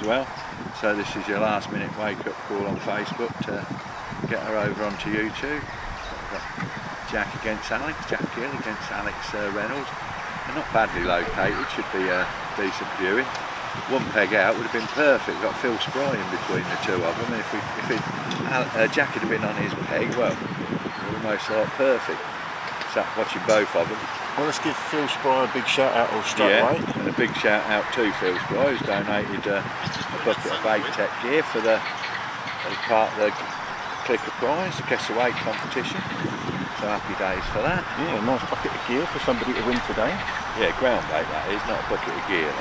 well. So this is your last minute wake up call on Facebook to get her over onto YouTube. So Jack against Alex, Jack Gill against Alex Reynolds. They're not badly located, should be a decent viewing. One peg out would have been perfect. Got Phil Spry in between the two of them. And if Jack had been on his peg, well, almost like perfect. So watching both of them. Well, let's give Phil Spry a big shout out or straight away. And a big shout out to Phil Spry, who's donated a bucket of bait tech gear for the part of the clicker prize, the guess the weight competition. So happy days for that. Yeah, nice bucket of gear for somebody to win today. Yeah, ground bait that is, not a bucket of gear.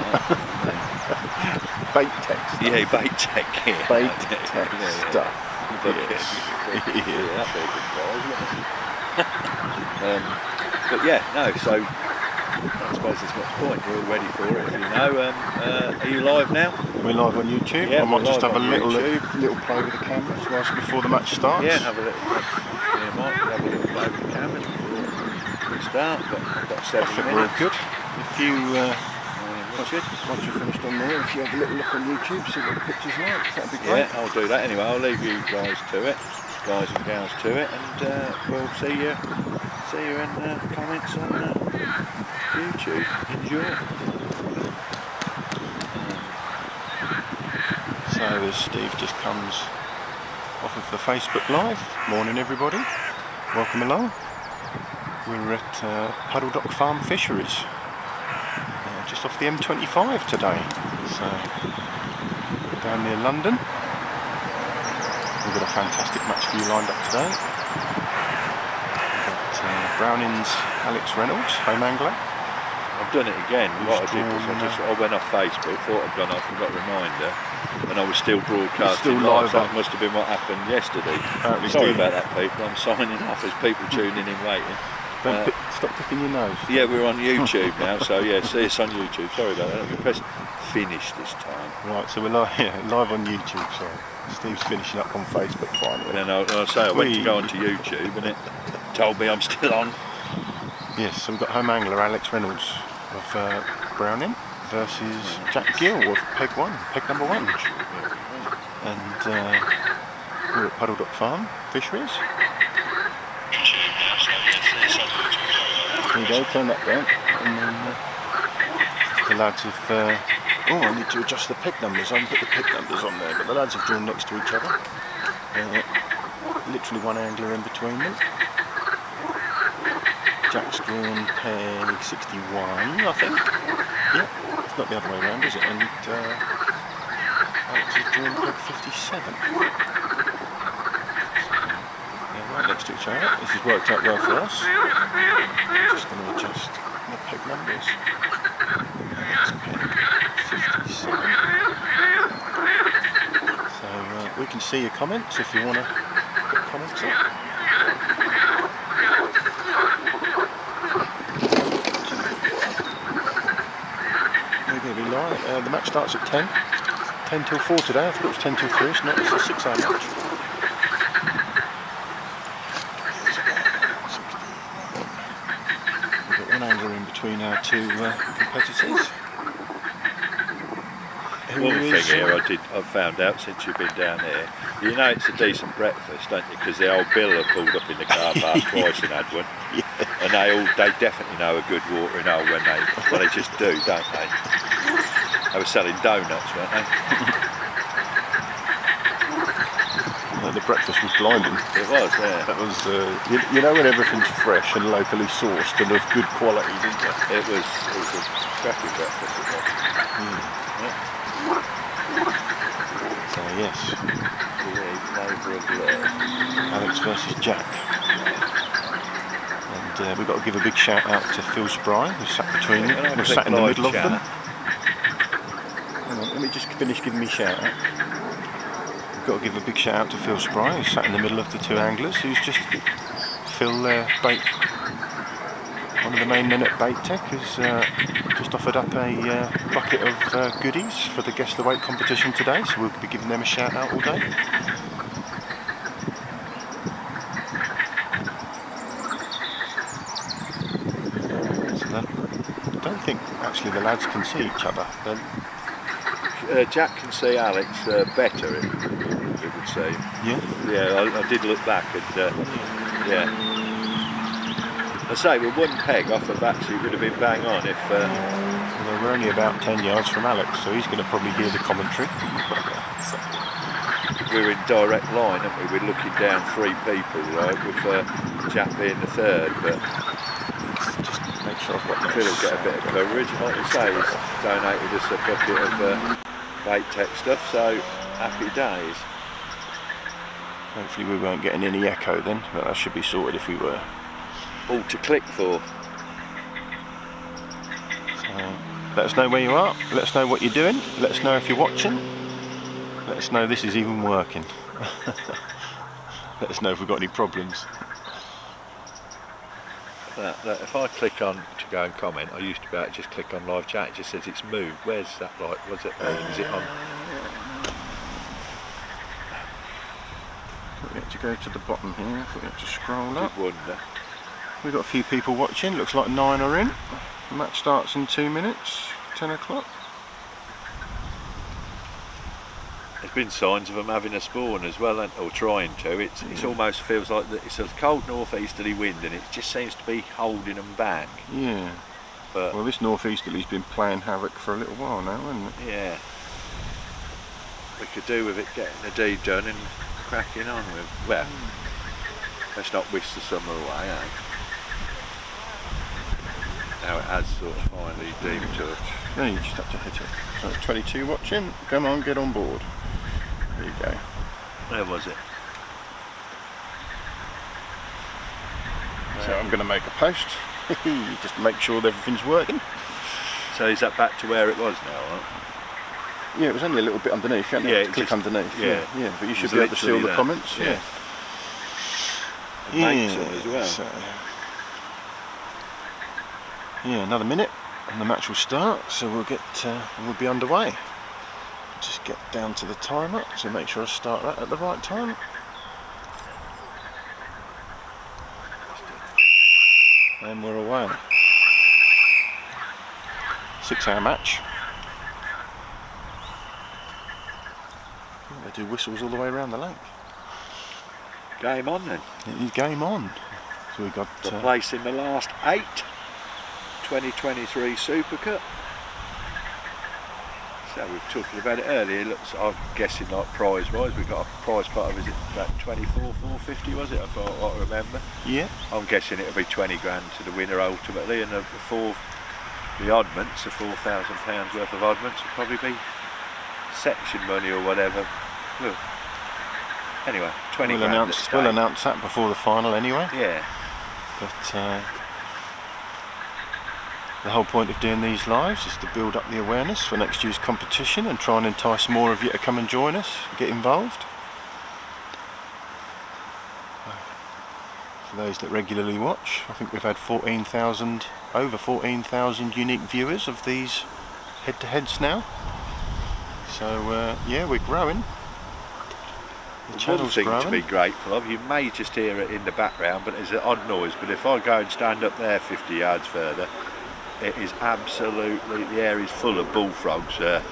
Bait tech stuff. Yeah, bait tech gear. Bait tech stuff. Yes. Yeah, that'd be a good prize, wouldn't it? But yeah, no, so I suppose there's much point. We're all ready for it, if you know. Are you live now? We're live on YouTube. Yeah, I might just have a little play with the cameras whilst before the match starts. Yeah, have a little play. Yeah, Mike, have a little play with the cameras before we start. But I've got 7 minutes. We're all good. If you once you're finished on there, if you have a little look on YouTube, see what the picture's like, that'd be great. Yeah, I'll do that anyway. I'll leave you guys to it, guys and gals to it, and we'll see you in comments on YouTube. Enjoy. So as Steve just comes off of the Facebook Live, morning everybody, welcome along. We're at Puddledock Farm Fisheries, just off the M25 today, so down near London. We've got a fantastic match for you lined up today. We've got Browning's Alex Reynolds, home angler. I've done it again. What I did was I went off Facebook, thought I'd gone off and got a reminder, and I was still broadcasting live. That must have been what happened yesterday. Sorry about that, people. I'm signing off as people tuning in waiting. Stop picking your nose. Yeah, we're on YouTube now, so yeah, see us on YouTube. Sorry about that. Let me press finish this time. Right, so we're live on YouTube. So Steve's finishing up on Facebook finally. And then I'll say I went to go onto YouTube, and it told me I'm still on. Yes, so we've got home angler Alex Reynolds of Browning versus Jack Gill of peg number 1. And we're at Puddledock Farm Fisheries. There you go, turn that down. And then the lads have... I need to adjust the peg numbers. I haven't put the peg numbers on there, but the lads have drawn next to each other. Literally one angler in between them. Jack's drawn peg 61, I think. Yeah, it's not the other way around, is it? And Alex has drawn peg 57. Yeah, right next to each other. This has worked out well for us. Just going to adjust the peg numbers. Alex peg 57. So we can see your comments if you want to put comments up. The match starts at 10 till 4 today. I thought it was 10 till 3, it's not, it's a 6 hour match. We've got one angler in between our two competitors. One thing here I've found out since you've been down here, you know it's a decent breakfast, don't you? Because the old Bill have pulled up in the car park twice and had one. Yeah. And they definitely know a good watering hole when they just do, don't they? They were selling donuts, weren't they? No, the breakfast was blinding. It was, yeah. That was, you know when everything's fresh and locally sourced and of good quality, didn't it? It was a crappy breakfast, it was. Yeah. So yes, Alex versus Jack. And we've got to give a big shout out to Phil Spry, who's sat between them, who's sat in the middle of them. Let me just finish giving me a shout out. We've got to give a big shout out to Phil Spry, who's sat in the middle of the two anglers, who's just Phil Bait. One of the main men at Bait Tech has just offered up a bucket of goodies for the Guess the Weight competition today, so we'll be giving them a shout out all day. So I don't think actually the lads can see each other. Jack can see Alex better, it would seem. Yeah? Yeah, I did look back and yeah. I say with one peg off of actually would have been bang on if... Well, we're only about 10 yards from Alex, so he's going to probably hear the commentary. We're in direct line, aren't we? We're looking down 3 people, right, with Jack being the third, but Just make sure I've got I feel he'll get a bit of coverage. Like you say, he's donated us a bucket of bait tech stuff, so happy days. Hopefully we won't get any echo then, but that should be sorted if we were. All to click for. So, let us know where you are, let us know what you're doing, let us know if you're watching, let us know this is even working. Let us know if we've got any problems. If I click on to go and comment, I used to be able to just click on live chat, it just says it's moved. Where's that like, was it is it on? We have to go to the bottom here, we have to scroll up. Good wonder. We've got a few people watching, looks like 9 are in. The match starts in 2 minutes, 10 o'clock. There's been signs of them having a spawn as well, or trying to. It almost feels like that it's a cold northeasterly wind and it just seems to be holding them back. Yeah. But well, this northeasterly's been playing havoc for a little while now, hasn't it? yeah. We could do with it getting the deed done and cracking on with, well, let's not wish the summer away, eh? Now it has sort of finally deemed touch. No, you just have to hit it. So it's 22 watching, come on, get on board. There you go. Where was it? So I'm going to make a post, just to make sure that everything's working. So is that back to where it was now, right? Yeah, it was only a little bit underneath, you had to click underneath. Yeah. Yeah, but you should be able to see all the comments. Yeah. And make some as well. So, yeah, another minute and the match will start, so we'll be underway. Just get down to the timer to make sure I start that at the right time. And we're away. 6-hour match. They do whistles all the way around the lake. Game on then. It is game on. So we got the place in the last 8. 2023 Super Cup. So we were talking about it earlier. It looks, I'm guessing like prize wise, we got a prize pot of, is it about 24,450 was it? I thought I remember. Yeah. I'm guessing it'll be 20 grand to the winner ultimately, and the oddments, the £4,000 worth of oddments will probably be section money or whatever. Look. Anyway, 20 grand. We'll announce that before the final anyway. Yeah. But the whole point of doing these lives is to build up the awareness for next year's competition and try and entice more of you to come and join us, get involved. For those that regularly watch, I think we've had over 14,000 unique viewers of these head-to-heads now. So yeah, we're growing. The one thing to be grateful of, you may just hear it in the background, but it's an odd noise. But if I go and stand up there 50 yards further, it is absolutely, the air is full of bullfrogs in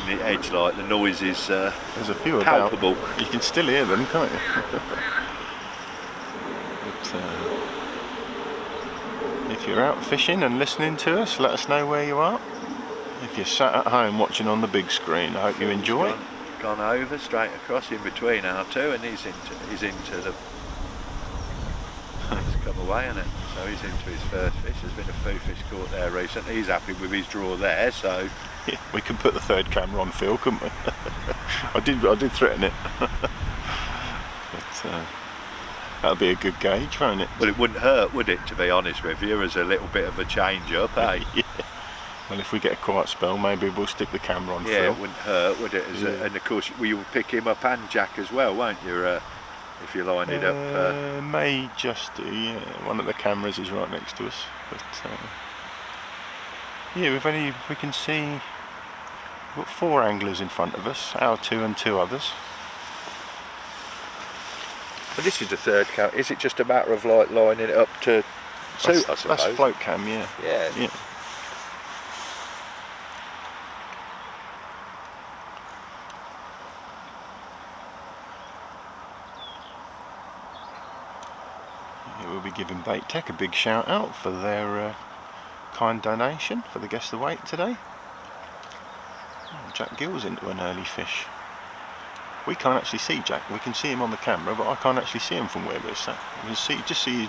the edge, like the noise is there's a few palpable. About. You can still hear them, can't you? But, if you're out fishing and listening to us, let us know where you are. If you're sat at home watching on the big screen, I hope you enjoy. Gone over straight across in between our two, and he's into the. He's come away, hasn't it? So he's into his first fish. There's been a few fish caught there recently. He's happy with his draw there, so yeah, we can put the third camera on Phil, couldn't we? I did threaten it. But that'll be a good gauge, won't it? Well, it wouldn't hurt, would it? To be honest with you, as a little bit of a change up, eh? Yeah. Well, if we get a quiet spell, maybe we'll stick the camera on Phil. Yeah, it wouldn't hurt, would it? And of course, you will pick him up and Jack as well, won't you? If you line it up. May just do, yeah. One of the cameras is right next to us. But yeah, we can see we've got 4 anglers in front of us, our 2 and 2 others. But this is the third cam. Is it just a matter of like lining it up to suit, I suppose? That's float cam, yeah. Yeah. Yeah. we'll be giving Bait Tech a big shout out for their kind donation for the Guess the Weight today. Oh, Jack Gill's into an early fish. We can't actually see Jack, we can see him on the camera, but I can't actually see him from where we're sat. You can just see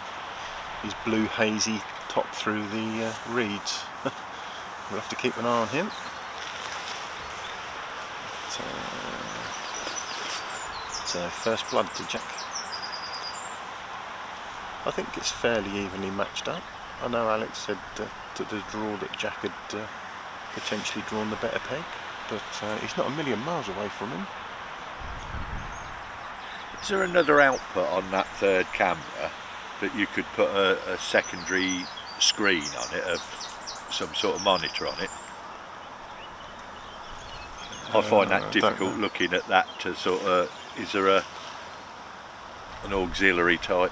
his blue hazy top through the reeds. We'll have to keep an eye on him. So first blood to Jack. I think it's fairly evenly matched up. I know Alex said to the draw that Jack had potentially drawn the better peg, but he's not a million miles away from him. Is there another output on that third camera that you could put a secondary screen on it, of some sort of monitor on it? I find that difficult looking at that to sort of, is there an auxiliary type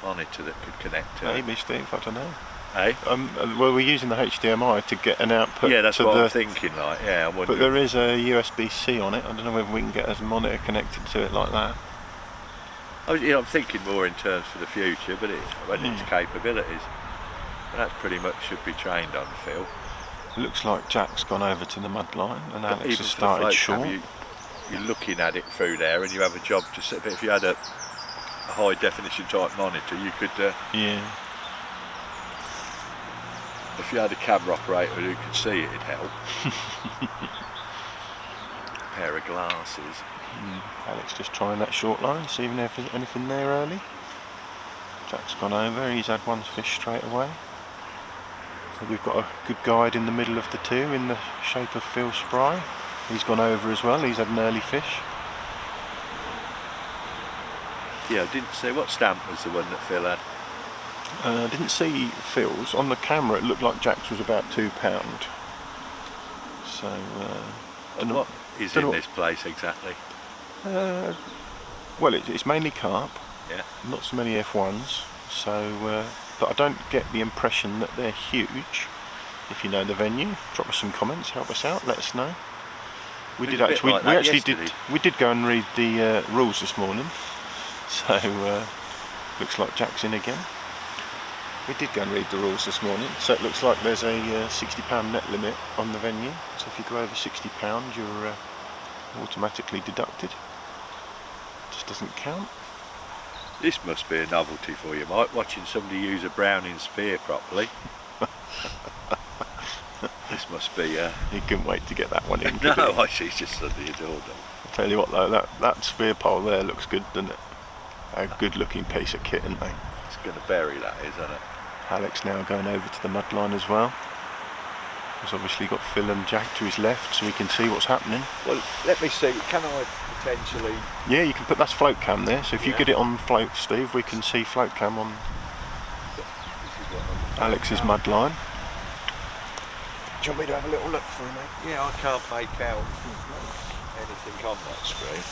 monitor that could connect to it? Maybe, Steve, I don't know. Hey? Well, we're using the HDMI to get an output. Yeah, that's what I'm thinking, like, yeah. But there is a USB-C on it. I don't know whether we can get a monitor connected to it like that. I'm thinking more in terms for the future, but its capabilities. And that pretty much should be trained on, Phil. It looks like Jack's gone over to the mud line and Alex has started short. You're looking at it through there and you have a job to sit, but if you had a high definition type monitor, you could yeah. If you had a camera operator who could see it, it'd help. A pair of glasses. Alex just trying that short line, see if there's anything there early. Jack's gone over, he's had one fish straight away. So we've got a good guide in the middle of the two in the shape of Phil Spry. He's gone over as well, he's had an early fish. Yeah, I didn't see, what stamp was the one that Phil had? I didn't see Phil's. On the camera it looked like Jack's was about £2. So, and what is in this place exactly? Well, it's mainly carp, yeah. Not so many F1s, so, but I don't get the impression that they're huge. If you know the venue, drop us some comments, help us out, let us know. We did actually, we did go and read the rules this morning, so looks like Jack's in again. We did go and read the rules this morning, so it looks like there's a £60 net limit on the venue, so if you go over £60 you're automatically deducted. Just doesn't count. This must be a novelty for you, Mike, watching somebody use a Browning spear properly. This must be He couldn't wait to get that one in. No, I see, he's just suddenly adored them. I'll tell you what though, that spear pole there looks good, doesn't it? A good looking piece of kit, isn't they? It's going to bury that, isn't it? Alex now going over to the mud line as well. He's obviously got Phil and Jack to his left, so we can see what's happening. Well, let me see, can I potentially... Yeah, you can put, that's float cam there, so if you get it on float, Steve, we can see float cam on Alex's mud line. Do you want me to have a little look for him, mate? Yeah, I can't make out anything on that screen.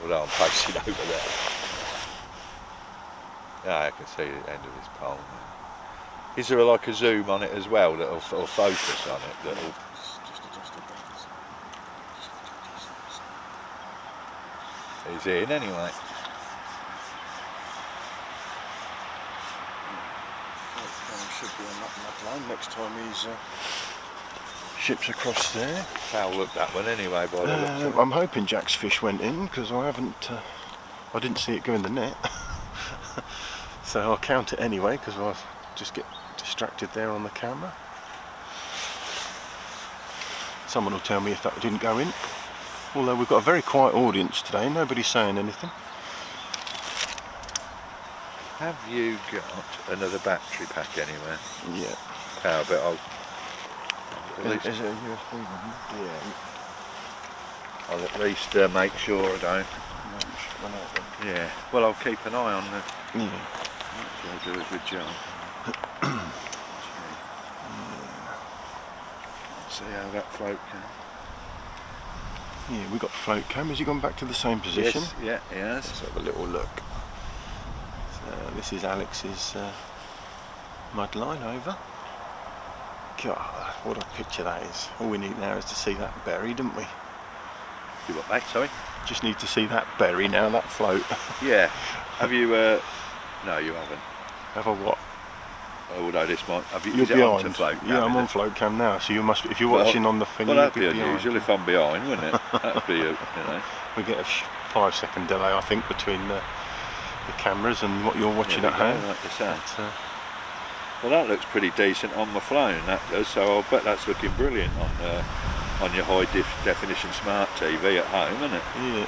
Although I'm facing over there. Yeah, I can see the end of this pole now. Is there like a zoom on it as well that'll or focus on it? That'll... He's in anyway. Should be on that mud line next time he's ships across there. Foul look that one anyway by the looks of it. I'm hoping Jack's fish went in because I didn't see it go in the net. So I'll count it anyway because I'll just get distracted there on the camera. Someone will tell me if that didn't go in. Although we've got a very quiet audience today, nobody's saying anything. Have you got another battery pack anywhere? Yeah. Power bit old. Is it a USB one? Yeah. I'll at least make sure I don't. Yeah. Well, I'll keep an eye on the. Yeah. I'll do a good job. See how that float can. Yeah, we got float cam. Has he gone back to the same position? Yes. Yeah, he has. Let's have a little look. This is Alex's mud line over. God, what a picture that is. All we need now is to see that berry, don't we? You what, mate? Sorry? Just need to see that berry now, that float. Yeah. Have you? No, you haven't. Have I what? Although this might. Have you? You're is it behind. onto float cam, Yeah, I'm is on it? float cam now. So you must. If you're watching on the thing, well, you'll that'd be unusual behind. if I'm behind, wouldn't it? That'd be, you know. We get a 5-second delay, I think, between the cameras and what you're watching at home. Like you said. Well, that looks pretty decent on my phone. That does. So I'll bet that's looking brilliant on your high definition smart TV at home, isn't it? Yeah.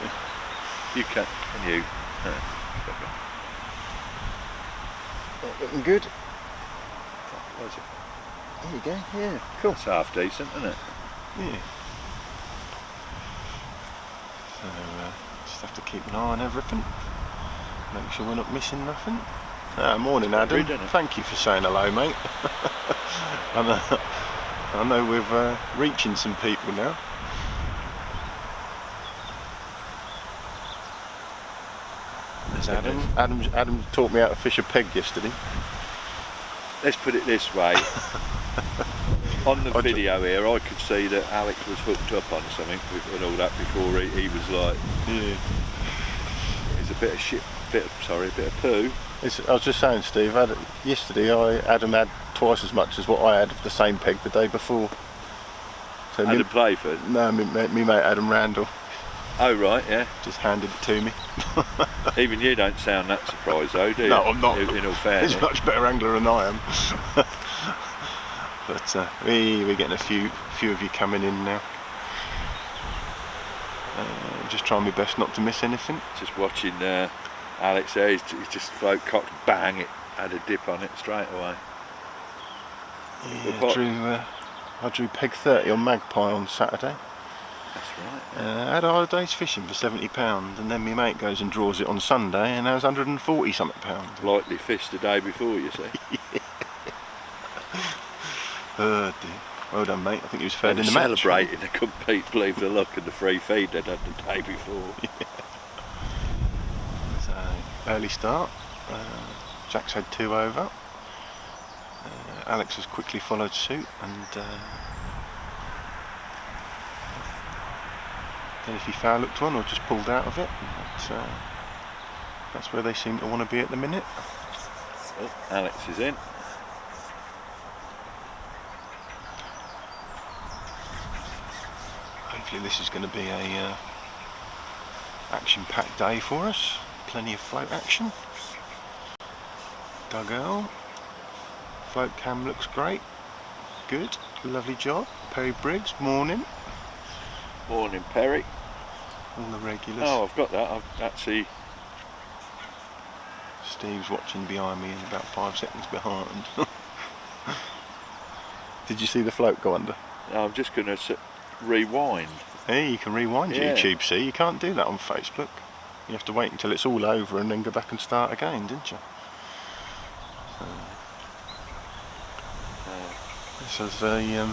You can you? Looking good. Where's it? There you go. Yeah. Cool. It's half decent, isn't it? Yeah. So just have to keep an eye on everything. Make sure we're not missing nothing. Morning, Adam. Thank you for saying hello, mate. I know we're reaching some people now. There's Adam. Adam taught me how to fish a peg yesterday. Let's put it this way. On the video here, I could see that Alex was hooked up on something and all that before he was like, yeah. It's a bit of shit, a bit of poo. I was just saying, Steve, yesterday Adam had twice as much as what I had of the same peg the day before. So Adam Playford? No, me mate Adam Randall. Oh right, yeah. Just handed it to me. Even you don't sound that surprised though, do you? No, I'm not. In all fairness. He's a much better angler than I am. But we're getting a few of you coming in now. Just trying my best not to miss anything. Just watching Alex there, he's just float cocked, bang, it had a dip on it straight away. Yeah, I drew peg 30 on Magpie on Saturday. That's right. I had a holidays fishing for £70, and then my mate goes and draws it on Sunday, and that was £140 something. Lightly fished the day before, you see. Oh dear. Well done, mate. I think he was fair in the match. Celebrating the complete believe the luck and the free feed they'd had the day before. Yeah. So early start. Jack's had 2 over. Alex has quickly followed suit, and don't know if he foul looked one or just pulled out of it. But, that's where they seem to want to be at the minute. Oh, Alex is in. Hopefully this is going to be a action-packed day for us. Plenty of float action. Dugout. Float cam looks great. Good. Lovely job. Perry Briggs, morning. Morning, Perry. All the regulars. Oh, I've got that. I've actually... Steve's watching behind me and about 5 seconds behind. Did you see the float go under? No, I'm just going to rewind. Hey, you can rewind YouTube, see? You can't do that on Facebook. You have to wait until it's all over and then go back and start again, didn't you? This is a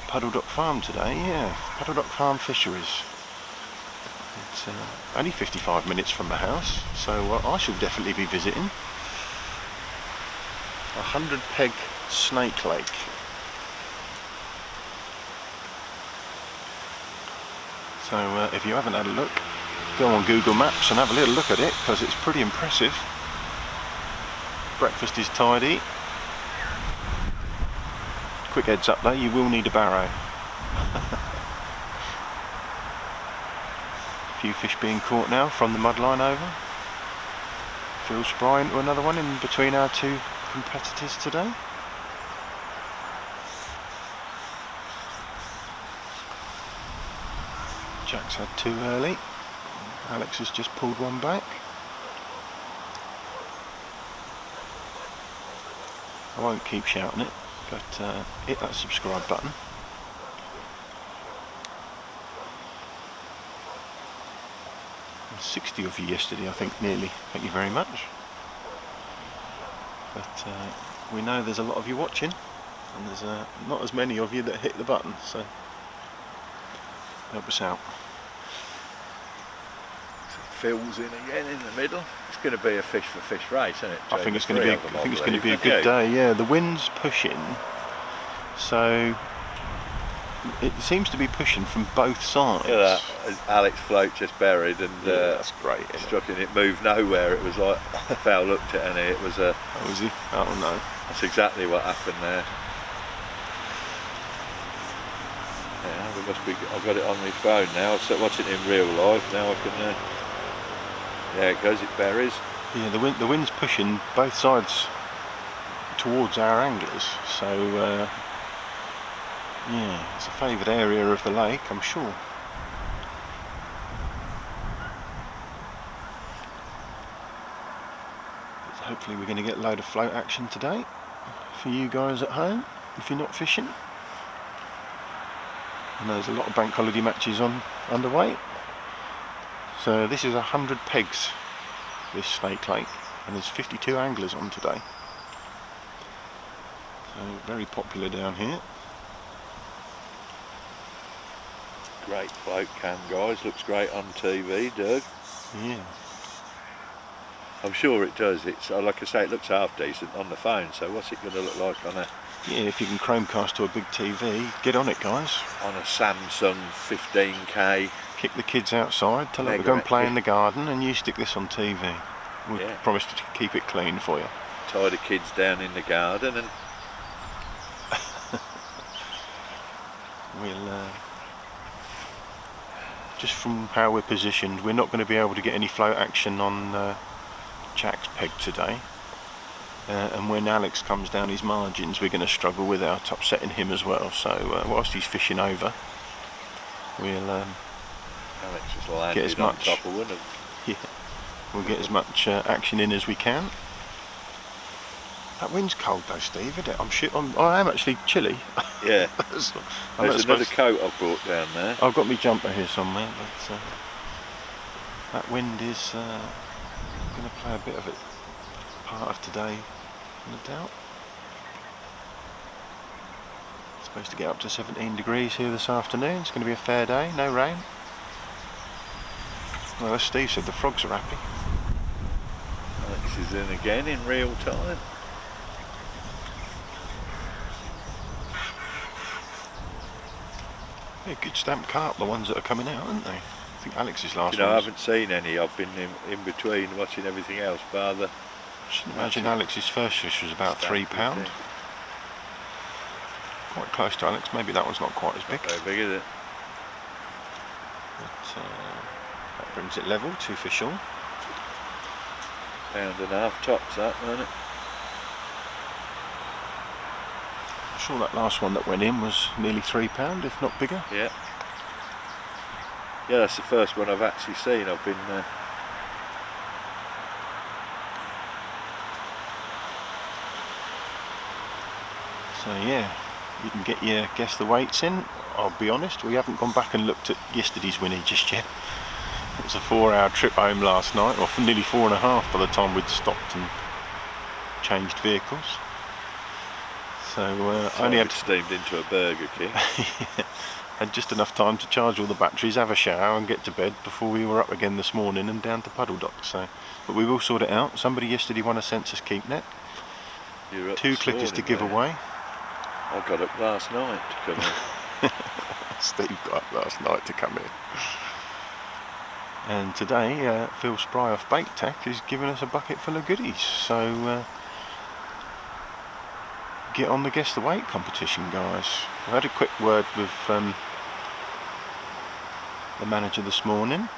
Puddledock Farm today, yeah. Puddledock Farm Fisheries. It's only 55 minutes from the house, so I shall definitely be visiting. 100 peg snake lake. So if you haven't had a look, go on Google Maps and have a little look at it, because it's pretty impressive. Breakfast is tidy. Quick heads up though, you will need a barrow. A few fish being caught now from the mud line over. Phil Spry into another one in between our 2 competitors today. Jack's had 2 early. Alex has just pulled one back. I won't keep shouting it, but hit that subscribe button. There's 60 of you yesterday, I think, nearly. Thank you very much. But we know there's a lot of you watching, and there's not as many of you that hit the button, so help us out. Phil's in again in the middle. It's going to be a fish for fish race, isn't it? I think it's going to be a good day. Yeah, the wind's pushing, so It seems to be pushing from both sides. Look at that, Alex float just buried, and that's great. struck it. It moved nowhere. It was like Val looked at it, and it was a. Oh, was he? Oh no. That's exactly what happened there. Yeah, we must be. I've got it on my phone now. I'll watch it in real life now. I can. Yeah, it goes. It buries. Yeah, the wind's pushing both sides towards our anglers, so yeah, it's a favoured area of the lake, I'm sure. But hopefully we're going to get a load of float action today for you guys at home if you're not fishing. And there's a lot of bank holiday matches underway. So this is 100 pegs, this Snake Lake, and there's 52 anglers on today. So very popular down here. Great float cam, guys. Looks great on TV, Doug. Yeah. I'm sure it does. It's like I say, it looks half decent on the phone. So what's it going to look like on a? Yeah, if you can Chromecast to a big TV, get on it, guys. On a Samsung 15K. Kick the kids outside, tell them to go and play in the garden, and you stick this on TV. We promise to keep it clean for you. Tie the kids down in the garden and. We'll just from how we're positioned, we're not going to be able to get any float action on Jack's peg today, and when Alex comes down his margins, we're going to struggle without upsetting him as well. So whilst he's fishing over, we'll Alex just landed get as much. On top of one. Yeah, we'll get as much action in as we can. That wind's cold though, Steve, isn't it? I am actually chilly. Yeah. There's another coat I've brought down there. I've got my jumper here somewhere, but that wind is going to play a bit of it part of today, no doubt. It's supposed to get up to 17 degrees here this afternoon. It's going to be a fair day, no rain. Well, as Steve said, the frogs are happy. Alex is in again in real time. Yeah, good stamped carp, the ones that are coming out, aren't they? I think Alex's last one. I haven't seen any. I've been in between watching everything else. I should imagine Alex's first fish was about £3. Quite close to Alex. Maybe that one's not quite as big. Not very big, is it? But that brings it level. 2 fish all. £1.5 tops, that, wasn't it? I'm sure that last one that went in was nearly £3, if not bigger. Yeah. Yeah, that's the first one I've actually seen. I've been. So yeah, you can get your guess the weights in. I'll be honest, we haven't gone back and looked at yesterday's winnie just yet. It was a 4-hour trip home last night, or nearly 4.5 by the time we'd stopped and changed vehicles. So I only had steamed into a Burger King. Had just enough time to charge all the batteries, have a shower and get to bed before we were up again this morning and down to Puddledock. So, but we will sort it out. Somebody yesterday won a census keep net. 2 clickers to give away. I got up last night to come in. Steve got up last night to come in. And today Phil Spry off Bait Tack is giving us a bucket full of goodies. So get on the guess the weight competition, guys. I had a quick word with the manager this morning,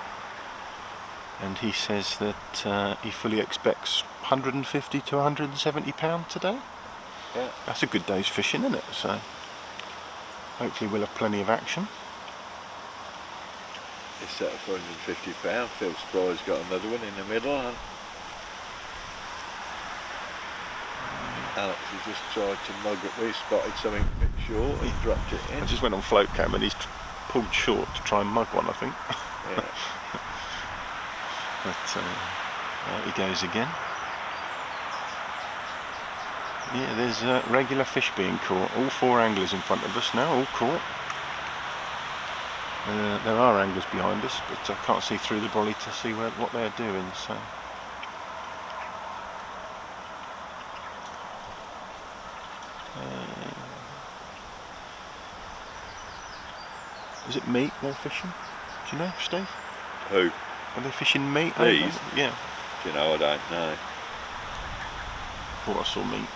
and he says that he fully expects £150 to £170 today. Yeah. That's a good day's fishing, isn't it? So hopefully we'll have plenty of action. It's set at £450. Phil Spry's got another one in the middle. And Alex has just tried to mug it. We spotted something a bit short. He dropped it in. I just went on float cam and he's pulled short to try and mug one, I think. Yeah. But there he goes again. Yeah, there's regular fish being caught. All 4 anglers in front of us now, all caught. There are anglers behind us, but I can't see through the brolly to see what they're doing. So. Is it meat they're fishing? Do you know, Steve? Who? Are they fishing meat? These? Yeah. Do you know? I don't know. Thought I saw meat.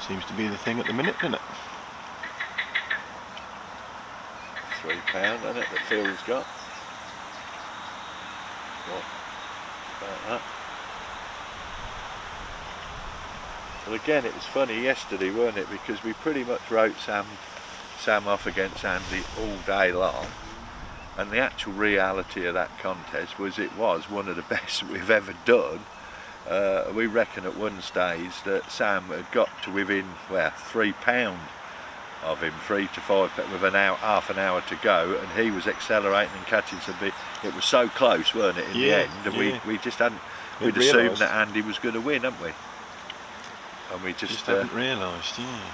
Seems to be the thing at the minute, doesn't it? £3, isn't it, that Phil's got? What? About that. Well, again, it was funny yesterday, weren't it? Because we pretty much wrote Sam off against Andy all day long, and the actual reality of that contest was it was one of the best we've ever done. We reckon at one stage that Sam had got to within, well, £3 of him, 3 to 5 with half an hour to go, and he was accelerating and catching some big. It was so close, weren't it, in the end? And we just hadn't. We'd assumed that Andy was going to win, hadn't we? And we just hadn't realised, yeah.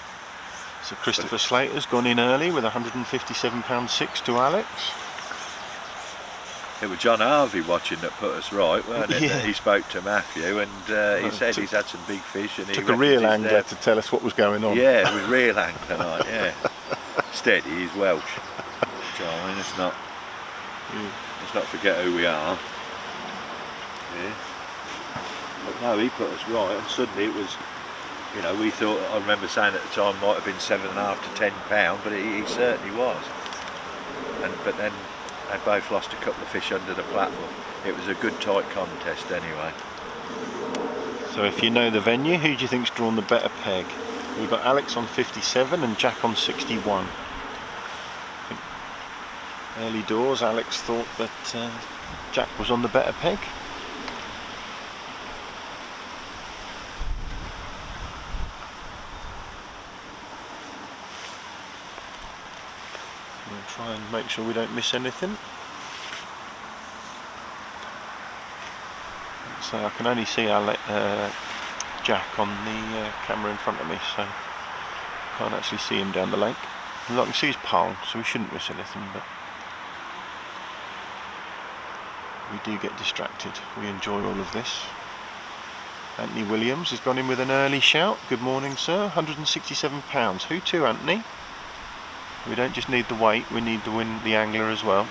So Christopher Slater's gone in early with £157.6 to Alex. It was John Harvey watching that put us right, weren't it? Yeah. He spoke to Matthew and he said he's had some big fish. And he took a reel angler to tell us what was going on. Yeah, it was reel angler tonight, yeah. Steady, he's Welsh. John, let's not forget who we are. Yeah. But no, he put us right, and suddenly it was, you know, we thought, I remember saying at the time, might have been £7.5 to £10, but he certainly was. But then they both lost a couple of fish under the platform. It was a good tight contest anyway. So if you know the venue, who do you think's drawn the better peg? We've got Alex on 57 and Jack on 61. I think early doors, Alex thought that Jack was on the better peg. We'll try and make sure we don't miss anything. So I can only see Jack on the camera in front of me, so can't actually see him down the lake. I can see his pole, so we shouldn't miss anything, but we do get distracted. We enjoy all of this. Anthony Williams has gone in with an early shout. Good morning, sir. £167. Who to, Anthony? We don't just need the weight, we need the angler as well.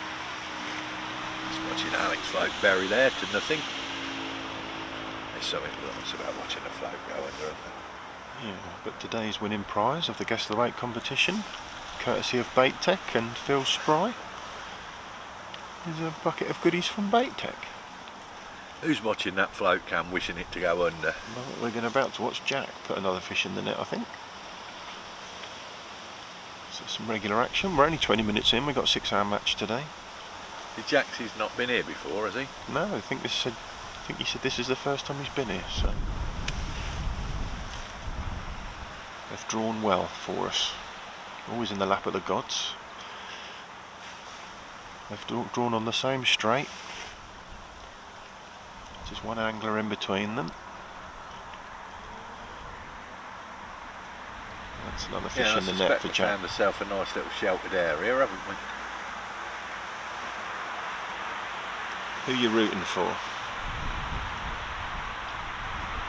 Just watching Alex float bury there to nothing. There's something nice about watching a float go under, isn't there? Yeah, but today's winning prize of the Guess the Weight competition, courtesy of Bait Tech and Phil Spry, is a bucket of goodies from Bait Tech. Who's watching that float cam wishing it to go under? Well, we're about to watch Jack put another fish in the net, I think. So some regular action. We're only 20 minutes in, we've got a 6-hour match today. Jacksy's not been here before, has he? No, I think he said this is the first time he's been here, so they've drawn well for us. Always in the lap of the gods. They've drawn on the same straight. Just one angler in between them. That's another fish in the net for Jack. We found ourselves a nice little sheltered area, haven't we? Who are you rooting for?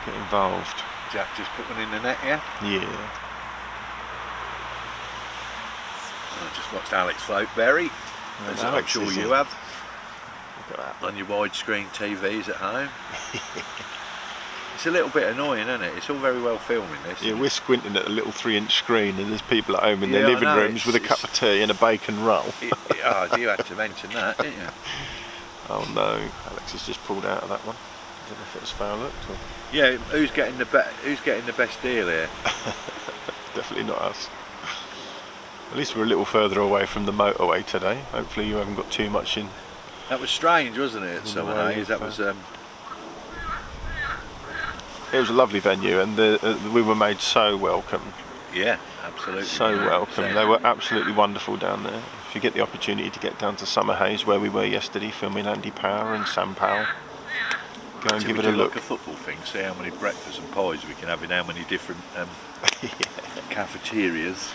Get involved. Jack just put one in the net, yeah? Yeah. I just watched Alex float bury, as I'm sure you have, Look at that. on your widescreen TVs at home. It's a little bit annoying, isn't it? It's all very well filming this. Yeah, we're squinting at a little 3-inch screen and there's people at home in their living rooms with a cup of tea and a bacon roll. Oh, you had to mention that, didn't you? Oh no, Alex has just pulled out of that one. I don't know if it was foul looked or... Yeah, who's getting the best deal here? Definitely not us. At least we're a little further away from the motorway today. Hopefully you haven't got too much in. That was strange, wasn't it, at Summer Days? That was... It was a lovely venue, and we were made so welcome. Yeah, absolutely. So welcome. They were absolutely wonderful down there. If you get the opportunity to get down to Summer Haze, where we were yesterday, filming Andy Power and Sam Powell, go and give it a look. Like a football thing, see how many breakfasts and pies we can have in how many different cafeterias.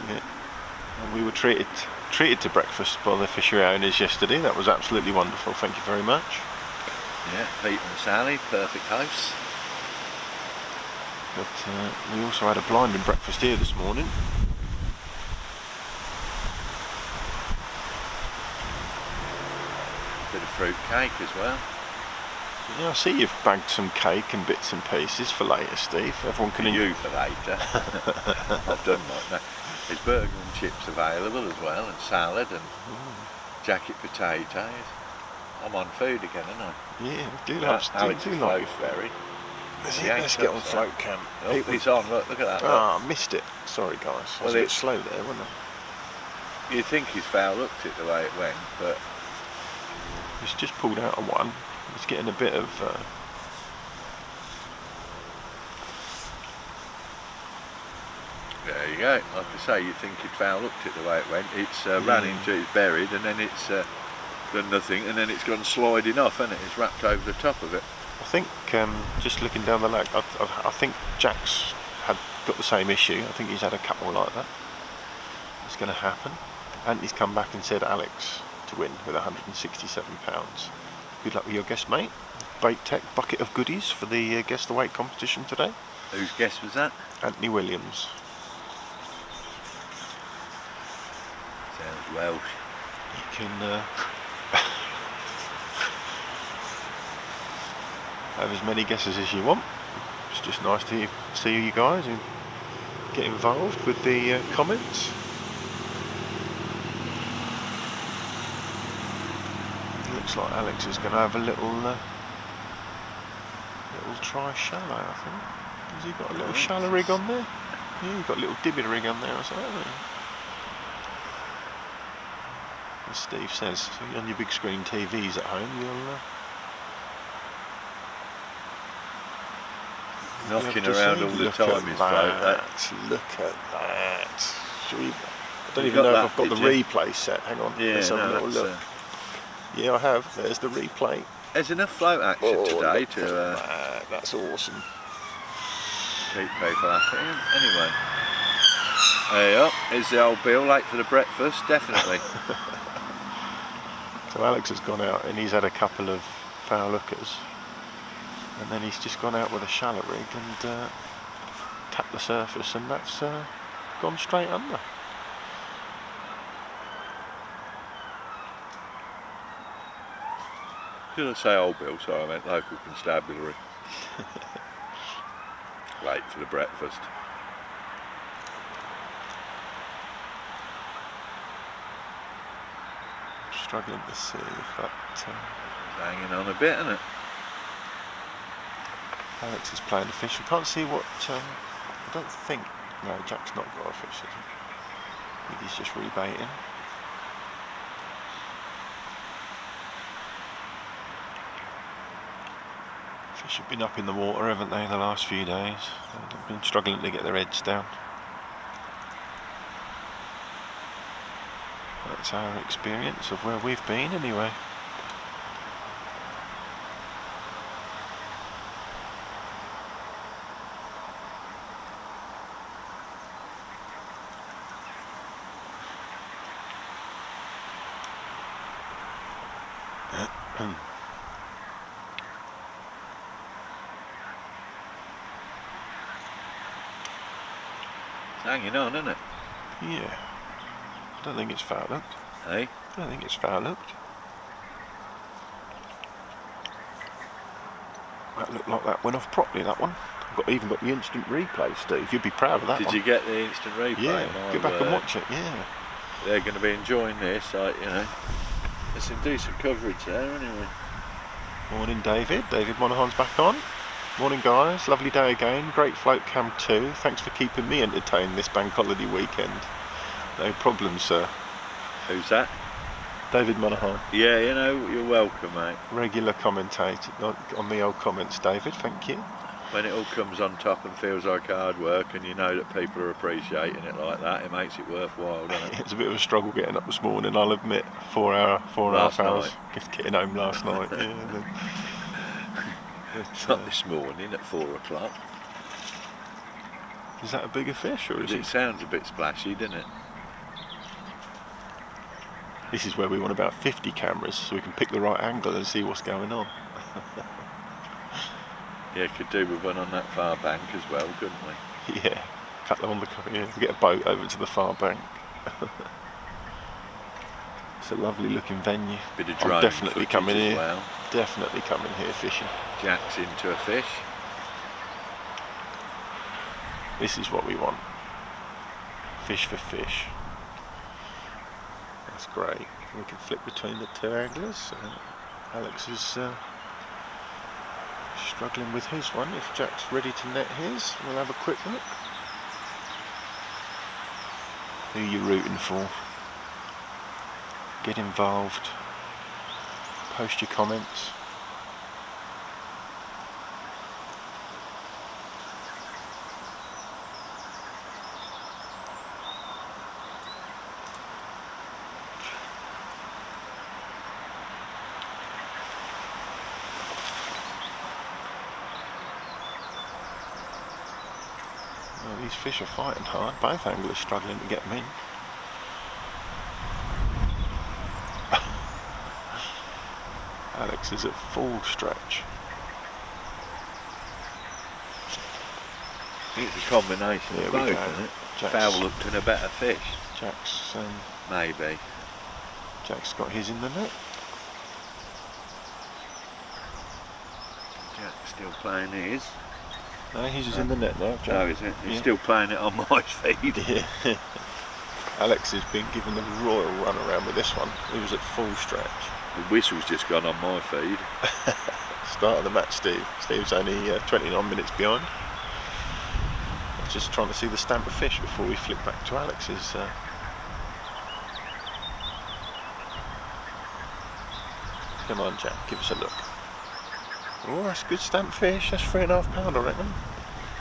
Yeah. And we were treated to breakfast by the fishery owners yesterday. That was absolutely wonderful. Thank you very much. Yeah, Pete and Sally, perfect hosts. But we also had a blinding breakfast here this morning. fruit cake as well. Yeah, I see you've bagged some cake and bits and pieces for later, Steve. Everyone can You for later. I've done that now. There's burger and chips available as well, and salad and jacket potatoes. I'm on food again, aren't I? Yeah, do Alex like float ferry. Let's get on float cam. Oh, it's on, look at that. Ah, I missed it. Sorry guys, I was a bit slow there, wasn't I? You'd think he's foul-looked it the way it went, but... He's just pulled out of one. He's getting a bit of... There you go. Like I say, you'd think he'd foul-looked it the way it went. It's ran into, it's buried, and then it's done nothing, and then it's gone sliding off, hasn't it? It's wrapped over the top of it. I think, just looking down the lake, I think Jack's had got the same issue. I think he's had a couple like that. It's going to happen. And he's come back and said Alex to win with £167. Good luck with your guess, mate. Bait Tech bucket of goodies for the Guess the Weight competition today. Whose guess was that? Anthony Williams. Sounds Welsh. You can have as many guesses as you want. It's just nice to see you guys and get involved with the comments. Looks like Alex is going to have a little try shallow, I think. Has he got a little shallow rig on there? Yeah, he's got a little divot rig on there or something, hasn't he? As Steve says, on your big screen TVs at home, you'll knocking around all the time, his float. Look at that. I don't even know if I've got the replay set. Hang on, let's have a little look. Yeah, I have. There's the replay. There's enough float action today to... that's awesome. Keep people happy. Anyway. There you are. Here's the old Bill, late for the breakfast, definitely. So Alex has gone out and he's had a couple of foul lookers. And then he's just gone out with a shallow rig and tapped the surface, and that's gone straight under. Did I say old Bill? Sorry, I meant local constabulary. Late for the breakfast. Struggling to see if that... hanging on a bit, isn't it? Alex is playing the fish. I can't see what... I don't think... No, Jack's not got a fish, has he? I think he's just rebaiting. Fish have been up in the water, haven't they, the last few days? They've been struggling to get their heads down. That's our experience of where we've been, anyway. It's hanging on, isn't it? Yeah. I don't think it's foul hooked. Hey? I don't think it's foul hooked. That looked like that went off properly, that one. I've even got the instant replay, Steve. You'd be proud of that one. Did you get the instant replay? Yeah, go back and watch it, yeah. They're going to be enjoying this, you know. There's some decent coverage there, anyway. Morning, David. David Monaghan's back on. Morning, guys. Lovely day again. Great float cam too. Thanks for keeping me entertained this bank holiday weekend. No problem, sir. Who's that? David Monaghan. Yeah, you know, you're welcome, mate. Regular commentator on the old comments, David. Thank you. When it all comes on top and feels like hard work, and you know that people are appreciating it like that, it makes it worthwhile, doesn't it? It's a bit of a struggle getting up this morning, I'll admit. 4 and a half hours getting home last night. Yeah, it's not this morning at 4 o'clock. Is that a bigger fish, or is it? It sounds a bit splashy, doesn't it? This is where we want about 50 cameras so we can pick the right angle and see what's going on. Yeah, could do with one on that far bank as well, couldn't we? Yeah, cut them on the... Yeah, get a boat over to the far bank. It's a lovely looking venue. Bit of I'm drone definitely footage coming as here. well. Definitely coming here fishing. Jack's into a fish. This is what we want. Fish for fish. That's great. We can flip between the two anglers. Alex is struggling with his one. If Jack's ready to net his, we'll have a quick look. Who are you rooting for? Get involved. Post your comments. Well, these fish are fighting hard. Both anglers struggling to get them in. Alex is at full stretch. I think it's a combination of both, isn't it? Foul looked at a better fish. Jack's maybe. Jack's got his in the net. Jack's still playing his. No, his is in the net now. Jack. Oh, is it? He's still playing it on my feed. Yeah. Alex has been given the royal run around with this one. He was at full stretch. The whistle's just gone on my feed. Start of the match, Steve. Steve's only 29 minutes behind. I was just trying to see the stamp of fish before we flip back to Alex's. Come on, Jack, give us a look. Oh, that's good stamp fish. That's 3.5 pound, I reckon.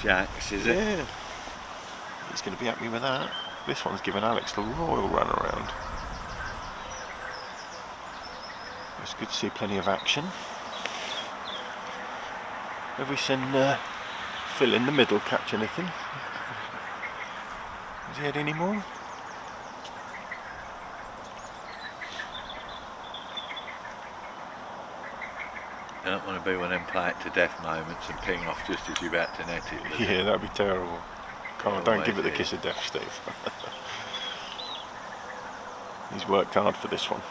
Jack's, is it? Yeah. He's going to be happy with that. This one's given Alex the royal run around. It's good to see plenty of action. Have we seen Phil in the middle catch anything? Has he had any more? I don't want to be one of them play it to death moments and ping off just as you're about to net it. Yeah, that'd be terrible. Come on, don't give it the kiss of death, Steve. He's worked hard for this one.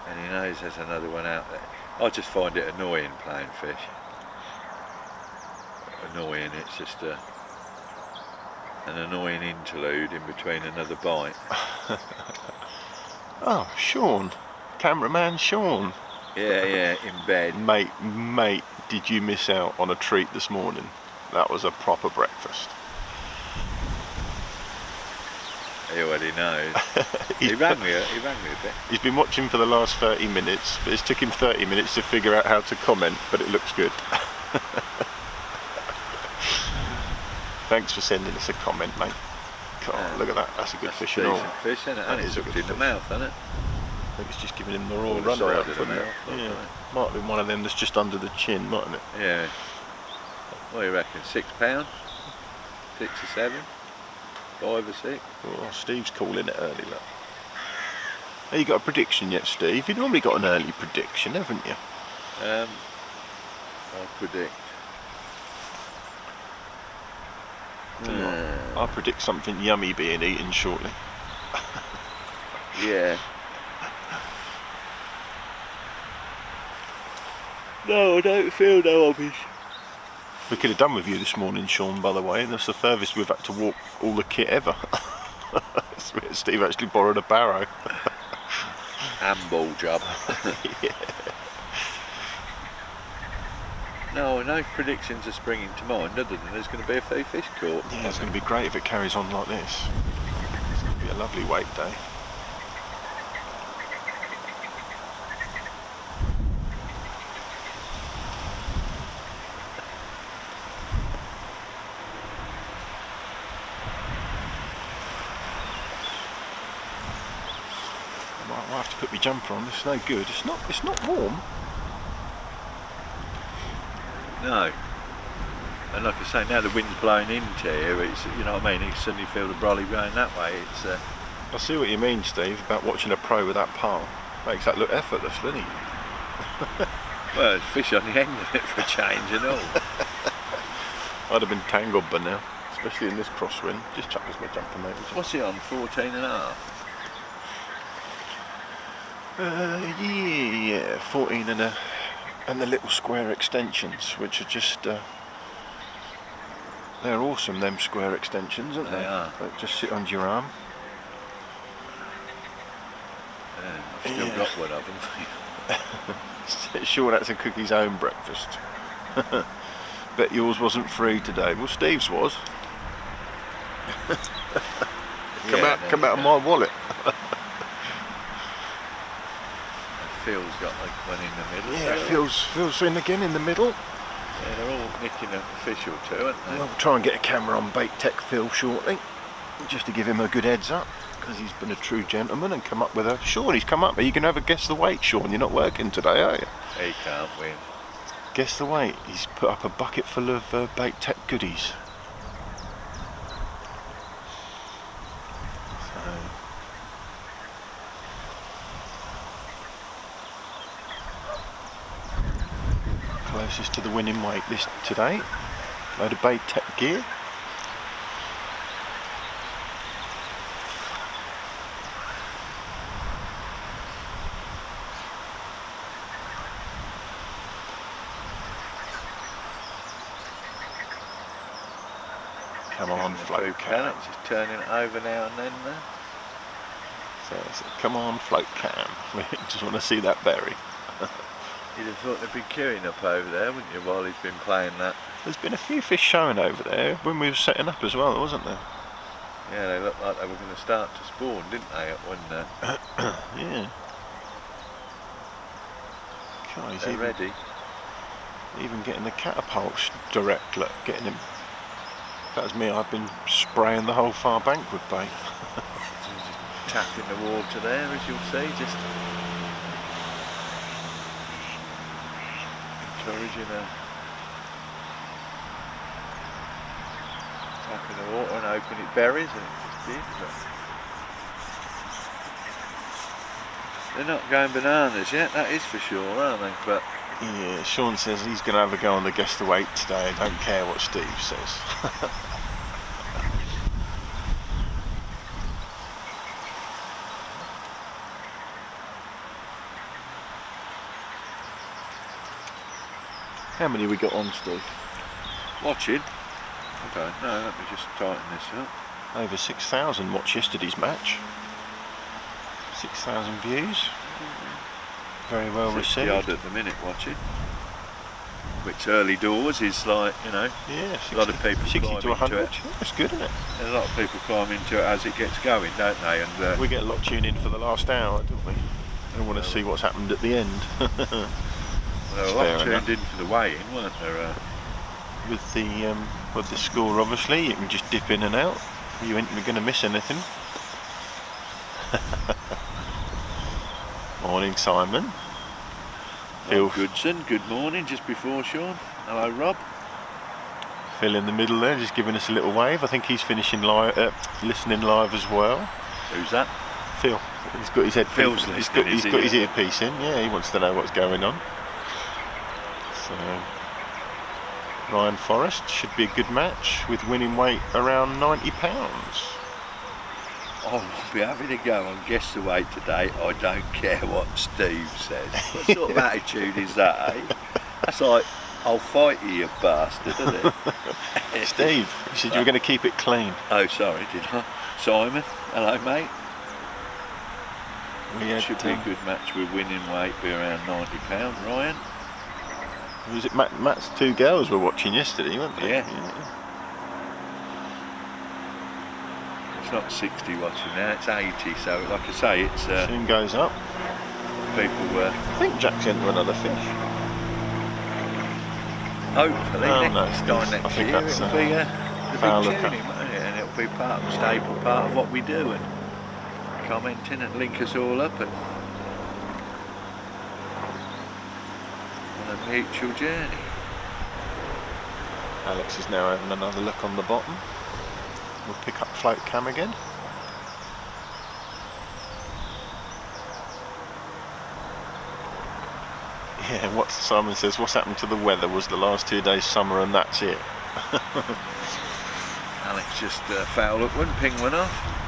And he knows there's another one out there. I just find it annoying playing fish. Annoying, it's just an annoying interlude in between another bite. Oh, Sean. Cameraman Sean. Yeah, in bed. Mate, did you miss out on a treat this morning? That was a proper breakfast. He already knows. he rang me a bit. He's been watching for the last 30 minutes, but it's took him 30 minutes to figure out how to comment, but it looks good. Thanks for sending us a comment, mate. God, look at that, that's a good fish and all. Fish, isn't it? And it's hooked in the mouth, isn't it? I think it's just giving him the raw run around, wouldn't it? Yeah. Might have been one of them that's just under the chin, mightn't it? Yeah. What do you reckon, £6? 6 or 7? 5 or 6? Oh, Steve's calling it early, look. Have you got a prediction yet, Steve? You've normally got an early prediction, haven't you? I'll predict. I'll predict something yummy being eaten shortly. Yeah. No, I don't feel no obvious. We could have done with you this morning, Sean, by the way. That's the furthest we've had to walk all the kit ever. Steve actually borrowed a barrow. Handball job. Yeah. No predictions are springing to mind other than there's going to be a few fish caught. Yeah, it's going to be great if it carries on like this. It's going to be a lovely wake day. I'll have to put my jumper on. It's no good. It's not warm. No. And like I say, now the wind's blowing into here, it's, you know what I mean, you suddenly feel the brolly going that way. It's I see what you mean, Steve, about watching a pro with that pole. Makes that look effortless, doesn't it? well, there's fish on the end of it for a change and all. I'd have been tangled by now. It's especially in this crosswind. Just chuck us my jumper, mate. What's it on? 14.5? Yeah, 14 and the little square extensions, which are just they're awesome. Them square extensions, aren't they? They are. They just sit on your arm. Yeah, I've still got one of them. Sure, that's a cookie's own breakfast. Bet yours wasn't free today. Well, Steve's was. Come out of my wallet. Phil's got like one in the middle. Yeah, Phil's in again in the middle. Yeah, they're all nicking a fish or two, aren't they? We'll try and get a camera on Bait Tech Phil shortly, just to give him a good heads up, because he's been a true gentleman and come up with a... Sean, he's come up, but you can have a guess the weight, Sean. You're not working today, are you? He can't win. Guess the weight. He's put up a bucket full of Bait Tech goodies. Closest to the winning weight this today. Load of Bait Tech gear. Come on, float cam. Just turning it over now and then. So, come on, float cam. We just want to see that berry. You'd have thought they'd been queuing up over there, wouldn't you, while he's been playing that? There's been a few fish showing over there when we were setting up as well, wasn't there? Yeah, they looked like they were going to start to spawn, didn't they, at one yeah. God, they're ready. Even getting the catapults direct, look, getting him. If that was me, I've been spraying the whole far bank with bait. Just tapping the water there, as you'll see, just encouraging her. Tapping the water and hoping it buries, and it just did. But they're not going bananas yet, that is for sure, aren't they? But yeah, Sean says he's going to have a go on the guess the weight today. I don't care what Steve says. How many we got on, Steve? watching. Okay, no, let me just tighten this up. Over 6,000 watched yesterday's match. 6,000 views. Very well 60 received. odd at the minute watching. Which early doors is like, you know, yeah, 60, a lot of people 60 climb to 100. into it. Yeah, that's good, isn't it? And a lot of people climb into it as it gets going, don't they? And we get a lot tuned in for the last hour, don't we? They want to see what's happened at the end. well, there were a lot tuned in for the weigh-in, weren't there? With the score, obviously, you can just dip in and out. You ain't going to miss anything. Morning, Simon. Phil Goodson, good morning, just before Sean. Hello, Rob. Phil in the middle there, just giving us a little wave. I think he's finishing live, listening live as well. Who's that? Phil. He's got his head. Phil's listening. He's got his earpiece in. Yeah, he wants to know what's going on. So, Ryan Forrest should be a good match with winning weight around £90. I'll be having a go on Guess the Weight today. I don't care what Steve says. What sort of attitude is that, eh? That's like, I'll fight you, you bastard, isn't it? Steve, you said you were going to keep it clean. Oh, sorry, did I? Simon, hello, mate. Should be a good match with winning weight, be around £90. Ryan? Was it Matt's two girls were watching yesterday, weren't they? Yeah. It's not 60 watching now, it's 80, so like I say, it's... soon goes up. People I think Jack's into another fish. Hopefully, next time next year it'll be the big tuning, won't it? And it'll be part of the staple part of what we do, and commenting and link us all up and on a mutual journey. Alex is now having another look on the bottom. We'll pick up float cam again. Yeah, what Simon says, what's happened to the weather? Was the last 2 days summer and that's it? Alex just foul up one, ping one off.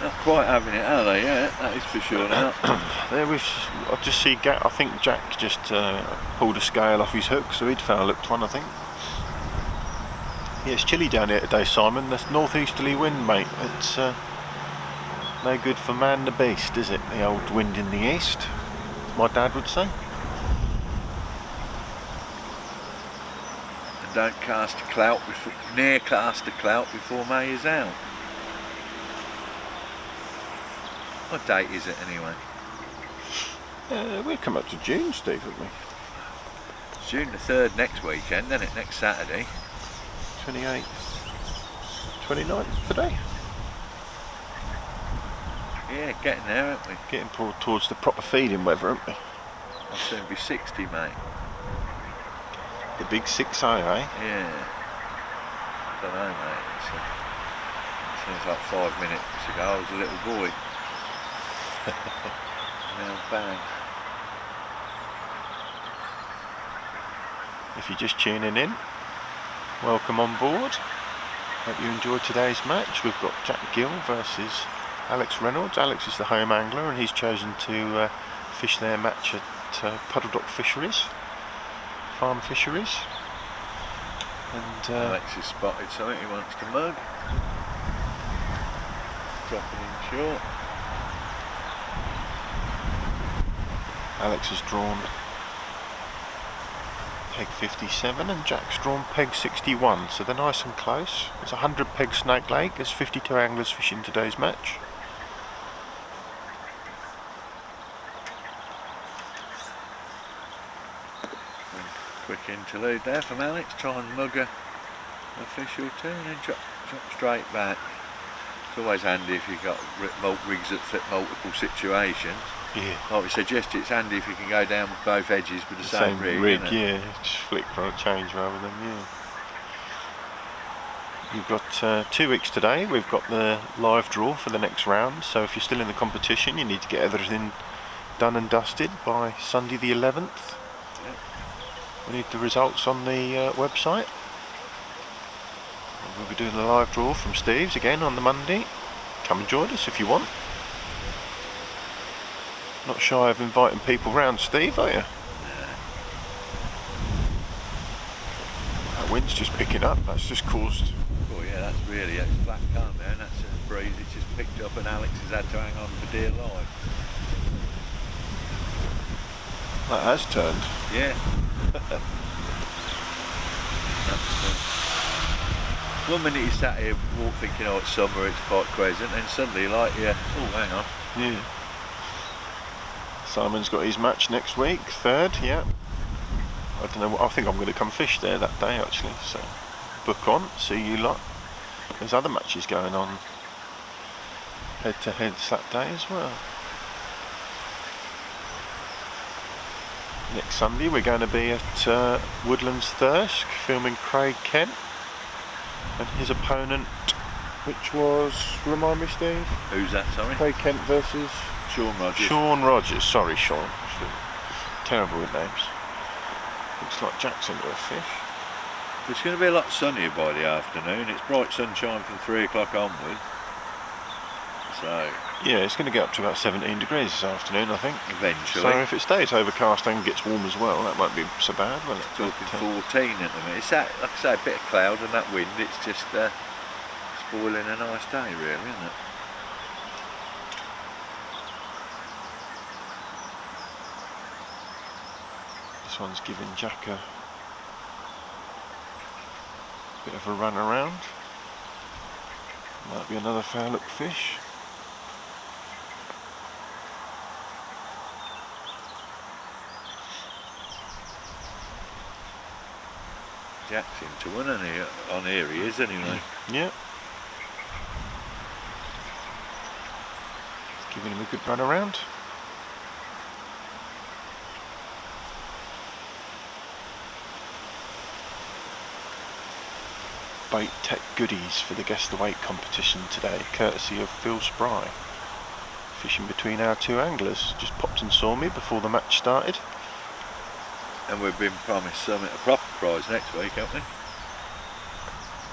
Not quite having it, are they? Yeah, that is for sure now. There I just see I think Jack just pulled a scale off his hook, so he'd foul hooked one, I think. Yeah, it's chilly down here today, Simon. That's northeasterly wind, mate. It's no good for man the beast, is it? The old wind in the east, as my dad would say. And don't cast a clout before, near cast a clout before May is out. What date is it anyway? We'll come up to June, Steve, haven't we? It's June the 3rd next weekend, isn't it? Next Saturday. 28th, 29th today. Yeah, getting there, aren't we? Getting towards the proper feeding weather, aren't we? I'll soon be 60, mate. The big 6-0, eh? Yeah. I don't know, mate. Seems like 5 minutes ago I was a little boy. Now bang. If you're just tuning in, welcome on board. Hope you enjoyed today's match. We've got Jack Gill versus Alex Reynolds. Alex is the home angler and he's chosen to fish their match at Puddledock Farm Fisheries. And Alex has spotted something he wants to mug. Dropping in short. Alex has drawn peg 57 and Jack's drawn peg 61, so they're nice and close. It's a 100 peg snake lake. There's 52 anglers fishing today's match. Quick interlude there from Alex, try and mug a fish or two and then drop straight back. It's always handy if you've got rigs that fit multiple situations. Yeah. Like we suggested, it's handy if you can go down both edges with the same rig. Yeah, just flick or change rather than, yeah. You've got 2 weeks today. We've got the live draw for the next round, so if you're still in the competition you need to get everything done and dusted by Sunday the 11th. Yep. We need the results on the website. We'll be doing the live draw from Steve's again on the Monday. Come and join us if you want. Not shy of inviting people round, Steve, are you? Yeah. That wind's just picking up. That's just caused... Oh yeah, that's really, it's flat calm there and that's a breeze. It's just picked up and Alex has had to hang on for dear life. That has turned. Yeah. One minute you sat here thinking, oh it's summer, it's quite crescent, and suddenly like, yeah, oh hang on. Yeah. Simon's got his match next week, 3rd, yeah. I don't know, I think I'm going to come fish there that day actually, so book on, see you lot. There's other matches going on head to head that day as well. Next Sunday we're going to be at Woodlands Thirsk filming Craig Kent and his opponent, which was, remind me Steve? Who's that, sorry? Craig Kent versus? Sean Rogers. Sean Rogers, sorry Sean. Terrible with names. Looks like Jackson to a fish. It's going to be a lot sunnier by the afternoon. It's bright sunshine from 3 o'clock onward. So yeah, it's going to get up to about 17 degrees this afternoon, I think. Eventually. So if it stays overcast and gets warm as well, that won't be so bad, will it? Talking 14 at the minute. It's that, like I say, a bit of cloud and that wind. It's just spoiling a nice day, really, isn't it? This one's giving Jack a bit of a run around. Might be another foul hook fish. Jack's into one on here he is anyway. Yeah. Giving him a good run around. Bait tech goodies for the Guess the Weight competition today, courtesy of Phil Spry. Fishing between our 2 anglers. Just popped and saw me before the match started. And we've been promised a proper prize next week, haven't we?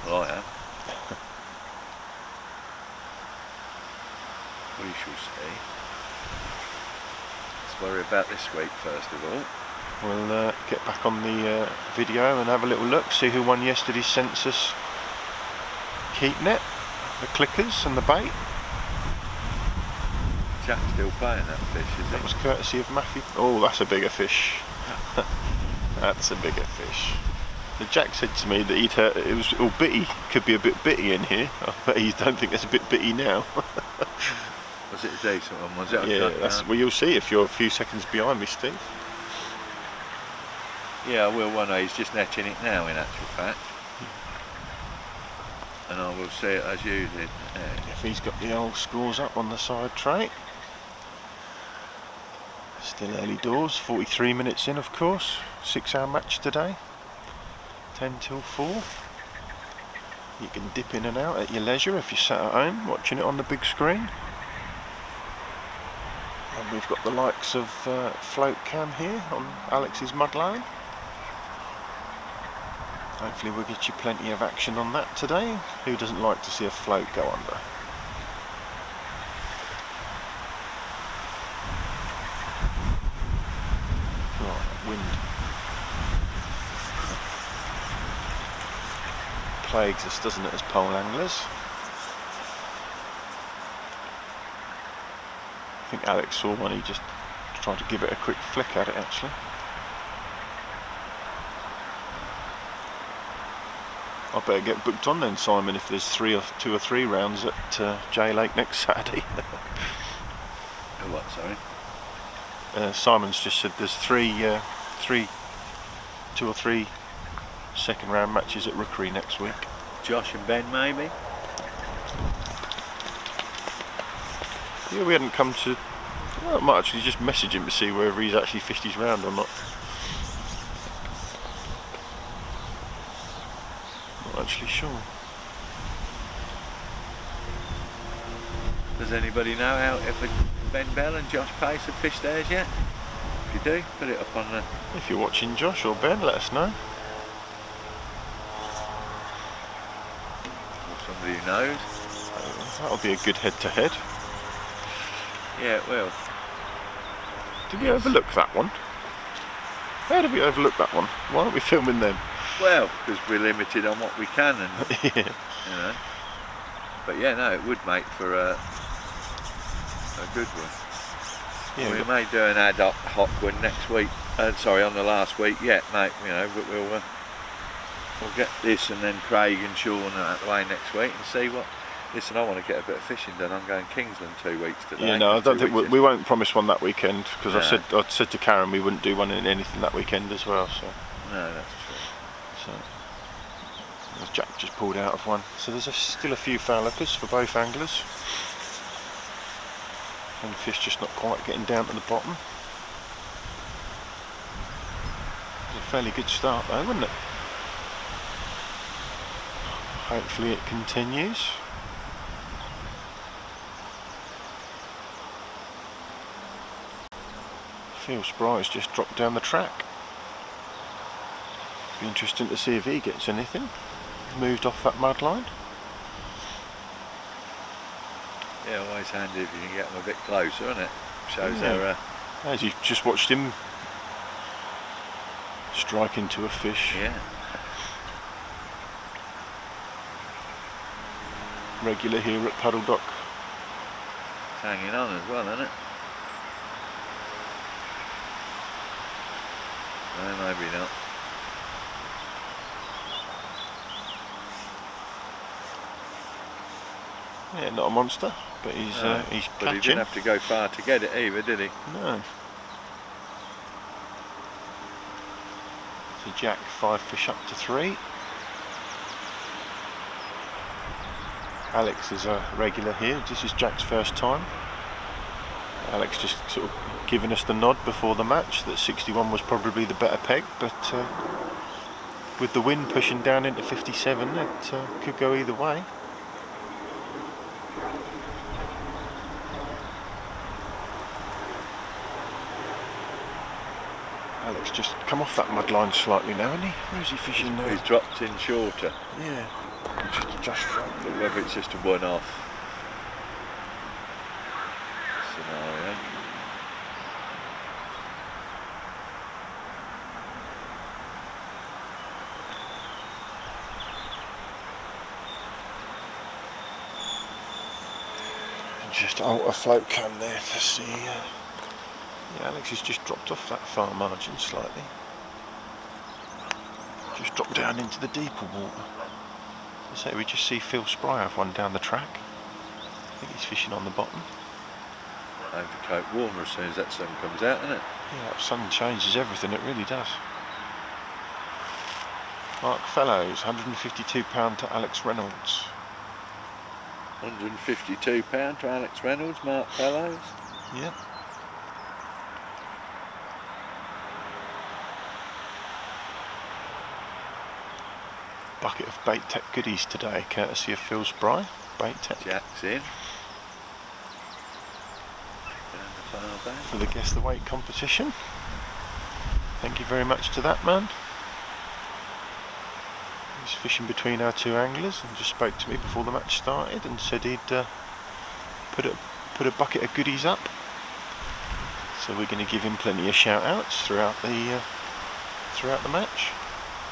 Well, I have. we shall see. Let's worry about this week first of all. We'll get back on the video and have a little look, see who won yesterday's census keep net, the clickers and the bait. Jack's still playing that fish, is he? That was courtesy of Matthew. Oh, that's a bigger fish. That's a bigger fish. The Jack said to me that he'd heard it was all bitty, could be a bit bitty in here. I bet you don't think it's a bit bitty now. Was it a decent one, was it? Yeah, well, you'll see if you're a few seconds behind me, Steve. Yeah, I will one day. He's just netting it now, in actual fact. And I will see it as you did. Yeah. If he's got the old scores up on the side tray. Still early doors, 43 minutes in, of course. 6-hour match today. 10 till 4. You can dip in and out at your leisure if you're sat at home watching it on the big screen. And we've got the likes of float cam here on Alex's mudline. Hopefully we'll get you plenty of action on that today. Who doesn't like to see a float go under? Right, wind plagues us, doesn't it, as pole anglers? I think Alex saw one, he just tried to give it a quick flick at it actually. I better get booked on then, Simon, if there's 2 or 3 rounds at J Lake next Saturday. Oh, what, sorry? Simon's just said there's 2 or 3 second round matches at Rookery next week. Josh and Ben, maybe? Yeah, we hadn't come to... Well, I might actually just message him to see whether he's actually fished his round or not. Not actually sure. Does anybody know how if Ben Bell and Josh Pace have fished theirs yet? If you do, put it up on the... If you're watching Josh or Ben, let us know. Or somebody who knows. That'll be a good head-to-head. Yeah, it will. Did we overlook that one? How did we overlook that one? Why aren't we filming them? Well, because we're limited on what we can, and Yeah. you know. But yeah, no, it would make for a good one. Yeah, We may do an ad hoc one next week. Sorry, on the last week yet, mate. You know, but we'll get this and then Craig and Sean out the way next week and see what. Listen, I want to get a bit of fishing done. I'm going Kingsland 2 weeks today. Yeah, no, I don't think we won't promise one that weekend because No. I said to Karen we wouldn't do one in anything that weekend as well. So, No, that's true. so Jack just pulled out of one. So there's still a few foul hookers for both anglers. And the fish just not quite getting down to the bottom. It's a fairly good start though, wouldn't it? Hopefully it continues. Phil Spry's just dropped down the track. Be interesting to see if he gets anything. Moved off that mud line. Yeah, always handy if you can get them a bit closer, isn't it? Shows Yeah. they're As you've just watched him strike into a fish. yeah. Regular here at Puddledock. It's hanging on as well, isn't it? No, maybe not. Yeah, not a monster, but he's No, he's but he catching. didn't have to go far to get it either, did he? No. So Jack 5 fish up to 3. Alex is a regular here. This is Jack's first time. Alex just sort of giving us the nod before the match that 61 was probably the better peg, but with the wind pushing down into 57, it could go either way. Alex just come off that mud line slightly now, hasn't he? Where's he fishing now? He's dropped in shorter. Yeah, just But whether it's just a one-off. just alter float cam there to see. Yeah, Alex has just dropped off that far margin slightly. Just dropped down into the deeper water. So we just see Phil Spry have one down the track. I think he's fishing on the bottom. Overcoat warmer as soon as that sun comes out, isn't it? Yeah, that sun changes everything, it really does. Mark Fellows, £152 to Alex Reynolds. £152 to Alex Reynolds, Mark Fellows. Yep. Bucket of Bait Tech goodies today, courtesy of Phil Spry, Bait Tech. Jack's in. For the Guess the Weight competition. Thank you very much to that man. He's fishing between our two anglers and just spoke to me before the match started and said he'd put a bucket of goodies up. So we're going to give him plenty of shout outs throughout the match.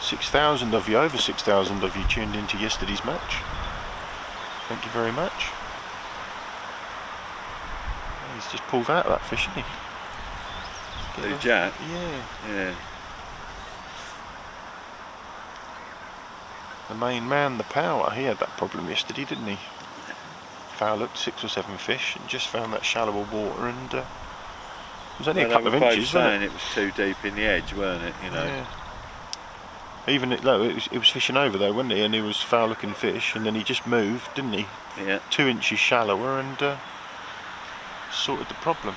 6,000 of you, over 6,000 of you tuned into yesterday's match. Thank you very much. He's just pulled out of that fish, hasn't he? Who, Jack? Yeah. The main man, the power, he had that problem yesterday, didn't he? Foul hooked 6 or 7 fish and just found that shallower water, and it was only a couple of inches, wasn't it? It was too deep in the edge, weren't it? You know. Yeah. Even it was fishing over though, wasn't he? And he was foul looking fish, and then he just moved, didn't he? Yeah. 2 inches shallower, and sorted the problem.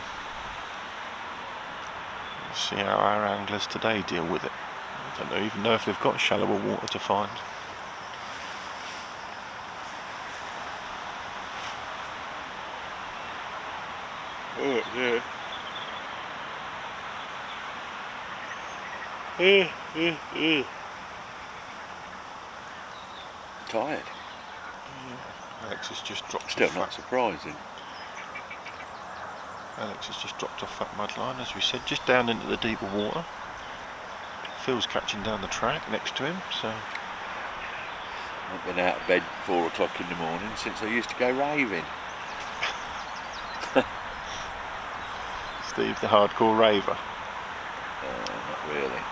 Let's see how our anglers today deal with it. I don't even know if they've got shallower water to find. Oh, yeah. Tired. Yeah. Alex has just dropped Still off. Not surprising. Alex has just dropped off that mud line, as we said, just down into the deeper water. Phil's catching down the track next to him, so. I've been out of bed at 4 o'clock in the morning since I used to go raving. Steve, the hardcore raver. Not really.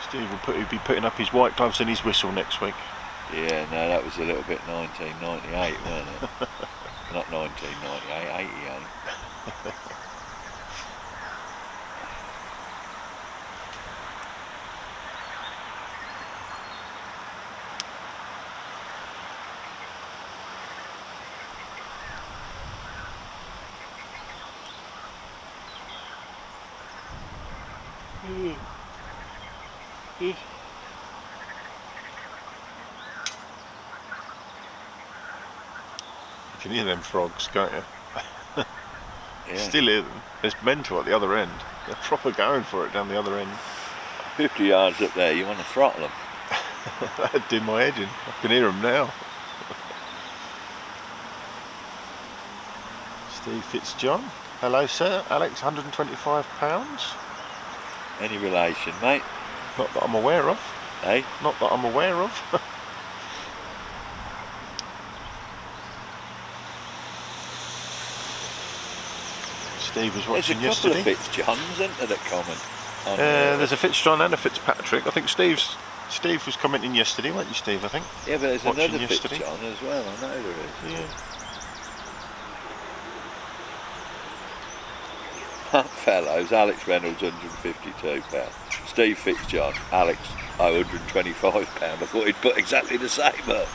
Steve will be putting up his white gloves and his whistle next week. Yeah, no, that was a little bit 1998, wasn't it? Not 1998, 88. You can hear them frogs, can't you? Yeah. Still hear them. There's mental at the other end. They're proper going for it down the other end. 50 yards up there, you want to throttle them. That did my head in. I can hear them now. Steve Fitzjohn. Hello sir, Alex, £125. Any relation, mate? Not that I'm aware of. Eh? Not that I'm aware of. Steve was watching yesterday. There's a couple of Fitzjohns, isn't there, that comment? There's a Fitzjohn and a Fitzpatrick. I think Steve was commenting yesterday, weren't you, Steve? I think. Yeah, but there's watching another yesterday. Fitzjohn as well. I know there is. Yeah. Fellows, Alex Reynolds, £152. Steve Fitzjohn, Alex, £125. I thought he'd put exactly the same up.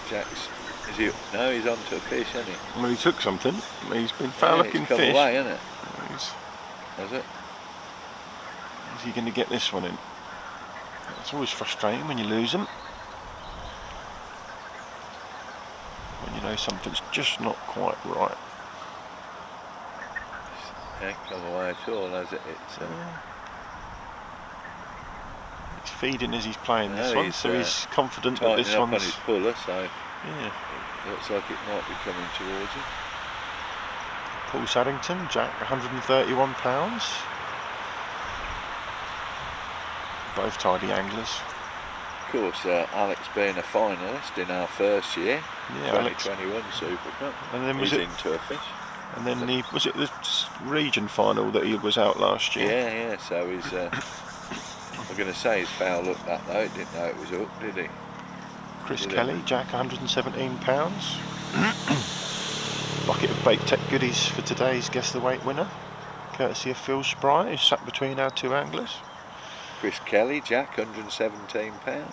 Jack's. Is he? No, he's on to a fish, isn't he? Well, he took something. He's been foul-looking it's come fish. away, isn't it? Has it? Is he going to get this one in? It's always frustrating when you lose them. When you know something's just not quite right. Can't come away at all, has it? It's feeding as he's playing this one, so he's confident that this one's one's on his puller, so yeah. It looks like it might be coming towards him. Paul Saddington, Jack, £131. Both tidy anglers. Of course, Alex being a finalist in our first year, Yeah, 2021 Super Cup. And then he's into a fish. And then was it the region final that he was out last year? Yeah. So he's. I'm going to say he's foul looked that though. Didn't know it was up, did he? Chris Kelly, Jack, £117. Bucket of baked tech goodies for today's Guess the Weight winner, courtesy of Phil Spry, who's sat between our two anglers. Chris Kelly, Jack, £117.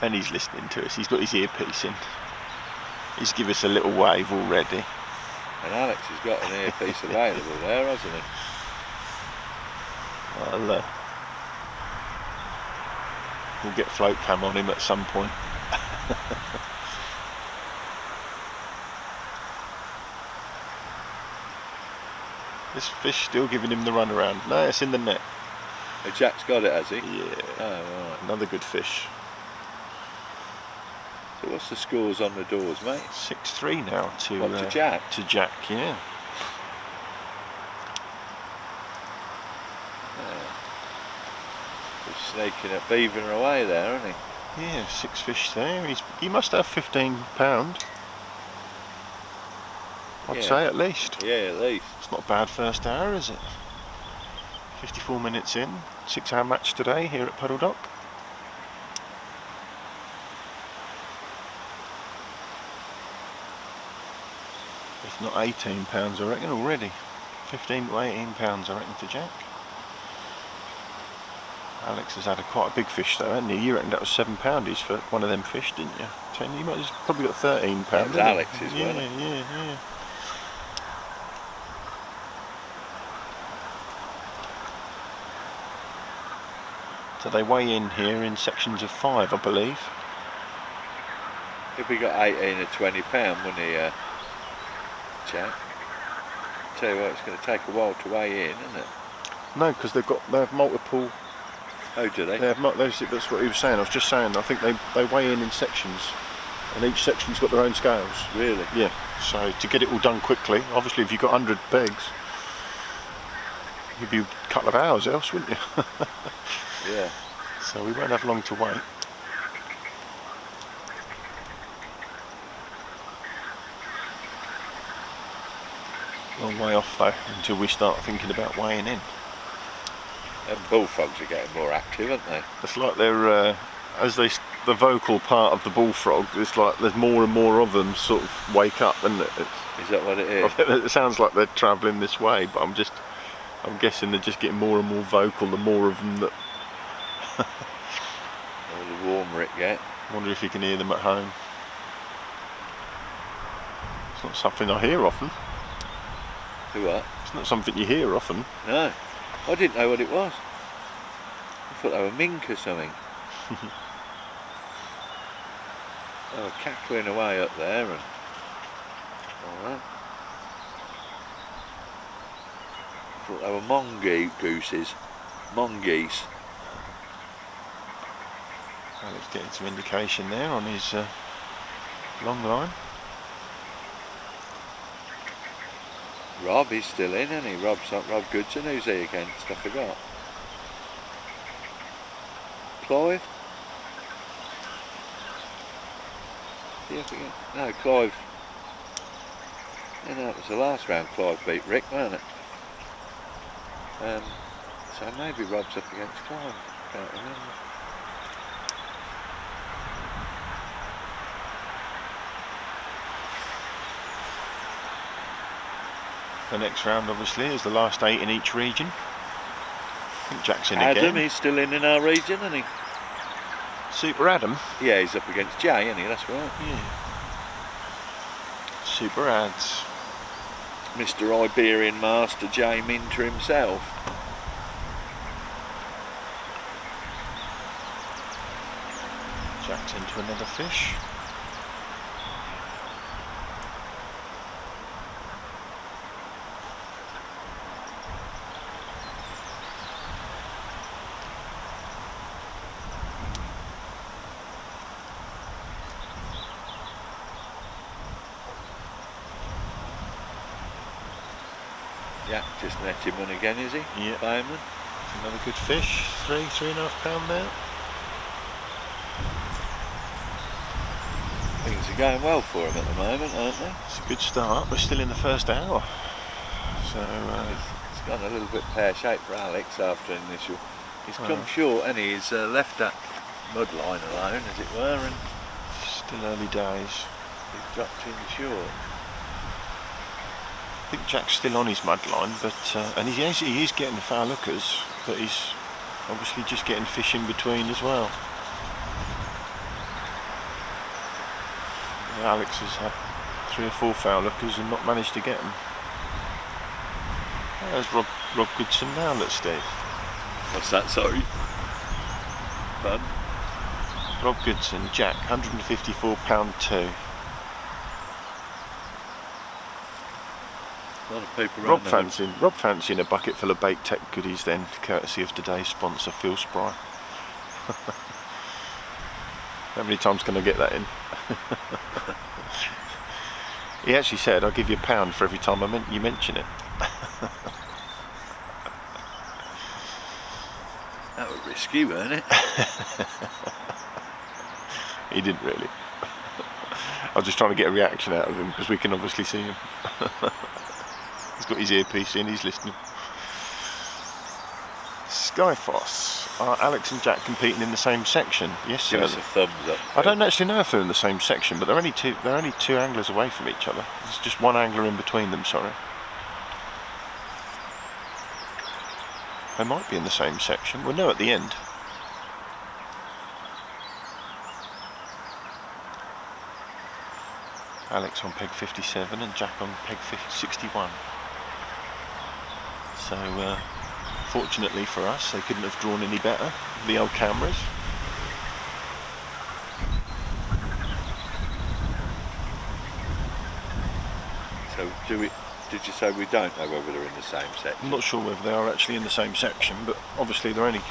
And he's listening to us. He's got his earpiece in. He's given us a little wave already. And Alex has got an earpiece available there, hasn't he? Well, we'll get float cam on him at some point. This fish still giving him the run around. No, it's in the net. Oh, Jack's got it, has he? Yeah. Oh, right. Another good fish. So what's the scores on the doors, mate? 6-3 now to Jack? To Jack, yeah. He's sneaking it, beavering away there, isn't he? Yeah, 6 fish there. He must have £15. I'd say at least. Yeah, at least. It's not a bad first hour, is it? 54 minutes in. 6-hour match today here at Puddledock. If not £18, I reckon already. 15 to £18, I reckon, for Jack. Alex has had quite a big fish though, hasn't he? You reckon that was £7 for one of them fish, didn't you? 10. You might have probably got £13. That was Alex's, yeah, wasn't it? Yeah. So they weigh in here in sections of 5, I believe. If we got 18 or £20, wouldn't he, Jack? Tell you what, it's going to take a while to weigh in, isn't it? No, because they have multiple. Oh, do they? That's what he was saying. I was just saying. I think they weigh in sections, and each section's got their own scales. Really? Yeah. So to get it all done quickly, obviously, if you've got 100 pegs, you'd be a couple of hours else, wouldn't you? Yeah. So we won't have long to wait. Long way off though until we start thinking about weighing in. And bullfrogs are getting more active, aren't they? It's like they're the vocal part of the bullfrog. It's like there's more and more of them sort of wake up, isn't it? Is that what it is? It sounds like they're travelling this way, but I'm guessing they're just getting more and more vocal. The more of them that. Or the warmer it gets. I wonder if you can hear them at home. It's not something I hear often. Do what? It's not something you hear often. No. I didn't know what it was. I thought they were mink or something. They were cackling away up there and all that. I thought they were mongooses. Mongoose. Alex getting some indication there on his long line. Rob is still in, isn't he? Rob Goodson, who's he against? I forgot. Clive? Yeah, I forget. No, Clive. Yeah, no, it was the last round Clive beat Rick, wasn't it? So maybe Rob's up against Clive. Can't remember. The next round obviously is the last 8 in each region. I think Jack's in again. Adam, he's still in our region, isn't he? Super Adam? Yeah, he's up against Jay, isn't he? That's right. Yeah. Super Ads. Mr. Iberian Master Jay Minter himself. Jack's into another fish. Jack just net him one again, is he? Yeah. Bowman. Another good fish. 3.5 pound there. Things are going well for him at the moment, aren't they? It's a good start. We're still in the first hour. So it's gone a little bit pear-shaped for Alex after initial. He's come short and he's left that mud line alone, as it were, and still early days. He's dropped in short. I think Jack's still on his mud line, but and he is getting foul hookers, but he's obviously just getting fish in between as well. Alex has had 3 or 4 foul hookers and not managed to get them. There's Rob Goodson now, look, Steve. What's that, sorry? Fun. Rob Goodson, Jack, £154.2. A lot of people Rob fancying a bucket full of bait tech goodies then, courtesy of today's sponsor, Phil Spry. How many times can I get that in? He actually said, I'll give you £1 for every time you mention it. That was risky, weren't it? He didn't really. I was just trying to get a reaction out of him, because we can obviously see him. He's got his earpiece in, he's listening. Skyfoss. Are Alex and Jack competing in the same section? Yes, sir. Give us a thumbs up. I don't actually know if they're in the same section, but they're only two anglers away from each other. There's just one angler in between them, sorry. They might be in the same section. We'll know at the end. Alex on peg 57 and Jack on peg 61. So fortunately for us, they couldn't have drawn any better, the old cameras. So did you say we don't know whether they're in the same section? I'm not sure whether they are actually in the same section, but obviously they're only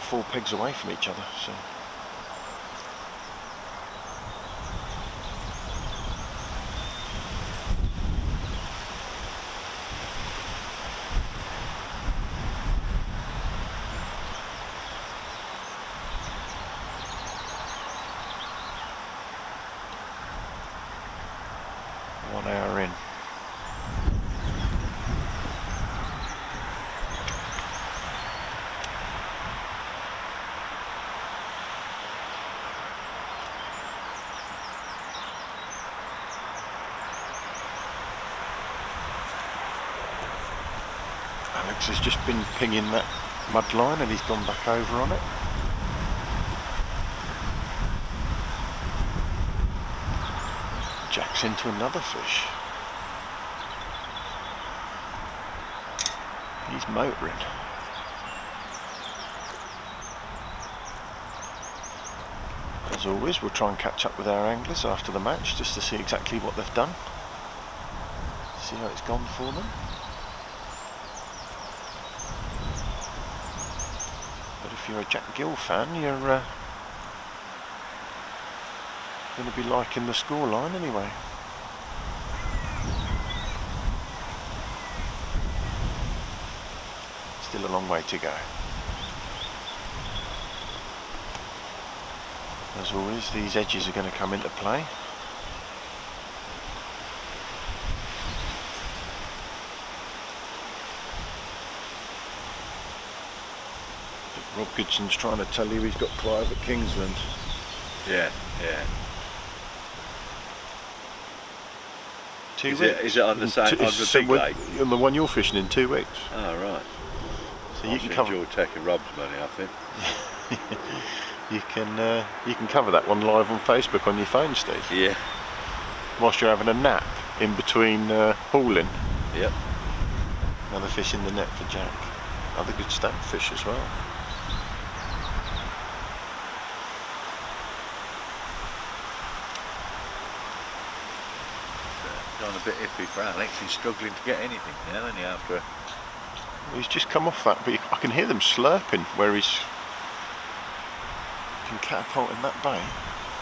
4 pegs away from each other, so. Alex has just been pinging that mud line and he's gone back over on it. Jack's into another fish. He's motoring. As always, we'll try and catch up with our anglers after the match just to see exactly what they've done. See how it's gone for them. But if you're a Jack Gill fan, you're going to be liking the scoreline anyway. Still a long way to go. As always, these edges are going to come into play. Rob Goodson's trying to tell you he's got Clive at Kingsland. Yeah, yeah. 2 weeks. Is it on the same, on the big lake? On the one you're fishing in 2 weeks. Oh, right. So you can cover. You're taking Rob's money off him. You can cover that one live on Facebook on your phone, Steve. Yeah. Whilst you're having a nap in between hauling. Yep. Another fish in the net for Jack. Other good stamp fish as well. Gone a bit iffy for Alex. He's struggling to get anything now, isn't he, after? He's just come off that, but I can hear them slurping where he's can catapult in that bait.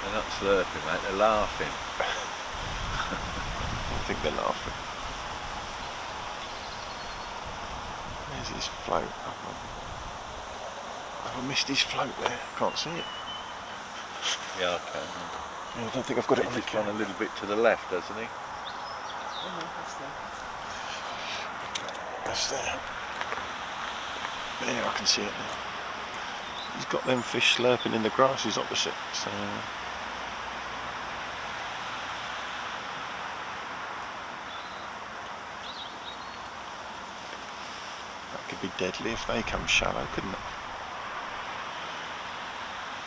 They're not slurping, mate. They're laughing. I think they're laughing. There's his float. Have I missed his float there? Can't see it. Yeah, I can. Yeah, I don't think I've got it on the He's just gone a little bit to the left, hasn't he? Oh no, that's there. That's there. There, I can see it now. He's got them fish slurping in the grasses opposite, so... That could be deadly if they come shallow, couldn't it?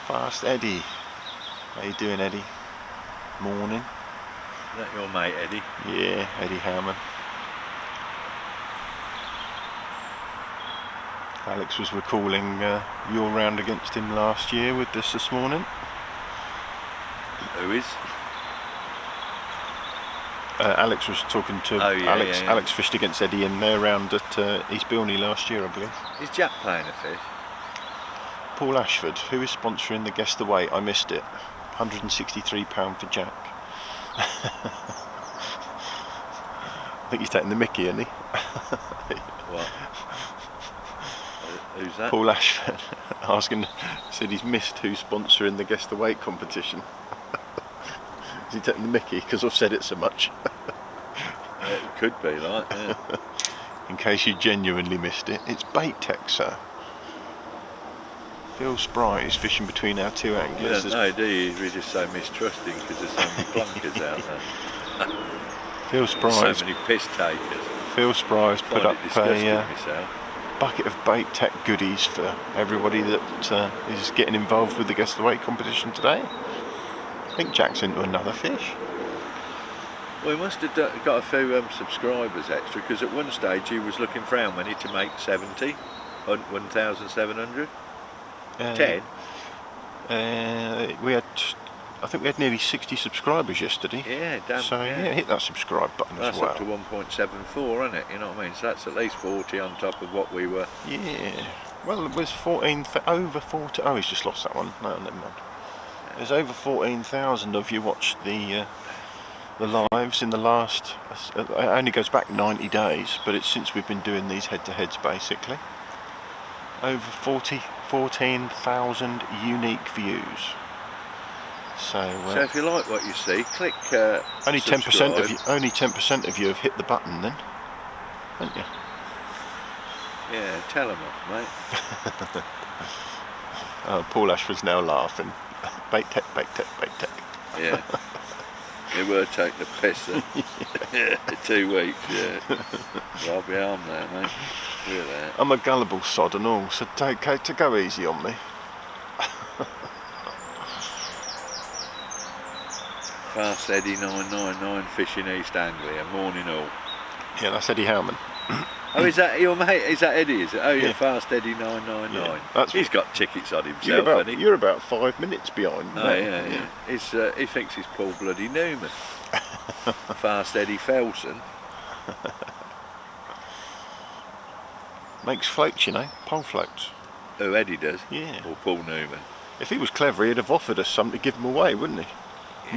Fast Eddie. How you doing, Eddie? Morning. Is that your mate, Eddie? Yeah, Eddie Harman. Alex was recalling your round against him last year with this morning. Who is? Alex was talking to Alex. Yeah. Alex fished against Eddie in their round at East Bilney last year, I believe. Is Jack playing a fish? Paul Ashford, who is sponsoring the Guess the Weight? I missed it. £163 for Jack. I think he's taking the mickey, isn't he? What? Who's that? Paul Ashford. Said he's missed who's sponsoring the Guess the Weight competition. Is he taking the mickey because I've said it so much? It could be like, yeah. In case you genuinely missed it, it's Bait Tech, sir. Phil Spry is fishing between our two You anglers. don't know, do you? We're just so mistrusting because there's so many clunkers out there. Phil Spry So many piss takers. Phil Spry has put Find up it disgusting a myself. bucket of Bait Tech goodies for everybody that is getting involved with the Guess the Weight competition today. I think Jack's into another fish. Well, he must have got a few subscribers extra because at one stage he was looking for how many to make 70, 1,700. 10. I think we had nearly 60 subscribers yesterday. Yeah, damn. So yeah, hit that subscribe button That's as well. up to 1.74, isn't it? You know what I mean? So that's at least 40 on top of what we were. Yeah. Well, it was 14 over 40. Oh, he's just lost that one. No, never mind. There's over 14,000 of you watched the lives in the last. It only goes back 90 days, but it's since we've been doing these head-to-heads basically. Over 14,000 unique views. So if you like what you see, click. only 10% subscribe. of you. Only 10% of you have hit the button, then, haven't you? Yeah, tell them off, mate. Oh, Paul Ashford's now laughing. Bait Tech, Bait Tech, Bait Tech. Yeah. They were taking the piss then. Yeah, 2 weeks, yeah. I'll be armed there, mate. Look at that. I'm a gullible sod and all, so to go easy on me. Fast Eddie 999 fishing East Anglia, morning all. Yeah, that's Eddie Howman. Oh, is that your mate? Is that Eddie? Is it? Oh, yeah, Yeah. Fast Eddie 999. Yeah, He's got tickets on himself, hasn't he? You're about 5 minutes behind. Oh, yeah. He thinks he's Paul Bloody Newman. Fast Eddie Felson. Makes floats, you know, pole floats. Who, Eddie does? Yeah. Or Paul Newman. If he was clever, he'd have offered us some to give them away, wouldn't he?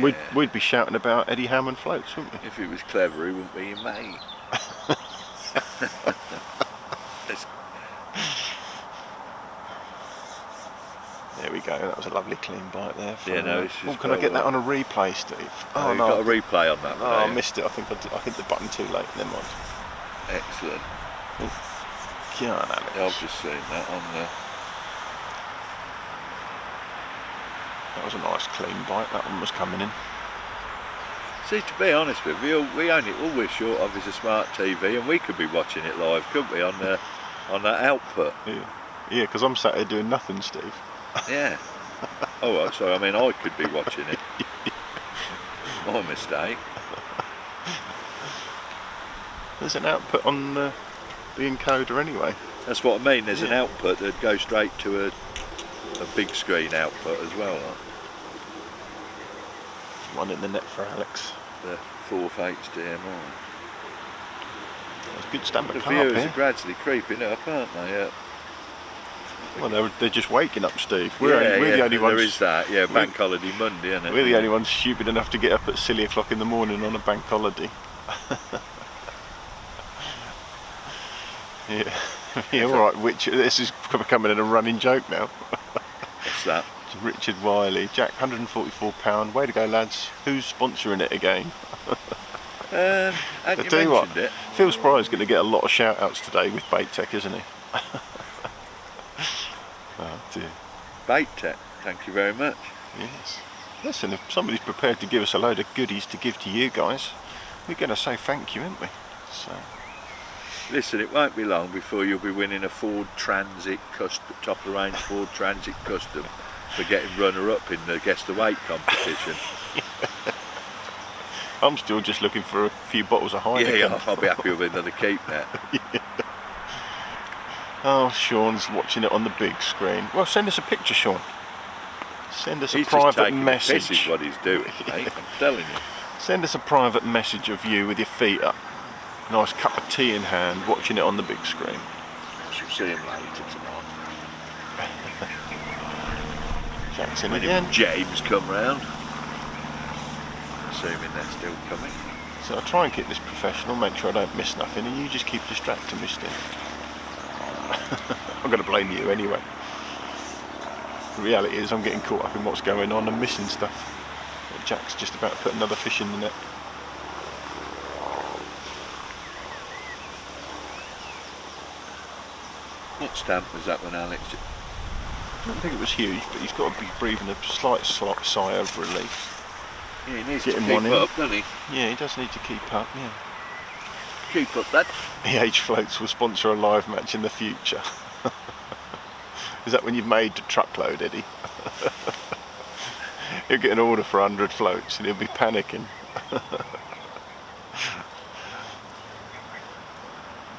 Yeah. We'd be shouting about Eddie Hammond floats, wouldn't we? If he was clever, he wouldn't be your mate. There we go. That was a lovely clean bite there. Yeah, no, it's just can I get well that on a replay, Steve? Oh, you've got a replay on that. No, I missed it. I think I hit the button too late. Never mind. Excellent. Come on, Alex. Yeah, I've just seen that on the. That was a nice clean bite. That one was coming in. See, to be honest with you, all we're short of is a smart TV, and we could be watching it live, couldn't we, on that output? Yeah, because I'm sat here doing nothing, Steve. Yeah. Oh, right, sorry. I mean, I could be watching it. My mistake. There's an output on the encoder anyway. That's what I mean. There's an output that goes straight to a big screen output as well. Like. One in the net for Alex. The 4th HDMI. That's good stamp The of carp viewers here. are gradually creeping up, aren't they? Well, they're just waking up, Steve. We're the only ones. There is that. Yeah, bank holiday Monday, isn't it? We're the only ones stupid enough to get up at silly o'clock in the morning on a bank holiday. Yeah. Yeah, alright, which this is becoming a running joke now. What's that? Richard Wiley, Jack, £144. Way to go, lads. Who's sponsoring it again? I I you tell you what, mentioned it. Phil Spry's going to get a lot of shout outs today with Bait Tech, isn't he? Oh dear. Bait Tech, thank you very much. Yes. Listen, if somebody's prepared to give us a load of goodies to give to you guys, we're going to say thank you, aren't we? So. Listen, it won't be long before you'll be winning a Ford Transit Custom, top of the range Ford Transit Custom for getting runner-up in the Guess the Weight competition. I'm still just looking for a few bottles of Heineken. Yeah, I'll be happy with another keep there. Yeah. Oh, Sean's watching it on the big screen. Well, send us a picture, Sean. Send us a private message. This is what he's doing, mate. I'm telling you. Send us a private message of you with your feet up, nice cup of tea in hand, watching it on the big screen. I shall see him later tonight. Jackson When again. James come round. Assuming they're still coming. So I try and keep this professional, make sure I don't miss nothing, and you just keep distracting me, Steve. I'm going to blame you anyway. The reality is I'm getting caught up in what's going on and missing stuff. Jack's just about to put another fish in the net. What stamp was that one, Alex? I don't think it was huge, but he's got to be breathing a slight sigh of relief. Yeah, he needs Getting to one keep in. up, doesn't he? Yeah, he does need to keep up, yeah. Keep up, lad. The H Floats will sponsor a live match in the future. Is that when you've made the truckload, Eddie? He'll get an order for 100 floats and he'll be panicking.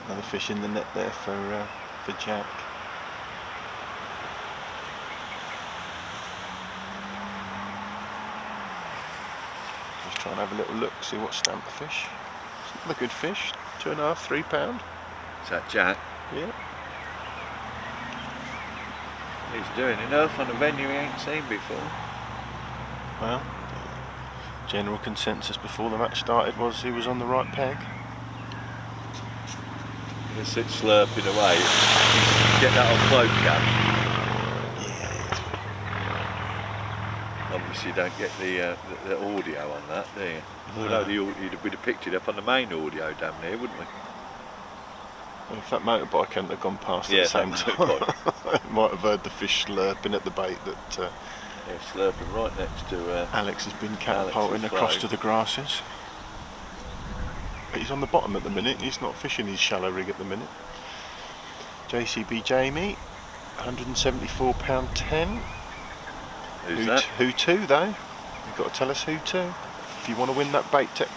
Another fish in the net there for Jack. Just try and have a little look, see what stamp the fish. It's not a good fish, £2.5, £3. Is that Jack? Yeah. He's doing enough on a venue he ain't seen before. Well, general consensus before the match started was he was on the right peg. He'll sit slurping away. Get that on float cam. Yeah. Obviously you don't get the audio on that, do you? No. Although we'd have picked it up on the main audio down there, wouldn't we? Well, if that motorbike hadn't have gone past at Yeah, the same that time, might have heard the fish slurping at the bait that Yeah, slurping right next to Alex has been catapulting Alex's across float. to the grasses. But he's on the bottom at the minute, he's not fishing his shallow rig at the minute. JCB Jamie, £174.10. Who's that? Who to though? You've got to tell us who to. If you want to win that Bait Tech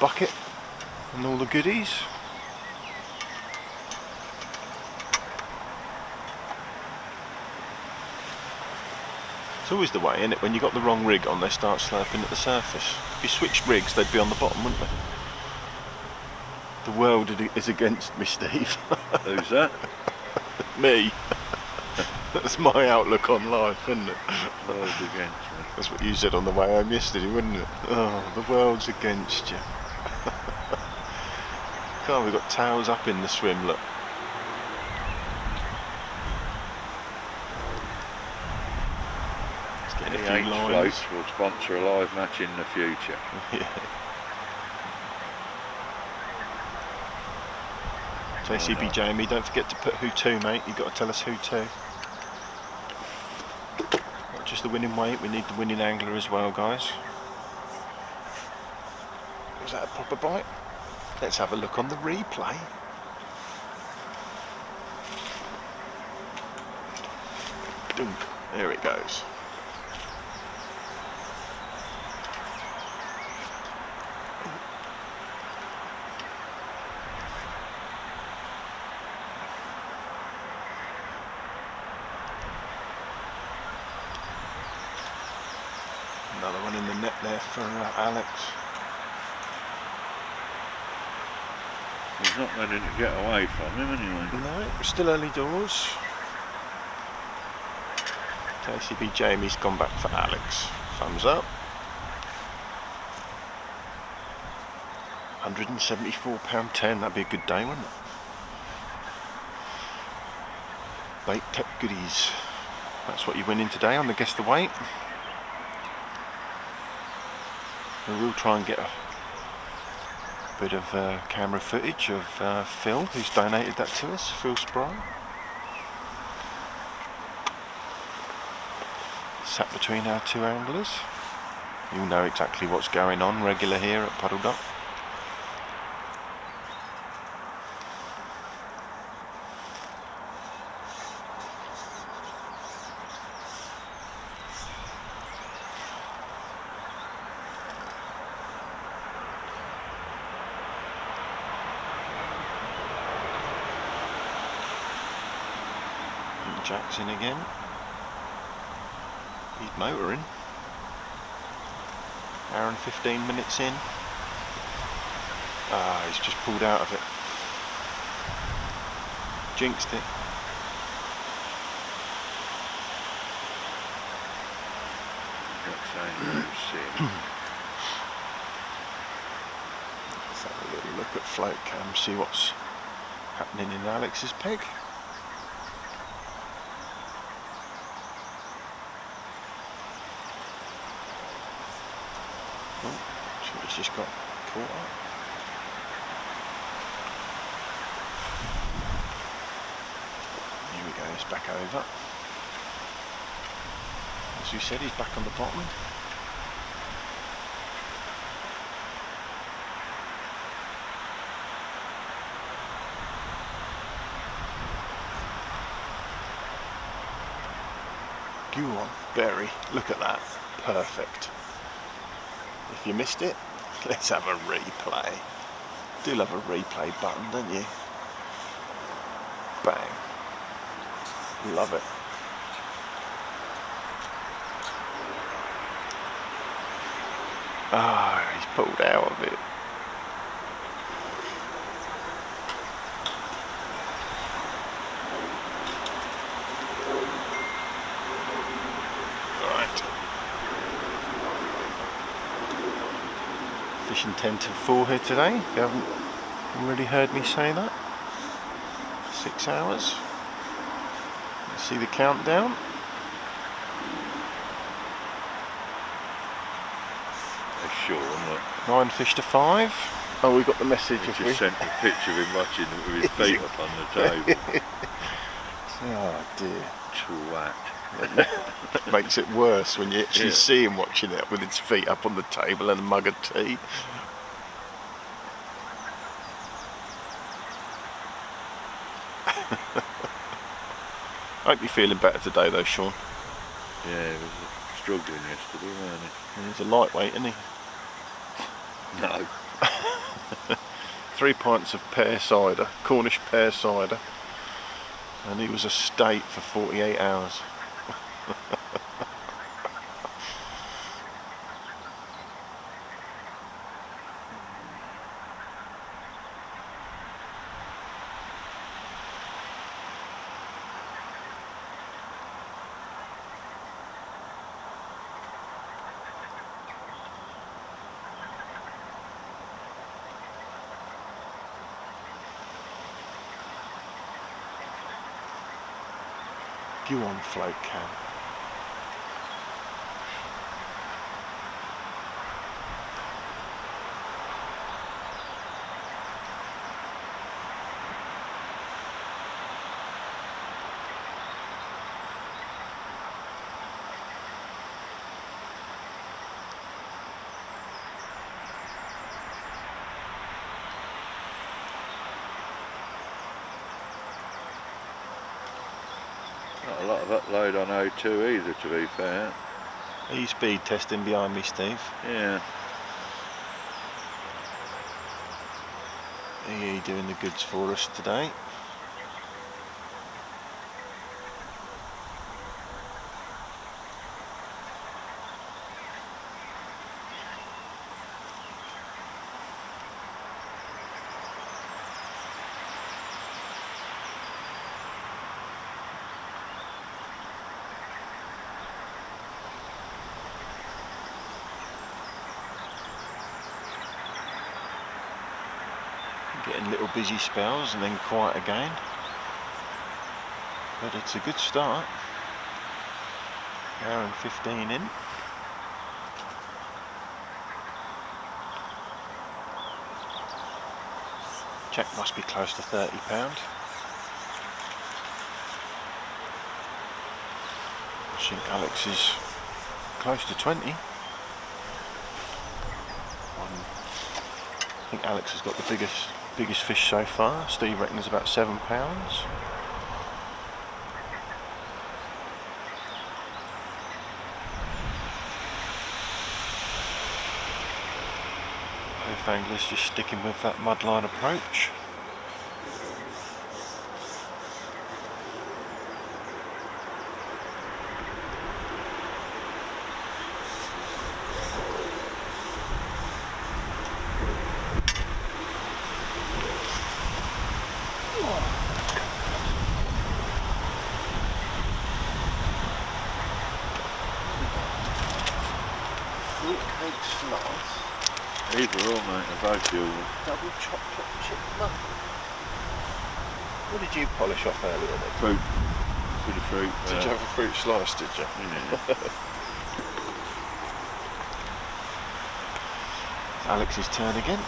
bucket and all the goodies. It's always the way, isn't it? When you got the wrong rig on, they start slurping at the surface. If you switched rigs, they'd be on the bottom, wouldn't they? The world is against me, Steve. Who's that? Me. That's my outlook on life, isn't it? World's against me. That's what you said on the way home yesterday, wouldn't it? Oh, the world's against you. God, we've got tails up in the swim, look. Let's get a The few H lines. Floats will sponsor a live match in the future. Yeah. JCB Jamie, don't forget to put who to, mate. You've got to tell us who to. Not just the winning weight, we need the winning angler as well, guys. Was that a proper bite? Let's have a look on the replay. Dunk. There it goes. Another one in the net there for Alex. He's not letting it get away from him anyway. No, it's still early doors. JCB Jamie's gone back for Alex. Thumbs up. £174.10, that'd be a good day, wouldn't it? bait tech goodies. That's what you're winning today on the Guess the Weight. We will try and get a bit of camera footage of Phil, who's donated that to us, Phil Spry. Sat between our two anglers. You'll know exactly what's going on, regular here at Puddledock. Jack's in again. He's motoring. Hour and 15 minutes in. Ah, he's just pulled out of it. Jinxed it. Let's have a little look at float cam, see what's happening in Alex's peg. So he's just got caught up. Here we go, he's back over. As we said, he's back on the bottom. Go on, Berry, look at that, perfect. If you missed it, let's have a replay. Do love a replay button, don't you? Bang. Love it. Ah, he's pulled out of it. Fishing 10 to 4 here today, if you haven't already heard me say that. 6 hours. Let's see the countdown. There's Sean, look. 9 fish to 5. Oh, we got the message. He just sent a picture of him watching with his feet up on the table. Oh dear. Twat. It makes it worse when you actually see him watching it with his feet up on the table and a mug of tea. I hope you're feeling better today though, Sean. Yeah, he was struggling yesterday, wasn't he? He's a lightweight, isn't he? No. 3 pints of pear cider, Cornish pear cider, and he was a state for 48 hours. You on float cam. Not a lot of upload on O2 either, to be fair. Are you speed testing behind me, Steve? Yeah. Are you doing the goods for us today? Getting little busy spells and then quiet again. but it's a good start. Hour and 15 in. Jack must be close to £30. I think Alex is close to 20. I think Alex has got the biggest fish so far. Steve reckons about £7. Both anglers just sticking with that mudline approach. Either or, mate, they're both yours. Double chocolate chip muffin. What did you polish off earlier then? Fruit. Bit of fruit. Did you have a fruit slice, did you? Yeah. Alex's turn again.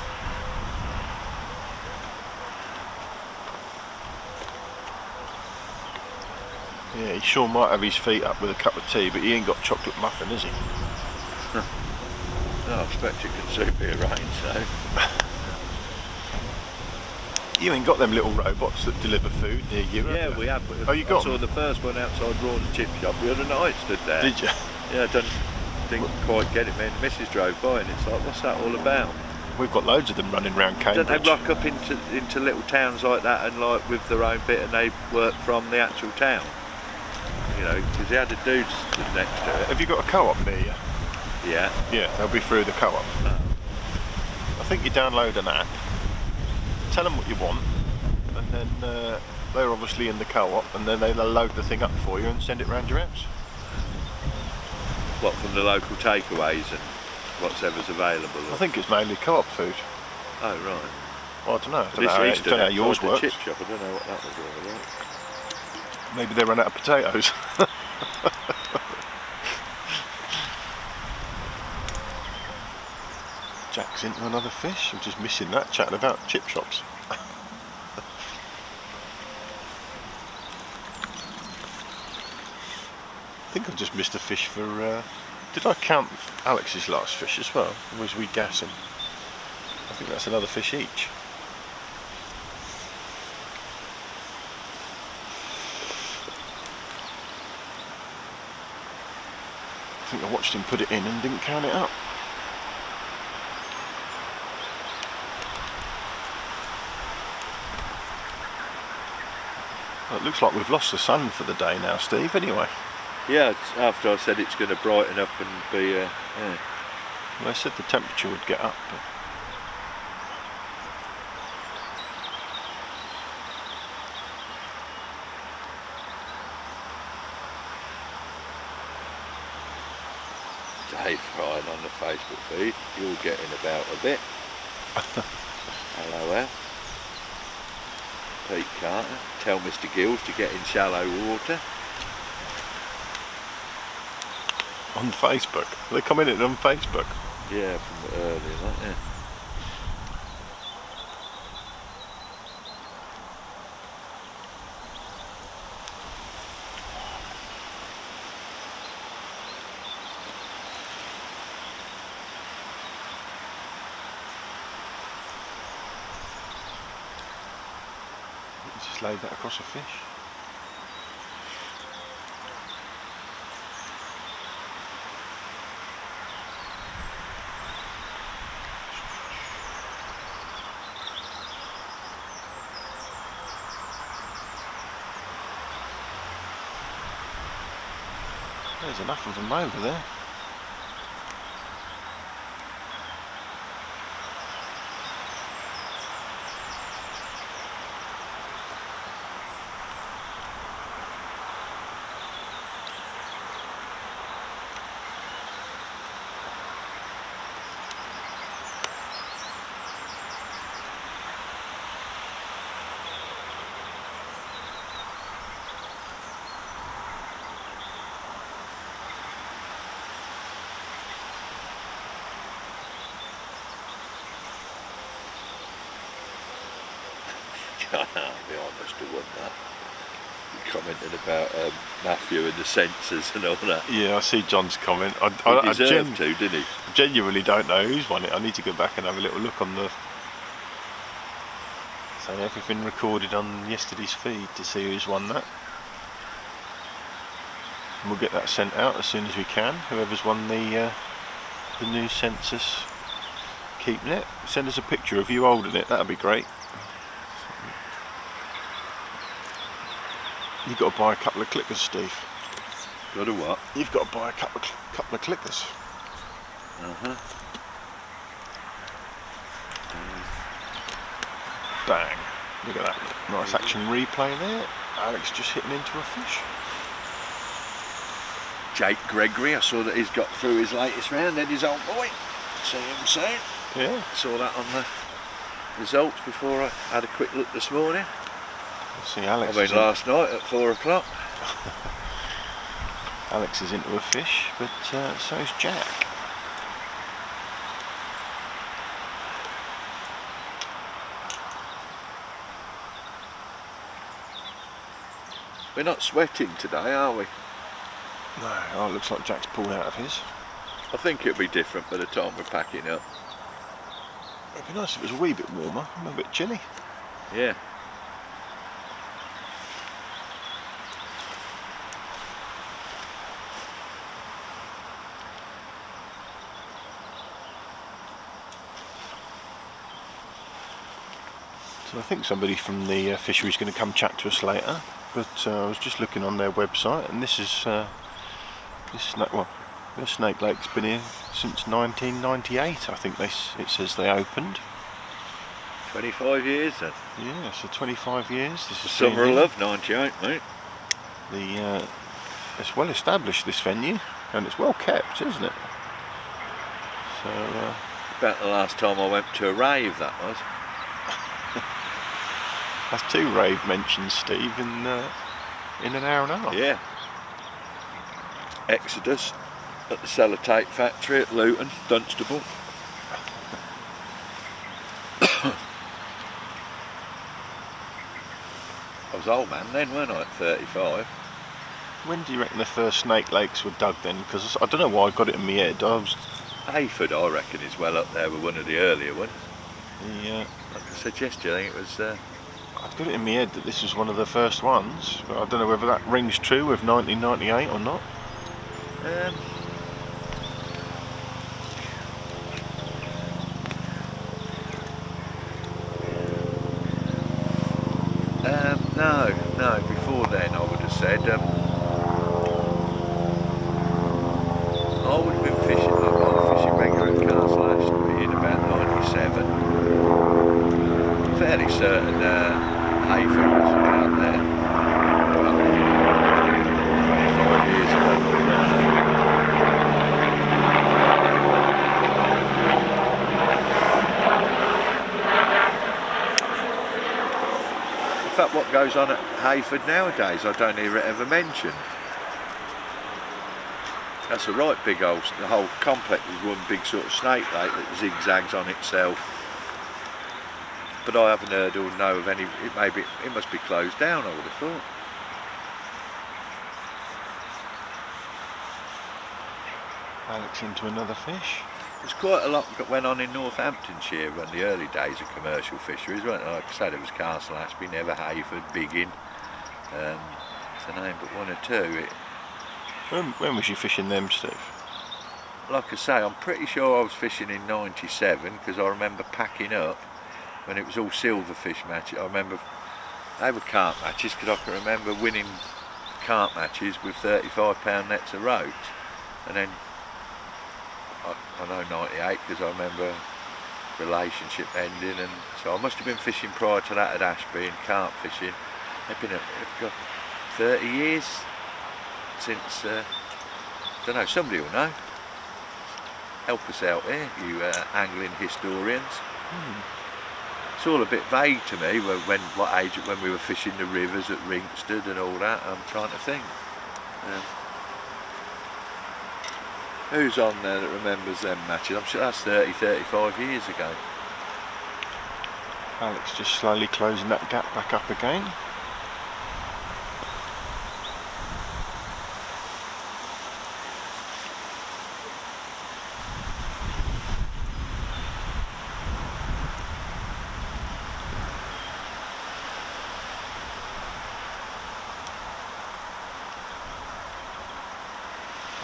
Yeah, he sure might have his feet up with a cup of tea, but he ain't got chocolate muffin, has he? No, I expect it could soon be a rain, so. You ain't got them little robots that deliver food near you, have Yeah, you? we have. Oh, you got I saw them? the first one outside Raw's chip shop the other night, stood there. Did you? Yeah, didn't quite get it, man. The missus drove by and it's like, what's that all about? We've got loads of them running around Cambridge. Don't they rock up into little towns like that and like with their own bit and they work from the actual town? You know, because they had a dude stood next to it. Have you got a co-op near you? Yeah. Yeah, they'll be through the co-op. Oh. I think you download an app, tell them what you want, and then they're obviously in the co-op, and then they'll load the thing up for you and send it round your house. What, from the local takeaways and whatever's available? Or? I think it's mainly co-op food. Oh, right. Well, I don't know. I don't know how yours works. Chip shop. I don't know what that was all about. Maybe they run out of potatoes. Jack's into another fish. I'm just missing that, chatting about chip shops. I think I've just missed a fish for... did I count Alex's last fish as well? Or was we gassing? I think that's another fish each. I think I watched him put it in and didn't count it up. Well, it looks like we've lost the sun for the day now, Steve, anyway. Yeah, after I said it's going to brighten up and be... yeah. Well, they said the temperature would get up, but... Dave Ryan on the Facebook feed, you're getting about a bit. Hello, Al. Pete Carter, tell Mr. Gills to get in shallow water. On Facebook? They commented on Facebook? Yeah, from earlier, yeah. Just laid that across a fish. There's enough of them over there. I must have won that. You commented about Matthew and the sensors and all that. Yeah, I see John's comment. I deserved to, didn't he? Genuinely don't know who's won it. I need to go back and have a little look on the... So everything recorded on yesterday's feed to see who's won that. And we'll get that sent out as soon as we can. Whoever's won the new census keeping it, send us a picture of you holding it, that'd be great. You've got to buy a couple of clickers, Steve. Got to what? You've got to buy a couple of clickers. Bang. Look at that. Nice action replay there. Alex just hitting into a fish. Jake Gregory, I saw that he's got through his latest round, then his old boy. See him soon. Yeah. Saw that on the results before I had a quick look this morning. See Alex. I mean last night at 4 o'clock. Alex is into a fish, but so is Jack. We're not sweating today, are we? No. Oh, it looks like Jack's pulled out of his. I think it'll be different by the time we're packing up. It'd be nice if it was a wee bit warmer. I'm a bit chilly. Yeah. So I think somebody from the fishery is going to come chat to us later. But I was just looking on their website, and this is the Snake Lake's been here since 1998. I think it says they opened. 25 years then. Yeah, so 25 years. This is Summer of Love, 98, mate. It's well established, this venue, and it's well kept, isn't it? So about the last time I went to a rave, that was. That's 2 rave mentions, Steve, in an hour and a half. Yeah. Exodus at the Sellotape factory at Luton, Dunstable. I was old man then, weren't I, at 35? When do you reckon the first Snake Lakes were dug then? Because I don't know why I got it in my head. Hayford, I reckon, is well up there with one of the earlier ones. Yeah. Like I said yesterday, I think it was... I've got it in my head that this was one of the first ones, but I don't know whether that rings true with 1998 or not. No, before then I would have said I would have been fishing, I was fishing regular at Castle Ashton in about 97. Fairly certain Hayford was down there 25 years ago. In fact, what goes on at Hayford nowadays I don't hear it ever mentioned. That's a right big old, the whole complex is one big sort of snake lake that zigzags on itself. But I haven't heard or know of any, it must be closed down, I would have thought. Alex into another fish. There's quite a lot that went on in Northamptonshire in the early days of commercial fisheries, weren't there? Like I said, it was Castle Ashby, Never Hayford, Biggin, to name but 1 or 2. When was you fishing them, Steve? Like I say, I'm pretty sure I was fishing in 97 because I remember packing up when it was all silverfish matches. I remember they were carp matches because I can remember winning carp matches with £35 nets of roach, and then I know 98 because I remember relationship ending, and so I must have been fishing prior to that at Ashby and carp fishing. They've got 30 years since, I don't know, somebody will know. Help us out here, you angling historians. It's all a bit vague to me what age when we were fishing the rivers at Ringsted and all that. I'm trying to think. Who's on there that remembers them matches? I'm sure that's 30, 35 years ago. Alex just slowly closing that gap back up again.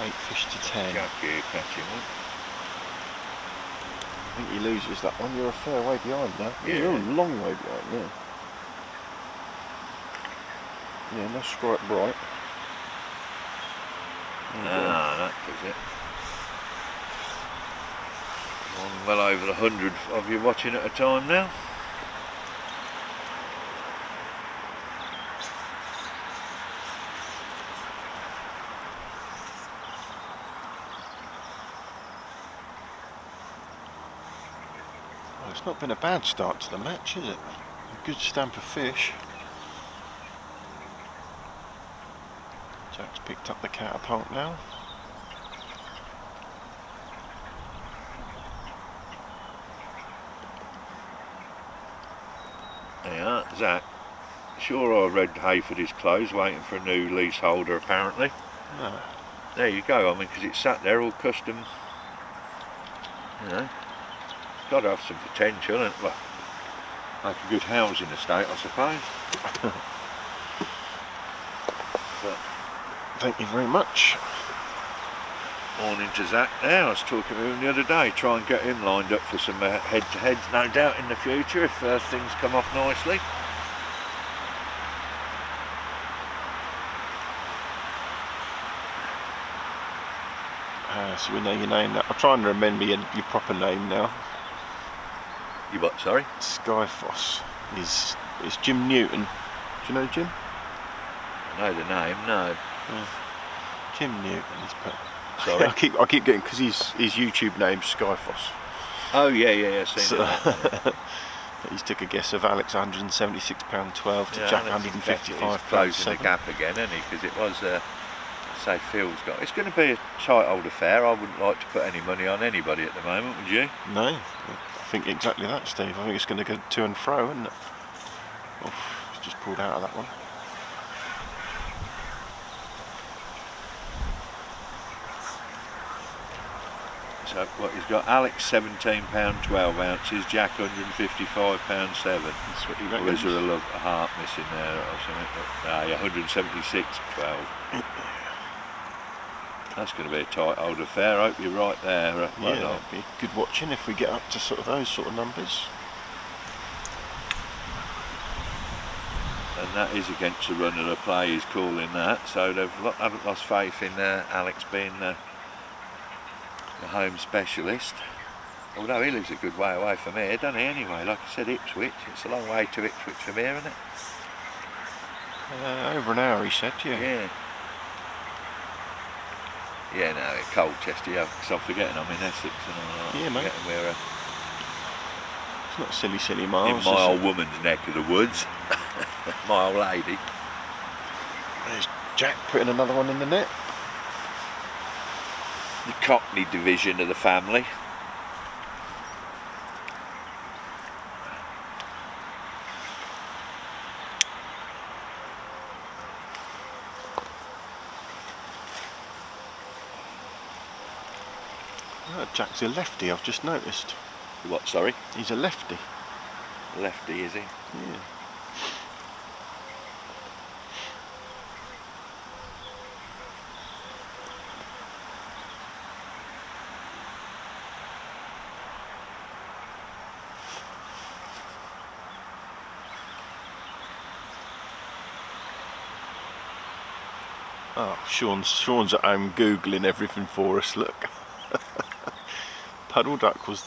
Eight fish to 10. Jack here catching one. I think he loses that one. You're a fair way behind now. Yeah. You're a long way behind, yeah. Yeah, no strike bright. Ah, that was it. I'm well over 100 of you watching at a time now. Well, it's not been a bad start to the match, is it? A good stamp of fish. Jack's picked up the catapult now. There you are, Zach. Sure, I read Hayford is closed, waiting for a new leaseholder apparently. No. There you go, I mean, because it's sat there all custom, you know, got to have some potential, and well, like a good housing estate, I suppose. But Thank you very much. morning to Zach now. I was talking to him the other day, try and get him lined up for some head-to-heads, no doubt, in the future if things come off nicely. So we know your name now. I'm trying to remember your proper name now. You what, sorry? Skyfoss is Jim Newton. Do you know Jim? I know the name, no. Yeah. Jim Newton. He's put. Sorry? I keep getting, because his YouTube name's Skyfoss. Oh yeah, seen So, that. he's took a guess of Alex £176.12 to Jack £155.7. Closing the gap again, isn't he? Because it was, say Phil's got. It's going to be a tight old affair. I wouldn't like to put any money on anybody at the moment, would you? No, I think exactly that, Steve. I think it's going to go to and fro, isn't it? Oof, it's just pulled out of that one. So what he's got, Alex £17.12 ounces, Jack £155.7. That's what you Or reckon. is there a heart missing there or something? No, yeah, 176.12. That's going to be a tight old affair. I hope you're right there. Yeah, that'd be good watching if we get up to sort of those sort of numbers. And that is against the run of the play, he's calling that. So they haven't lost faith in Alex being the home specialist. Although he lives a good way away from here, doesn't he, anyway? Like I said, Ipswich. It's a long way to Ipswich from here, isn't it? Over an hour, he said, yeah. Yeah. Yeah, no, Colchester, yeah, because I'm forgetting I'm in Essex and all that. Yeah, mate. Forgetting we're It's not silly in miles. my is old it? woman's neck of the woods. My old lady. There's Jack putting another one in the net. The Cockney division of the family. Oh, Jack's a lefty, I've just noticed. What, sorry? He's a lefty. Lefty, is he? Yeah. Oh, Sean's at home googling everything for us. Look, Puddledock was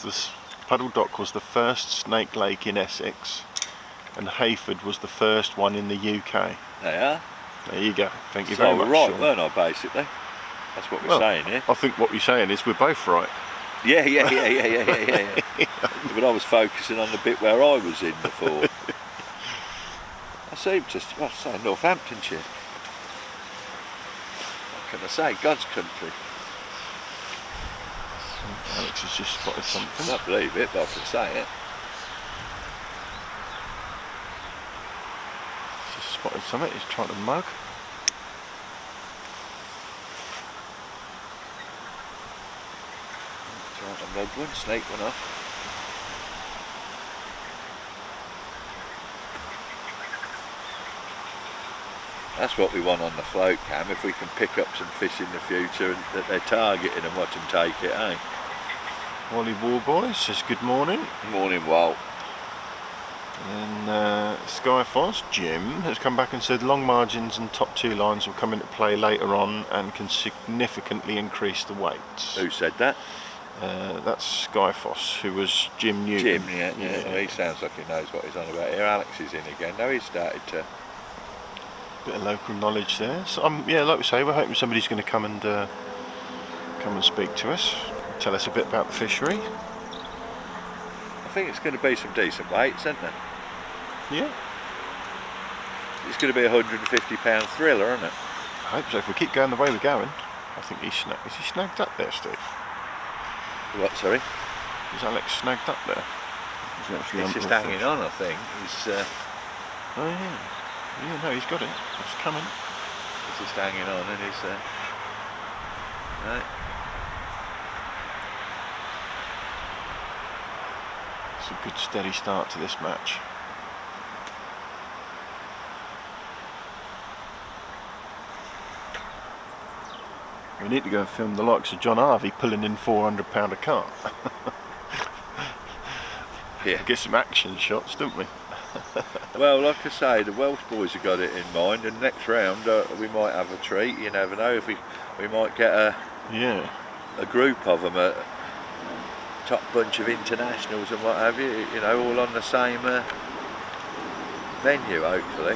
the first snake lake in Essex, and Hayford was the first one in the UK. They are. There you go. Thank you So very we're much, right, Sean. weren't I, basically? That's what we're saying here. I think what you're saying is we're both right. Yeah. But I was focusing on the bit where I was in before. I seem to, well, say Northamptonshire. What can I say? God's country. Alex has just spotted I something. don't believe it, but I can say it. something. He's trying to mug. Trying to mug one, snake one off. That's what we want on the float cam, if we can pick up some fish in the future and that they're targeting and watch them take it, eh? Wally Warboy says good morning. Morning, Walt. And Skyfoss Jim has come back and said long margins and top two lines will come into play later on and can significantly increase the weights. Who said that? That's Skyfoss, who was Jim Newton. Jim, yeah. Well, he sounds like he knows what he's on about here. Alex is in again. Now he's started to... Bit of local knowledge there. So yeah, like we say, we're hoping somebody's going to come and speak to us, tell us a bit about the fishery. I think it's going to be some decent weights, isn't it? Yeah. It's going to be a £150 thriller, isn't it? I hope so. If we keep going the way we're going, I think is he snagged up there, Steve? What, sorry? Is Alex snagged up there? He's just hanging on, I think. He's, oh yeah. Yeah, no, he's got it. It's coming. He's just hanging on and he's... right. It's a good steady start to this match. We need to go and film the likes of John Harvey pulling in £400 a cart. Yeah. Get some action shots, don't we? Well, like I say, the Welsh boys have got it in mind, and next round we might have a treat. You never know, if we might get a group of them, a top bunch of internationals and what have you. You know, all on the same venue, hopefully.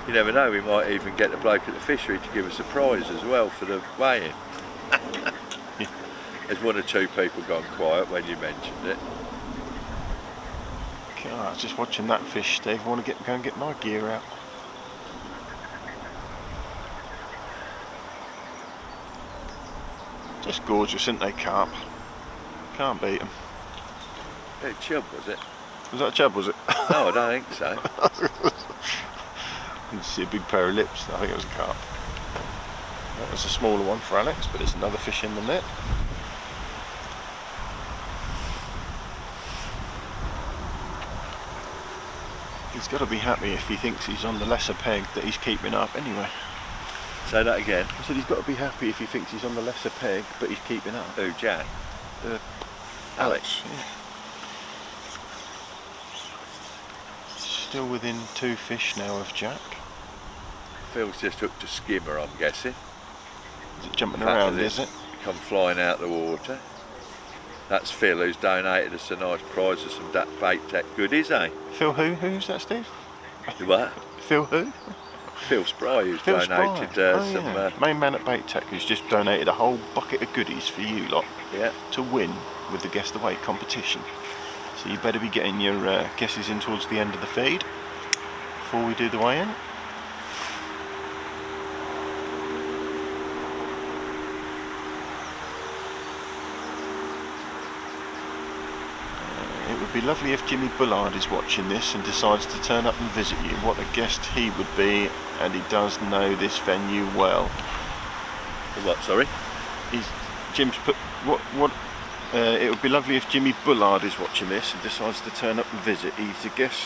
You never know, we might even get the bloke at the fishery to give us a prize as well for the weigh-in. There's one or two people gone quiet when you mentioned it. I was just watching that fish, Steve. I want to go and get my gear out. Just gorgeous, isn't they, carp? Can't beat them. A chub, was it? Was that a chub, was it? No, I don't think so. You can see a big pair of lips. I think it was a carp. That was a smaller one for Alex, but there's another fish in the net. He's got to be happy if he thinks he's on the lesser peg that he's keeping up anyway. Say that again. I said he's got to be happy if he thinks he's on the lesser peg, but he's keeping up. Who, Jack? Alex. Yeah. Still within 2 fish now of Jack. Phil's just hooked a skimmer, I'm guessing. Is it jumping around, is it? Come flying out the water. That's Phil, who's donated us a nice prize of some bait tech goodies, eh? Phil who? Who's that, Steve? What? Phil who? Phil Spry, who's Phil donated Spry. some... main man at Bait Tech, who's just donated a whole bucket of goodies for you lot to win with the Guess the Weight competition. So you better be getting your guesses in towards the end of the feed before we do the weigh-in. It would be lovely if Jimmy Bullard is watching this and decides to turn up and visit you. What a guest he would be, and he does know this venue well. What, sorry? Jim's put it would be lovely if Jimmy Bullard is watching this and decides to turn up and visit. He's a guest.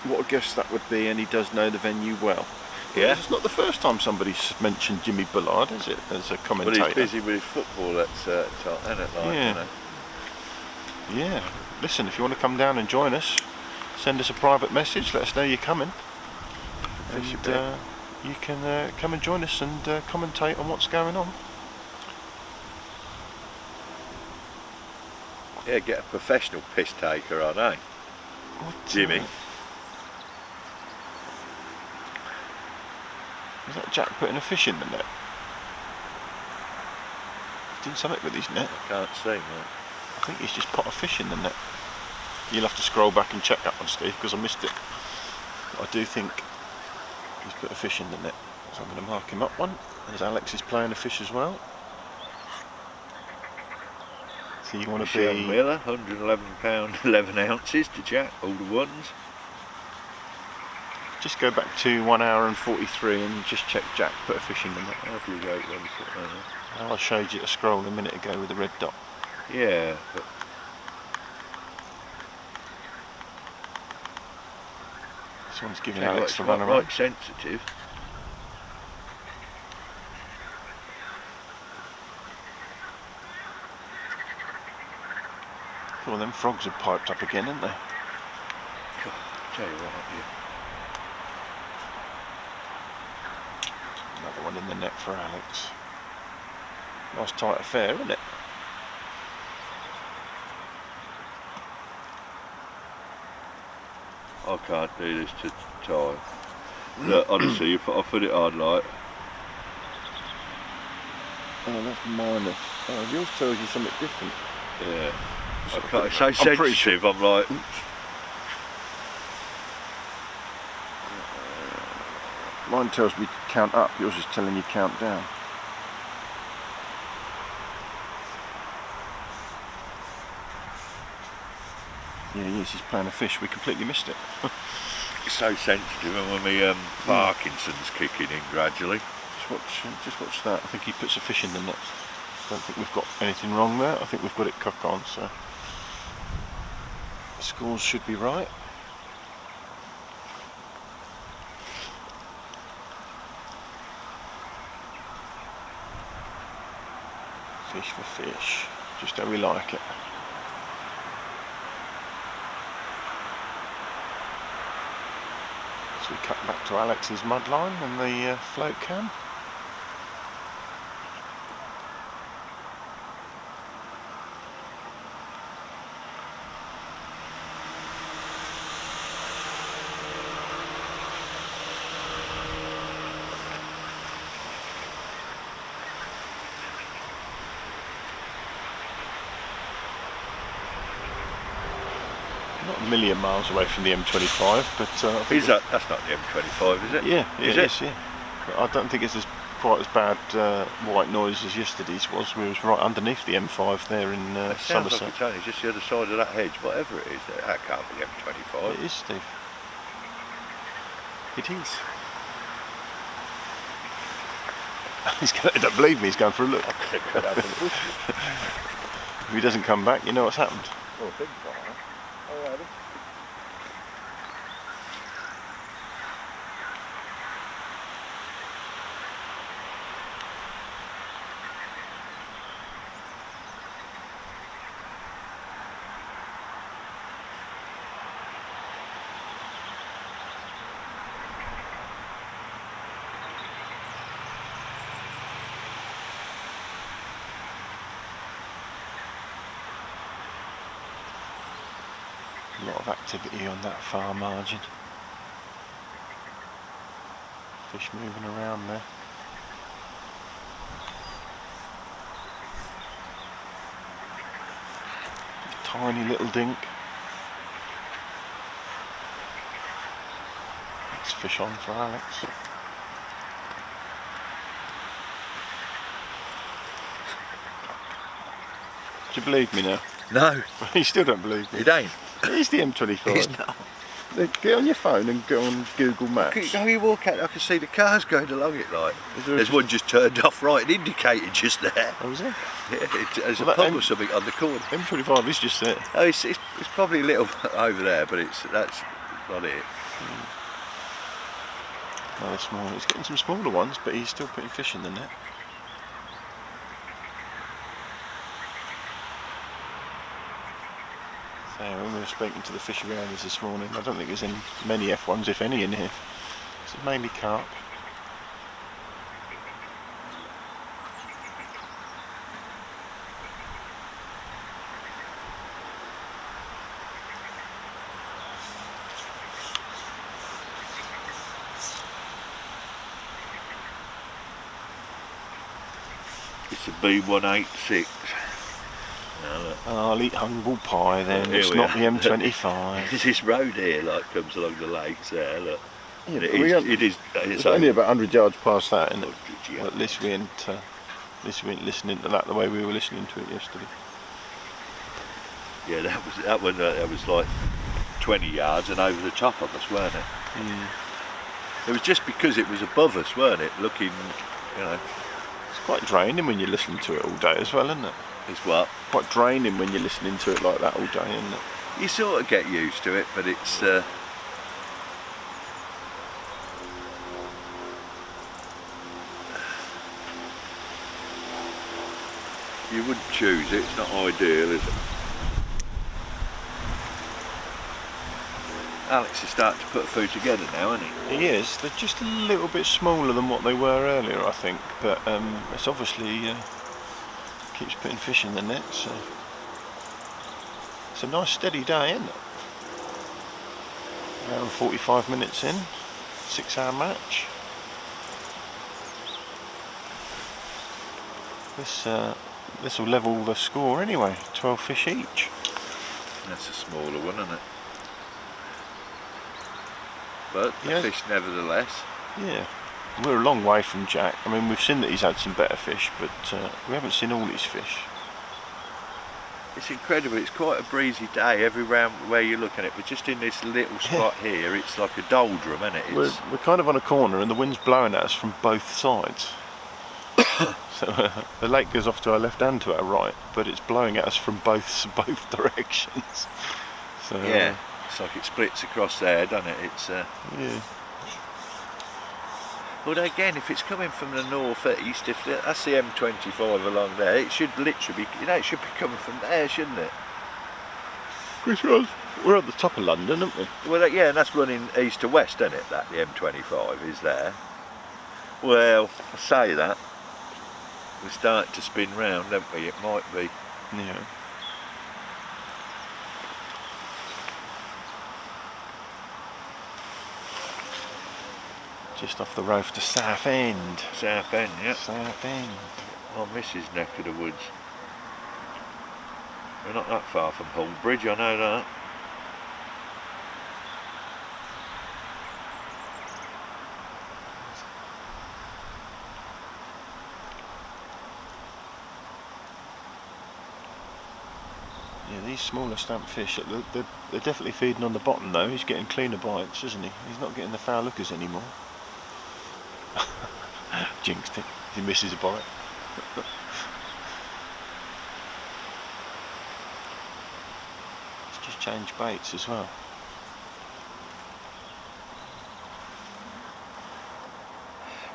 What a guest that would be, and he does know the venue well. Yeah. It's not the first time somebody's mentioned Jimmy Bullard, is it, as a commentator? Well, he's busy with his football at top, isn't it? Like, yeah. You know? Yeah. Listen, if you want to come down and join us, send us a private message. Let us know you're coming, and you can come and join us and commentate on what's going on. Yeah, get a professional piss taker on, eh? Jimmy. Is that Jack putting a fish in the net? He's doing something with his net. I can't see, mate. I think he's just put a fish in the net. You'll have to scroll back and check that one, Steve, because I missed it. I do think he's put a fish in the net. So I'm going to mark him up one, as Alex is playing a fish as well. So you want to be... Miller, £111, 11 ounces to Jack, all the ones. Just go back to 1 hour and 43 and just check Jack put a fish in the net. How do you go then? I showed you a scroll a minute ago with the red dot. Yeah, but This one's giving Alex the run around. Quite sensitive. Well, them frogs have piped up again, haven't they? God, tell you what, Another one in the net for Alex. Nice tight affair, isn't it? I can't do this to tie. Look, honestly, I put it on like. Oh, that's minus. Oh, yours tells you something different. Yeah. I can't, it's so sensitive, I'm like. Mine tells me to count up, yours is telling you count down. Yeah, yes, he's playing a fish. We completely missed it. It's so sensitive, and when my Parkinson's kicking in gradually. Just watch that. I think he puts a fish in the net. Don't think we've got anything wrong there. I think we've got it cock on, so the scores should be right. Fish for fish, just how we like it. So we cut back to Alex's mud line and the float cam. Not a million miles away from the M25, but that's not the M25, is it? Yeah, is it it? is, yeah. But I don't think it's quite as bad white noise as yesterday's was. We was right underneath the M5 there in It sounds Somerset. like it's only just the other side of that hedge, whatever it is. That can't be the M25. It is, Steve. It is. He don't believe me, he's going for a look. If he doesn't come back, you know what's happened. Oh, big fire. Alrighty. A lot of activity on that far margin. Fish moving around there. Tiny little dink. Let's fish on for Alex. Do you believe me now? No, You still don't believe me. it ain't. It's the M25. It's not. Get on your phone and go on Google Maps. How you walk out, I can see the cars going along it like. There's one just turned off right and indicated just there. Oh, is it? Yeah, there's a Well, pub or something on the corner. M25 is just there. Oh, it's probably a little over there, but that's not it. No, they're small. He's getting some smaller ones, but he's still putting fish in the net. So when we were speaking to the fishery owners this morning, I don't think there's many F1s, if any, in here. It's mainly carp. It's a B186. I'll eat humble pie then, Here it's we not are. the M25. There's this road here, like, comes along the lakes there, look. Yeah, And but it's it's only about 100 yards past that, isn't it? 100 Well, at least we ain't listening to that the way we were listening to it yesterday. Yeah, that was like 20 yards and over the top of us, weren't it? It was just because it was above us, weren't it? Looking, you know. It's quite draining when you're listening to it all day as well, isn't it? It's what? Quite draining when you're listening to it like that all day, isn't it? You sort of get used to it, but it's you wouldn't choose it. It's not ideal, is it? Alex is starting to put food together now, isn't he? He is. They're just a little bit smaller than what they were earlier, I think, but it's obviously keeps putting fish in the net, so it's a nice steady day, isn't it? Around 45 minutes in, 6-hour match. This will level the score anyway, 12 fish each. That's a smaller one, isn't it? But the Yeah. fish nevertheless. Yeah, we're a long way from Jack. I mean, we've seen that he's had some better fish, but we haven't seen all his fish. It's incredible. It's quite a breezy day everywhere where you look at it, but just in this little spot here, it's like a doldrum, isn't it? We're kind of on a corner and the wind's blowing at us from both sides. So the lake goes off to our left and to our right, but it's blowing at us from both directions. So yeah, it's like it splits across there, doesn't it? It's yeah. Although again, if it's coming from the north-east, if that's the M25 along there, it should literally be, you know, it should be coming from there, shouldn't it? We're at the top of London, aren't we? Well, yeah, and that's running east to west, isn't it? That the M25 is there. Well, I say that. We're starting to spin round, don't we? It might be. Yeah. Just off the road to Southend. Southend, yeah. Southend. My missus' neck of the woods. We're not that far from Hull Bridge, I know that. Yeah, these smaller stamp fish, they're definitely feeding on the bottom though. He's getting cleaner bites, isn't he? He's not getting the foul lookers anymore. Jinxed it. He misses a bite. He's just changed baits as well.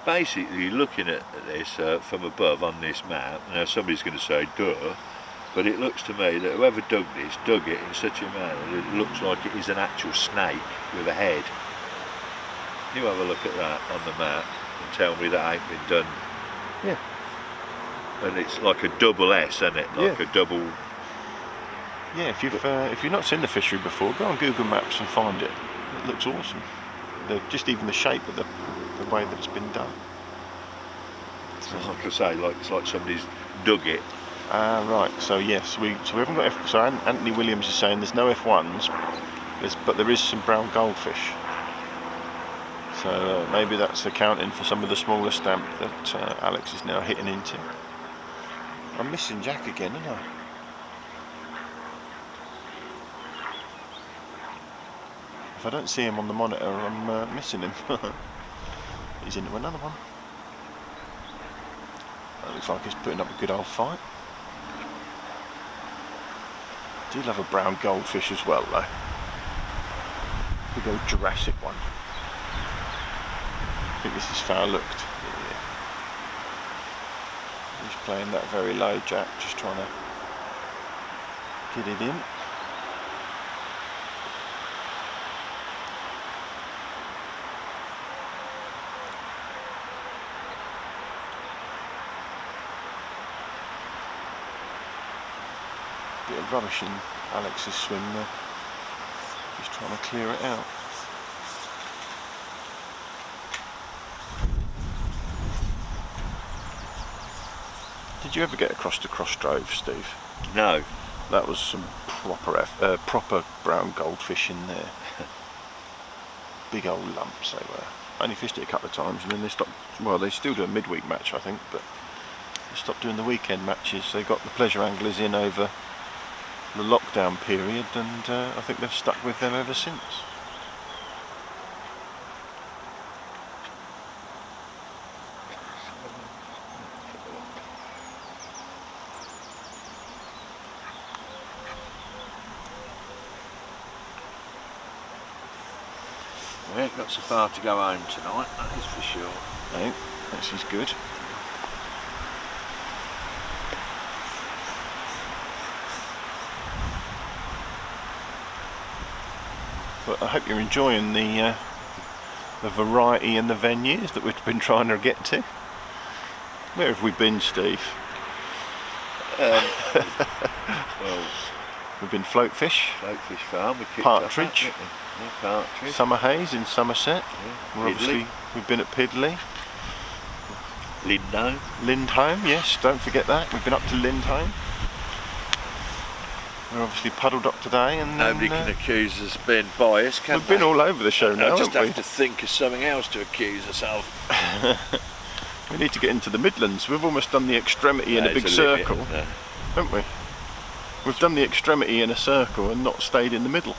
Basically, looking at this from above on this map, now somebody's going to say, duh, but it looks to me that whoever dug this, dug it in such a manner that it looks like it is an actual snake with a head. You have a look at that on the map and tell me that ain't been done. Yeah. And it's like a double S, isn't it? Like Yeah. a double... Yeah, if you've not seen the fishery before, go on Google Maps and find it. It looks awesome. Just even the shape of the way that it's been done. Like I say, like it's like somebody's dug it. Ah, right. So yes, we haven't got so Anthony Williams is saying there's no F1s, but there is some brown goldfish. So maybe that's accounting for some of the smaller stamp that Alex is now hitting into. I'm missing Jack again, aren't I? If I don't see him on the monitor, I'm missing him. He's into another one. That looks like he's putting up a good old fight. I do love a brown goldfish as well though. Big old Jurassic one. I think this is foul looked. Yeah. He's playing that very low, Jack, just trying to get it in. Bit of rubbish in Alex's swim there. Just trying to clear it out. Did you ever get across to Crossdrove, Steve? No. That was some proper brown goldfish in there. Big old lumps they were. I only fished it a couple of times and then they stopped. Well, they still do a midweek match, I think, but they stopped doing the weekend matches. They got the pleasure anglers in over the lockdown period, and I think they've stuck with them ever since. We ain't got so far to go home tonight, that is for sure. No, this is good. But I hope you're enjoying the variety and the venues that we've been trying to get to. Where have we been, Steve? Well, we've been Floatfish Farm, we Partridge, Partridge, Summer Haze in Somerset. Yeah. We've been at Piddley, Lindholm, yes, don't forget that. We've been up to Lindholm. We're obviously Puddledock today, and nobody can accuse us of being biased, can we've been all over the show now, I just haven't have to think of something else to accuse us of. We need to get into the Midlands. We've almost done the extremity in a big circle, haven't we? We've done the extremity in a circle and not stayed in the middle.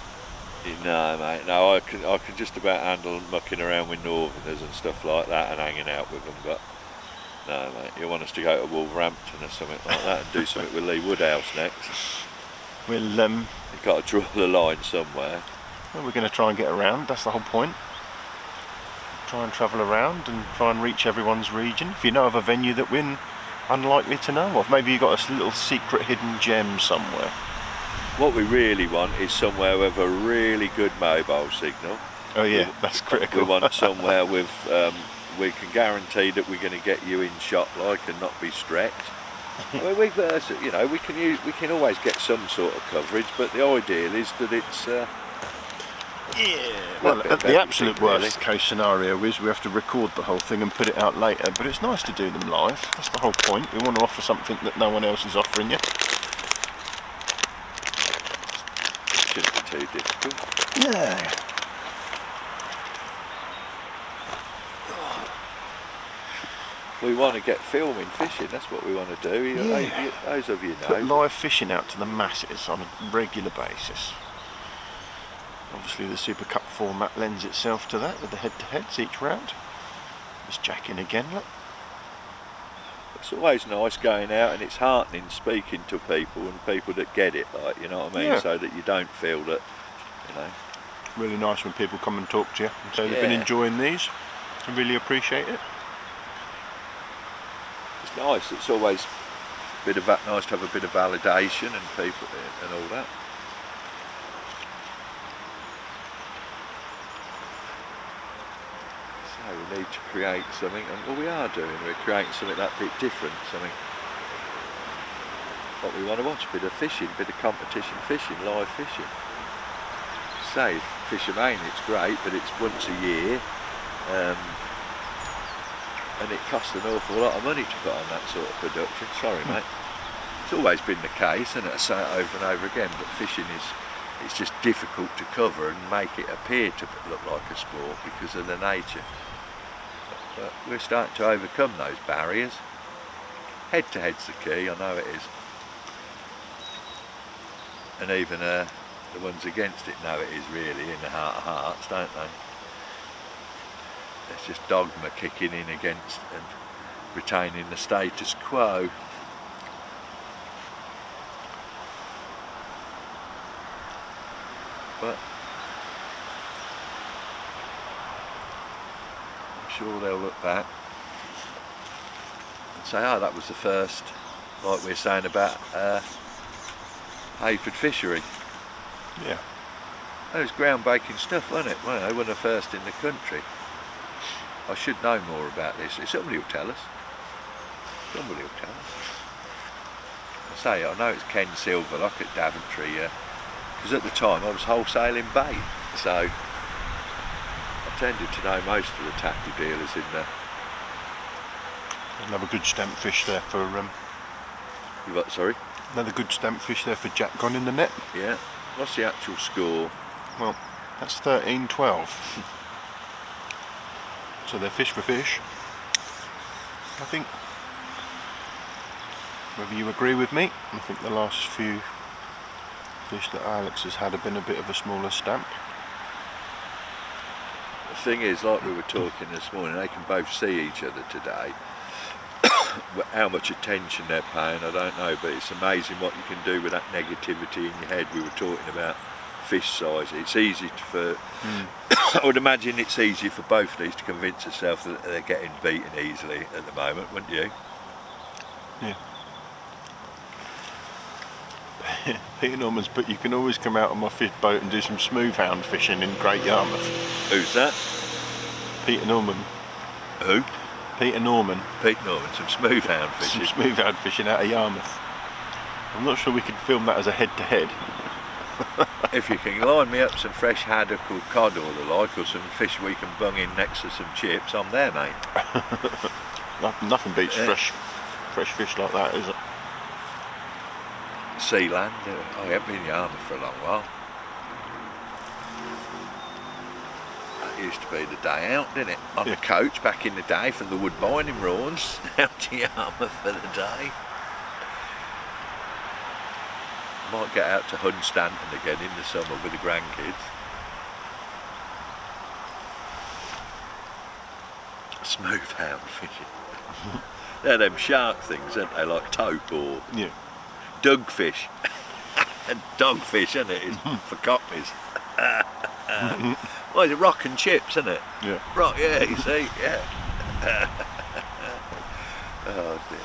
No, mate. No, I can just about handle mucking around with Northerners and stuff like that and hanging out with them. But no, mate. You want us to go to Wolverhampton or something like that and do something with Lee Woodhouse next? We'll you've got to draw the line somewhere. Well, we're going to try and get around. That's the whole point. Try and travel around and try and reach everyone's region. If you know of a venue that we're unlikely to know of, maybe you've got a little secret hidden gem somewhere. What we really want is somewhere with a really good mobile signal. Oh yeah, that's critical. We want somewhere with we can guarantee that we're going to get you in shot like and not be stretched. Well, we can always get some sort of coverage, but the ideal is that it's well, the absolute worst case scenario is we have to record the whole thing and put it out later, but it's nice to do them live. That's the whole point. We want to offer something that no one else is offering you. Shouldn't be too difficult. No. We want to get filming fishing, that's what we want to do. Those of you know. Put live fishing out to the masses on a regular basis. Obviously the Super Cup format lends itself to that with the head-to-heads each round. There's Jack in again, look. It's always nice going out, and it's heartening speaking to people and people that get it, like, you know what I mean, so that you don't feel that, you know. Really nice when people come and talk to you and say they've been enjoying these. I really appreciate it. It's nice. It's always a bit of nice to have a bit of validation and people and all that. So we need to create something, and well, we are doing. We're creating something that bit different. Something what we want to watch: a bit of fishing, a bit of competition fishing, live fishing. Say Fishermania, it's great, but it's once a year. And it costs an awful lot of money to put on that sort of production. Sorry, mate. It's always been the case, and I say it over and over again, but fishing it's just difficult to cover and make it appear to look like a sport because of the nature. But we're starting to overcome those barriers. Head-to-head's the key, I know it is. And even the ones against it know it is really, in the heart of hearts, don't they? It's just dogma kicking in against and retaining the status quo. But I'm sure they'll look back and say, oh, that was the first, like we were saying about Hayford Fishery. Yeah. That was groundbreaking stuff, wasn't it? Well, they were the first in the country. I should know more about this. Somebody will tell us. Somebody will tell us. I say, I know it's Ken Silverlock at Daventry, because at the time I was wholesaling bait, so I tended to know most of the tackle dealers in there. Another good stamp fish there for You what, sorry? Another good stamp fish there for Jack gone in the net. Yeah. What's the actual score? Well, that's 13-12. So they're fish for fish. I think, whether you agree with me, I think the last few fish that Alex has had have been a bit of a smaller stamp. The thing is, like we were talking this morning, they can both see each other today. How much attention they're paying, I don't know, but it's amazing what you can do with that negativity in your head. We were talking about fish size. It's easy for. I would imagine it's easy for both of these to convince themselves that they're getting beaten easily at the moment, wouldn't you? Yeah. Peter Norman's put, you can always come out on my fish boat and do some smooth hound fishing in Great Yarmouth. Who's that? Peter Norman. Who? Peter Norman. Pete Norman, some smooth hound fishing. Some smooth hound fishing out of Yarmouth. I'm not sure we could film that as a head-to-head. If you can line me up some fresh haddock or cod or the like, or some fish we can bung in next to some chips, I'm there, mate. Nothing beats fresh fish like that, is it? Sealand. I haven't been in Yarmouth for a long while. That used to be the day out, didn't it? On the coach back in the day from the Woodbine in Reynolds, out to Yarmouth for the day. Might get out to Hunstanton again in the summer with the grandkids. Smooth hound fishing. They're them shark things, aren't they? Like taupe or dugfish. And dogfish, isn't it? It's for cockneys. Well, it's a rock and chips, isn't it? Yeah. Rock, yeah, you see, yeah. Oh dear.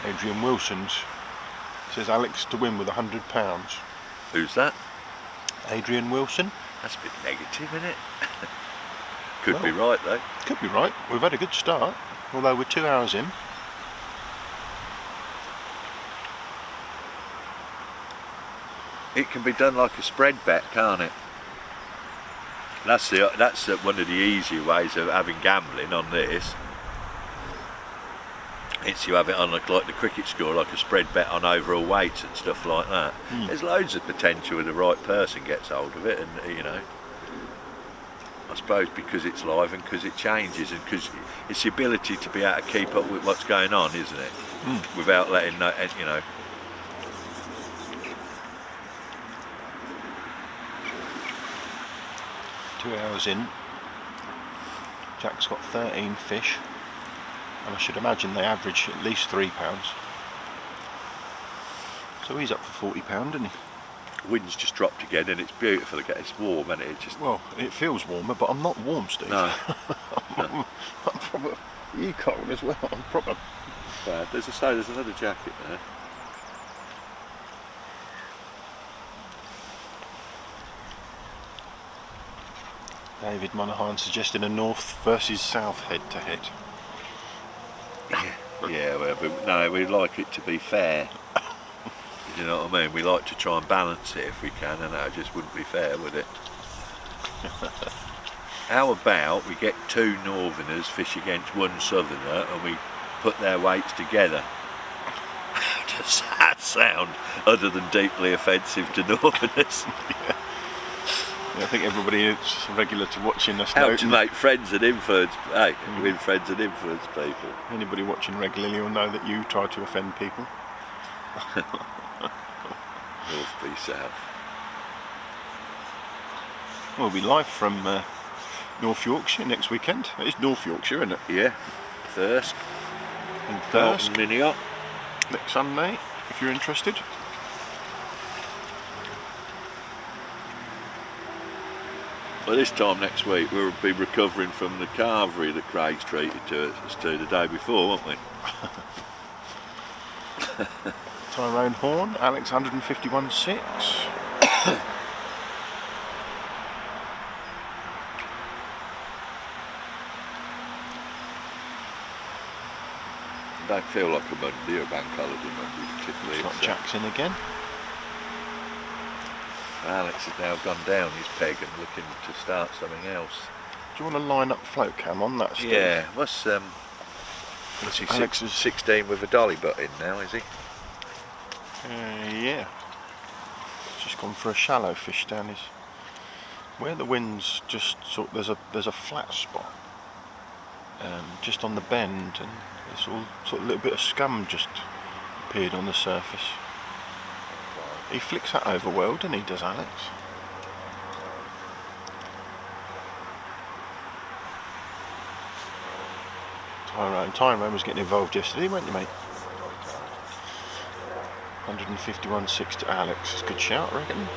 Adrian Wilson's says Alex to win with £100. Who's that? Adrian Wilson. That's a bit negative, isn't it? Could be right though. Could be right. We've had a good start, although we're 2 hours in. It can be done like a spread bet, can't it? That's one of the easier ways of having gambling on this. It's you have it on like the cricket score, like a spread bet on overall weights and stuff like that. There's loads of potential when the right person gets hold of it, and you know, I suppose because it's live and because it changes and because it's the ability to be able to keep up with what's going on, isn't it? Without letting you know. Two hours in. Jack's got 13 fish. And I should imagine they average at least £3. So he's up for £40, isn't he? Wind's just dropped again and it's beautiful again. It's warm, isn't it? Well, it feels warmer, but I'm not warm, Steve. No. I'm proper. You cold as well. I'm proper. Bad. There's another jacket there. David Monaghan suggesting a north versus south head-to-head. Yeah, well, but no, we like it to be fair. You know what I mean? We like to try and balance it if we can, and that just wouldn't be fair, would it? How about we get two northerners fish against one southerner and we put their weights together? How does that sound, other than deeply offensive to northerners? I think everybody who's regular to watching us How to make friends and influence, win friends and influence people. Anybody watching regularly will know that you try to offend people. North v South. We'll be live from North Yorkshire next weekend. It's North Yorkshire, isn't it? Yeah, Thirsk. In Thirsk. Miniot. Next Sunday, if you're interested. Well, this time next week we'll be recovering from the carvery that Craig's treated to us to the day before, won't we? Tyrone Horn, Alex 151.6. Don't feel like a Monday or a bank holiday Monday particularly. Got Jackson again. Alex has now gone down his peg and looking to start something else. Do you want to line up float cam on that, Steve? Yeah, what's he Alex is 16 with a dolly butt in now, is he? Yeah. Just gone for a shallow fish down his. Where the wind's just sort. There's a flat spot, just on the bend, and there's all sort of little bit of scum just appeared on the surface. He flicks that over well, doesn't he, does Alex? Tyrone was getting involved yesterday, weren't you, mate? 151.6 to Alex. It's a good shout, I reckon.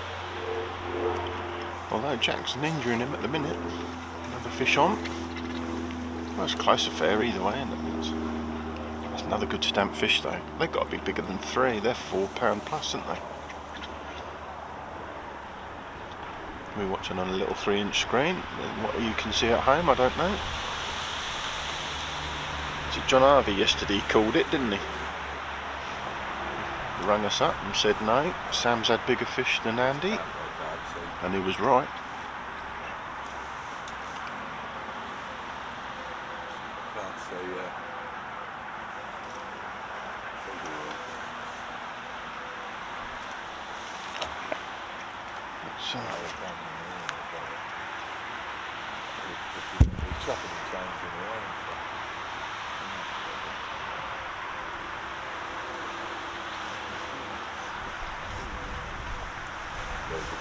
Although Jack's ninjaing him at the minute. Another fish on. Well, it's a close affair either way, isn't it? That's another good stamp fish though. They've got to be bigger than 3. They're £4 plus, aren't they? We're watching on a little 3-inch screen. What you can see at home, I don't know. Was it John Harvey yesterday he called it, didn't he? He rang us up and said no, Sam's had bigger fish than Andy. And he was right. So,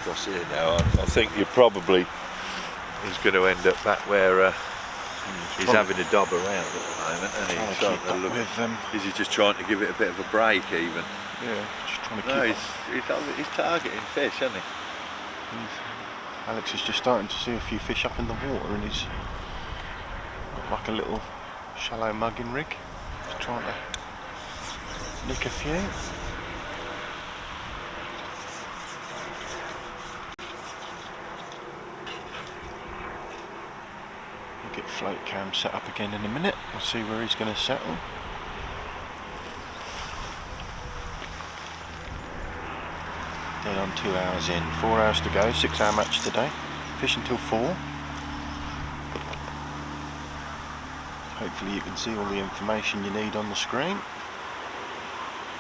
across here now, I think you're probably he's going to end up back where he's having a dob around at the moment, and he's starting to look. Is he just trying to give it a bit of a break, even? Yeah, just trying to keep. He's targeting fish, isn't he? Alex is just starting to see a few fish up in the water, and he's got like a little shallow mugging rig. He's trying to nick a few. We'll get float cam set up again in a minute. We'll see where he's going to settle. Dead on 2 hours in, 4 hours to go, 6-hour match today. Fish until 4. Hopefully you can see all the information you need on the screen.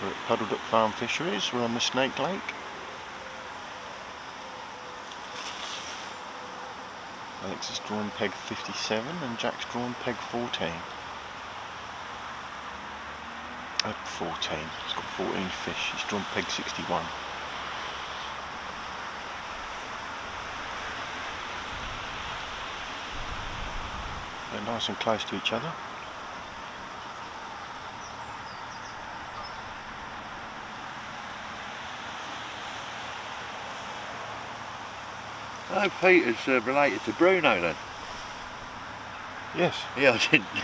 We're at Puddledock Farm Fisheries, we're on the Snake Lake. Alex has drawn peg 57 and Jack's drawn peg 14. 14, he's got 14 fish, he's drawn peg 61. They're nice and close to each other. Oh, Peter's related to Bruno then? Yes. Yeah, I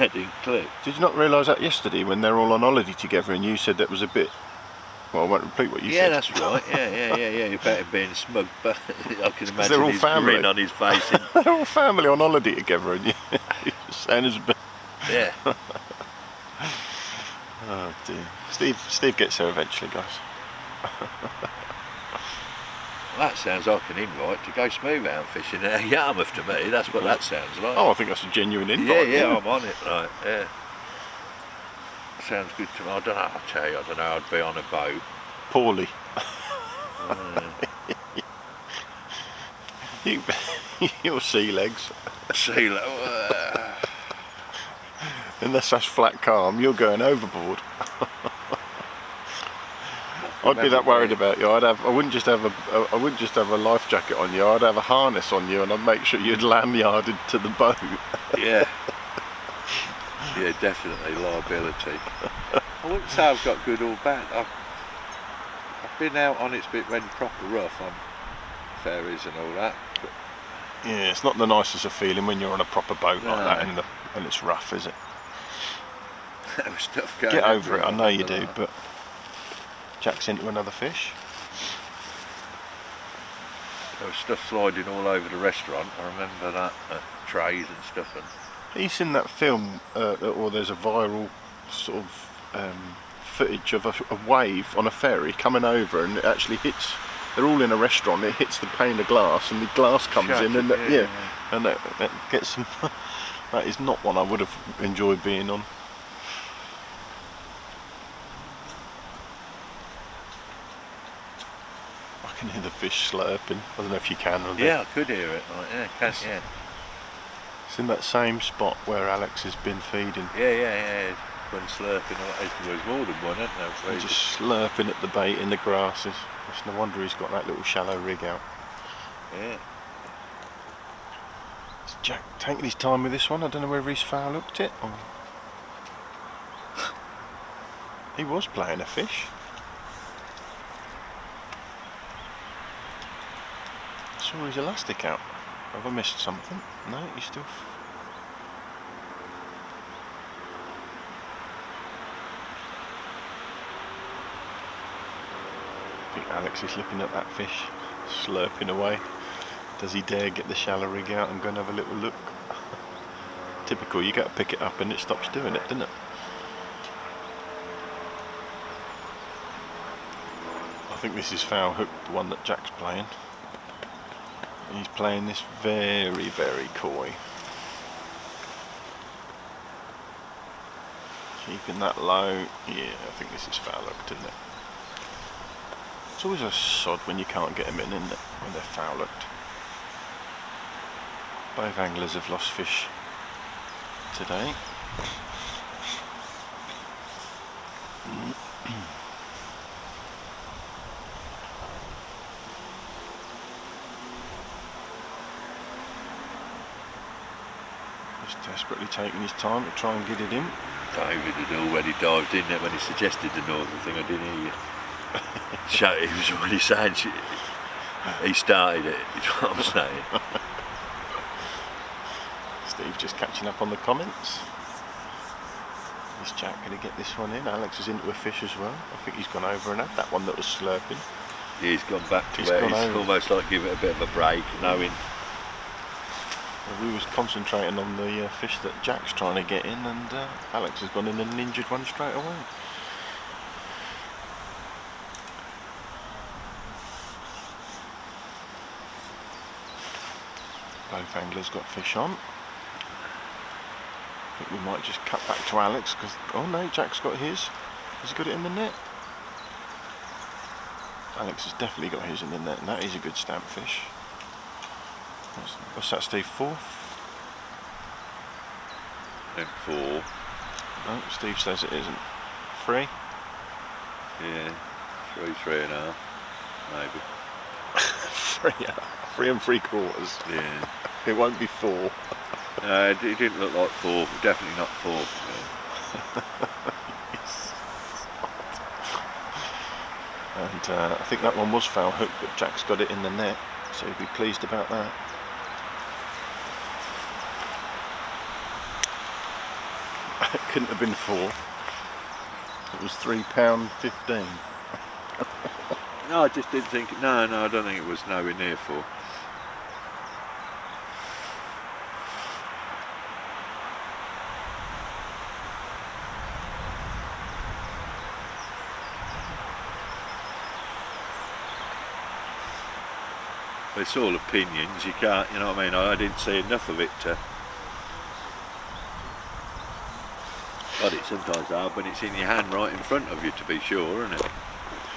didn't click. Did you not realise that yesterday when they're all on holiday together and you said that was a bit... Well, I won't repeat what you said. Yeah, that's right. Yeah. You're better being smug, but I can imagine they're all his family. grin on his face. They're all family on holiday together and you're saying it's a bit... Yeah. Oh dear. Steve gets there eventually, guys. Well, that sounds like an invite to go smoothhound fishing at Yarmouth to me. That's what that sounds like. Oh, I think that's a genuine invite. Yeah, I'm on it, right, yeah. Sounds good to me. I don't know, I'll tell you, I don't know, I'd be on a boat. Poorly. Your sea legs. Sea legs. Unless that's flat calm, you're going overboard. I'd be that worried about you. I wouldn't just have a life jacket on you. I'd have a harness on you, and I'd make sure you'd lanyarded to the boat. Yeah. Yeah, definitely liability. I wouldn't say I've got good or bad. I've been out on it's been proper rough on ferries and all that. But yeah, it's not the nicest of feeling when you're on a proper boat like that and it's rough, is it? There was stuff going. Get over it, I know you do, but Jack's into another fish. There was stuff sliding all over the restaurant. I remember that, trays and stuff. And you seen that film, or there's a viral sort of footage of a wave on a ferry coming over, and it actually hits. They're all in a restaurant. It hits the pane of glass, and the glass comes in, and and that gets them. That is not one I would have enjoyed being on. I can hear the fish slurping. I don't know if you can or not. Yeah, I could hear it. Yeah. It's in that same spot where Alex has been feeding. Yeah. When slurping, there's more than one, isn't there? They're just slurping at the bait in the grasses. It's no wonder he's got that little shallow rig out. Yeah. Is Jack taking his time with this one? I don't know whether he's foul hooked it or... He was playing a fish. saw his elastic out. Have I missed something? No, he's still... I think Alex is looking at that fish, slurping away. Does he dare get the shallow rig out and go and have a little look? Typical, you got to pick it up and it stops doing it, doesn't it? I think this is foul hook, the one that Jack's playing. He's playing this very, very coy. Keeping that low. Yeah, I think this is foul hooked, isn't it? It's always a sod when you can't get them in, isn't it? When they're foul hooked. Both anglers have lost fish today. Just desperately taking his time to try and get it in. David had already dived in there when he suggested the northern thing. I didn't hear you. He was already saying he started it, is what I'm saying. Steve just catching up on the comments. Is Jack going to get this one in? Alex is into a fish as well. I think he's gone over and had that one that was slurping. Yeah, he's gone back to where he's almost like give it a bit of a break, knowing. Well, we was concentrating on the fish that Jack's trying to get in, and Alex has gone in and injured one straight away. Both anglers got fish on. I think we might just cut back to Alex because, oh no, Jack's got his. Has he got it in the net? Alex has definitely got his in the net, and that is a good stamp fish. What's that, Steve? 4? And 4. No, Steve says it isn't. 3? Yeah, 3.5, maybe. 3 and 3/4. Yeah. It won't be 4. No, it didn't look like 4. Definitely not 4. Yeah. And I think that one was foul hook, but Jack's got it in the net, so he'd be pleased about that. It couldn't have been 4. It was £3.15. No, I just didn't think. No, I don't think it was nowhere near 4. It's all opinions. You can't, you know what I mean. I didn't see enough of it to. But it's sometimes hard when it's in your hand right in front of you to be sure, isn't it?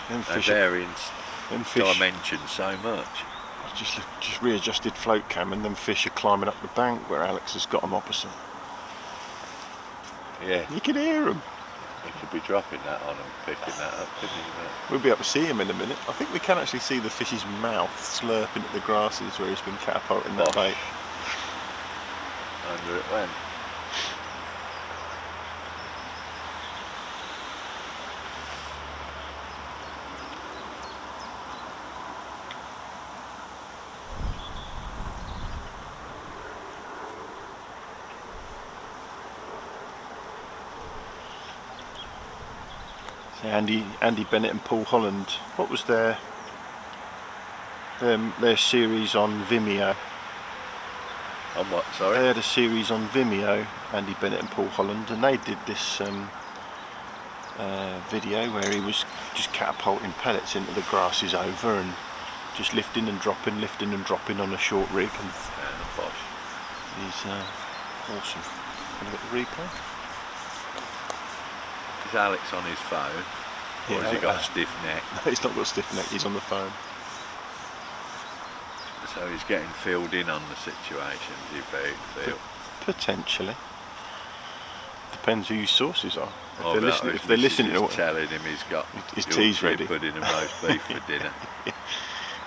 Them They fish, vary in them fish dimensions so much. just readjusted float cam, and them fish are climbing up the bank where Alex has got them opposite. Yeah, You can hear them. you could be dropping that on and picking that up, couldn't you? We'll be able to see him in a minute. I think we can actually see the fish's mouth slurping at the grasses where he's been catapulting that bait. Under it went. Andy Bennett and Paul Holland. What was their series on Vimeo? On what? Sorry. They had a series on Vimeo, Andy Bennett and Paul Holland, and they did this video where he was just catapulting pellets into the grasses over and just lifting and dropping on a short rig. And Bosh. he's awesome. Can I get the replay? Is Alex on his phone? Or Yeah, has he got a stiff neck? No, he's not got a stiff neck. He's on the phone. So he's getting filled in on the situation, do you feel? Potentially. Depends who your sources are. Oh, If they're listening to telling him he's got his tea's ready. Pudding and roast beef for dinner.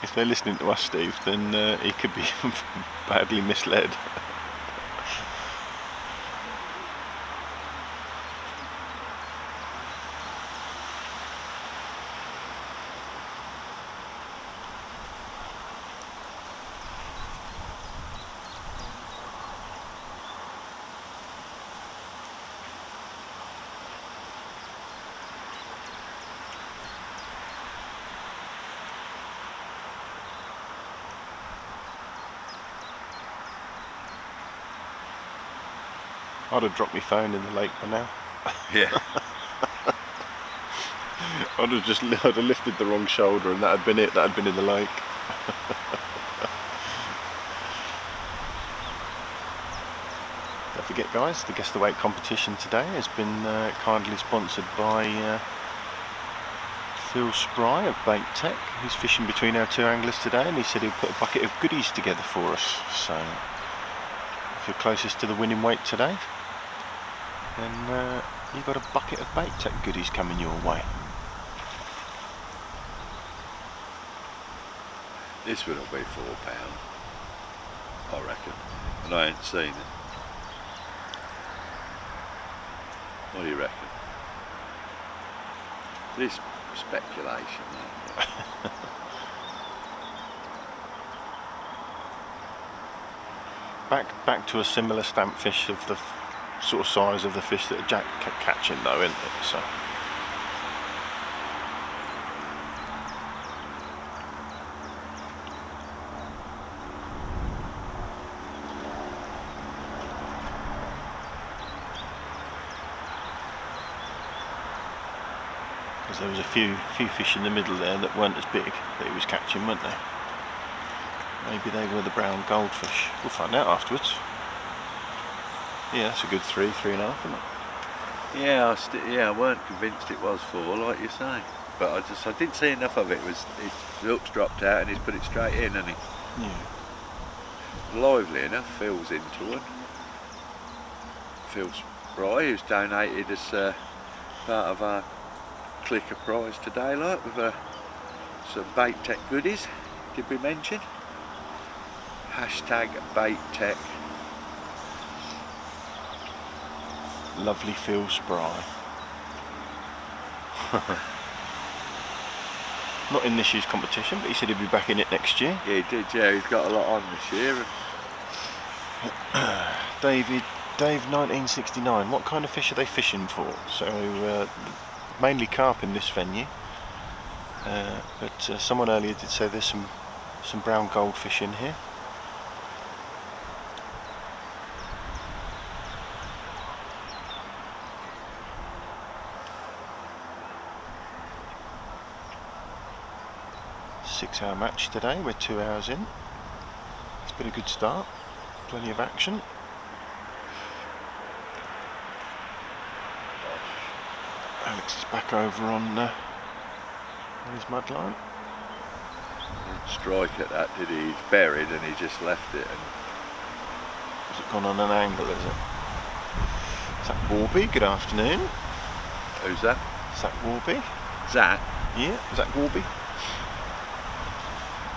If they're listening to us, Steve, then he could be badly misled. I'd have dropped my phone in the lake by now. Yeah. I'd have lifted the wrong shoulder and that had been it, that had been in the lake. Don't forget guys, the Guess the Weight competition today has been kindly sponsored by Phil Spry of Bait Tech. He's fishing between our two anglers today and he said he'll put a bucket of goodies together for us. So if you're closest to the winning weight today, then you've got a bucket of Bait Tech goodies coming your way. This will be £4, I reckon, and I ain't seen it. What do you reckon? This speculation. Back to a similar stamp fish of the sort of size of the fish that Jack kept catching though, isn't it? So. There was a few fish in the middle there that weren't as big that he was catching, weren't they? Maybe they were the brown goldfish. We'll find out afterwards. Yeah, that's a good 3.5, isn't it? Yeah, I weren't convinced it was 4, like you say. But I didn't see enough of it. His hook's dropped out and he's put it straight in, hasn't he? Yeah. Lively enough, Phil's into it. Phil Spry, who's donated us part of our clicker prize today, like with some Bait Tech goodies. Did we mention? Hashtag Bait Tech. Lovely Phil Spry. Not in this year's competition, but he said he'd be back in it next year. Yeah, he did, yeah, he's got a lot on this year. Dave 1969, what kind of fish are they fishing for? So mainly carp in this venue, but someone earlier did say there's some brown goldfish in here. Six-hour match today, we're 2 hours in. It's been a good start, plenty of action. Alex is back over on his mud line. Didn't strike at that, did he? He's buried and he just left it. And has it gone on an angle, is it? Zach Warby, good afternoon. Who's that? Zach Warby. Zach? Yeah, Zach Warby.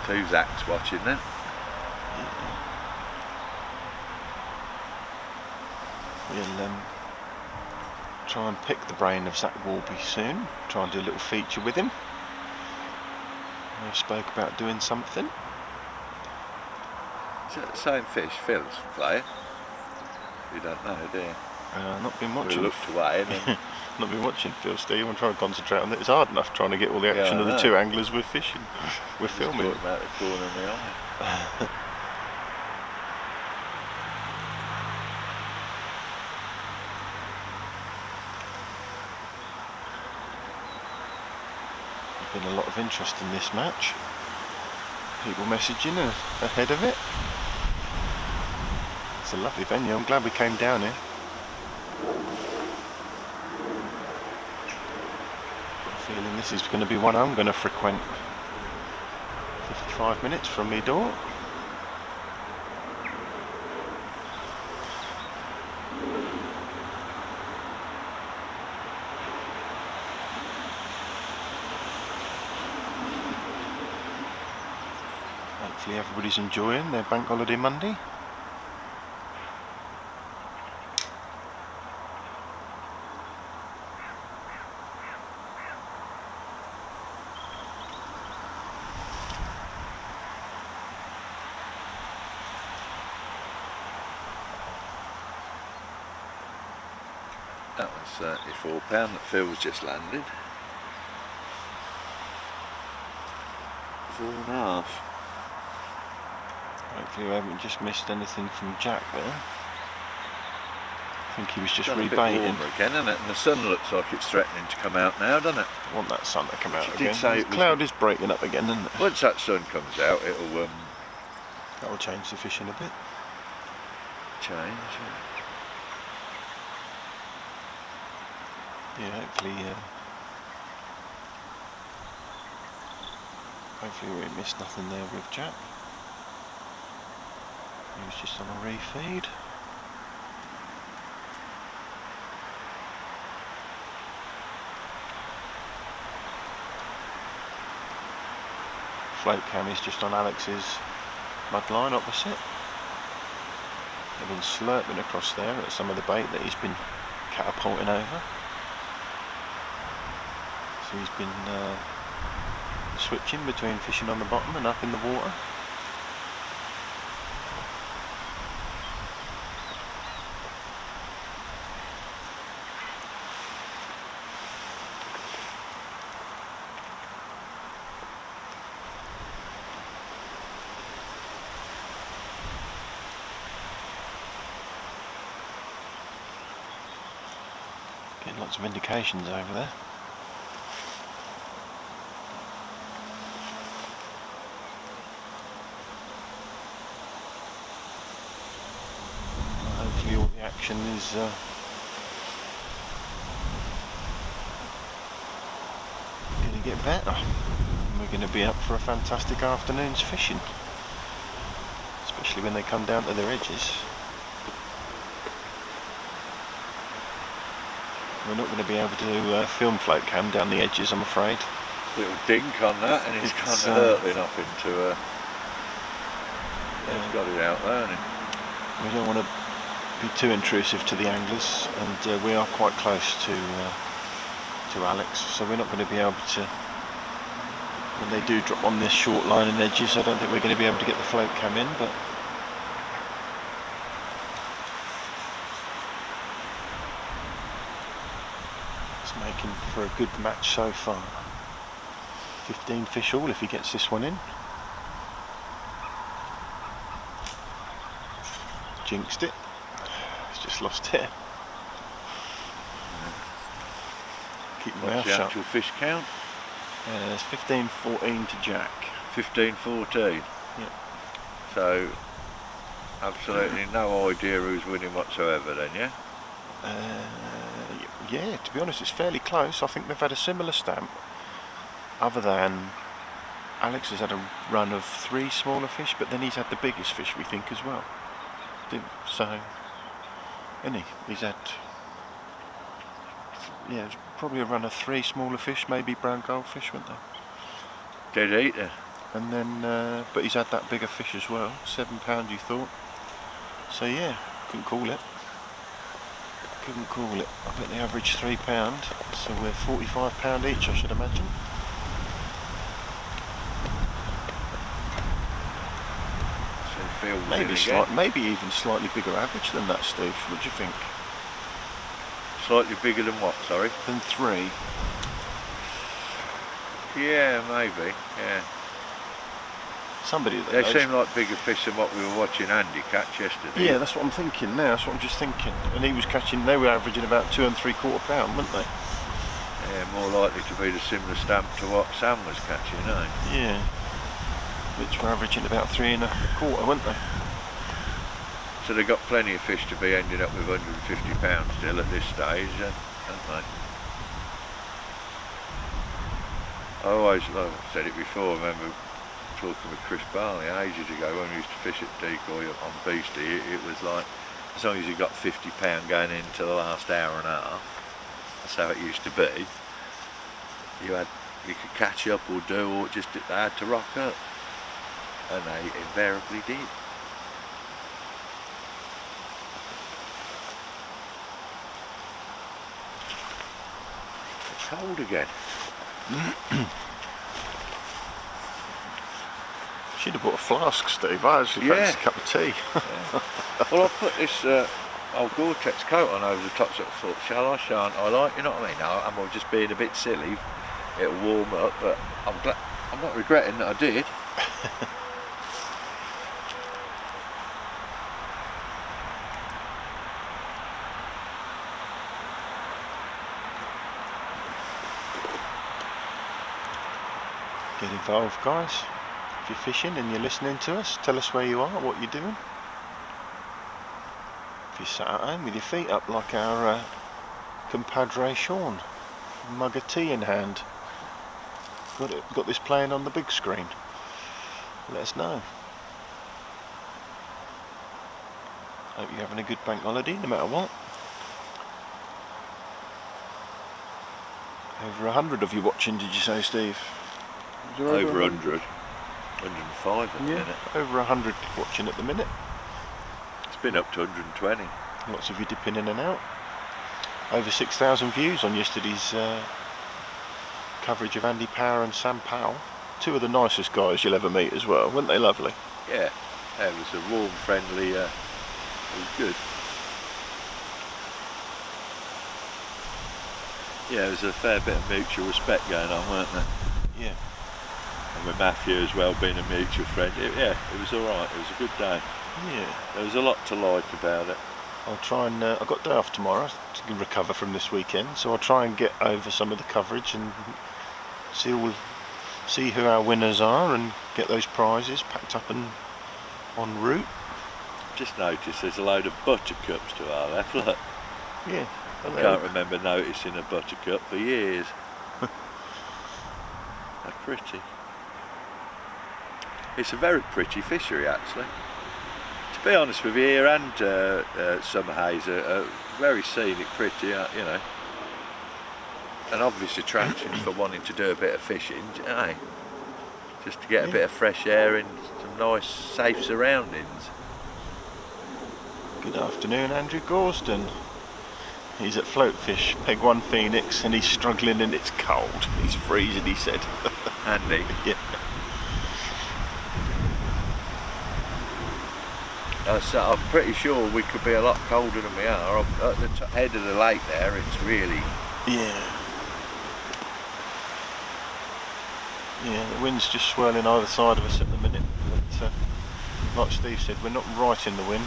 2 Zachs watching then. We'll try and pick the brain of Zach Warby soon. Try and do a little feature with him. We spoke about doing something. Is that the same fish Phil's playing? You don't know, do you? Not been watching. We looked away and then... Not been watching Phil, Steve. I'm trying to concentrate on it. It's hard enough trying to get all the action of the 2 anglers we're fishing. We're filming. About the corner of the eye. Been a lot of interest in this match. People messaging ahead of it. It's a lovely venue. I'm glad we came down here. Got a feeling this is going to be one I'm going to frequent. 55 minutes from me door. Hopefully everybody's enjoying their bank holiday Monday. That was £34 that Phil's just landed. 4.5. Hopefully we haven't just missed anything from Jack there. I think he was just It's a bit rebaiting. warmer again, isn't it? And the sun looks like it's threatening to come out now, doesn't it? I want that sun to come out She did again. say The it was- cloud is breaking up again, isn't it? Once that sun comes out, it'll That'll change the fishing a bit. change. Yeah, hopefully we missed nothing there with Jack. He was just on a refeed. Float cam is just on Alex's mud line opposite. They've been slurping across there at some of the bait that he's been catapulting over. So he's been switching between fishing on the bottom and up in the water. Getting lots of indications over there. Hopefully all the action is going to get better. And we're going to be up for a fantastic afternoon's fishing. Especially when they come down to their edges. We're not going to be able to film float cam down the edges, I'm afraid. Little dink on that, and it's kind of hurtling up into he's got it out there, hasn't he? We don't want to be too intrusive to the anglers, and we are quite close to Alex, so we're not going to be able to. When they do drop on this short line and edges, I don't think we're going to be able to get the float cam in, but. Making for a good match so far. 15 fish all if he gets this one in. Jinxed it. He's just lost it. Keep my mouth What's the shut. actual fish count? It's 15-14 to Jack. 15-14. Yeah. So absolutely no idea who's winning whatsoever then, yeah? Yeah, to be honest, it's fairly close. I think they've had a similar stamp, other than Alex has had a run of 3 smaller fish, but then he's had the biggest fish, we think, as well. So, he's had, yeah, it's probably a run of 3 smaller fish, maybe brown goldfish, weren't they? Dead eater. And then, but he's had that bigger fish as well, £7 you thought. So yeah, couldn't call it. Couldn't call it. I bet they average £3, so we're £45 each, I should imagine. So maybe even slightly bigger average than that, Steve. What do you think? Slightly bigger than what, sorry? Than 3. Yeah, maybe, yeah. Somebody that They knows. seem like bigger fish than what we were watching Andy catch yesterday. Yeah, that's what I'm thinking now. That's what I'm just thinking. And he was catching. They were averaging about 2 3/4 pound, weren't they? Yeah, more likely to be the similar stamp to what Sam was catching, eh? Yeah. Which were averaging about 3 1/4, weren't they? So they've got plenty of fish to be ending up with £150 still at this stage, haven't they? I always, like I've said it before, I remember talking with Chris Barley ages ago when we used to fish at Decoy on Beastie. It was like, as long as you got £50 going into the last hour and a half, that's how it used to be. You could catch up or do, or just they had to rock up, and they invariably did. It's cold again. Should have bought a flask, Steve. I actually fancy a cup of tea. Yeah. Well, I put this old Gore-Tex coat on over the top, sort of thought, shall I, shan't I? Like, you know what I mean? I'm just being a bit silly. It'll warm up, but I'm not regretting that I did. Get involved, guys. If you're fishing and you're listening to us, tell us where you are, what you're doing. If you're sat at home with your feet up like our compadre Sean, mug of tea in hand, got this playing on the big screen, let us know. Hope you're having a good bank holiday no matter what. Over 100 of you watching, did you say, Steve? Over 100. 105 at the minute. Over 100 watching at the minute. It's been up to 120. Lots of you dipping in and out. Over 6,000 views on yesterday's coverage of Andy Power and Sam Powell. Two of the nicest guys you'll ever meet as well, weren't they lovely? Yeah, it was a warm, friendly, it was good. Yeah, there was a fair bit of mutual respect going on, weren't there? Yeah. And with Matthew as well being a mutual friend, it was alright, it was a good day. Yeah. There was a lot to like about it. I'll try and, I've got a day off tomorrow to recover from this weekend, so I'll try and get over some of the coverage and see who our winners are and get those prizes packed up and en route. Just noticed there's a load of buttercups to our left, look. Yeah. I can't remember noticing a buttercup for years. They're pretty. It's a very pretty fishery actually. To be honest with you, here and Summerhays are very scenic, pretty, you know. An obvious attraction for wanting to do a bit of fishing, eh? Just to get a bit of fresh air in some nice, safe surroundings. Good afternoon, Andrew Gorston. He's at Floatfish, Peg 1 Phoenix, and he's struggling and it's cold. He's freezing, he said. Andy? Yeah. So I'm pretty sure we could be a lot colder than we are. At the head of the lake there, it's really... Yeah. Yeah, the wind's just swirling either side of us at the minute. But, like Steve said, we're not right in the wind.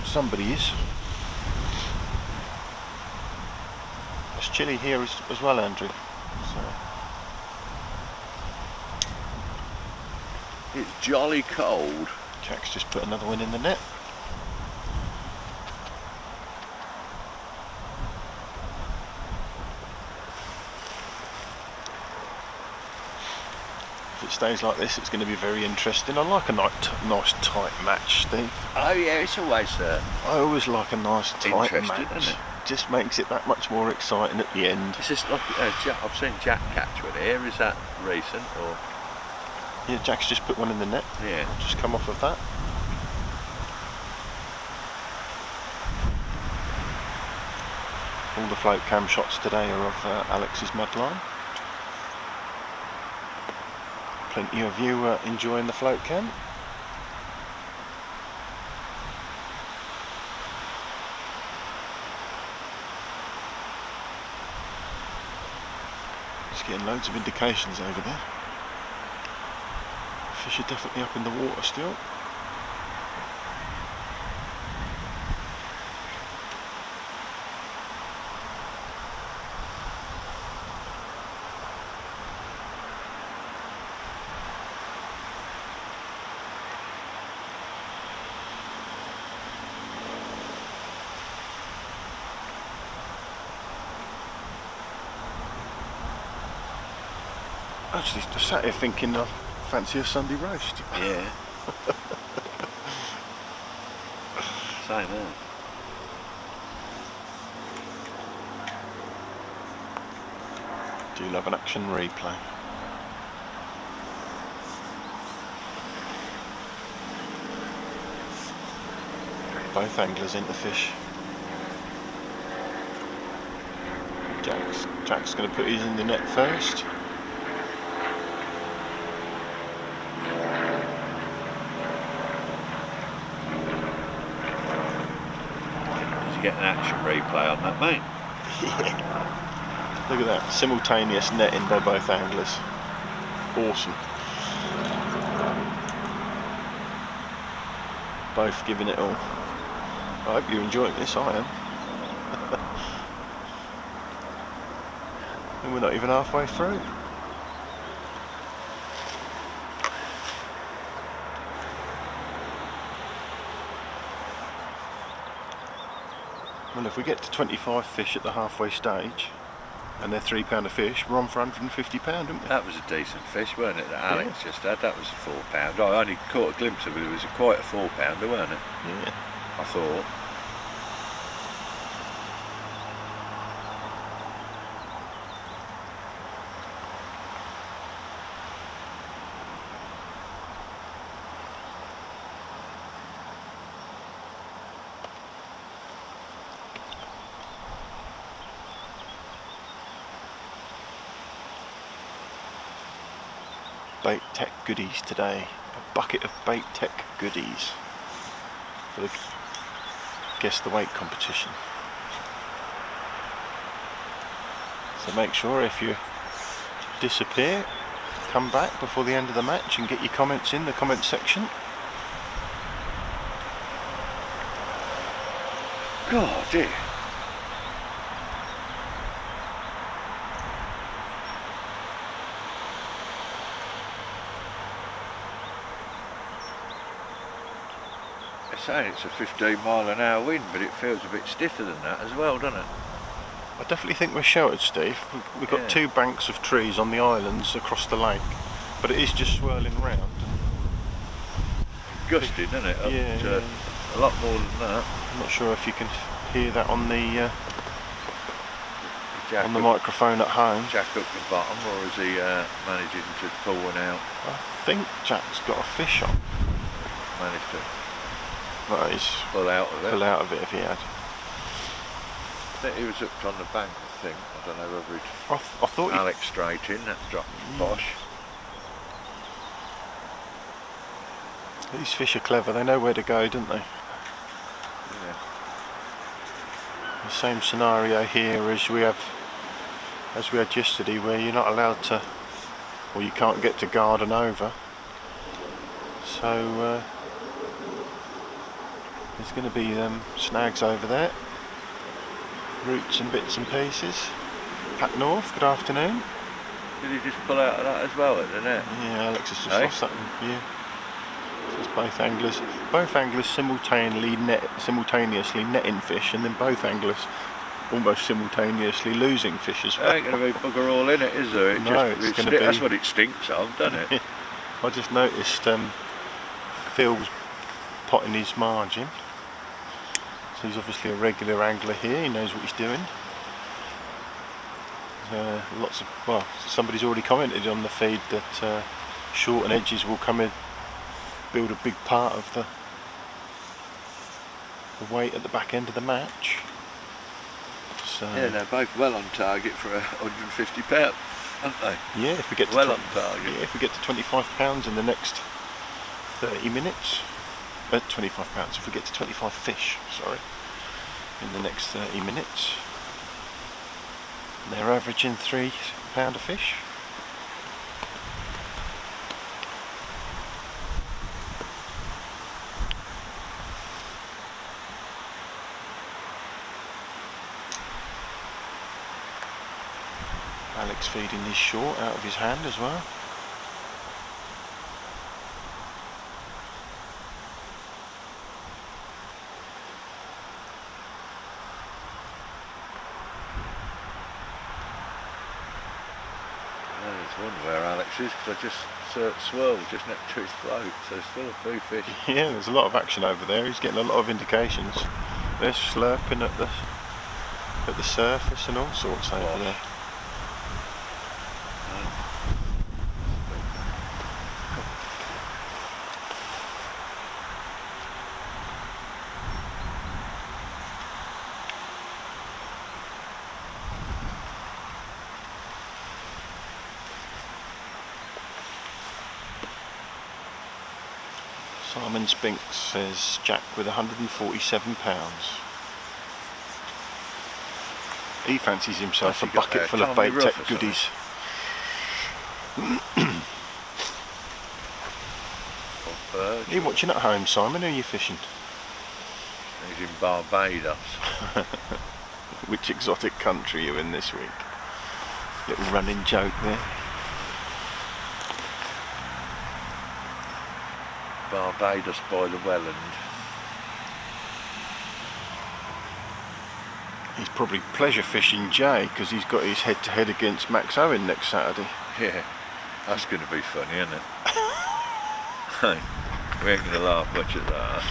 Somebody is. It's chilly here as well, Andrew. So. It's jolly cold. Jack's just put another one in the net. If it stays like this, it's going to be very interesting. I like a nice tight match, Steve. Oh yeah, it's always I always like a nice tight interesting, match. isn't it? Just makes it that much more exciting at the end. It's just like I've seen Jack catch one here. Is that recent or? Yeah, Jack's just put one in the net. Yeah. I'll just come off of that. All the float cam shots today are of Alex's mudline. Plenty of you enjoying the float cam. Just getting loads of indications over there. Fish are definitely up in the water still. Actually, I sat here thinking I fancy a Sunday roast. Yeah. Same there. Do love an action replay. Both anglers into fish. Jack's going to put his in the net first. Get an action replay on that, mate. Yeah. Look at that, simultaneous netting by both anglers. Awesome. Both giving it all. I hope you're enjoying this, I am. And we're not even halfway through. Well, if we get to 25 fish at the halfway stage, and they're £3 a fish, we're on for £150, aren't we? That was a decent fish, weren't it, that Alex just had? That was a £4. I only caught a glimpse of it. It was quite a £4, weren't it? Yeah. I thought. Bait tech goodies today. A bucket of bait tech goodies for the guess the weight competition. So make sure if you disappear, come back before the end of the match and get your comments in the comment section. God, dear. They're saying it's a 15-mile-an-hour wind, but it feels a bit stiffer than that as well, doesn't it? I definitely think we're sheltered, Steve. We've got two banks of trees on the islands across the lake, but it is just swirling round. Gusting, isn't it? Yeah. A lot more than that. I'm not sure if you can hear that on the microphone at home. Jack up the bottom, or is he managing to pull one out? I think Jack's got a fish on. Managed to He's pull out of it. Pull out of it if he had. I think he was hooked on the bank, I think. I don't know whether he'd... I thought Alex straight in, that's dropped bosh. These fish are clever, they know where to go, don't they? Yeah. The same scenario here as we had yesterday, where you're not allowed to, or you can't get to garden over. So there's going to be snags over there, roots and bits and pieces. Pat North, good afternoon. Did he just pull out of that as well at the net? Yeah, Alex has just lost something. Yeah. So it's both anglers simultaneously netting fish, and then both anglers almost simultaneously losing fish as well. There ain't going to be bugger all in it, is there? It's going to be. That's what it stinks of, doesn't it? I just noticed Phil's potting his margin. So he's obviously a regular angler here, he knows what he's doing. Somebody's already commented on the feed that short and edges will come in, build a big part of the weight at the back end of the match. So yeah, they're both well on target for £150, aren't they? Yeah, if we get to on target. Yeah, if we get to £25 in the next 30 minutes. 25 pounds, if we get to 25 fish, sorry, in the next 30 minutes. They're averaging £3 a fish. Alex feeding his short out of his hand as well. I wonder where Alex is, because I just swirled just next to his throat, so there's still a few fish. Yeah, there's a lot of action over there. He's getting a lot of indications. They're slurping at the surface and all sorts over there. Simon Spinks says Jack with £147. He fancies himself a bucket full of bait tech goodies. Are you watching at home, Simon, or are you fishing? He's in Barbados. Which exotic country are you in this week? Little running joke there. Barbados by the Welland. He's probably pleasure fishing Jay because he's got his head-to-head against Max Owen next Saturday. Yeah, that's going to be funny, isn't it? Hey, we ain't going to laugh much at that.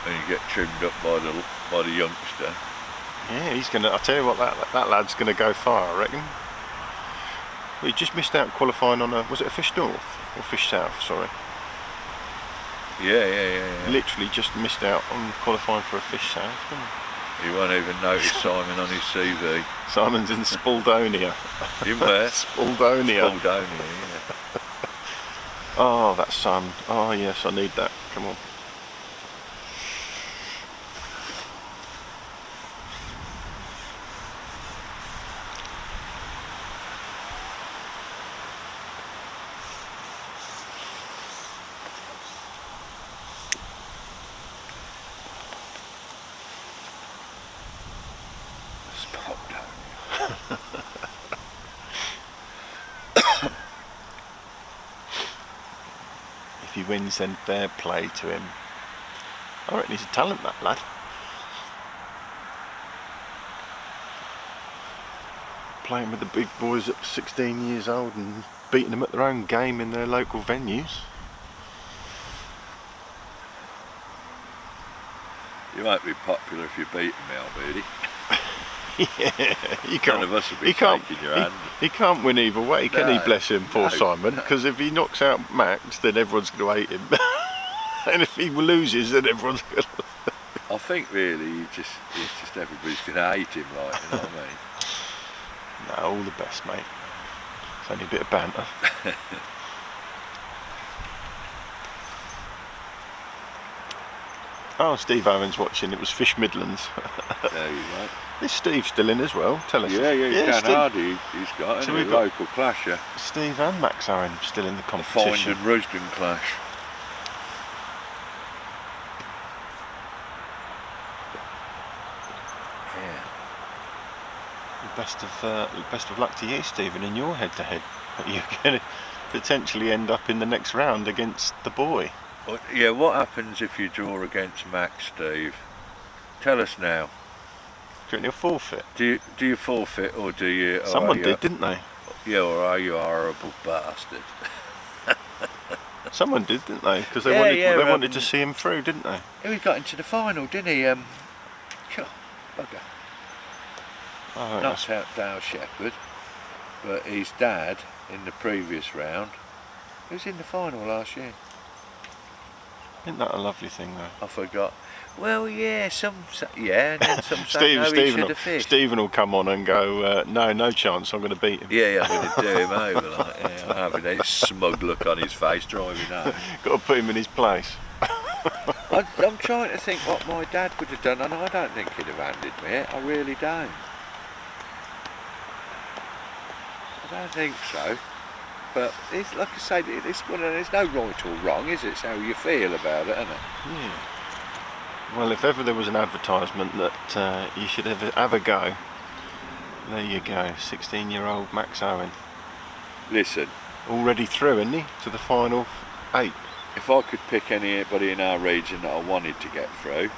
And you get trimmed up by the youngster. Yeah, he's going to, I'll tell you what, that lad's going to go far, I reckon. Well, he just missed out qualifying on was it a Fish North? Or Fish South, sorry. Yeah. Literally just missed out on qualifying for a Fish South, didn't he? You won't even notice Simon on his CV. Simon's in Spaldonia. In where? Spaldonia. Spaldonia, yeah. Oh, that sun. Oh yes, I need that. Come on. If he wins, then fair play to him. I reckon he's a talent, that lad. Playing with the big boys at 16 years old and beating them at their own game in their local venues. You won't be popular if you beat him, Alberti. Yeah, None of us will be shaking your hand. He can't win either way, can he? Bless him, poor Simon. No. Because if he knocks out Max, then everyone's going to hate him. And if he loses, then everyone's going to. I think really, it's just everybody's going to hate him, like, you know what I mean? No, all the best, mate. It's only a bit of banter. Oh, Steve Owen's watching. It was Fish Midlands. There you go. Is Steve still in as well? Tell us. Yeah, Dan Steve. Hardy, he's got So a we've got local clasher. Steve and Max Owen still in the The competition. Find and Rusden clash. Yeah. Best of luck to you, Stephen, in your head-to-head. You're going to potentially end up in the next round against the boy. Well, yeah, what happens if you draw against Max, Steve? Tell us now. Do you want your forfeit? Do you forfeit or do you? Someone did, didn't they? Yeah, or are you a horrible bastard? Someone did, didn't they? Because they wanted to see him through, didn't they? He got into the final, didn't he? Bugger. Oh, Knocked out Dale Shepherd, but his dad in the previous round, he was in the final last year. Isn't that a lovely thing, though? I forgot. Well, yeah, and then some say no, he should have fished. Stephen will come on and go, no chance, I'm going to beat him. Yeah, I'm going to do him over. Like, yeah, I'm having a smug look on his face driving home. Got to put him in his place. I'm trying to think what my dad would have done, and I don't think he'd have handed me it. I really don't. I don't think so. But it's like I say, there's no right or wrong, is it? It's how you feel about it, isn't it? Yeah. Well, if ever there was an advertisement that you should have a go, there you go. 16-year-old Max Owen. Listen. Already through, isn't he? To the final 8. If I could pick anybody in our region that I wanted to get through, it'd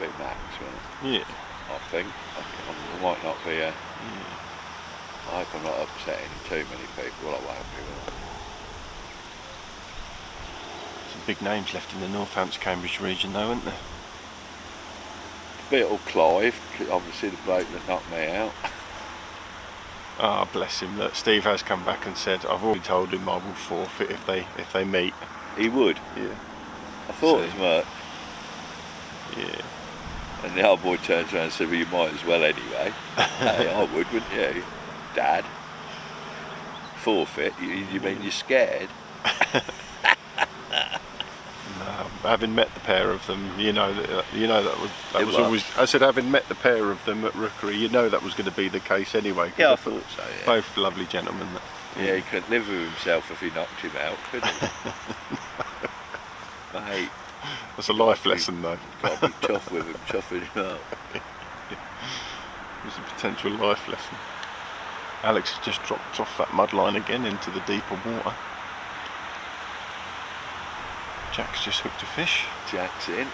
be Max, wouldn't it? Yeah. I think. I might not be a... Yeah. I hope I'm not upsetting too many people. Well, I won't be, will I? Some big names left in the Northants-Cambridge region though, aren't there? Little Clive, obviously the bloke that knocked me out. Ah, bless him. Look, Steve has come back and said, I've already told him I will forfeit if they meet. He would? Yeah. I thought as much. Yeah. And the old boy turns around and said, well, you might as well anyway. Hey, I would, wouldn't you? Dad, forfeit? You mean you're scared? No, having met the pair of them, you know that was always. I said, having met the pair of them at Rookery, you know that was going to be the case anyway. Yeah, I thought so. Yeah. Both lovely gentlemen. Yeah, he couldn't live with himself if he knocked him out, could he? Mate. That's a life lesson, though. Got to be tough with him, toughing him up. It was a potential life lesson. Alex has just dropped off that mud line again into the deeper water. Jack's just hooked a fish. Jack's in.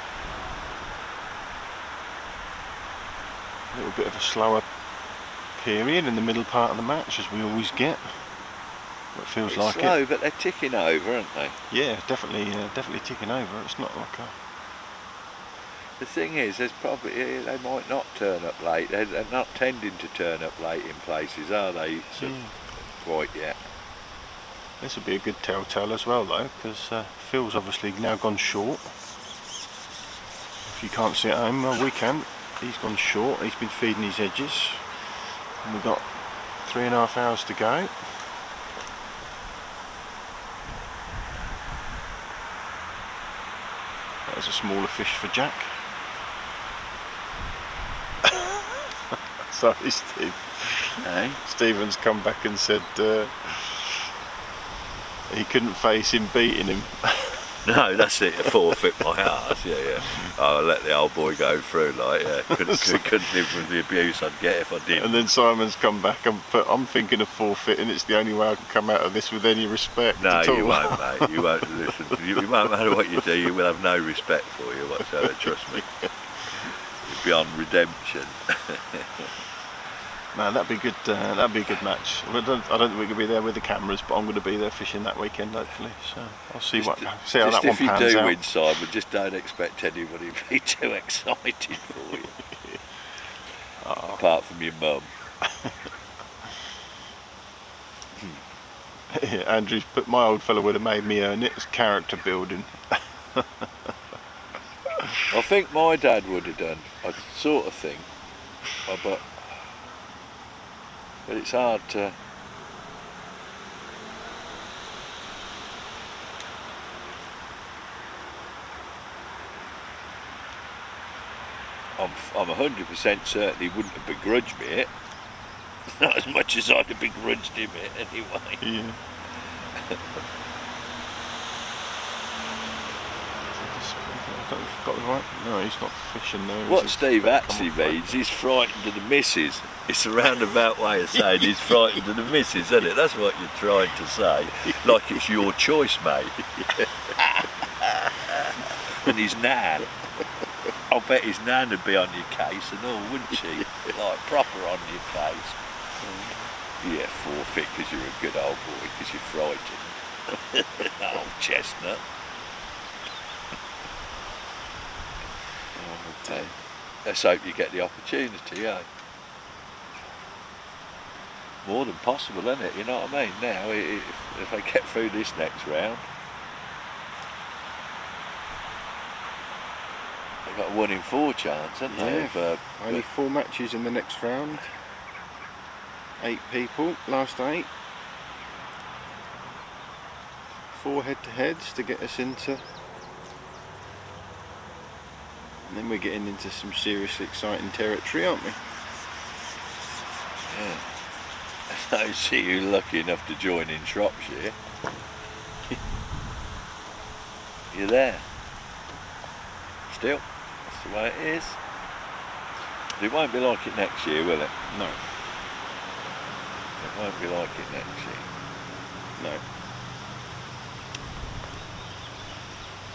A little bit of a slower period in the middle part of the match, as we always get. It feels It's like slow, it. but they're ticking over, aren't they? Yeah, definitely ticking over. It's not like a... The thing is, there's probably they might not turn up late. They're not tending to turn up late in places, are they? Quite yet. This will be a good telltale as well, though, because Phil's obviously now gone short. If you can't see at home, well, we can. He's gone short. He's been feeding his edges, and we've got 3.5 hours to go. There's a smaller fish for Jack. Sorry, Steve. Hey? Stephen's come back and said he couldn't face him beating him. No, that's it. Forfeit my ass. Yeah. I'll let the old boy go through. Like, yeah, couldn't live with the abuse I'd get if I did. And then Simon's come back and I'm thinking of forfeiting. It's the only way I can come out of this with any respect. No, at all. you won't, mate. You won't listen. You won't matter what you do. You will have no respect for you whatsoever. Trust me. You're beyond redemption. No, that'd be good. That'd be a good match. I don't think we could be there with the cameras, but I'm going to be there fishing that weekend, hopefully. So I'll see how that one pans out. If you do win, Simon, just don't expect anybody to be too excited for you. Apart from your mum. Yeah, Andrew's put, my old fellow would have made me earn it. It's character building. I think my dad would have done. I sort of think, but it's hard to. I'm 100% certain he wouldn't have begrudged me it. Not as much as I'd have begrudged him it anyway. Yeah. Got the right. No, he's not fishing there. What Steve actually means, he's frightened of the missus. It's a roundabout way of saying he's frightened of the missus, isn't it? That's what you're trying to say. Like it's your choice, mate. And his nan. I'll bet his nan would be on your case and all, wouldn't she? Like proper on your case. Yeah, forfeit because you're a good old boy, because you're frightened. Old chestnut. Let's hope you get the opportunity, eh? More than possible, isn't it? You know what I mean? Now, if they get through this next round, they've got a 1 in 4 chance, haven't they? Yeah, only 4 matches in the next round. 8 people, last 8. 4 head-to-heads to get us into. And then we're getting into some seriously exciting territory, aren't we? Yeah. I see you lucky enough to join in Shropshire. You're there. Still, that's the way it is. It won't be like it next year, will it? No. It won't be like it next year. No.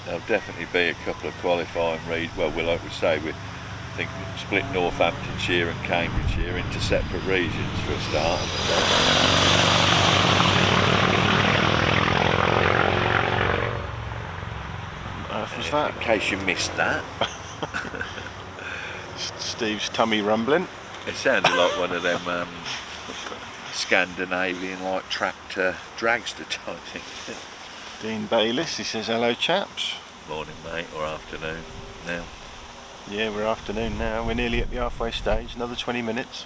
There'll definitely be a couple of qualifying like we say, we think split Northamptonshire and Cambridgeshire into separate regions for a start. Was that? In case you missed that. Steve's tummy rumbling. It sounded like one of them Scandinavian like tractor dragster type thing. Dean Bayliss, he says hello chaps. Morning mate, or afternoon now. Yeah, we're afternoon now. We're nearly at the halfway stage. Another 20 minutes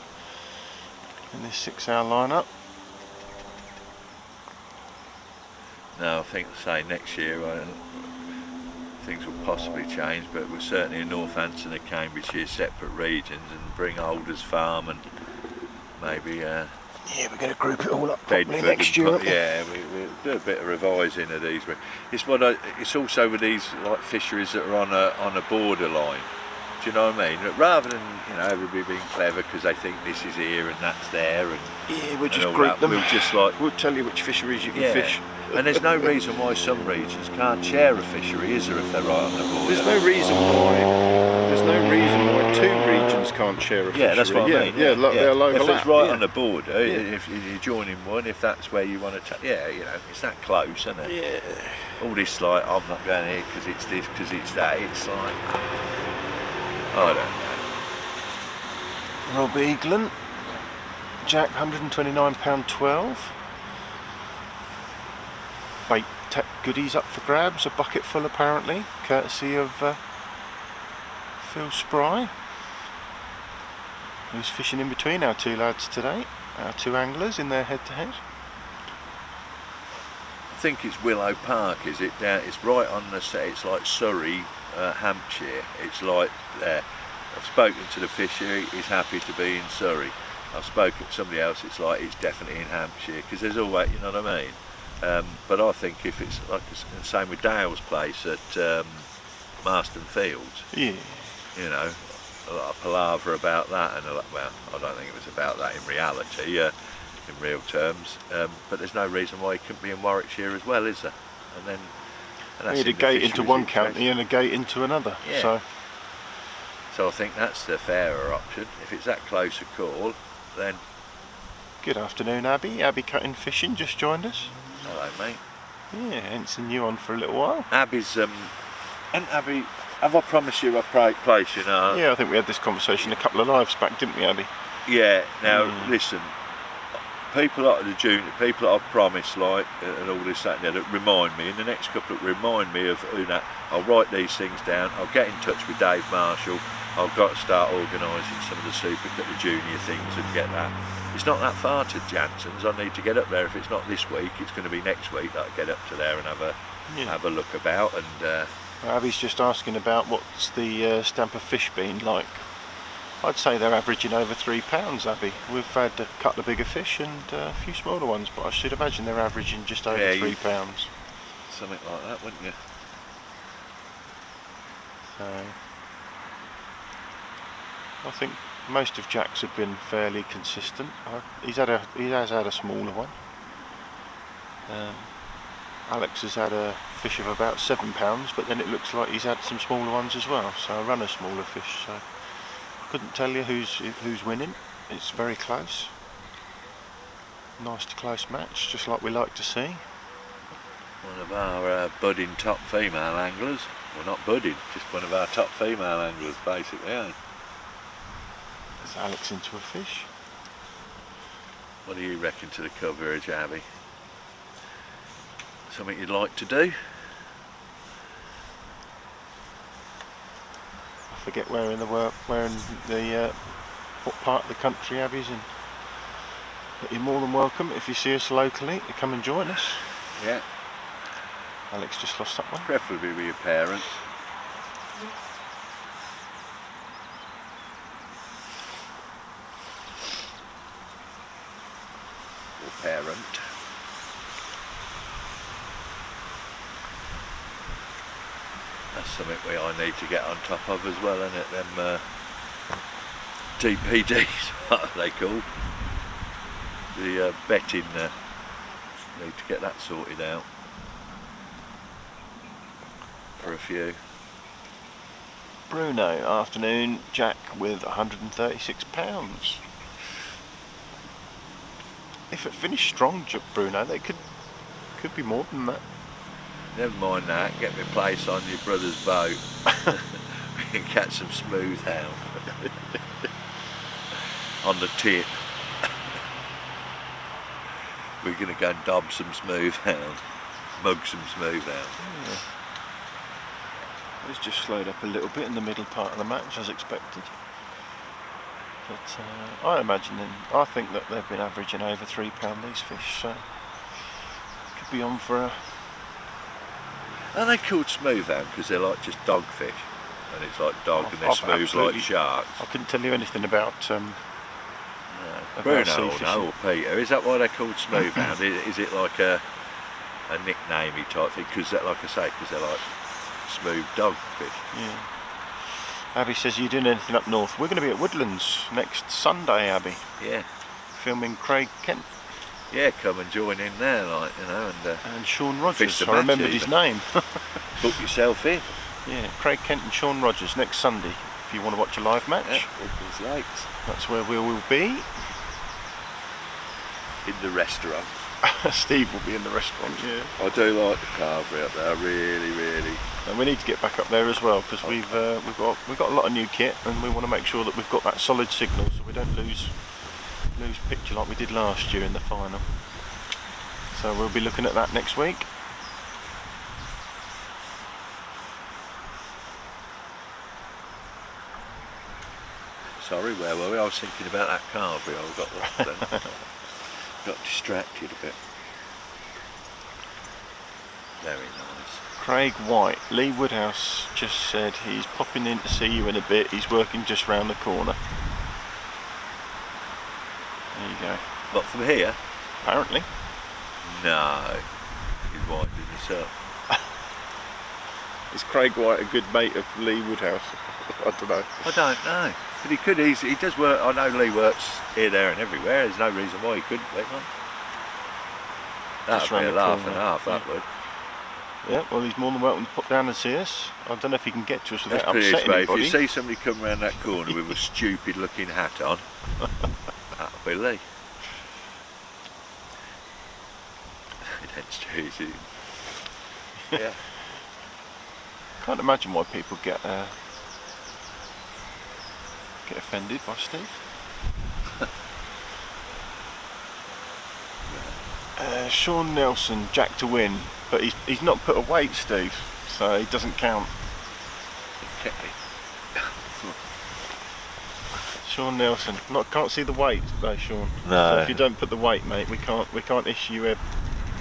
in this 6-hour lineup. No, I think say next year things will possibly change, but we're certainly in Northampton and Cambridgeshire separate regions and bring Alders Farm and maybe yeah, we're going to group it all up properly next year. Yeah, we'll do a bit of revising of these. It's also with these like fisheries that are on a borderline. Do you know what I mean? Rather than everybody being clever because they think this is here and that's there, and yeah, we'll just group them. We'll tell you which fisheries you can fish. And there's no reason why some regions can't share a fishery, is there, if they're right on the border? There's no reason why 2 regions can't share a fishery. Yeah, that's what I mean. Yeah, they'll overlap. If it's right yeah. on the border, if you're joining one, if that's where you want to take, yeah, you know, it's that close, isn't it? Yeah. All this like, I'm not going here because it's this, because it's that. It's like, I don't know. Rob Eaglen, Jack, £129.12. Bait goodies up for grabs, a bucket full apparently, courtesy of Phil Spry, who's fishing in between our two lads today, our two anglers in their head-to-head. I think it's Willow Park, is it? Down, it's right on the set. It's like Surrey, Hampshire. It's like there. I've spoken to the fishery. He's happy to be in Surrey. I've spoken to somebody else. It's like it's definitely in Hampshire because there's always, you know what I mean. But I think if it's like the same with Dale's place at Marston Fields, Yeah. you know, a lot of palaver about that, and a lot, well, I don't think it was about that in reality. In real terms, but there's no reason why he couldn't be in Warwickshire as well, is there? And then He had a gate into one county and a gate into another. Yeah. So I think that's the fairer option. If it's that close a call, then. Good afternoon, Abby. Abby Cutting Fishing just joined us. Hello, mate. Yeah, ain't seen you on for a little while. Abby's and Abby, have I promised you a place? You know. Yeah, I think we had this conversation a couple of lives back, didn't we, Abby? Yeah. Now listen. People like the junior, people that I've promised, like, and all this, that and that remind me, in the next couple of, remind me of, you know, I'll write these things down, I'll get in touch with Dave Marshall, I've got to start organising some of the the junior things and get that. It's not that far to Jansen's. I need to get up there. If it's not this week, it's going to be next week that I get up to there and have a look about. And Abby's just asking about what's the stamp of fish been like. I'd say they're averaging over £3, Abby. We've had a couple of bigger fish and a few smaller ones, but I should imagine they're averaging just over £3. Something like that, wouldn't you? So I think most of Jack's have been fairly consistent. He has had a smaller one. Alex has had a fish of about £7, but then it looks like he's had some smaller ones as well. So I run a smaller fish. So couldn't tell you who's winning. It's very close. Nice to close match, just like we like to see. One of our budding top female anglers. Well, not budding, just one of our top female anglers, basically. Eh? There's Alex into a fish. What do you reckon to the coverage, Abby? Something you'd like to do? I forget where in the what part of the country Abby's in. But you're more than welcome if you see us locally to come and join us. Yeah. Alex just lost that one. Preferably with your parents. Or parent. That's something I need to get on top of as well, isn't it? Them DPDs, what are they called? The betting, need to get that sorted out for a few. Bruno, afternoon, Jack with £136. If it finished strong, Bruno, they could be more than that. Never mind that, get me a place on your brother's boat. We can catch some smooth hound on the tip. We're going to go and dob some smooth hound, mug some smooth hound. Yeah. It's just slowed up a little bit in the middle part of the match as expected. But I think that they've been averaging over £3 these fish, so could be on for a. Are they called smooth hound because they're like just dogfish? And it's like dog and they're smooth like sharks? I couldn't tell you anything about Bruno or Peter, is that why they're called smooth hound? Is it like a nicknamey type thing? Because like I say, because they're like smooth dogfish. Yeah. Abby says, are you doing anything up north? We're going to be at Woodlands next Sunday, Abby. Yeah. Filming Craig Kent. Yeah, come and join in there, like, you know, and Sean Rogers. I remembered his name. Book yourself in. Yeah, Craig Kent and Sean Rogers next Sunday, if you want to watch a live match. Yeah, Wilkins Lakes. That's where we will be. In the restaurant. Steve will be in the restaurant, yeah. I do like the carvery up there, really. And we need to get back up there as well, because we've got a lot of new kit, and we want to make sure that we've got that solid signal so we don't lose picture like we did last year in the final. So we'll be looking at that next week. Sorry, where were we? I was thinking about that carvery. I got lost then. Got distracted a bit. Very nice. Craig White, Lee Woodhouse just said he's popping in to see you in a bit. He's working just round the corner. There you go. What, from here? Apparently. No. He's winding himself. Is Craig White a good mate of Lee Woodhouse? I don't know. I don't know. But he could easily, he does work, I know Lee works here, there and everywhere. There's no reason why he couldn't be one. That'd be a laugh and a half, that would. Yeah, well, he's more than welcome to pop down and see us. I don't know if he can get to us without Let's put it upsetting this way, anybody. if you see somebody come around that corner with a stupid looking hat on, that'll be Lee. That's true. Yeah. Can't imagine why people get offended by Steve. Sean Nelson, Jack to win, but he's not put a weight, Steve, so he doesn't count. Sean Nelson, can't see the weight though, Sean. No. So if you don't put the weight, mate, we can't issue a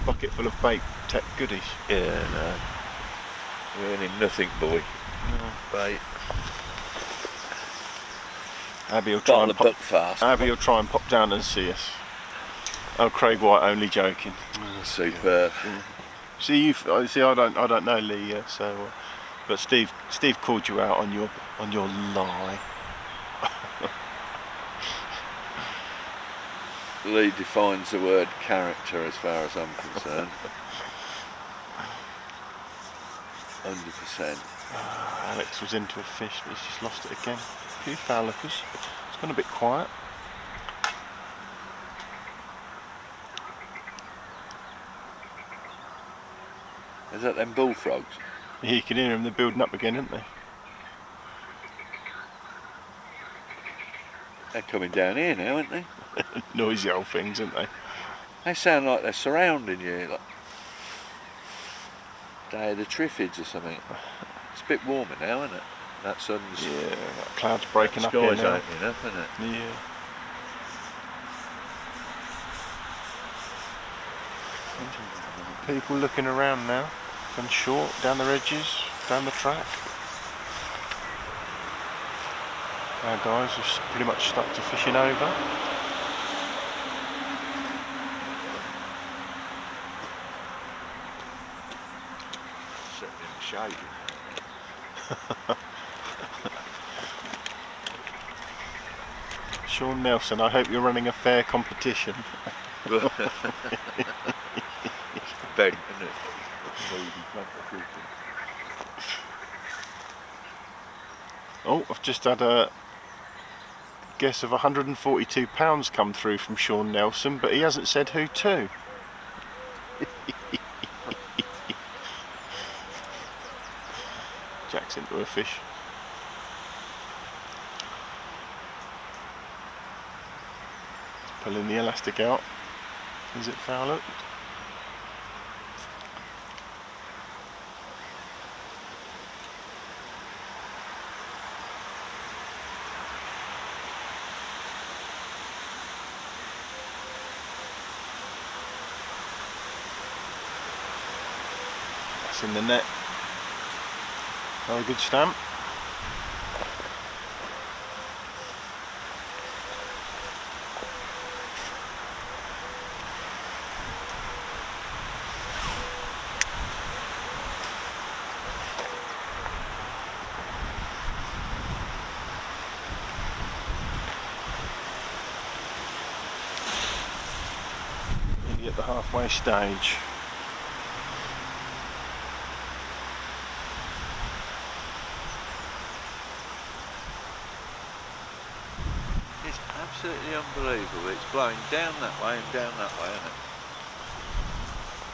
bucket full of bait tech goodies. Yeah, no. We're earning nothing, boy. No. Bait. Abby will try and Bottle of Buckfast. Abby will try and pop down and see us. Oh, Craig White, only joking. Superb. See, I don't know Lee yet, so. But Steve called you out on your lie. Lee defines the word character as far as I'm concerned. 100%. Alex was into a fish, but he's just lost it again. A few foul lookers. It's gone a bit quiet. Is that them bullfrogs? Yeah, you can hear them, they're building up again, aren't they? They're coming down here now, aren't they? Noisy old things, aren't they? They sound like they're surrounding you, like Day of the Triffids or something. It's a bit warmer now, isn't it? That sun's... Yeah, that cloud's breaking up here here now. now. Opening up, isn't it? Yeah. People looking around now, gone short, down the edges, down the track. Our guys have pretty much stuck to fishing over. Sitting in the shade. Sean Nelson, I hope you're running a fair competition. Ben, isn't it? Oh, I've just had a guess of £142 come through from Sean Nelson, but he hasn't said who to. Jack's into a fish. Pulling the elastic out. Is it foul hooked? That's in the net. Another good stamp. Nearly at the halfway stage. Absolutely unbelievable. It's blowing down that way and down that way, isn't it?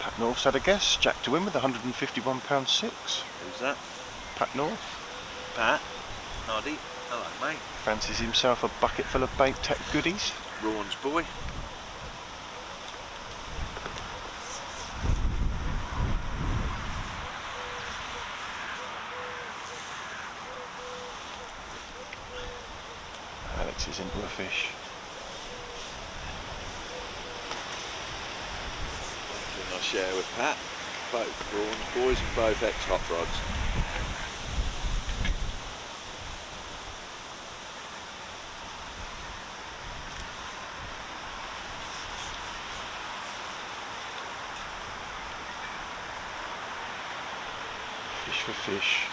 Pat North's had a guess. Jack to win with £151.6. Who's that? Pat North Pat. Noddy. Hello, mate. fancies himself a bucket full of bait tech goodies. Rawn's boy. Alex is into a fish. One thing I share with Pat. Both Rawn's boys and both ex-hot rods. Fish for fish.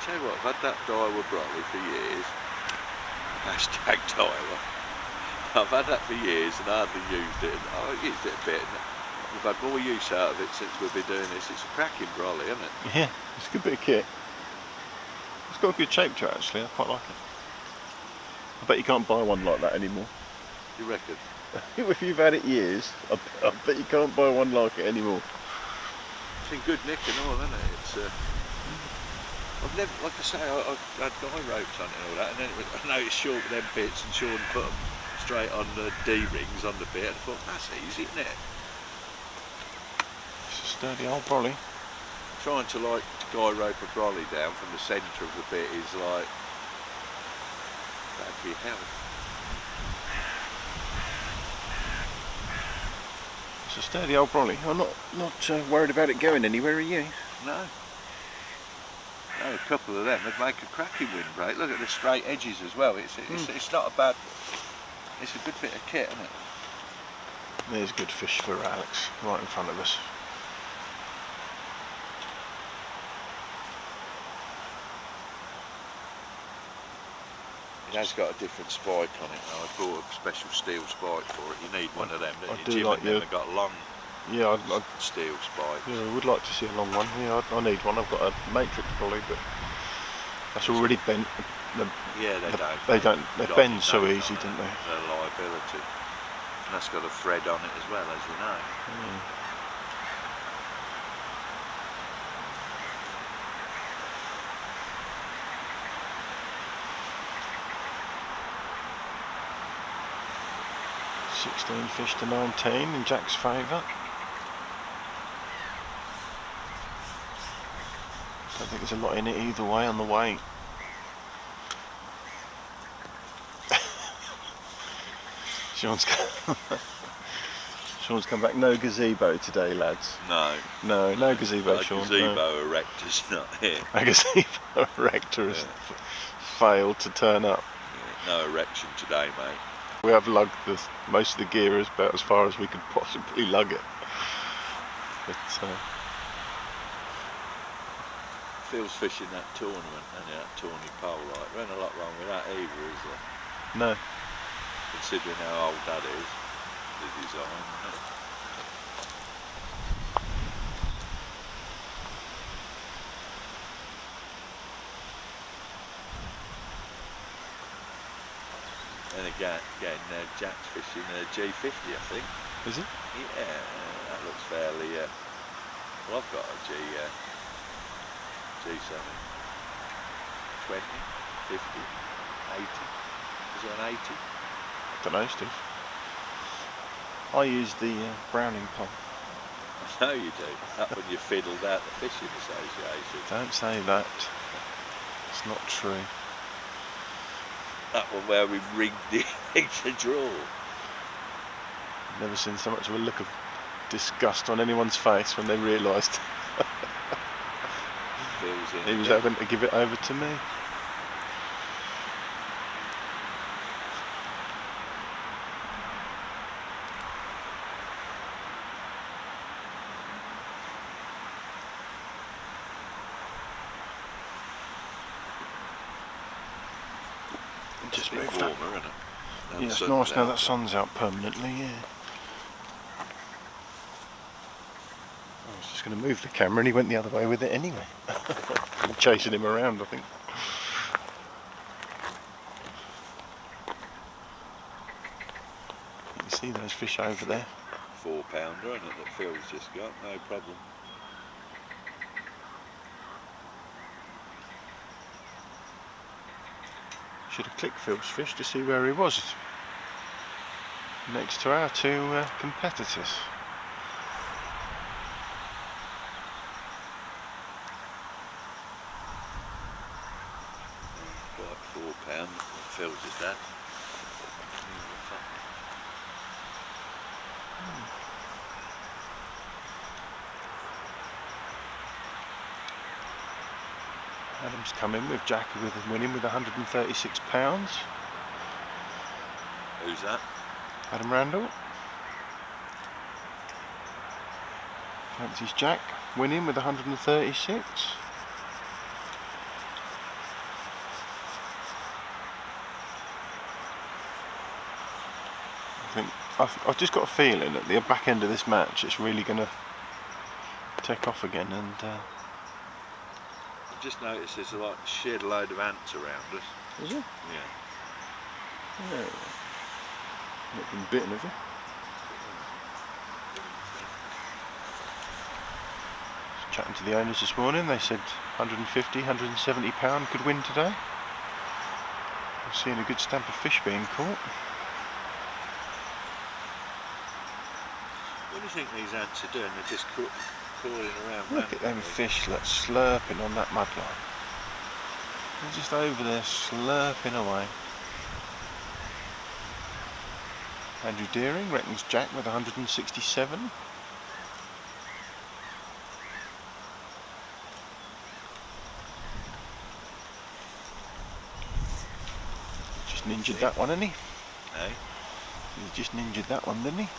Tell you what, I've had that Daiwa brolly for years. Hashtag Daiwa. I've had that for years and hardly used it. I've used it a bit and we've had more use out of it since we've been doing this. It's a cracking brolly, isn't it? Yeah, it's a good bit of kit. It's got a good shape to it actually, I quite like it. I bet you can't buy one like that anymore. You reckon? If you've had it years, I bet you can't buy one like it anymore. It's in good nick and all, isn't it? It's, I've never, like I say, I had guy ropes on it and all that, and then I noticed short with them bits, and Sean put them straight on the D-rings on the bit, and I thought, that's easy, isn't it? It's a sturdy old brolly. Trying to like guy rope a brolly down from the centre of the bit is like bad for your health. It's a sturdy old brolly. I'm not worried about it going anywhere, are you? No. No, a couple of them would make a cracking windbreak. Look at the straight edges as well. It's not a bad. It's a good bit of kit, isn't it? There's a good fish for Alex, right in front of us. It has got a different spike on it now. I bought a special steel spike for it. You need one of them, don't you? do Jim like and them have got long Yeah, steel spikes. yeah, I would like to see a long one. Yeah, I need one. I've got a matrix brolly, but that's already bent. Yeah, They bend so note easy, on don't it. they? They're a liability. And that's got a thread on it as well, as you know. Mm. $16 fish to 19 in Jack's favour. Don't think there's a lot in it either way on the weight. Sean's come back. No gazebo today, lads. No. No gazebo, A Sean. gazebo erector's not here. A gazebo erector has failed to turn up. Yeah, no erection today, mate. We have lugged most of the gear about as far as we could possibly lug it. But Phil's fishing that tournament and that tawny pole, like, there ain't a lot wrong with that either, is there? no. Considering how old that is, the design, isn't it? And again, Jack's fishing a G50, I think. Is it? Yeah, that looks fairly. Well, I've got a G7, 20, 50, 80. Is it an 80? I don't know, Steve. I use the Browning pole. I know you do. That when you fiddled out the Fishing Association. Don't say that. It's not true. That one where we rigged the egg to draw. Never seen so much of a look of disgust on anyone's face when they realised he was having to give it over to me. Just It's a bit moved up. warmer, isn't it? Yeah, it's nice now that sun's out permanently, yeah. I was just going to move the camera and he went the other way with it anyway. Chasing him around, I think. You can see those fish over there. 4 pounder, isn't it, that Phil's just got, no problem. Should have clicked Phil's fish to see where he was. Next to our two competitors. Quite 4 pound, Phil's just had. Adam's come in with Jack winning with £136. Who's that? Adam Randall. Fancy's Jack winning with 136. I've just got a feeling at the back end of this match it's really going to take off again, and I've just noticed there's a shed load of ants around us. is it? Yeah. Yeah. Not been bitten, have you? Chatting to the owners this morning, they said 150, 170 pound could win today. We're seeing a good stamp of fish being caught. What do you think these ants are doing? They're just crawling around. Look at them fish slurping on that mud line. They're just over there slurping away. Andrew Deering reckons Jack with 167. Just ninjaed that one, didn't he? Eh? He just ninjaed that one, didn't he?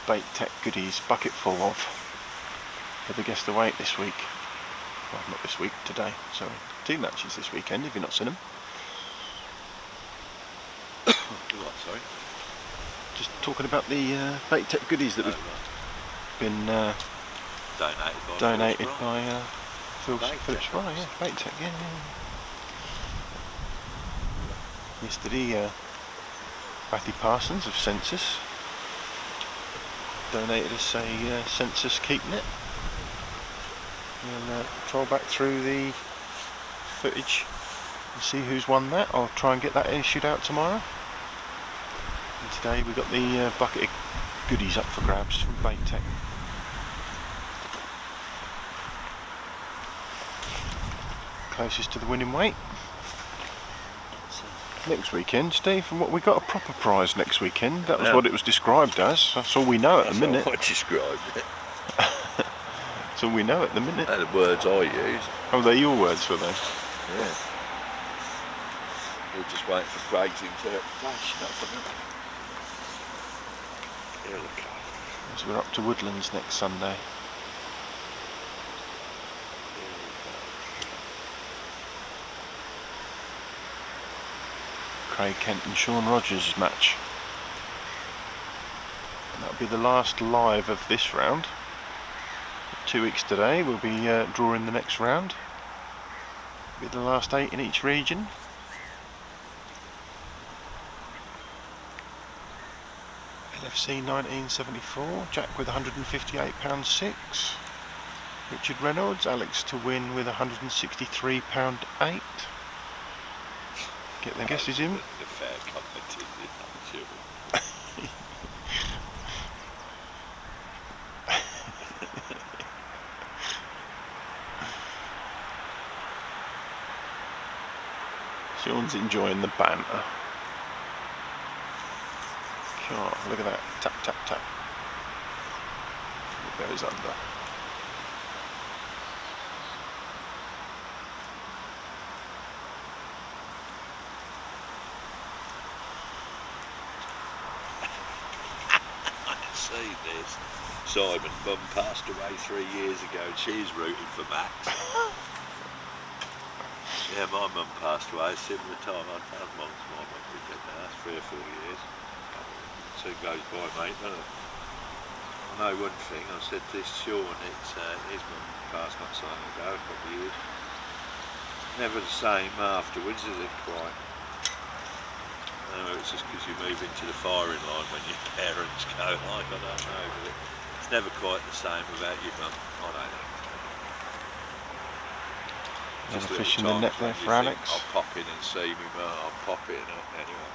Bait Tech goodies bucket full of for the guest away this week. Well, not this week, today, sorry. 2 matches this weekend if you've not seen them. What, sorry? Just talking about the Bait Tech goodies that have been donated by Philip Spry, yeah, Bait Tech, yeah. Yesterday, Matthew Parsons of Census donated us a Census keep net. We'll troll back through the footage and see who's won that. I'll try and get that issued out tomorrow. And today we got the bucket of goodies up for grabs from Bait Tech. Closest to the winning weight. Next weekend, Steve, and what we got a proper prize next weekend. That was what it was described as. That's all we know at the minute. That's how I described it. That's all we know at the minute. They're the words I use. Oh, they're your words for them. Yeah. We're just waiting for Craig's interpretation of them. Here, look. So we're up to Woodlands next Sunday. Craig Kent and Sean Rogers match. And that'll be the last live of this round. 2 weeks today we'll be drawing the next round. It'll be the last 8 in each region. LFC 1974, Jack with £158.6. Richard Reynolds, Alex to win with £163.8. Get their guesses in. The fair competition, I'm sure. Sean's enjoying the banter. God, look at that. Tap, tap, tap. It goes under. See this. Simon's mum passed away 3 years ago and she's rooting for Max. Yeah, my mum passed away a similar time. I've had my mum been dead now, 3 or 4 years. Soon goes by, mate, doesn't it? I know one thing, I said to Sean, his mum passed not so long ago, a couple of years. Never the same afterwards, is it, quite? It's just because you move into the firing line when your parents go, like, I don't know, but it's never quite the same without your mum. I don't know. Another fish in the net there for Alex. I'll pop in and see me mum, I'll pop in anyway.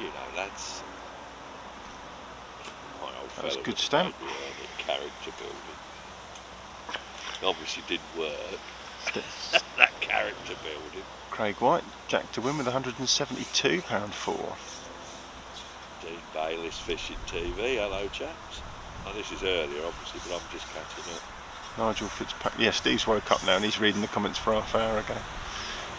You know, that's my old fella. That's a good stamp. Character building. Obviously didn't work. That character building. Craig White, Jack to win with £172.4. Dean Bayliss Fishing TV, hello chaps. Oh, this is earlier obviously, but I'm just catching up. Nigel Fitzpatrick, yeah, Steve's woke up now and he's reading the comments for half an hour ago.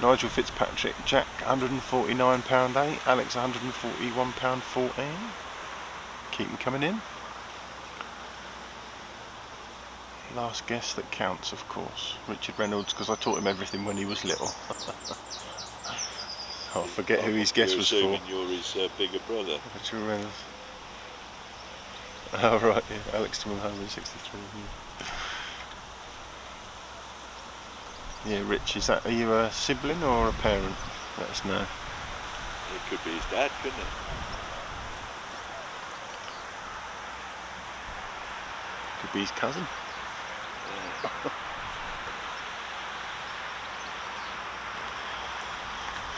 Nigel Fitzpatrick, Jack £149.8, Alex £141.14. Keep them coming in. Last guess that counts, of course. Richard Reynolds, because I taught him everything when he was little. I'll forget who his guess was for. You're his bigger brother. Richard Reynolds. Oh right, yeah, Alex to 163. Yeah, Rich, are you a sibling or a parent? Let us know. It could be his dad, couldn't it? Could be his cousin. Yeah.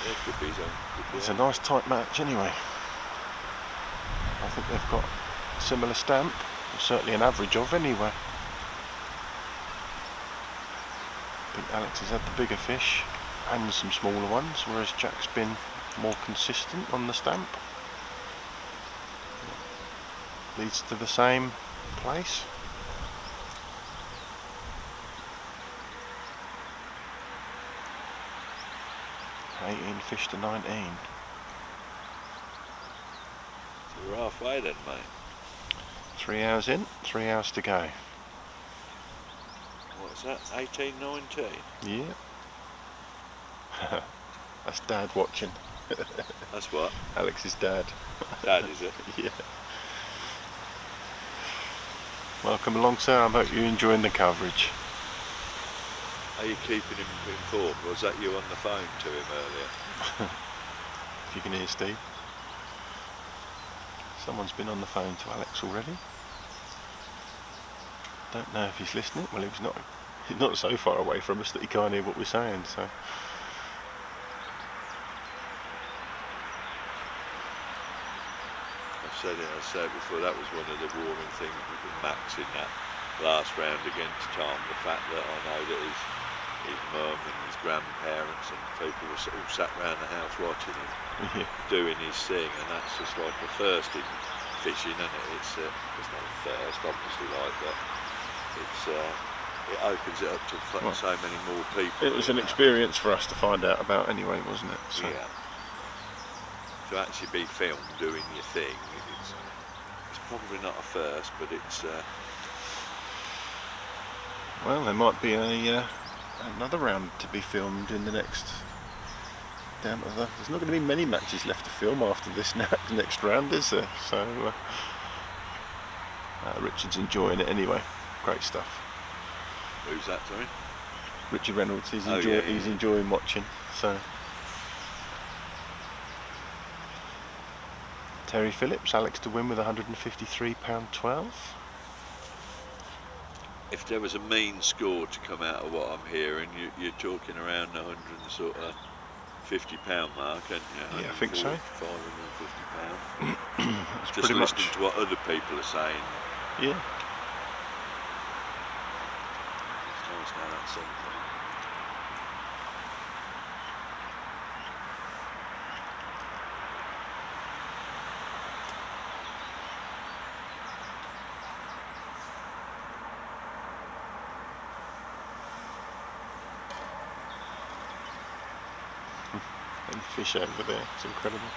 It could be his own. It's a nice tight match anyway. I think they've got a similar stamp, or certainly an average of anyway. I think Alex has had the bigger fish and some smaller ones, whereas Jack's been more consistent on the stamp. Leads to the same place. $18 fish to 19. So we're halfway then, mate. 3 hours in, 3 hours to go. What's that? 18, 19? Yeah. That's Dad watching. That's what? Alex's dad. Dad, is it? Yeah. Welcome along, sir. I hope you're enjoying the coverage. Are you keeping him informed? Was that you on the phone to him earlier? If you can hear Steve. Someone's been on the phone to Alex already. Don't know if he's listening. Well, he's not so far away from us that he can't hear what we're saying, so. I said it before, that was one of the warming things with Max in that last round against Tom, the fact that I know that his mum and his grandparents and people were all sat around the house watching him doing his thing, and that's just like the first in fishing, and it's not the first obviously, like, but it opens it up to so many more people. It was an experience for us to find out about anyway, wasn't it? So. Yeah. To actually be filmed doing your thing, it's probably not a first, but it's. Well, there might be another round to be filmed in the next. There's not going to be many matches left to film after this next round, is there? So Richard's enjoying it anyway. Great stuff. Who's that, sorry? Richard Reynolds. He's enjoying watching. So. Terry Phillips, Alex to win with £153.12. If there was a mean score to come out of what I'm hearing, you're talking around the £150 mark, aren't you? Yeah, I think so. £550. Just listening to what other people are saying. Yeah. It's nice now, that's something. And fish over there, it's incredible.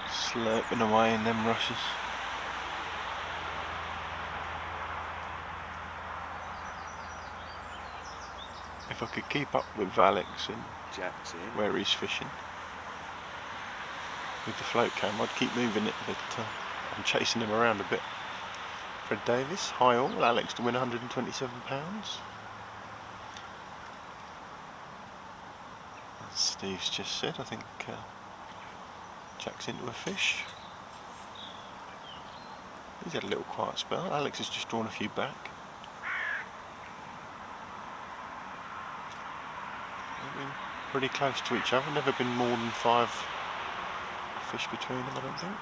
Slurping away in them rushes. if I could keep up with Alex and Jack's in. where he's fishing with the float cam, I'd keep moving it, but I'm chasing him around a bit. Fred Davis, high all, Alex to win £127. As Steve's just said, I think Jack's into a fish. He's had a little quiet spell. Alex has just drawn a few back. They've been pretty close to each other, never been more than 5 fish between them, I don't think.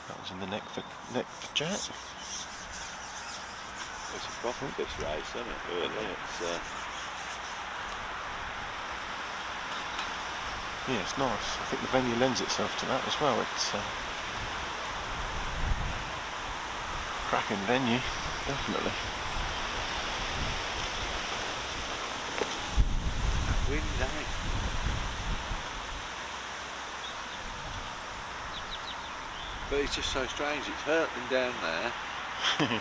That was in the neck for Jack. It's a proper fish race, isn't it? Really, yeah, it's nice. I think the venue lends itself to that as well. It's cracking venue, definitely. Wind, eh? But it's just so strange. It's hurtling down there and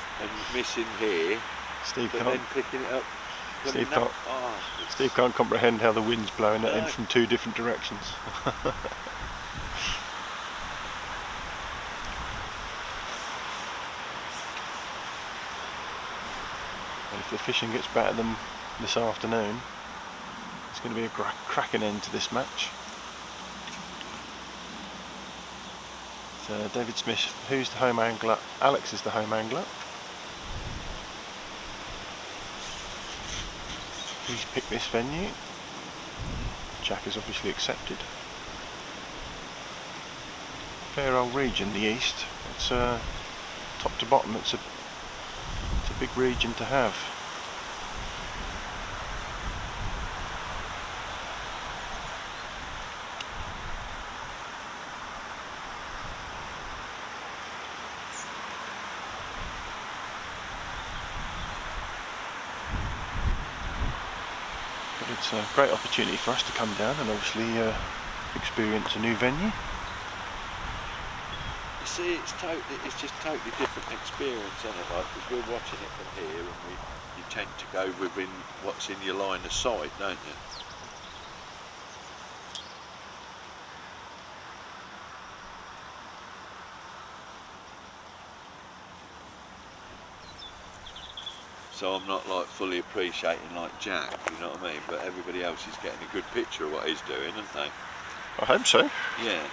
missing here, Steve but can't. then picking it up. Steve can't. Steve can't comprehend how the wind's blowing it in from 2 different directions. And if the fishing gets better than this afternoon, it's going to be a cracking end to this match. So David Smith, who's the home angler? Alex is the home angler. He's picked this venue. Jack has obviously accepted. Fair old region, the east. It's top to bottom. It's a big region to have. But it's a great opportunity for us to come down and obviously experience a new venue. You see, it's just totally different experience, isn't it? Like, because we're watching it from here, and you tend to go within what's in your line of sight, don't you? So I'm not like fully appreciating like Jack, you know what I mean? But everybody else is getting a good picture of what he's doing, aren't they? I hope so. Yeah.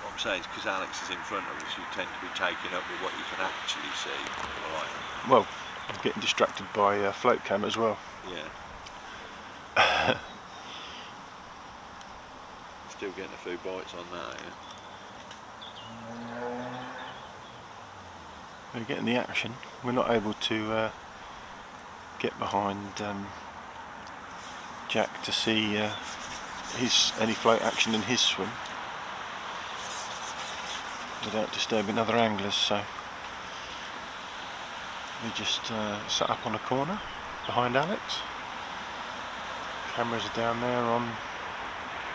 What I'm saying is because Alex is in front of us, you tend to be taken up with what you can actually see. Right. Well, I'm getting distracted by float cam as well. Yeah. Still getting a few bites on that, yeah. We're getting the action. We're not able to get behind Jack to see any float action in his swim without disturbing other anglers, so we just sat up on a corner behind Alex. Cameras are down there on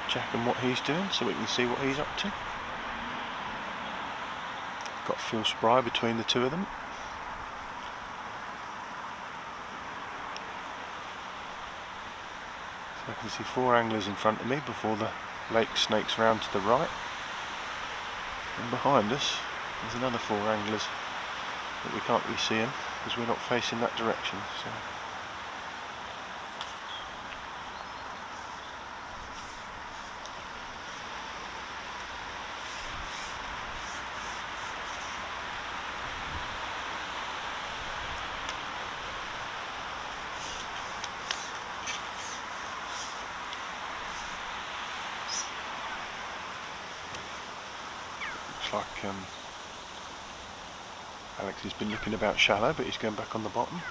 Jack and what he's doing, so we can see what he's up to. Got Phil Spry between the two of them. So I can see 4 anglers in front of me before the lake snakes round to the right. And behind us there's another 4 anglers that we can't really see them because we're not facing that direction. So. Like Alex has been looking about shallow, but he's going back on the bottom.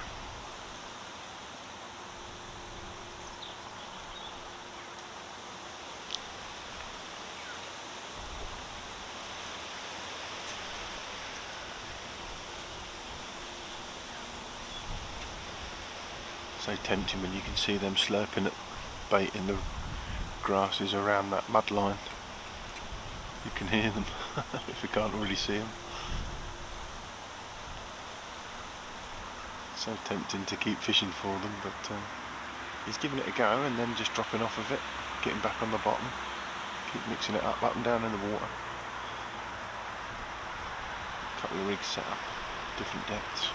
So tempting when you can see them slurping at bait in the grasses around that mud line. You can hear them if you can't already see them. So tempting to keep fishing for them, but he's giving it a go and then just dropping off of it, getting back on the bottom, keep mixing it up and down in the water. A couple of rigs set up, different depths.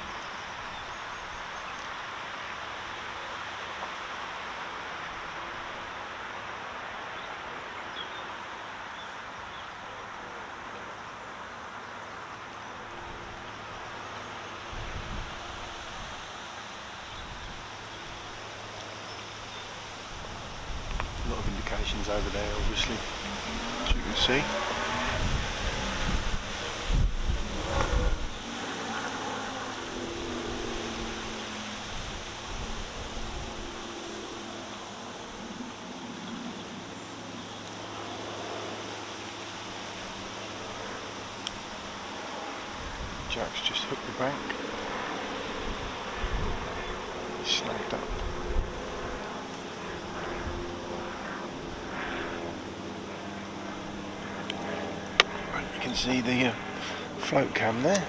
A lot of indications over there, obviously, as you can see. Jack's just hooked the bank. He's snagged up. You can see the float cam there.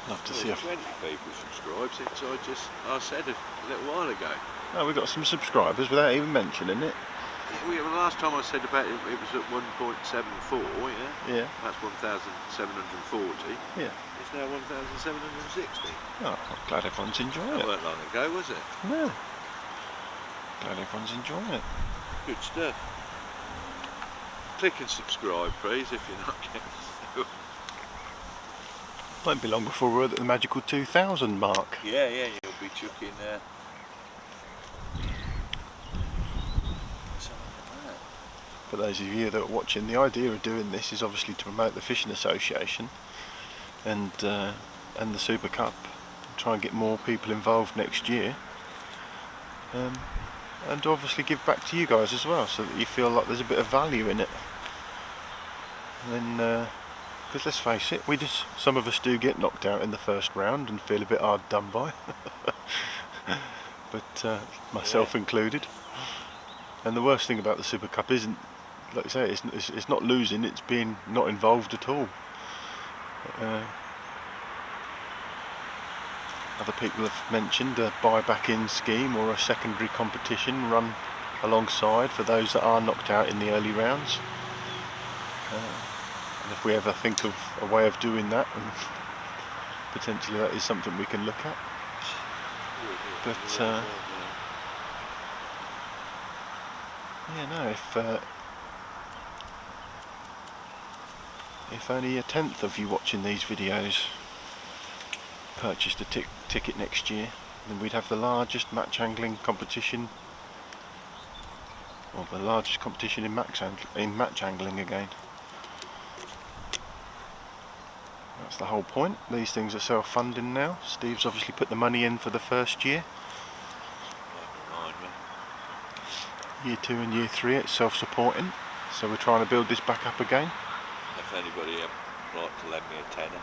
Love to see a 20 people subscribe since I said a little while ago. Oh, we got some subscribers without even mentioning it. Yeah, well, last time I said about it, it was at 1.74, yeah? Yeah. That's 1,740. Yeah. It's now 1,760. Oh, I'm glad everyone's enjoying That it. weren't long ago, was it? No. Glad everyone's enjoying it. Good stuff. Click and subscribe, please, if you're not getting it. Won't be long before we're at the magical 2,000 mark. Yeah, you'll be chucking For those of you that are watching, the idea of doing this is obviously to promote the Fishing Association and the Super Cup, and try and get more people involved next year, and obviously give back to you guys as well, so that you feel like there's a bit of value in it. And then, because let's face it, some of us do get knocked out in the first round and feel a bit hard done by, but myself included. And the worst thing about the Super Cup isn't, like I say, it's not losing, it's being not involved at all. Other people have mentioned a buy-back-in scheme or a secondary competition run alongside for those that are knocked out in the early rounds. And if we ever think of a way of doing that, and potentially that is something we can look at. But yeah, no, if only a tenth of you watching these videos purchased a ticket next year, then we'd have the largest match angling competition, or the largest competition in match angling again. That's the whole point. These things are self-funding now. Steve's obviously put the money in for the first year. Year 2 and year 3 it's self-supporting, so we're trying to build this back up again. If anybody would like to lend me a tenner,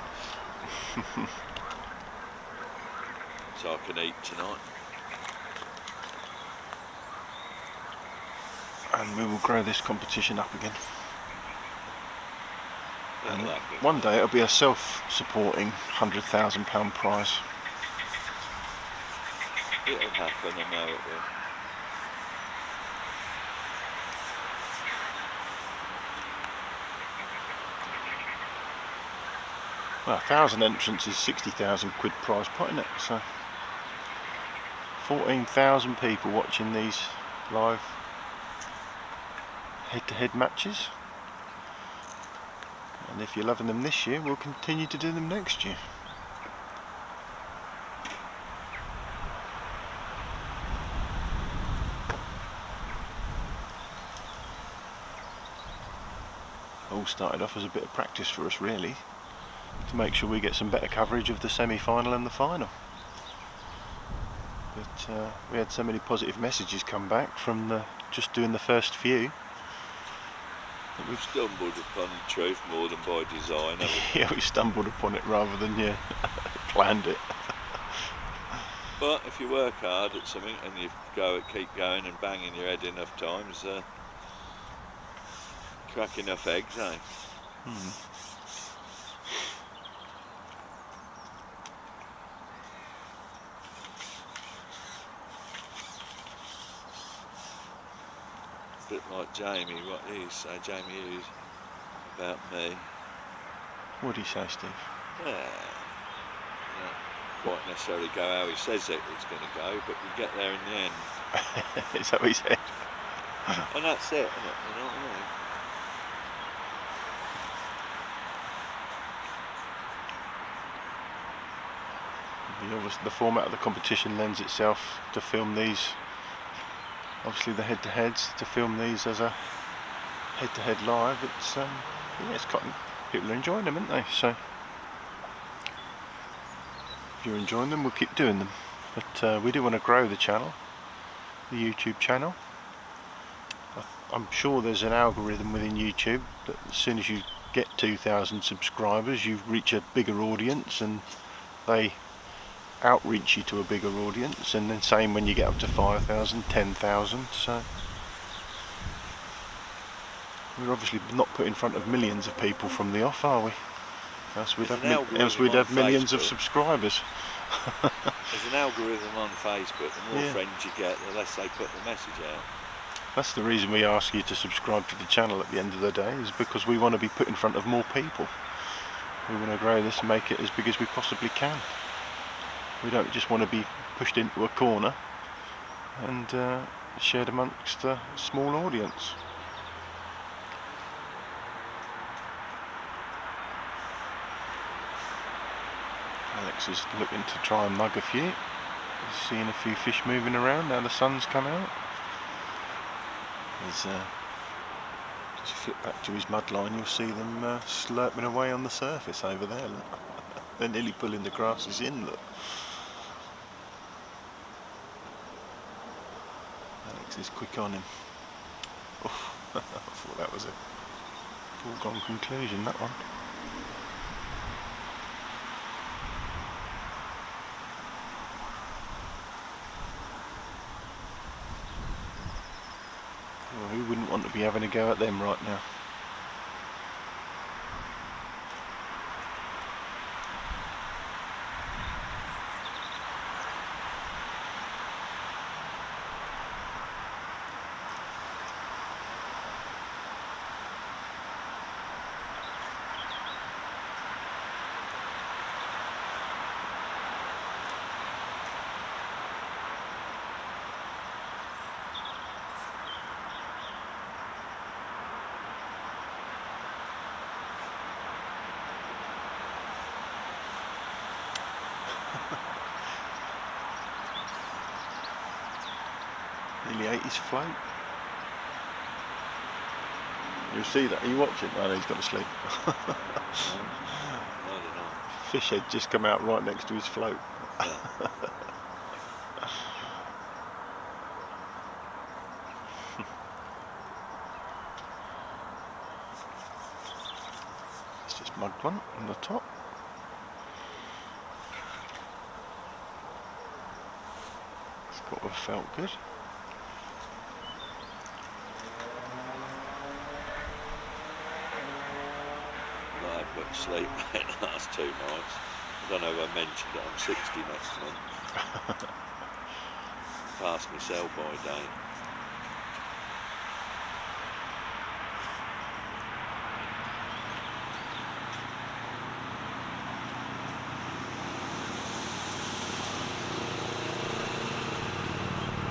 so I can eat tonight. And we will grow this competition up again. And Like it. one day it'll be a self-supporting £100,000 prize. It'll happen, I know it will. Well, 1,000 entrants is 60,000 quid prize pot, isn't it? So 14,000 people watching these live head-to-head matches. And if you're loving them this year, we'll continue to do them next year. All started off as a bit of practice for us, really, to make sure we get some better coverage of the semi-final and the final. But we had so many positive messages come back from just doing the first few, We've stumbled upon truth more than by design, haven't we? Yeah, we stumbled upon it rather than planned it. But if you work hard at something and you keep going and banging your head enough times, crack enough eggs, eh? Bit like Jamie, what he used to say, Jamie Hughes, about me. What do you say, Steve? Yeah, not quite necessarily go how he says it's going to go, but you get there in the end. Is that what he said? And that's it, isn't it? You know what I mean? The format of the competition lends itself to film these, obviously the head-to-heads, to film these as a head-to-head live. It's yeah, it's quite, people are enjoying them, aren't they? So if you're enjoying them, we'll keep doing them. But we do want to grow the channel, the YouTube channel. I'm sure there's an algorithm within YouTube that as soon as you get 2,000 subscribers, you reach a bigger audience, and they outreach you to a bigger audience, and then same when you get up to 5,000, 10,000. So we're obviously not put in front of millions of people from the off, are we? Else we'd have millions of subscribers. There's an algorithm on Facebook. The more friends you get, the less they put the message out. That's the reason we ask you to subscribe to the channel at the end of the day, is because we want to be put in front of more people. We want to grow this and make it as big as we possibly can. We don't just want to be pushed into a corner and shared amongst a small audience. Alex is looking to try and mug a few. He's seeing a few fish moving around now the sun's come out. He's just flip back to his mud line, you'll see them slurping away on the surface over there. Look. They're nearly pulling the grasses in, look. Alex is quick on him. Oh, I thought that was a foregone conclusion, that one. Well, who wouldn't want to be having a go at them right now? Nearly ate his float. You'll see that. Are you watching? Oh, no, he's gone to sleep. I don't know. Fish head just come out right next to his float. It's just mugged one on the top. It's got to have felt good. Sleep in the last 2 nights. I don't know if I mentioned it, I'm 60 next month. Past my sell-by date.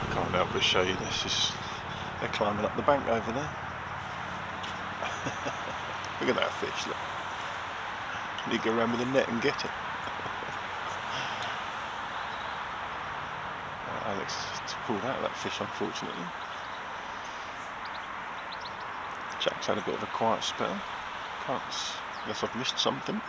I can't help but show you this. They're climbing up the bank over there. Look at that fish, look. You go around with a net and get it. Alex has pulled out of that fish, unfortunately. Jack's had a bit of a quiet spell. Unless I've missed something.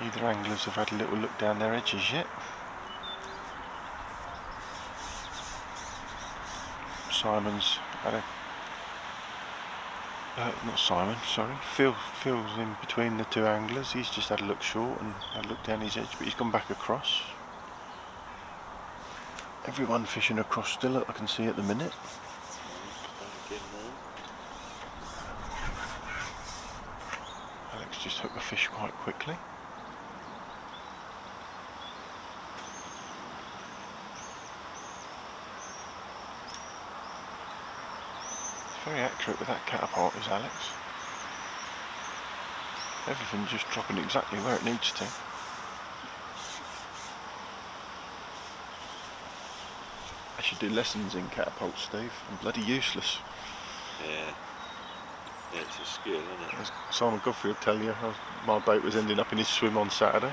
Neither anglers have had a little look down their edges yet. Simon's had a not Simon, sorry. Phil's in between the two anglers. He's just had a look short and had a look down his edge, but he's gone back across. Everyone fishing across still, I can see at the minute. Alex just hooked a fish quite quickly. Very accurate with that catapult is Alex. Everything's just dropping exactly where it needs to. I should do lessons in catapult, Steve. I'm bloody useless. Yeah. Yeah, it's a skill, isn't it? As Simon Godfrey will tell you, my boat was ending up in his swim on Saturday.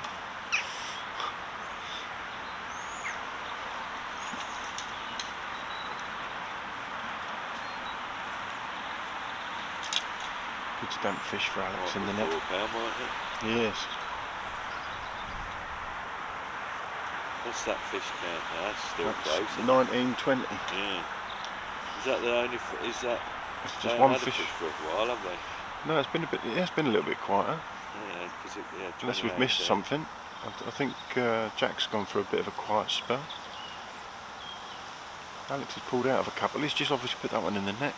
Good stamp fish for Alex in the net. Yes. What's that fish count now? That's still close. 1920. Yeah. Is that the only? Is that? It's just one fish. For a while, have they? No, it's been a bit. Yeah, it's been a little bit quieter. Yeah, because unless we've missed something. I think Jack's gone for a bit of a quiet spell. Alex has pulled out of a couple. He's just obviously put that one in the net.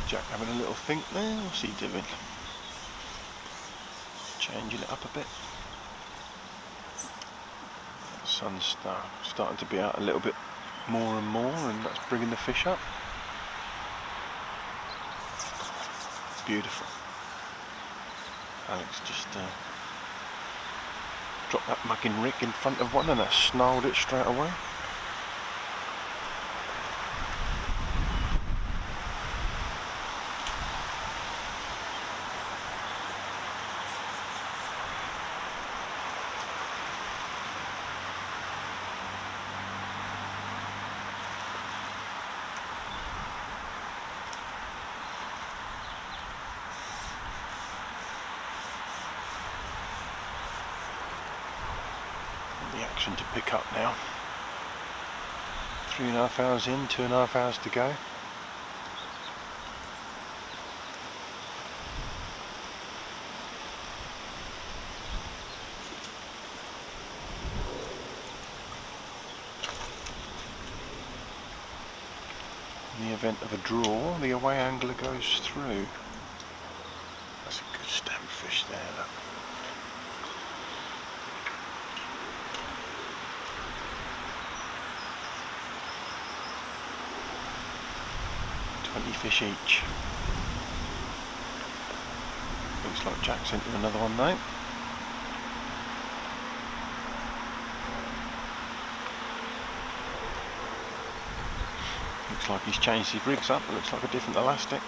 Jack having a little think there, what's he doing? Changing it up a bit. The sun's starting to be out a little bit more and more, and that's bringing the fish up. Beautiful. Alex just dropped that mugging rig in front of one and that snarled it straight away. The action to pick up now. 3.5 hours in, 2.5 hours to go. In the event of a draw, the away angler goes through. That's a good stamp fish there, look. Fish each. Looks like Jack's into another one now. Looks like he's changed his rigs up. It looks like a different elastic.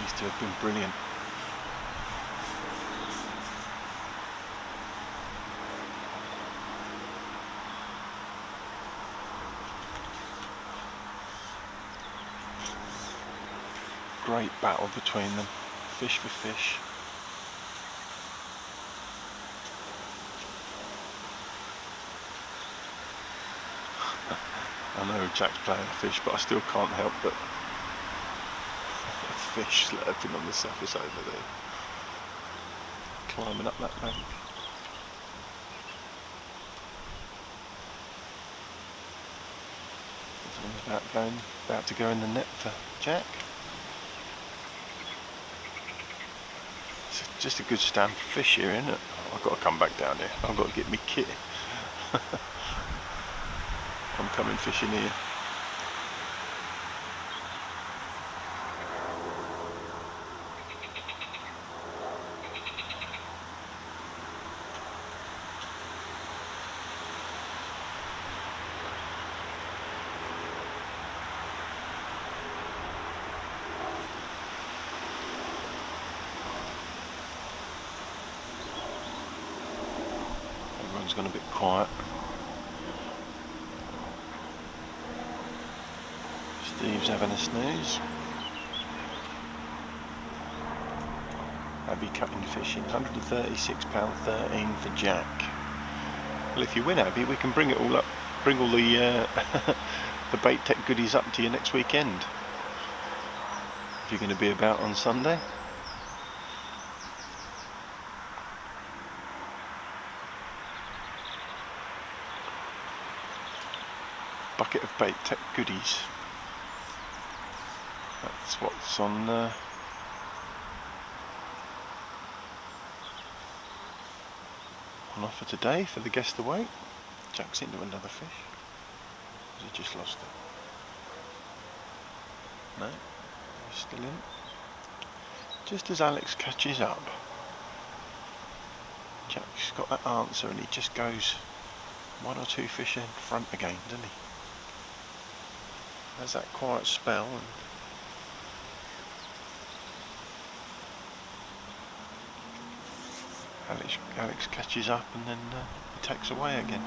These two have been brilliant. Great battle between them, fish for fish. I know Jack's playing a fish, but I still can't help but fish slurping on the surface over there, climbing up that bank. This one's about to go in the net for Jack. It's just a good stamp fish here, isn't it? Oh, I've got to come back down here. I've got to get me kit. I'm coming fishing here. Everything's gone a bit quiet. Steve's having a snooze. Abby cutting fishing, £136.13 for Jack. Well, if you win, Abby, we can bring it all up, bring all the the bait tech goodies up to you next weekend. If you're going to be about on Sunday. Bucket of bait tech goodies. That's what's on offer today for the guest away. Jack's into another fish. Has he just lost it? No, he's still in. Just as Alex catches up, Jack's got that answer and he just goes one or two fish in front again, doesn't he? Has that quiet spell and Alex catches up and then he takes away again.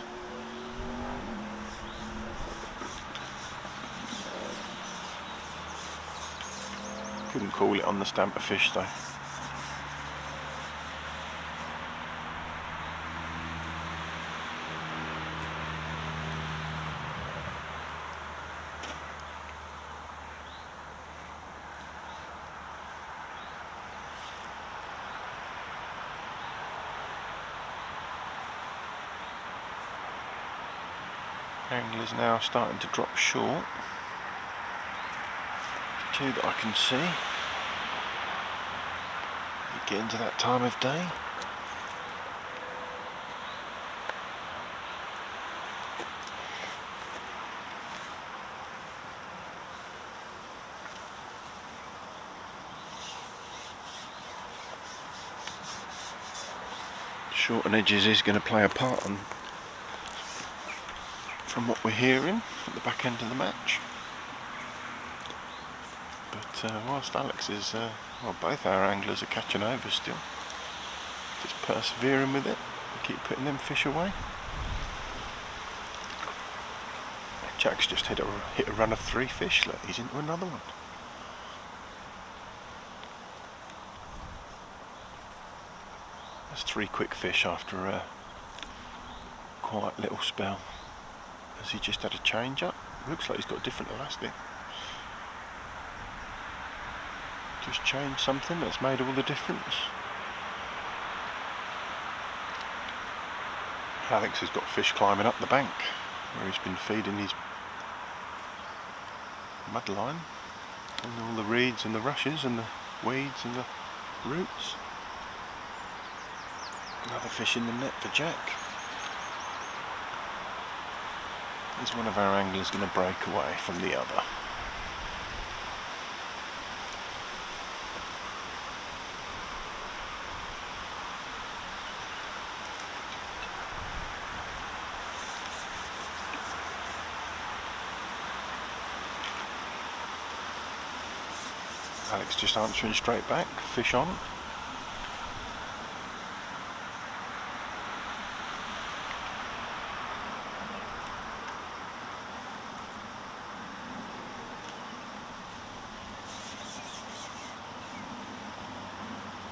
Couldn't call it on the stamp of fish though. Angler's now starting to drop short. Two that I can see. You get into that time of day. Short and edges is going to play a part on, from what we're hearing at the back end of the match. But whilst Alex is, well, both our anglers are catching over still, just persevering with it, keep putting them fish away. Jack's just hit a run of 3 fish. Look, he's into another one. That's 3 quick fish after a quiet little spell. Has he just had a change up? Looks like he's got a different elastic. Just changed something that's made all the difference. Alex has got fish climbing up the bank where he's been feeding his mud line and all the reeds and the rushes and the weeds and the roots. Another fish in the net for Jack. Is one of our anglers going to break away from the other? Alex just answering straight back, fish on.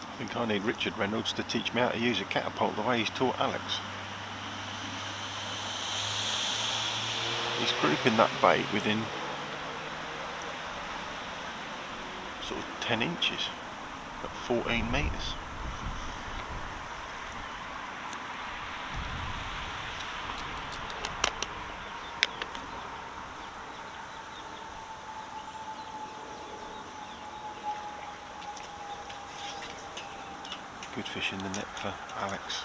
I think I need Richard Reynolds to teach me how to use a catapult the way he's taught Alex. He's grouping that bait within sort of 10 inches at 14 metres. Good fish in the net for Alex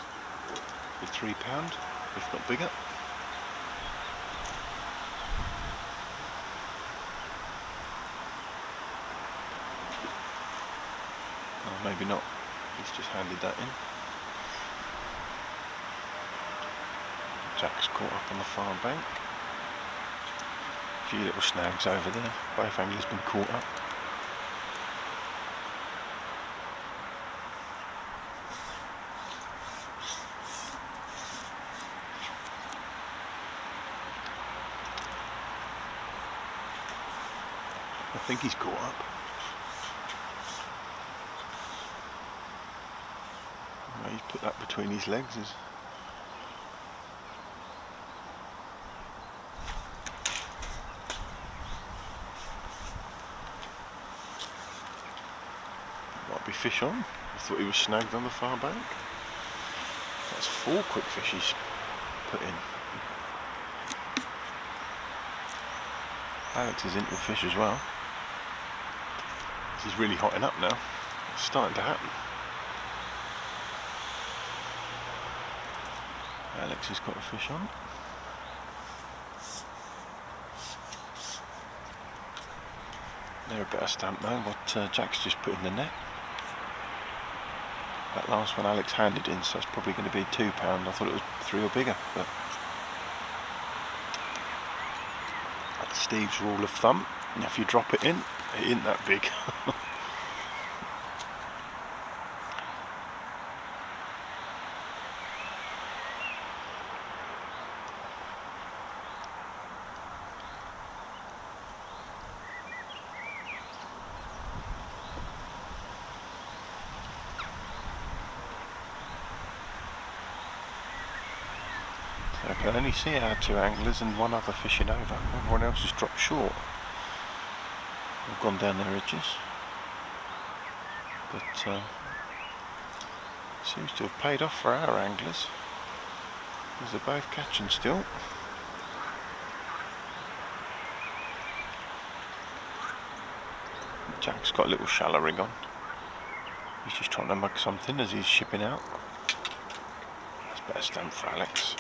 with £3, if not bigger. Oh, maybe not. He's just handed that in. Jack's caught up on the far bank. A few little snags over there. Both anglers been caught up. think he's caught up. Well, he's put that between his legs. Might be fish on. I thought he was snagged on the far bank. That's 4 quick fish he's put in. Alex is into the fish as well. This is really hotting up now. It's starting to happen. Alex has got a fish on. They're a better stamp though, what Jack's just put in the net. That last one Alex handed in, so it's probably going to be £2. I thought it was 3 or bigger, but that's Steve's rule of thumb. And if you drop it in, it isn't that big. I can only see our 2 anglers and 1 other fishing over. Everyone else has dropped short. They've gone down their edges. But seems to have paid off for our anglers, because they're both catching still. Jack's got a little shallow rig on. He's just trying to mug something as he's shipping out. That's better stamp for Alex.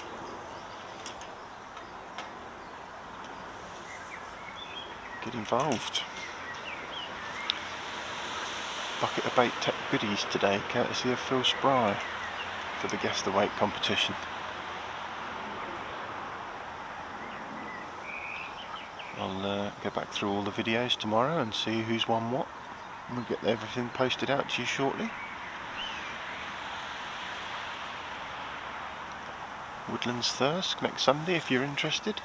Get involved. Bucket of bait tech goodies today, courtesy of Phil Spry, for the guess the weight competition. I'll go back through all the videos tomorrow and see who's won what. We'll get everything posted out to you shortly. Woodlands Thirsk next Sunday if you're interested.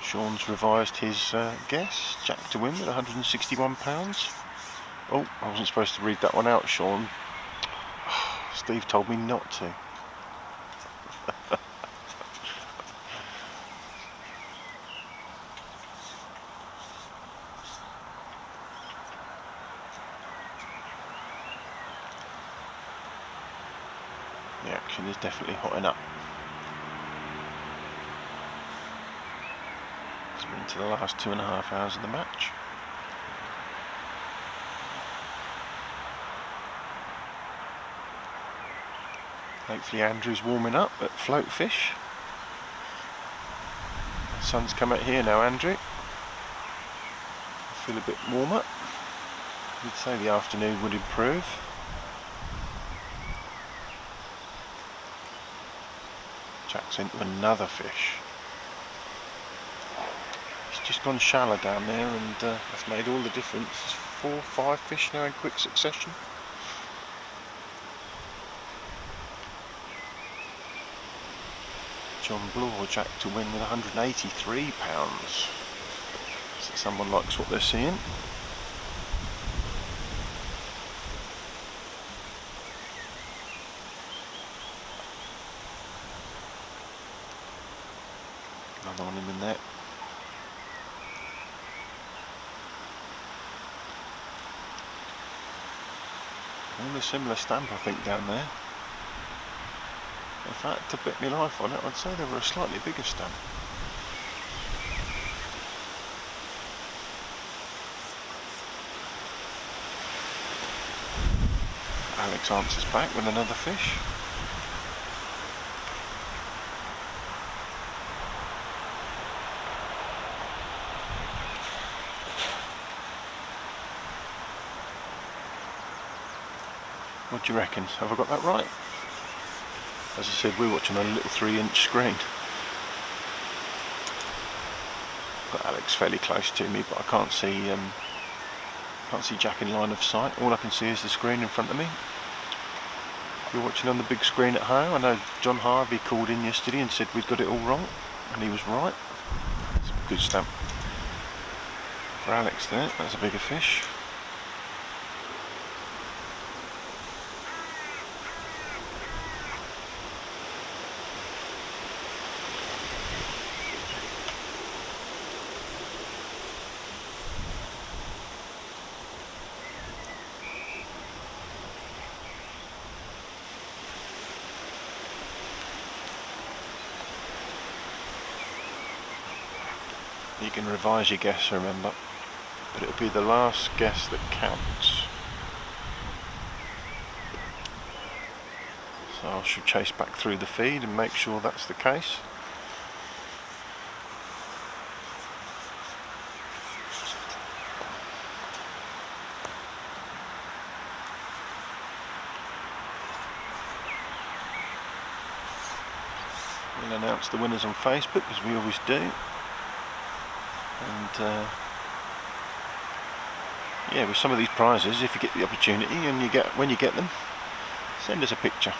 Sean's revised his guess. Jack to win with £161. Oh, I wasn't supposed to read that one out, Sean. Steve told me not to. The action is definitely hotting up. We're into the last 2.5 hours of the match. Hopefully Andrew's warming up at Float Fish. The sun's come out here now, Andrew. I feel a bit warmer. You'd say the afternoon would improve. Jack's into another fish. He's just gone shallow down there, and that's made all the difference. 4 or 5 fish now in quick succession. John Bloor, Jack to win with £183. So someone likes what they're seeing. Another one in the net. All a similar stamp, I think, down there. In fact, to bet my life on it, I'd say they were a slightly bigger stamp. Alex answers back with another fish. What do you reckon? Have I got that right? As I said, we're watching on a little 3-inch screen. Got Alex fairly close to me, but I can't see Jack in line of sight. All I can see is the screen in front of me. You're watching on the big screen at home. I know John Harvey called in yesterday and said we'd got it all wrong, and he was right. It's a good stamp for Alex there. That's a bigger fish. You can revise your guess, remember, but it'll be the last guess that counts. So I should chase back through the feed and make sure that's the case. We'll announce the winners on Facebook, as we always do. And yeah, with some of these prizes, if you get the opportunity and when you get them, send us a picture.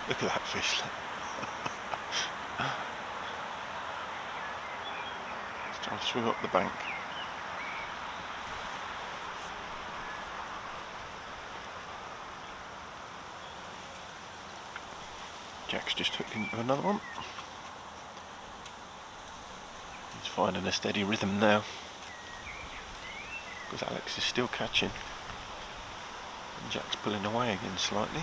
Look at that fish. It's trying to swim up the bank. Jack's just hooked into another one. He's finding a steady rhythm now, because Alex is still catching and Jack's pulling away again slightly.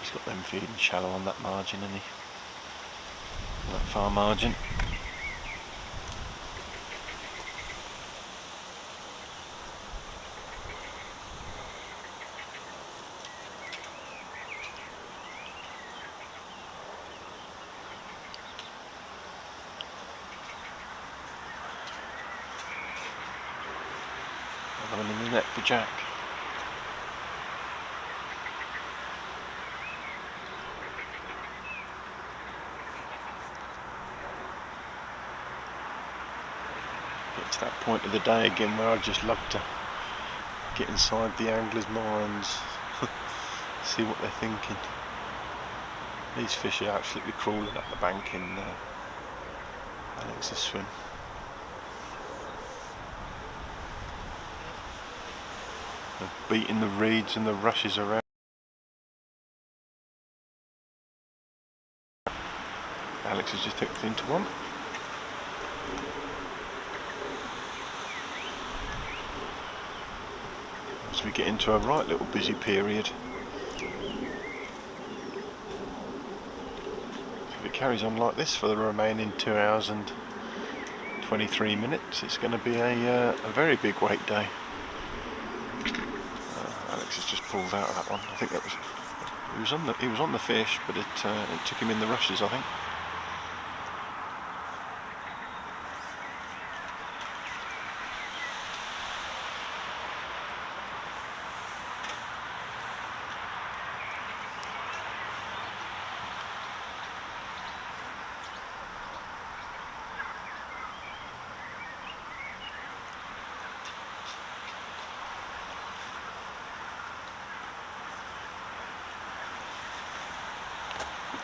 He's got them feeding shallow on that margin, hasn't he? That far margin. Another one in the net for Jack. Get to that point of the day again where I just love to get inside the anglers' minds, see what they're thinking. These fish are absolutely crawling up the bank in Alex's swim. They're beating the reeds and the rushes around. Alex has just hooked into one. As we get into a right little busy period. If it carries on like this for the remaining 2 hours and 23 minutes, it's going to be a very big weight day. Alex has just pulled out of that one. I think that was he was on the fish, but it took him in the rushes, I think.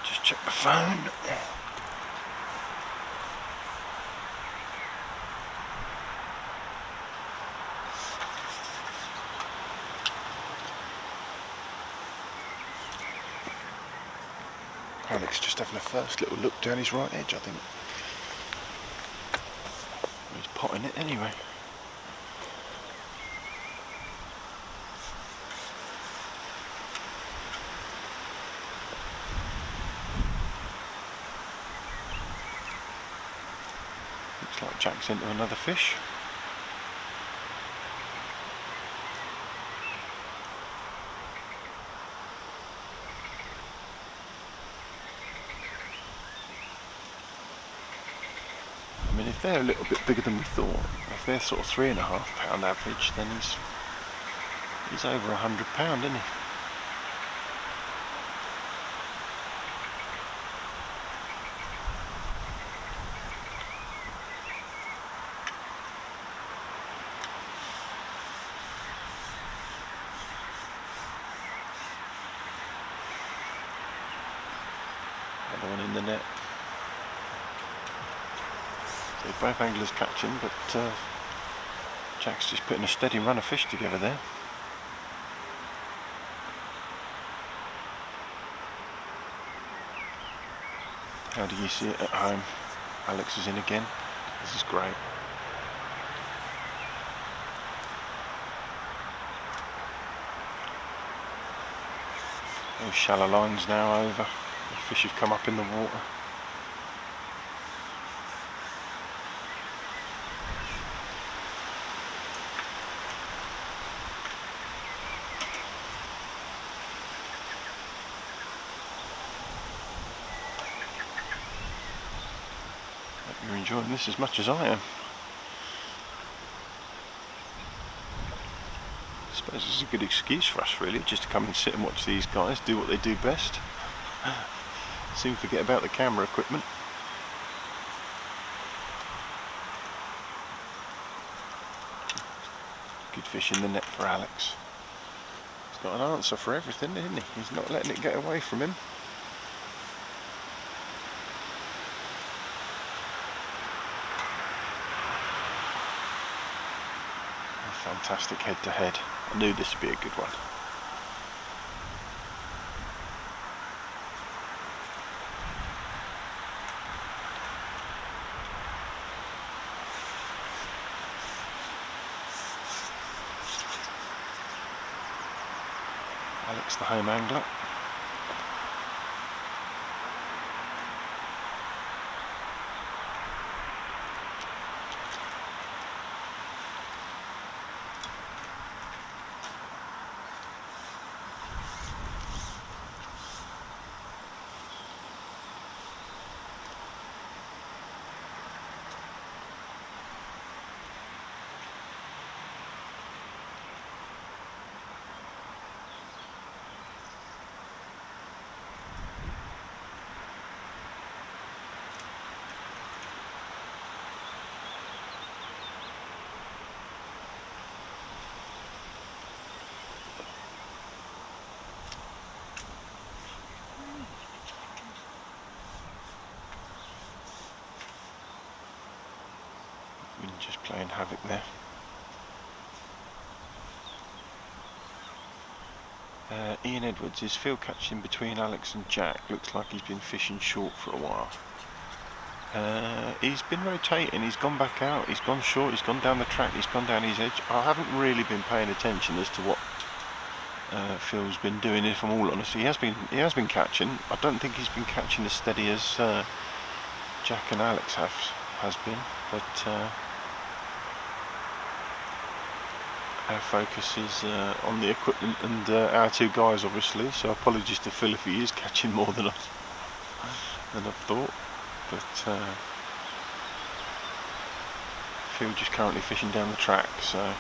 Just check the phone. Alex just having a first little look down his right edge, I think. He's potting it anyway. Looks like Jack's into another fish. I mean, if they're a little bit bigger than we thought, if they're sort of £3.5 average, then he's over £100, isn't he? One in the net. So both anglers catching, but Jack's just putting a steady run of fish together there. How do you see it at home? Alex is in again. This is great. Those shallow lines now over. The fish have come up in the water. Hope you're enjoying this as much as I am. I suppose it's a good excuse for us really, just to come and sit and watch these guys do what they do best. Soon forget about the camera equipment. Good fish in the net for Alex. He's got an answer for everything, isn't he? He's not letting it get away from him. A fantastic head to head. I knew this would be a good one. Alex, the home angler. Just playing havoc there. Ian Edwards is field catching between Alex and Jack. Looks like he's been fishing short for a while. He's been rotating, he's gone back out, he's gone short, he's gone down the track, he's gone down his edge. I haven't really been paying attention as to what Phil's been doing, if I'm all honest. He has been catching. I don't think he's been catching as steady as Jack and Alex has been, but our focus is on the equipment and our two guys obviously, so apologies to Phil if he is catching more than I've thought, but Phil just currently fishing down the track, so I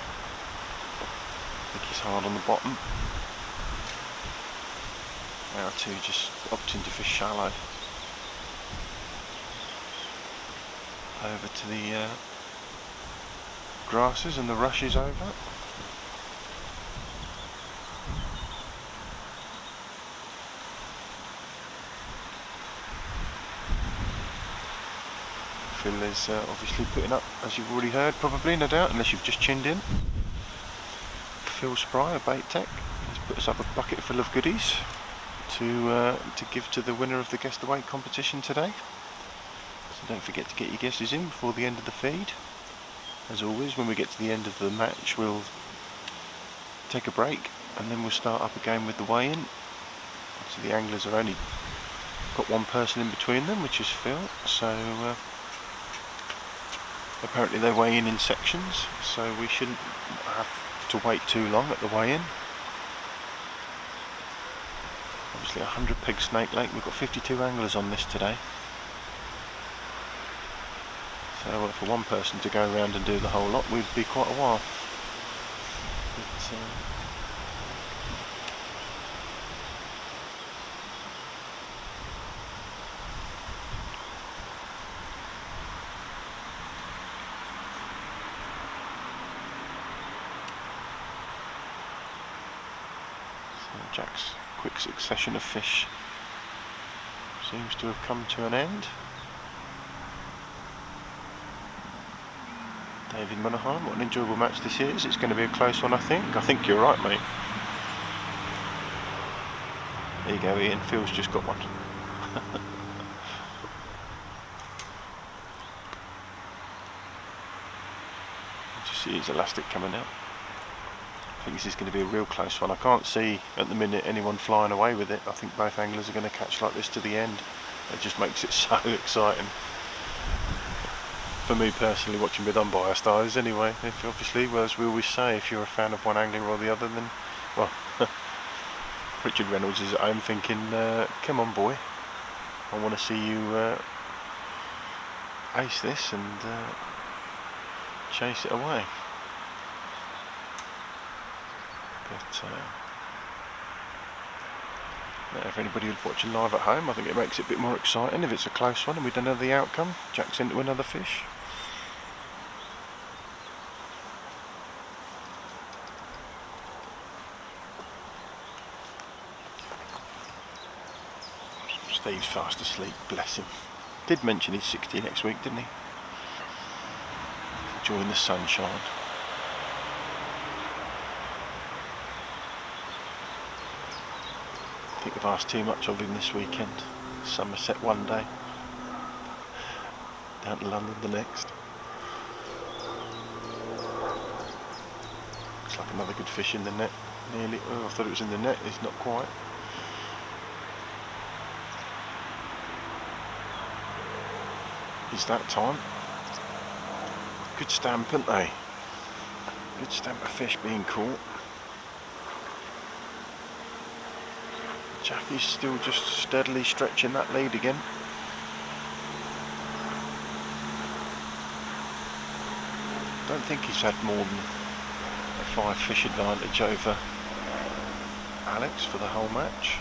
think he's hard on the bottom. Our two just opting to fish shallow over to the grasses and the rushes over. Phil is obviously putting up, as you've already heard probably, no doubt, unless you've just tuned in. Phil Spry, a bait tech, has put us up a bucket full of goodies to give to the winner of the Guess the Weight competition today. So don't forget to get your guesses in before the end of the feed. As always, when we get to the end of the match, we'll take a break and then we'll start up again with the weigh-in. So the anglers have only got one person in between them, which is Phil, so apparently they weigh in sections, so we shouldn't have to wait too long at the weigh-in. Obviously 100 peg Snake Lake, we've got 52 anglers on this today. So for one person to go around and do the whole lot would be quite a while. But, Jack's quick succession of fish. seems to have come to an end. David Monaghan, what an enjoyable match this is. It's going to be a close one, I think. I think you're right, mate. There you go, Ian. Phil's just got one. Just see his elastic coming out. I think this is going to be a real close one. I can't see at the minute anyone flying away with it. I think both anglers are going to catch like this to the end. It just makes it so exciting. For me personally, watching with unbiased eyes anyway. If obviously, well, as we always say, if you're a fan of one angler or the other, then, well, Richard Reynolds is at home thinking, come on boy, I want to see you ace this and chase it away. But if anybody was watching live at home, I think it makes it a bit more exciting if it's a close one and we don't know the outcome. Jack's into another fish. Steve's fast asleep, bless him. Did mention he's 60 next week, didn't he? Enjoying the sunshine. I think I've asked too much of him this weekend. Somerset one day, down to London the next. Looks like another good fish in the net. Nearly. Oh, I thought it was in the net. It's not quite. It's that time. Good stamp, aren't they? Good stamp of fish being caught. Jackie's still just steadily stretching that lead again. Don't think he's had more than a 5 fish advantage over Alex for the whole match.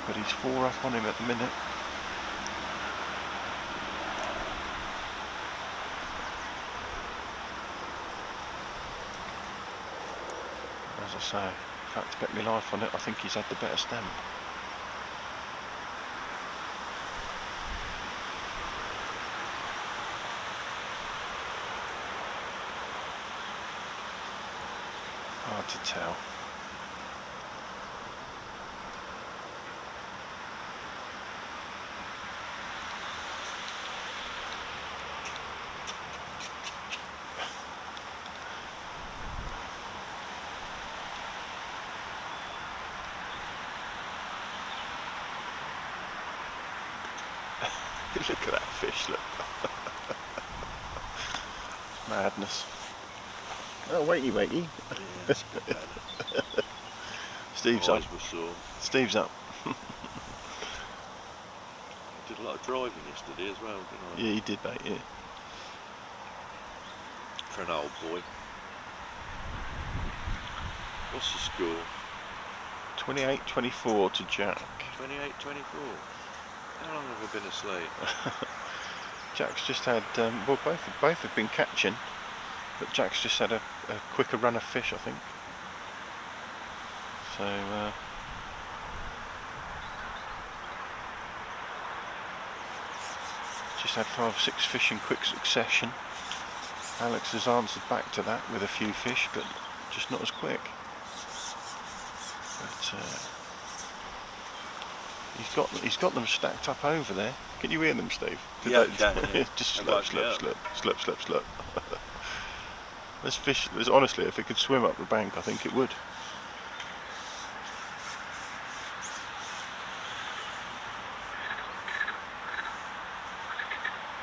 But he's 4 up on him at the minute. As I say, in fact, to bet my life on it, I think he's had the better stamp. Hard to tell. Look at that fish, look. Madness. Oh, waity, waity. Yeah, Steve's up. Steve's up. Did a lot of driving yesterday as well, didn't I? Yeah, he did, mate, yeah. For an old boy. What's the score? 28-24 to Jack. 28-24. How long have I been asleep? Jack's just had, well, both have been catching, but Jack's just had a quicker run of fish, I think. So, just had 5 or 6 fish in quick succession. Alex has answered back to that with a few fish, but just not as quick. But, he's got them stacked up over there. Can you hear them, Steve? Yeah, yeah. Just slurp, slurp, slurp, slurp, slurp, slurp. This fish, honestly, if it could swim up the bank, I think it would.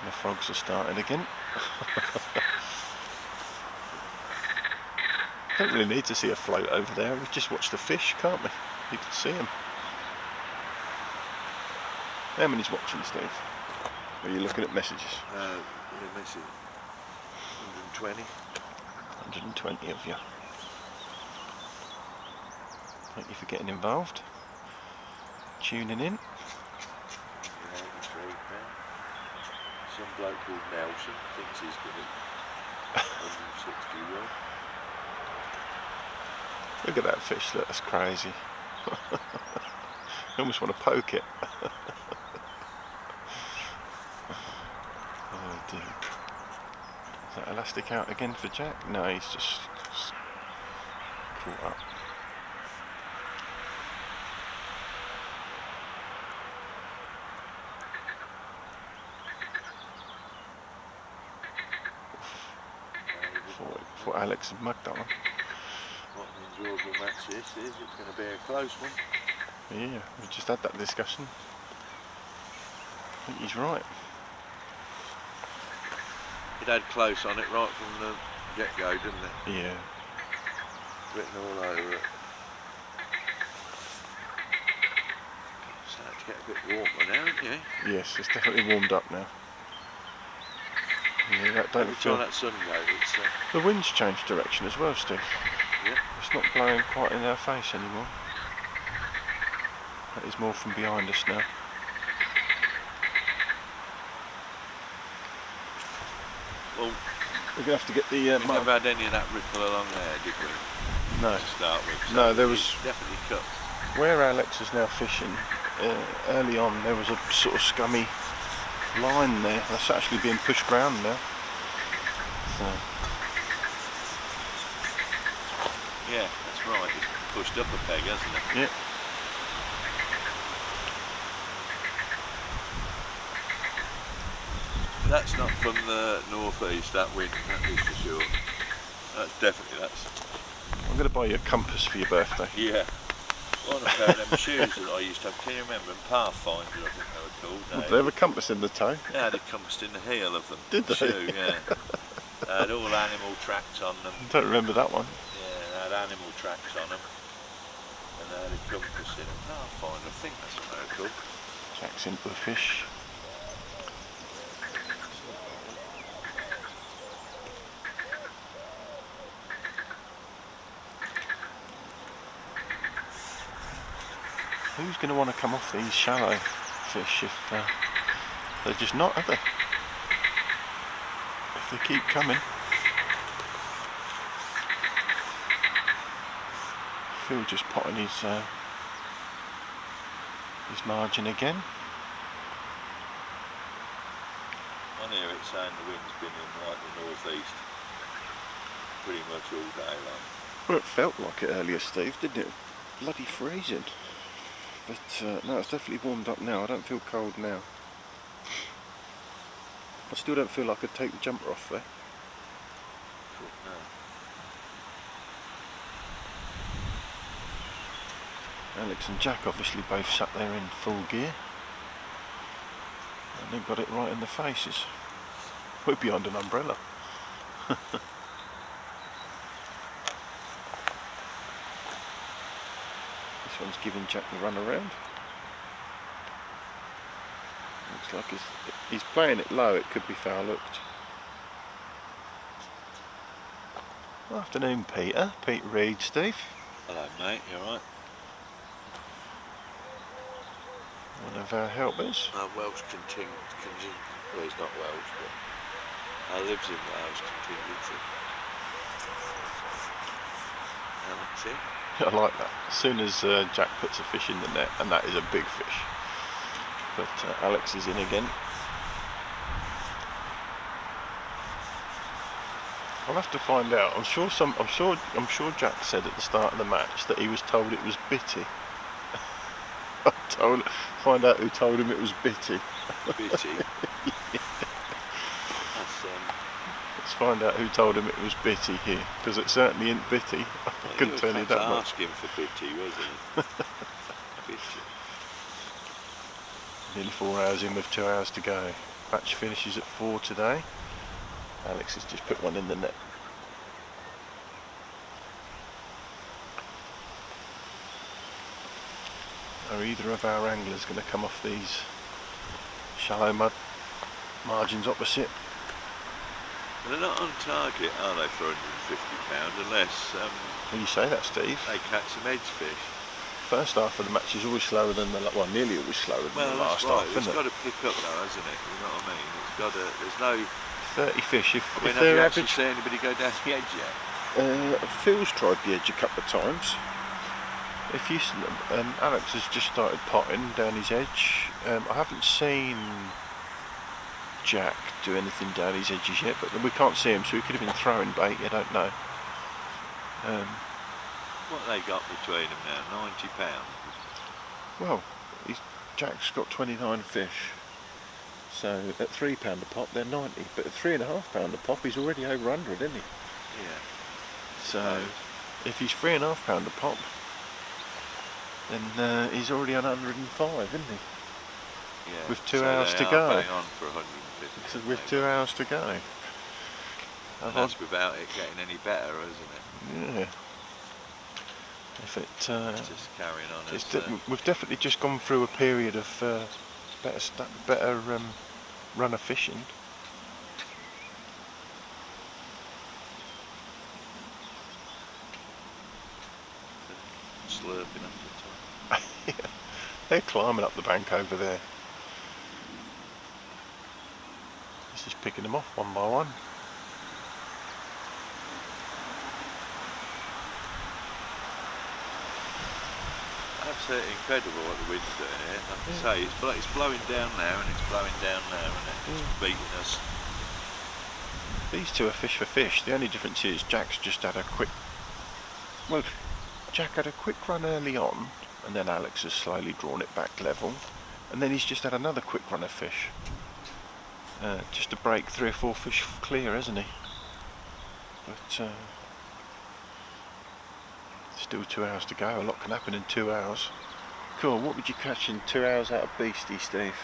And the frogs are starting again. Don't really need to see a float over there. We just watch the fish, can't we? You can see them. How many's watching, Steve? Or are you looking at messages? Message 120. 120 of you. Thank you for getting involved. Tuning in. Some bloke called Nelson thinks he's going to 161. Look at that fish, look, that's crazy. I almost want to poke it. Oh dear. Is that elastic out again for Jack? No, he's just caught up. Thought Alex had mugged that one. What an enjoyable match this is. It's going to be a close one. Yeah, we just had that discussion. I think he's right. It had close on it right from the get-go, didn't it? Yeah. Written all over it. Starting to get a bit warmer now, aren't you? Yes, it's definitely warmed up now. Yeah, that don't Every feel. time that sun goes, it's... The wind's changed direction as well, Steve. Yeah. It's not blowing quite in our face anymore. That is more from behind us now. Well, we're going to have to get the... we never had any of that ripple along there, did we? No. To start with. So no, there was... definitely cut. Where Alex is now fishing, early on there was a sort of scummy line there. That's actually being pushed round now. So. Yeah, that's right. It's pushed up a peg, hasn't it? Yeah. That's not from the northeast, that wind, that is for sure. That's definitely, I'm going to buy you a compass for your birthday. Yeah. One of a pair of them shoes that I used to have, can you remember them? Pathfinder, I think they were called. Did they have a compass in the toe? Yeah, they compassed in the heel of them. Did they? Shoe, yeah. They had all animal tracks on them. I don't remember that one. Yeah, they had animal tracks on them. And they had a compass in them. Pathfinder, I think that's what they were called. Jack's into a fish. Who's going to want to come off these shallow fish if they're just not, are they? If they keep coming. Phil just potting his margin again. On here it's saying the wind's been in like the northeast pretty much all day long. Well, it felt like it earlier, Steve, didn't it? Bloody freezing. But no, it's definitely warmed up now. I don't feel cold now. I still don't feel like I'd take the jumper off there. No. Alex and Jack obviously both sat there in full gear. And they got it right in the faces. We're behind an umbrella. This one's giving Jack the run around. Looks like he's playing it low, it could be foul hooked. Afternoon, Peter. Pete Reed, Steve. Hello mate, you alright? One of our helpers. Welsh contingent, well he's not Welsh, but lives in Wales contingency. Alex here. I like that. As soon as Jack puts a fish in the net, and that is a big fish. But Alex is in again. I'll have to find out. I'm sure Jack said at the start of the match that he was told it was bitty. Find out who told him it was bitty. Bitty. Yeah. That's Let's find out who told him it was bitty here, because it certainly ain't bitty. I couldn't tell you that much. Ask him for bitty, wasn't he? Bitty. Nearly 4 hours in with 2 hours to go. Match finishes at 4 today. Alex has just put one in the net. Are either of our anglers going to come off these shallow mud margins opposite? They're not on target, are they, for £150, unless Well, you say that, Steve. they catch some edge fish. First half of the match is always slower than the well, nearly always slower than the last half, It's isn't got it? to pick up though, hasn't it? You know what I mean? It's got to. There's no. 30 fish. If Have you they're actually average, seen anybody go down the edge yet? Phil's tried the edge a couple of times. if you, Alex has just started potting down his edge. I haven't seen Jack do anything down his edges yet, but we can't see him, so he could have been throwing bait. I don't know. What they got between them now? £90. Well, Jack's got 29 fish, so at £3 a pop they're 90, but at £3.5 a pop he's already over 100, isn't he? Yeah. So if he's £3.5 a pop, then he's already on 105, isn't he? Yeah. With 2 hours to go. Bang on for 150. So with 2 hours to go. And that's without it getting any better, isn't it? Yeah. If it, just carrying on. We've definitely just gone through a period of better run of fishing. Slurping up the top. Yeah, they're climbing up the bank over there. He's just picking them off one by one. Absolutely incredible what the wind's doing here. Like I say, it's blowing down now and it's blowing down now and it's beating us. These two are fish for fish. The only difference is Jack's just had a quick... Well, Jack had a quick run early on, and then Alex has slowly drawn it back level, and then he's just had another quick run of fish. Just to break 3 or 4 fish clear, hasn't he? But still 2 hours to go. A lot can happen in 2 hours. Cool. What would you catch in 2 hours out of Beastie, Steve?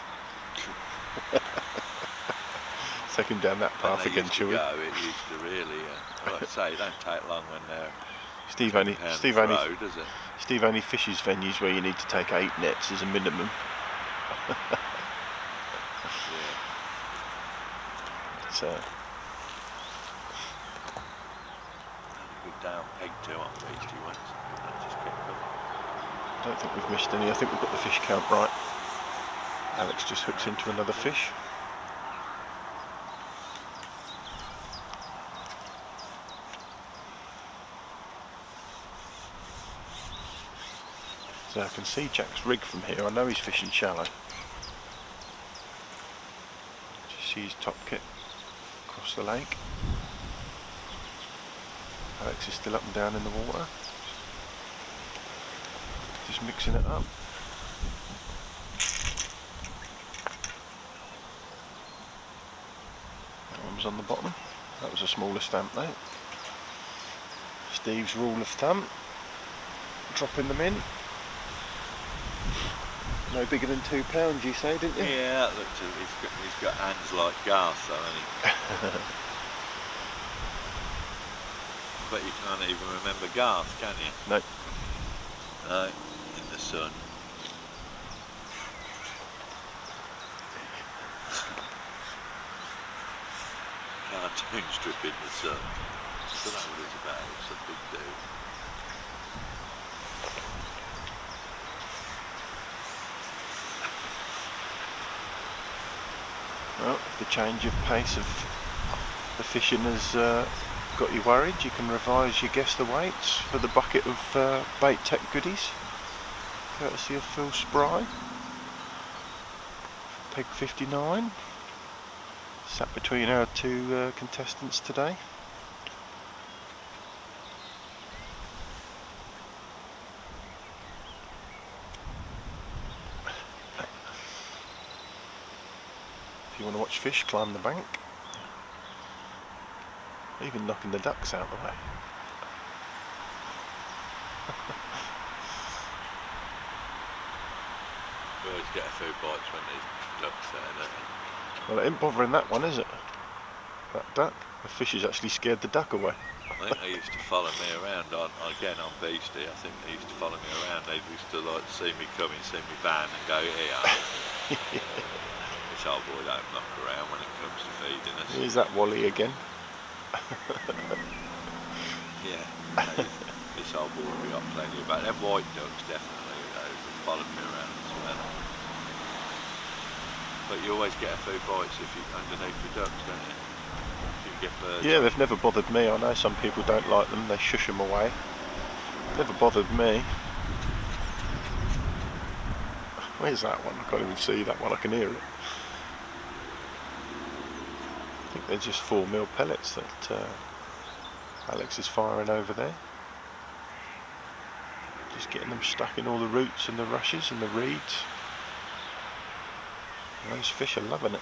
Take him down that path again, shall we? It used to really, like I say, it don't take long when they're Steve only fishes venues where you need to take 8 nets as a minimum. So good down peg too on Beastie once. Just kept going. I don't think we've missed any. I think we've got the fish count right. Alex just hooks into another fish. So I can see Jack's rig from here. I know he's fishing shallow. Just see his top kit across the lake. Alex is still up and down in the water. Just mixing it up. That one was on the bottom. That was a smaller stamp though. Steve's rule of thumb. Dropping them in. No bigger than £2, you say, didn't you? Yeah, that looks. He's got hands like Garth, though, hasn't he? But you can't even remember Garth, can you? No. No, in the sun. Cartoon strip in the sun. I don't know what it's about. It's a big dude. Well, if the change of pace of the fishing has got you worried, you can revise your guess the weights for the bucket of bait tech goodies, courtesy of Phil Spry. Peg 59, sat between our two contestants today. If you want to watch fish climb the bank, even knocking the ducks out of the way. We always get a few bites when there's ducks there, don't we? Well, it ain't bothering that one, is it? That duck. The fish has actually scared the duck away. I think they used to follow me around again on Beastie. I think they used to follow me around. They used to like see me coming, see me van and go, here. This old boy don't knock around when it comes to feeding us. Here's that Wally again. Yeah, this old boy we got plenty about. Them white ducks definitely, those follow me around as well. But you always get a few bites if you underneath the ducks, don't you? You get birds. Yeah, they've never bothered me. I know some people don't like them, they shush them away. Never bothered me. Where's that one? I can't even see that one, I can hear it. I think they're just 4mm pellets that Alex is firing over there. Just getting them stuck in all the roots and the rushes and the reeds. And those fish are loving it.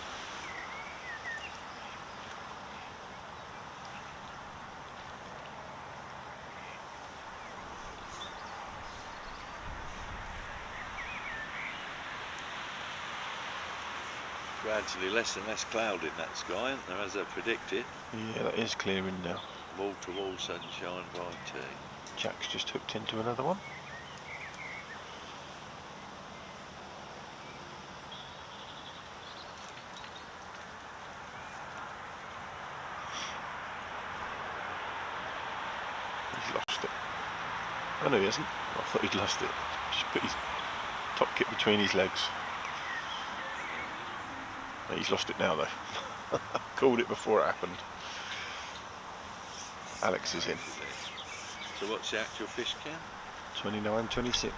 Gradually less and less cloud in that sky, isn't there, as I predicted? Yeah, that is clearing now. Wall to wall sunshine, bright tea. Jack's just hooked into another one. He's lost it. Oh no, he hasn't. I thought he'd lost it. Just put his top kit between his legs. He's lost it now though. Called it before it happened. Alex is in. So what's the actual fish count? 29-26.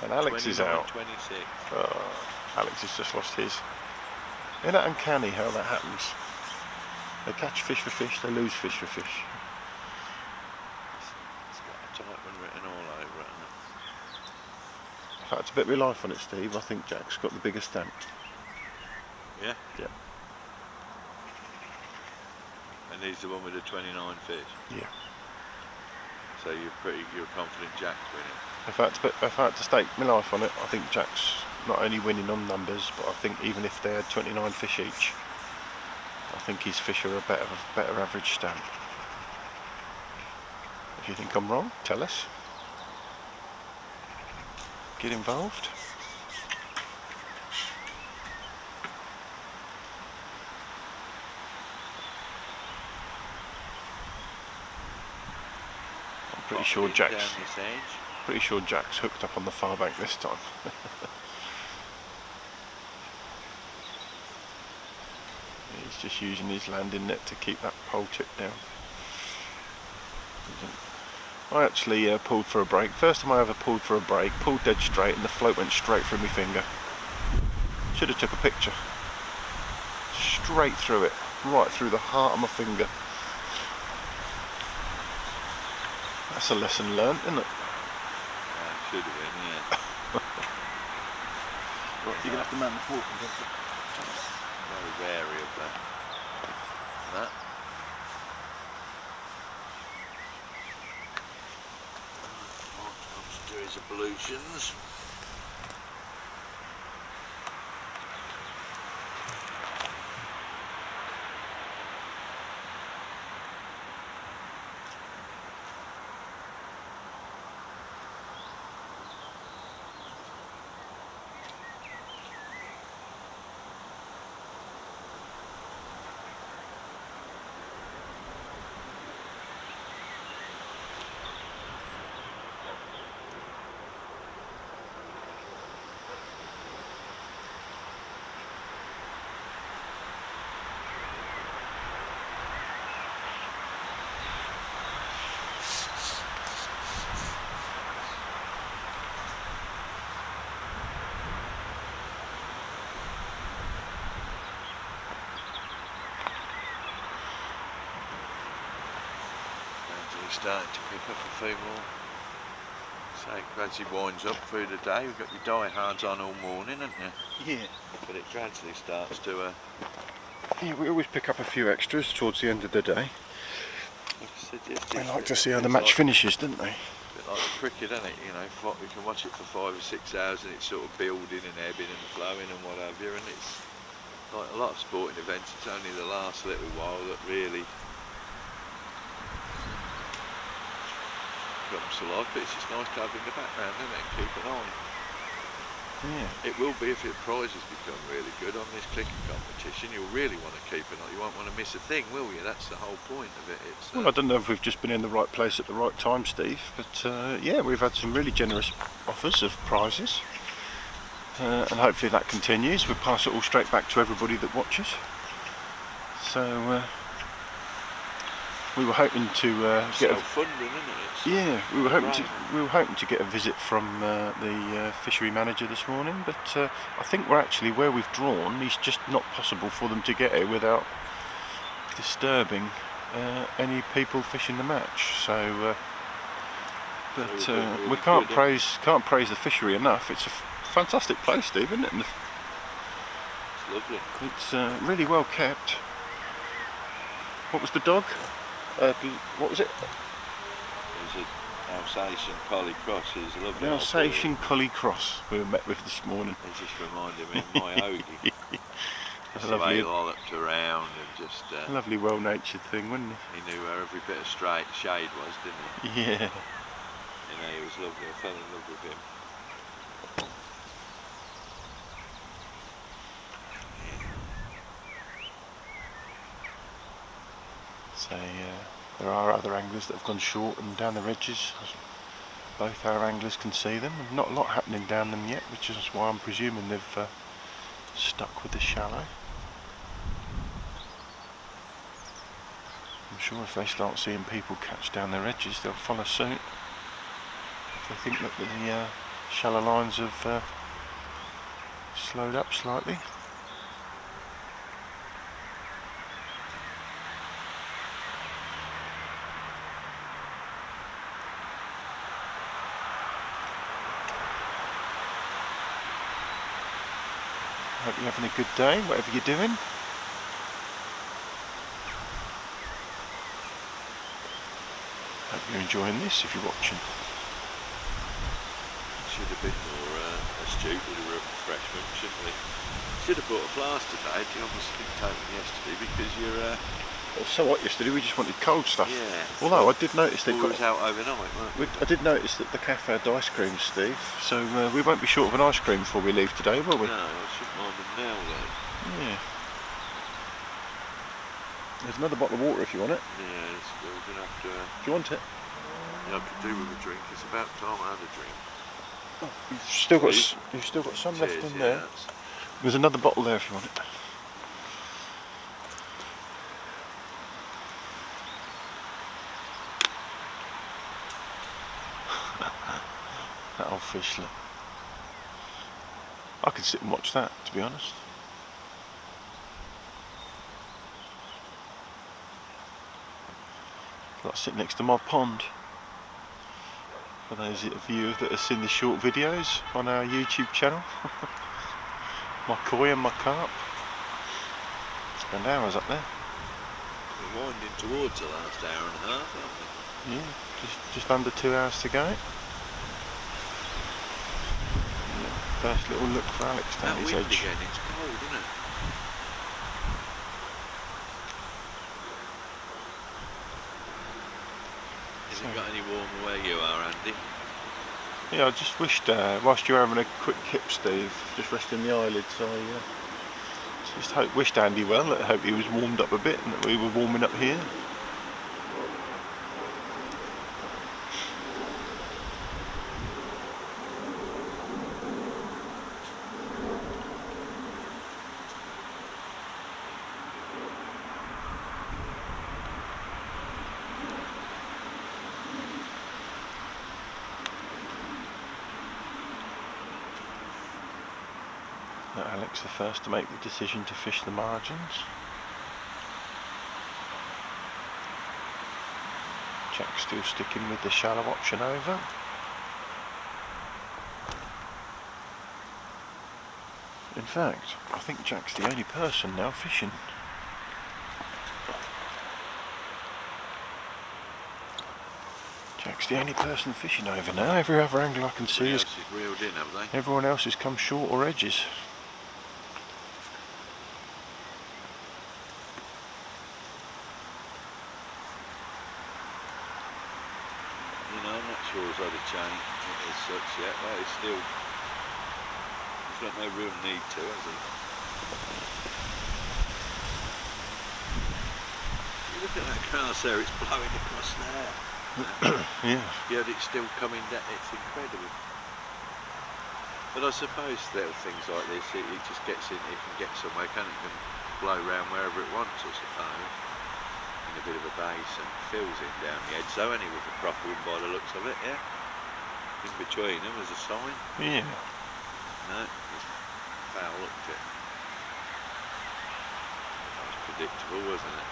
And Alex is out. 26. Oh, Alex has just lost his. Isn't that uncanny how that happens? They catch fish for fish, they lose fish for fish. It's got a tight one written all over it. In fact, to bet my life on it, Steve, I think Jack's got the bigger stamp. Yeah? Yeah. And he's the one with the 29 fish? Yeah. So you're confident Jack's winning? If I had to stake my life on it, I think Jack's not only winning on numbers, but I think even if they had 29 fish each, I think his fish are a better average stamp. If you think I'm wrong, tell us. Get involved. Pretty sure Jack's hooked up on the far bank this time. He's just using his landing net to keep that pole tip down. I actually pulled for a break. First time I ever pulled for a break, pulled dead straight and the float went straight through my finger. Should have took a picture. Straight through it, right through the heart of my finger. That's a lesson learnt, isn't it? Yeah, should have been, yeah. Right, you're going to have to man the fork. Very wary of that. What comes to do his ablutions. Starting to pick up a few more. So gradually winds up through the day. We've got your diehards on all morning, haven't you? Yeah. But it gradually starts to. Yeah, we always pick up a few extras towards the end of the day. They like to see how the match finishes, don't they? A bit like the cricket, isn't it? You know, you can watch it for 5 or 6 hours and it's sort of building and ebbing and flowing and what have you. And it's like a lot of sporting events. It's only the last little while that really comes to life, but it's just nice to have in the background, isn't it, and keep an eye. Yeah. It will be if the prizes become really good on this clicking competition. You'll really want to keep an eye. You won't want to miss a thing, will you? That's the whole point of it. It's, Well, I don't know if we've just been in the right place at the right time, Steve, but yeah, we've had some really generous offers of prizes, and hopefully that continues. We'll pass it all straight back to everybody that watches. So we were hoping to get self-funding, isn't it? yeah, we were hoping to get a visit from the fishery manager this morning, but I think we're actually where we've drawn. It's just not possible for them to get here without disturbing any people fishing the match. So, but we can't praise the fishery enough. It's a fantastic place, Steve, isn't it? And It's lovely. it's really well kept. What was the dog? What was it? There's a Alsatian Collie Cross. He's a lovely. The Alsatian Collie Cross we were met with this morning. It just reminded me of my Ogie. Just the way Lovely, he lolloped around and just... lovely, well-natured thing, wasn't he knew where every bit of straight shade was, didn't he? he? Yeah. You know, he was lovely. I fell in love with him. So there are other anglers that have gone short and down the ridges. Both our anglers can see them. Not a lot happening down them yet, which is why I'm presuming they've stuck with the shallow. I'm sure if they start seeing people catch down their edges, they'll follow suit. If they think that the shallow lines have slowed up slightly. Hope you're having a good day, whatever you're doing. Hope you're enjoying this if you're watching. Should have been more astute with the refreshment, shouldn't we? Should have bought a flask today. You obviously didn't take them yesterday because you're... Well, so what yesterday, we just wanted cold stuff. Yeah. Although I did notice they've got... was out overnight, weren't we? I did notice that the cafe had ice cream, Steve, so we won't be short of an ice cream before we leave today, will we? No, I shouldn't mind them now though. Yeah. There's another bottle of water if you want it. Yeah, we're going to have to... Do you want it? Yeah, I could do with a drink. It's about time I had a drink. Oh, you've still got some left in there. There's another bottle there if you want it. That old fishlet. I could sit and watch that, to be honest. Like sitting next to my pond. For those of you that have seen the short videos on our YouTube channel. My koi and my carp. Spend hours up there. We're winding towards the last hour and a half, aren't we? Yeah, just under 2 hours to go. First little look for Alex down his edge. Again, it's cold, isn't it? Has it got any warmer where you are, Andy? Yeah, I just wished, whilst you were having a quick kip, Steve, just resting the eyelids, I just wished Andy well. I hope he was warmed up a bit and that we were warming up here. Alex the first to make the decision to fish the margins. Jack's still sticking with the shallow option over. In fact, I think Jack's the only person now fishing. Jack's the only person fishing over now. Every other angler I can see is reeled in, have they? Everyone else has come short or edges. Has had a change as such yet, but it's still, he's got no real need to, has he? You look at that grass there, it's blowing across there. Yeah. Yet it's still coming down, it's incredible. But I suppose little things like this, it just gets in, it can get somewhere, can it? Can blow around wherever it wants, I suppose. In a bit of a basin, fills in down the edge, so only with a proper one by the looks of it, yeah. In between them was a sign. Yeah. No, it's foul looked it. That was predictable, wasn't it?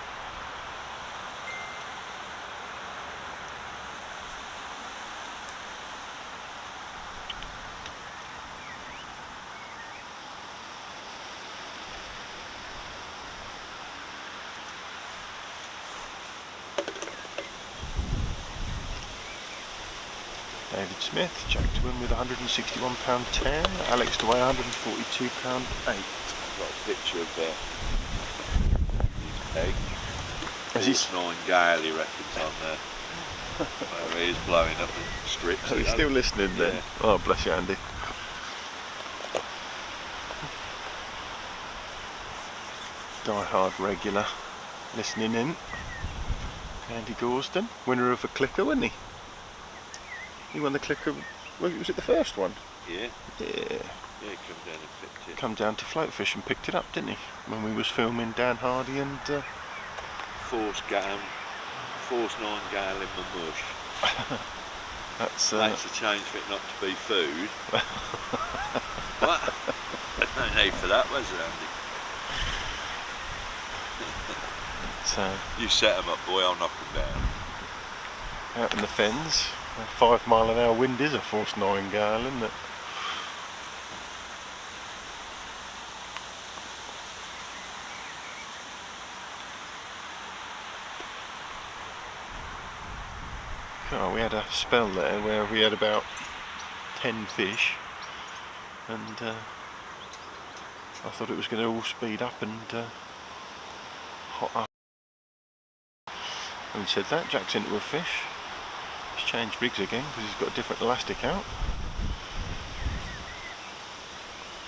David Smith, Jack to win with £161.10, Alex to weigh £142.8. I've got a picture of his peg. Is he? Force 9 gale, he reckons, on there. Where he is blowing up the strips. Are you still listening then? Yeah. Oh, bless you, Andy. Die-hard regular listening in. Andy Gorston, winner of a clicker, wasn't he? He won the clicker, was it the first one? Yeah. Yeah. Yeah, he come down and picked it. Come down to float fish and picked it up, didn't he? When we was filming Dan Hardy and... Force 9 gale in my mush. That's Makes a change for it not to be food. What? There's no need for that, was there, Andy? You set them up, boy, I'll knock them down. Out in the fens, a 5 mile an hour wind is a force 9 gale, isn't it? Oh, we had a spell there where we had about 10 fish, and I thought it was going to all speed up and hot up. Having said that, Jack's into a fish. He's changed rigs again because he's got a different elastic out.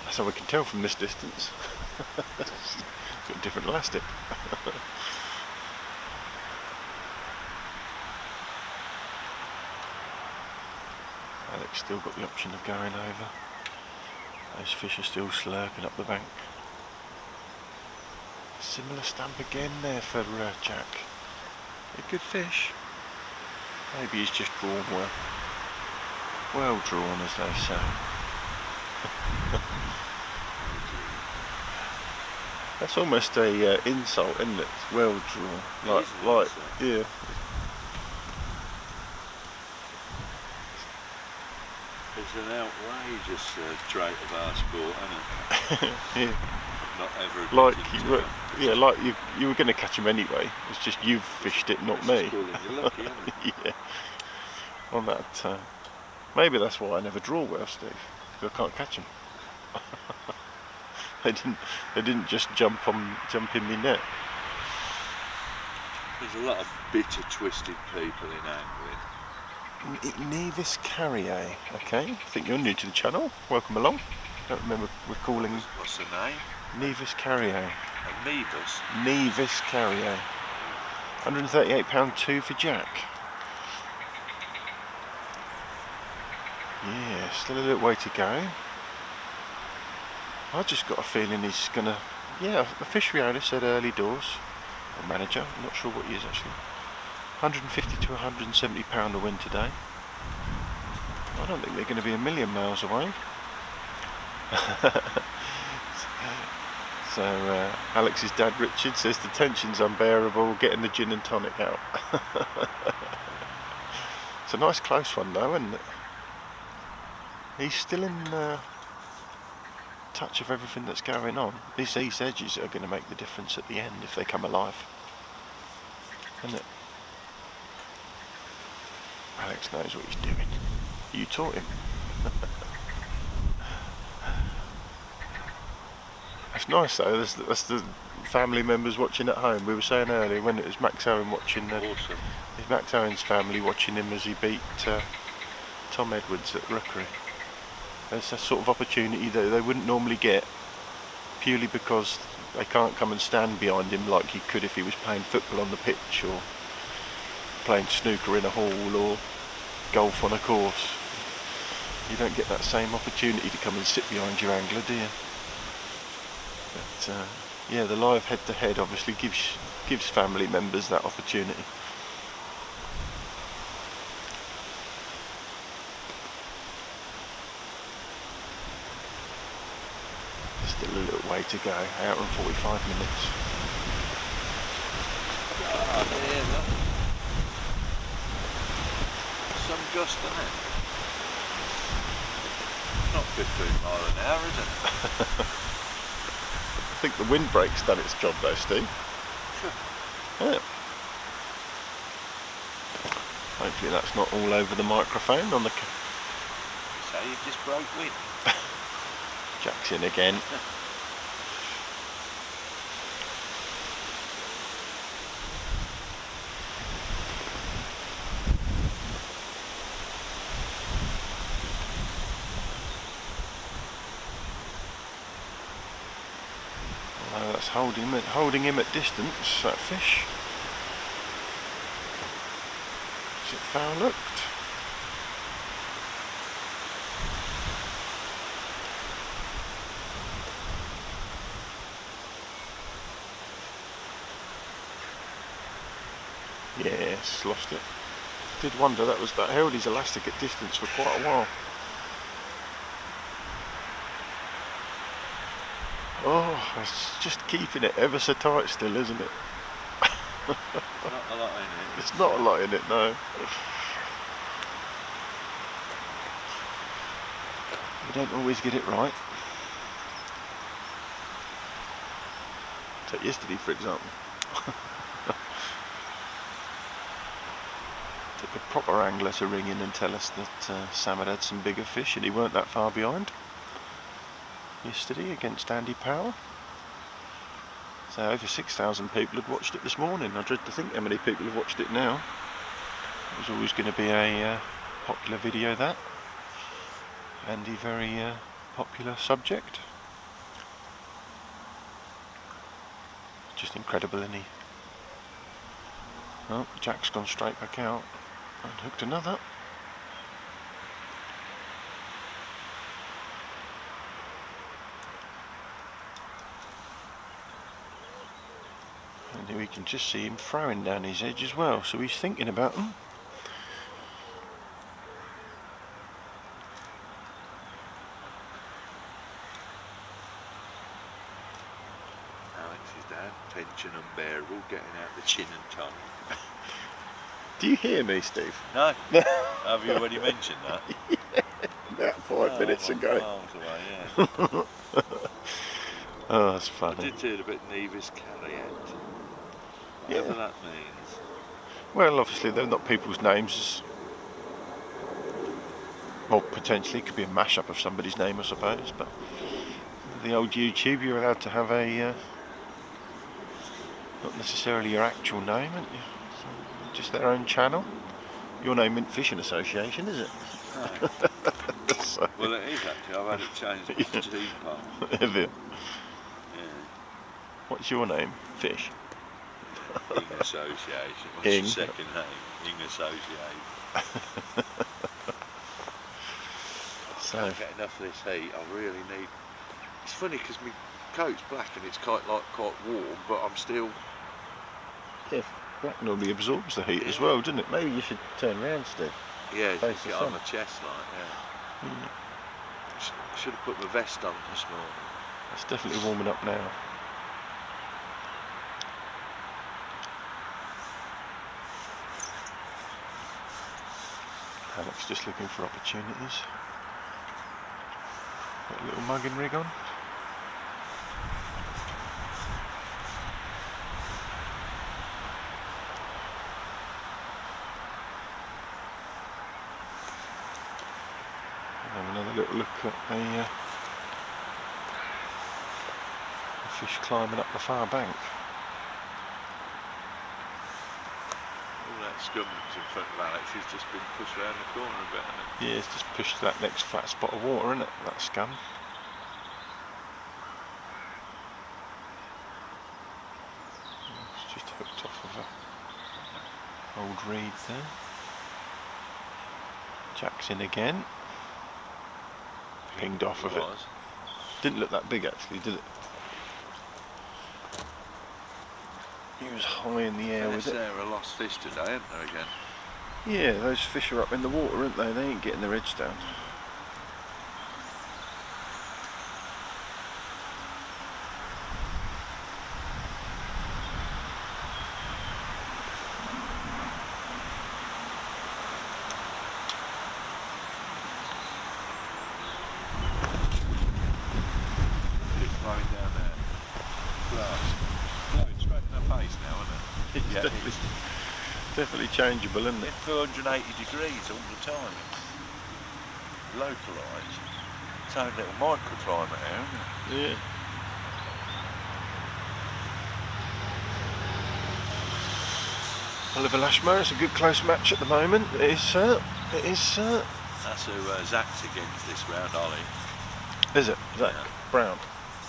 That's how we can tell from this distance. It's got a different elastic. Alex still got the option of going over. Those fish are still slurping up the bank. Similar stamp again there for Jack. A good fish. Maybe he's just drawn well. Well drawn, as they say. That's almost a insult, isn't it? Well drawn. Like, yeah. It's an outrageous trait of our sport, isn't it? Yeah. Not ever. Like you were going to catch him anyway. It's just you've fished it, not me. You're lucky, isn't it? Yeah. On that, maybe that's why I never draw well, Steve. Because I can't catch them. They didn't just jump in my net. There's a lot of bitter, twisted people in angling. Nevis Carrier, okay. I think you're new to the channel. Welcome along. Don't remember recalling. What's the name? Nevis Carrier. Nevis. Nevis Carrier. £138.2 for Jack. Yeah, still a little way to go. I just got a feeling he's gonna. Yeah, the fishery owner said early doors. Or manager, I'm not sure what he is actually. £150 to £170 a win today. I don't think they're going to be a million miles away. So Alex's dad Richard says the tension's unbearable, getting the gin and tonic out. It's a nice close one though, isn't it? He's still in touch of everything that's going on. These edges are going to make the difference at the end if they come alive, isn't it? Alex knows what he's doing. You taught him. It's nice though, that's the family members watching at home. We were saying earlier when it was Max Owen watching Awesome. Max Owen's family watching him as he beat Tom Edwards at Rookery. There's a sort of opportunity that they wouldn't normally get, purely because they can't come and stand behind him like he could if he was playing football on the pitch or playing snooker in a hall or golf on a course. You don't get that same opportunity to come and sit behind your angler, do you? But yeah, the live head-to-head obviously gives family members that opportunity. Still a little way to go, hour and 45 minutes. Oh, yeah, look. Some gust on it. Not 15 mile an hour, is it? I think the windbreak's done its job though, Steve. Yeah. Hopefully that's not all over the microphone on the... So you just broke wind. Jack's in again. Although that's holding him at distance, that fish. Is it foul looked? Yes, lost it. Did wonder that held his elastic at distance for quite a while. Oh, it's just keeping it ever so tight still, isn't it? Not a lot in it. There's not a lot in it, no. You don't always get it right. Take yesterday, for example. Took a proper angler to ring in and tell us that Sam had some bigger fish and he weren't that far behind yesterday against Andy Power. So over 6,000 people had watched it this morning. I dread to think how many people have watched it now. It was always going to be a popular video, that. Andy, very popular subject. Just incredible, isn't he? Oh, Jack's gone straight back out and hooked another. And we can just see him throwing down his edge as well, so he's thinking about them. Alex is down, tension unbearable, getting out the chin and tongue. Do you hear me, Steve? No. Have you already mentioned that? Yeah, about 5 minutes I'm ago. miles away, yeah. Oh, that's I funny. did hear a bit Nevis carryat. Yeah. Whatever that means. Well, obviously they're not people's names. Well, potentially it could be a mashup of somebody's name, I suppose. But the old YouTube, you're allowed to have a not necessarily your actual name, aren't you? So just their own channel. Your name isn't Fishing Association, is it? No. So, Well, it is actually. I've had it changed to G-Pop. have you? Yeah. What's your name? Fish. Ing Association. What's Ing. your second name? Ing Association. So, I can't get enough of this heat. I really need. It's funny because my coat's black and it's quite warm, but I'm still. yeah, black normally absorbs the heat as well, doesn't it? Maybe you should turn round, Steve. Yeah, Face just the get sun. on my chest like, yeah. Should have put my vest on this morning. It's definitely warming up now. Alex just looking for opportunities. Got a little mugging rig on. And have another little look at a fish climbing up the far bank. All that scum that's in front of Alex has just been pushed around the corner a bit, hasn't it? Yeah, it's just pushed to that next flat spot of water, isn't it? That scum. It's just hooked off of a old reed there. Jack's in again. Pinged off of it. Didn't look that big actually, did it? He was high in the air with it. They're a lost fish today, aren't they, again? Yeah, those fish are up in the water, aren't they? They ain't getting their heads down. It's flowing down there. Flowing straight in our face now, isn't it? It's Yeah, definitely changeable, isn't it? It's 480 degrees all the time. It's localised. Its own little microclimate here, isn't it? Yeah. Oliver Lashmar, it's a good close match at the moment. It is, sir. It is, sir. That's who Zach's against this round, Ollie. Is it? Zach Yeah. Brown.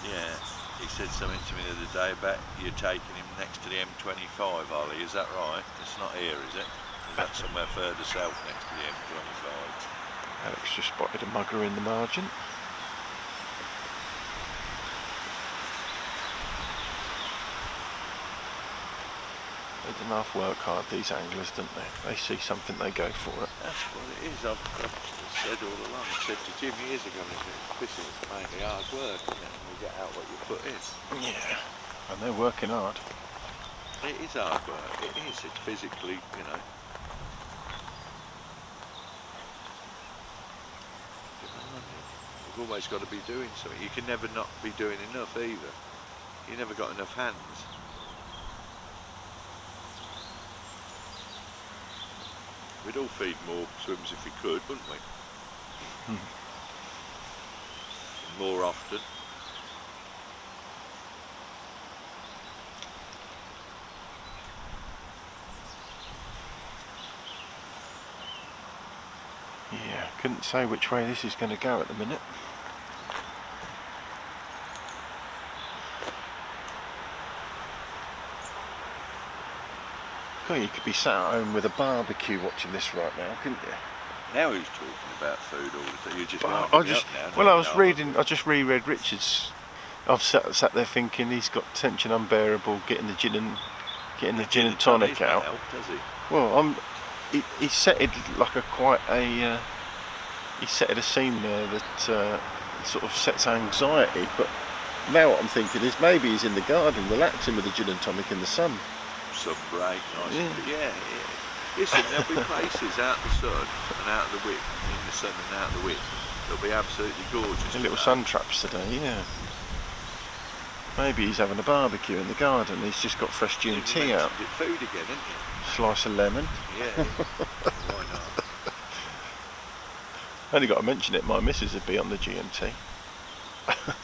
Yeah, he said something to me the other day about you taking him next to the M25, Ollie. Is that right? It's not here, is it? Is that somewhere further south next to the M25? Alex just spotted a mugger in the margin. They don't half work hard, these anglers, don't they? They see something, they go for it. That's what it is. I've said all along. I said to Jim years ago, fishing is mainly hard work, isn't it? And you get out what you put in. Yeah, and they're working hard. It is hard work. It is. It's physically, you know. You've always got to be doing something. You can never not be doing enough either. You never got enough hands. We'd all feed more swims if we could, wouldn't we? More often. Yeah, couldn't say which way this is going to go at the minute. God, you could be sat at home with a barbecue watching this right now, couldn't you? Now who's talking about food all the time? You're just I just reread Richard's. I've sat there thinking he's got tension unbearable, getting the gin and tonic out. Help, does he? Well, he set it like he set a scene there that sort of sets anxiety. But now what I'm thinking is maybe he's in the garden relaxing with the gin and tonic in the sun. Some break, nice. Yeah. Yeah. Listen, there'll be places out the sun and out of the wind, in the sun and out of the wind. They'll be absolutely gorgeous. A little sun traps today, yeah. Maybe he's having a barbecue in the garden. He's just got fresh gin and tea out. Food again, isn't it? Slice of lemon. Yeah. Why not? Only got to mention it. My missus would be on the G&T.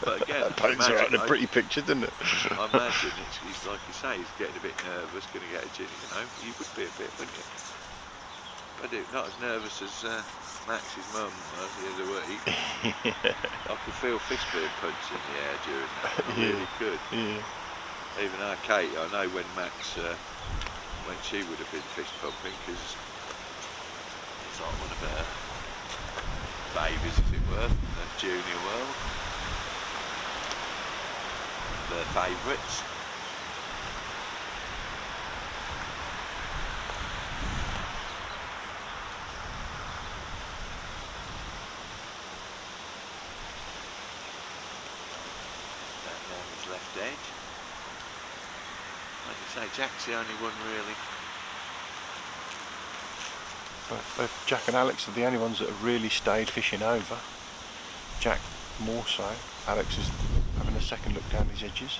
But again, that paints her out in a pretty picture, doesn't it? I imagine he's like you say, he's getting a bit nervous, going to get a gin, you know. You would be a bit, wouldn't you? But not as nervous as Max's mum was the other week. Yeah. I could feel fish being punched in the air during that. I really could. Yeah. Even our Kate, I know when Max, when she would have been fish pumping, because it's like one of her babies, as it were, from the junior world. Their favourites. Down his left edge. Like you say, Jack's the only one really. But Jack and Alex are the only ones that have really stayed fishing over. Jack more so. Alex is having a second look down his edges.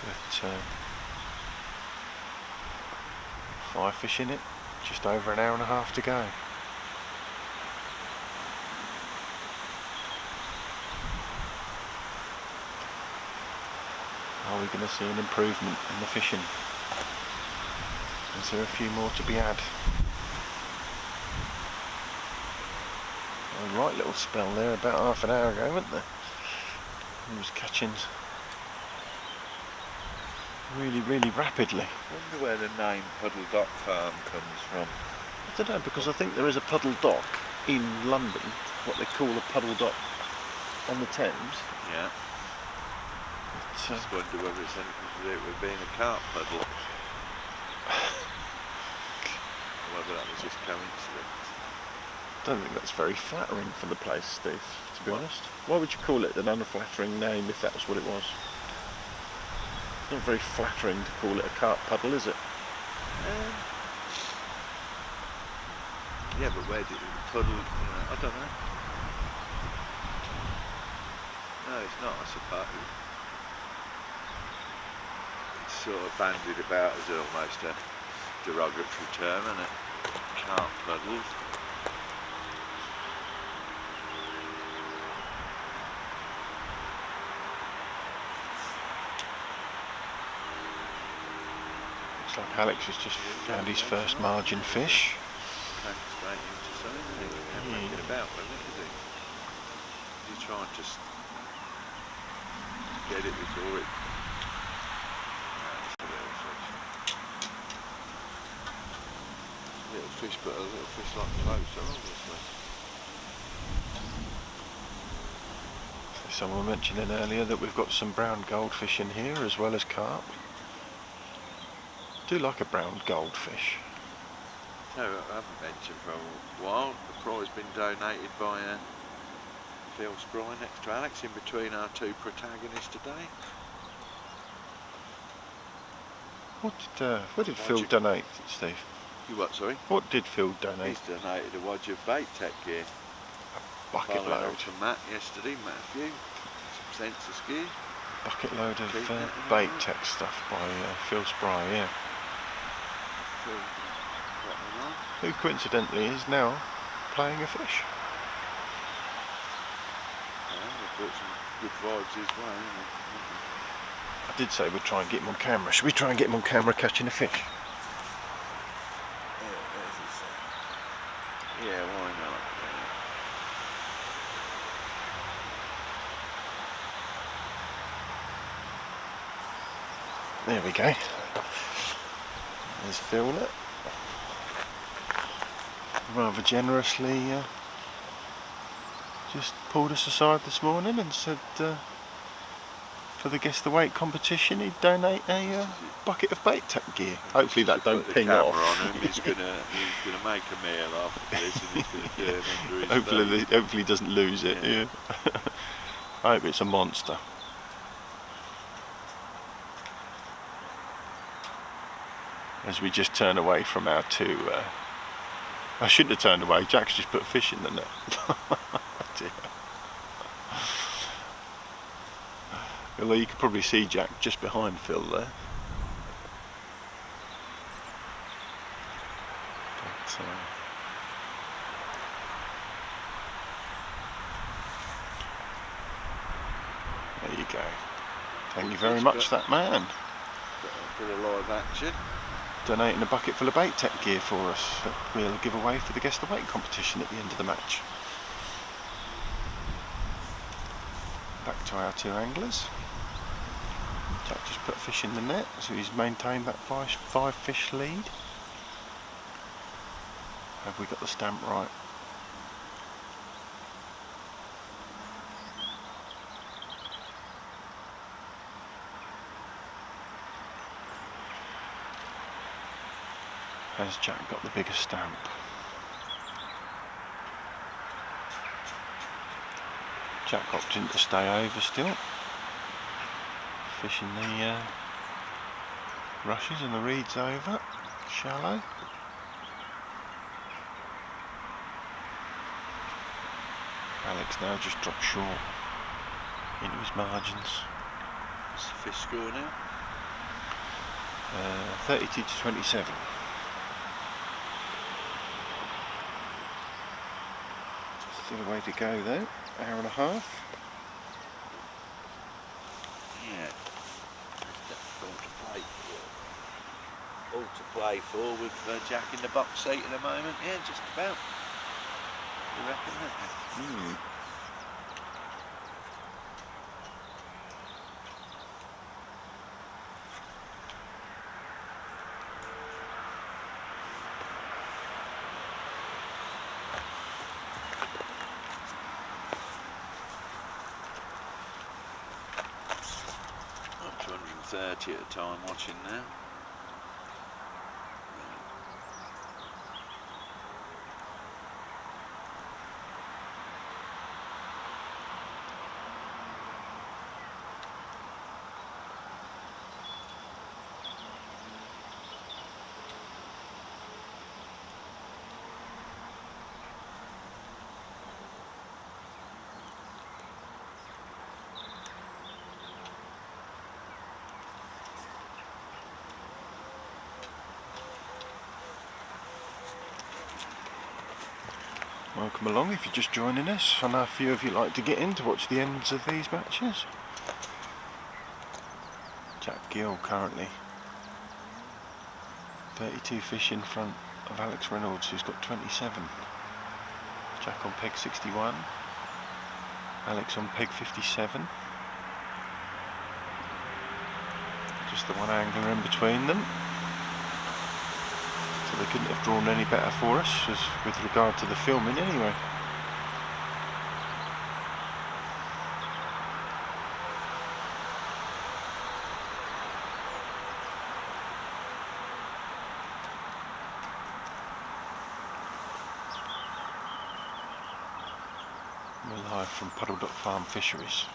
But 5 fish in it, just over an hour and a half to go. Are we going to see an improvement in the fishing? Is there a few more to be had? A right little spell there about half an hour ago, wasn't there? He was catching really rapidly. I wonder where the name Puddledock Farm comes from. I don't know, because I think there is a puddle dock in London, what they call a puddle dock on the Thames. Yeah. Just wonder whether it's anything to do with being a carp puddle. Or whether that was just coincidence. I don't think that's very flattering for the place, Steve, to be honest. Why would you call it an unflattering name if that was what it was? Not very flattering to call it a carp puddle, is it? Yeah, but where did it puddle? I don't know. No, it's not, I suppose. It's sort of bandied about as almost a derogatory term, isn't it? Carp puddles. Looks like Alex has just found his first margin fish. Came straight into something, and he can't make it about with it, is he? You try and just get it before it. No, it's a little fish. Little fish, but a little fish like closer, obviously. Someone mentioning earlier that we've got some brown goldfish in here as well as carp. I do like a brown goldfish. No, I haven't mentioned for a while. The prize been donated by Phil Spry next to Alex, in between our two protagonists today. What did Phil donate, Steve? You what, sorry? What did Phil donate? He's donated a wodge of bait tech gear. Bucket Following on load. from Matt yesterday, Matthew. Some sensors gear. Bucket load of Keep that in bait mind. tech stuff by Phil Spry, yeah. Phil, what they are. Who coincidentally is now playing a fish. Yeah, they brought some good vibes his way, haven't I did say we'd try and get him on camera. Should we try and get him on camera catching a fish? they? Yeah, why not? There we go. There's Phil there. Rather generously just pulled us aside this morning and said for the Guess the Weight competition he'd donate a bucket of bait tech gear. Hopefully that don't Put the ping camera off. on him. He's gonna make a meal after this, and he's gonna do it under his hopefully, boat. hopefully he doesn't lose it. Yeah. Yeah. I hope it's a monster. As we just turn away from our two. I shouldn't have turned away. Jack's just put a fish in the net. Dear. Although you can probably see Jack just behind Phil there. But, there you go. Thank you very much, that man. Bit of live action. Donating a bucket full of bait tech gear for us that we'll give away for the Guess the Weight competition at the end of the match. Back to our two anglers. Jack just put a fish in the net, so he's maintained that five fish lead. Have we got the stamp right? Has Jack got the biggest stamp? Jack opted to stay over still, fishing the rushes and the reeds over, shallow. Alex now just dropped short into his margins. What's the fish score now? 32 to 27. Still a way to go though, hour and a half. Yeah. All to play for with Jack in the box seat at the moment. Yeah, just about. You reckon that? 1:30 at the time watching now. Welcome along if you're just joining us. I know a few of you like to get in to watch the ends of these matches. Jack Gill currently 32 fish in front of Alex Reynolds, who's got 27. Jack on peg 61, Alex on peg 57. Just the one angler in between them. So they couldn't have drawn any better for us as with regard to the filming anyway. We're live from Puddledock Farm Fisheries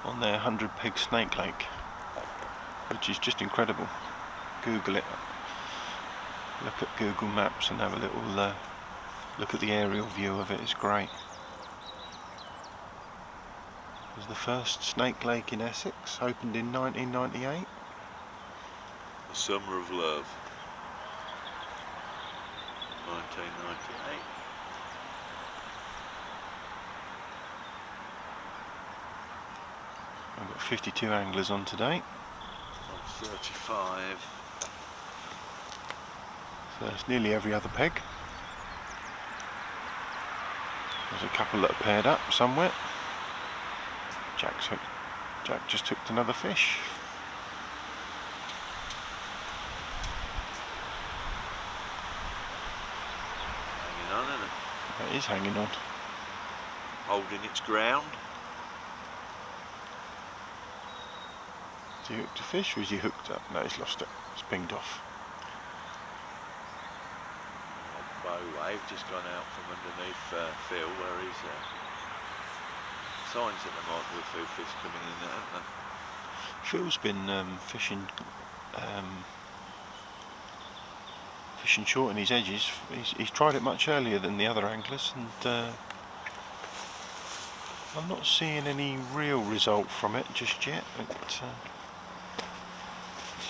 on their 100 peg snake lake, which is just incredible. Google it. Look at Google Maps and have a little look at the aerial view of it. It's great. It was the first snake lake in Essex, opened in 1998. The Summer of Love, 1998. I've got 52 anglers on today. I'm 35. So it's nearly every other peg. There's a couple that are paired up somewhere. Jack just hooked another fish. Hanging on, isn't it? It is hanging on. Holding its ground. Is he hooked a fish or is he hooked up? No, he's lost it. It's pinged off. Bow wave just gone out from underneath Phil where he's signs that there might be a few fish coming in there, haven't there? Phil's been fishing short in his edges. He's tried it much earlier than the other anglers, and I'm not seeing any real result from it just yet.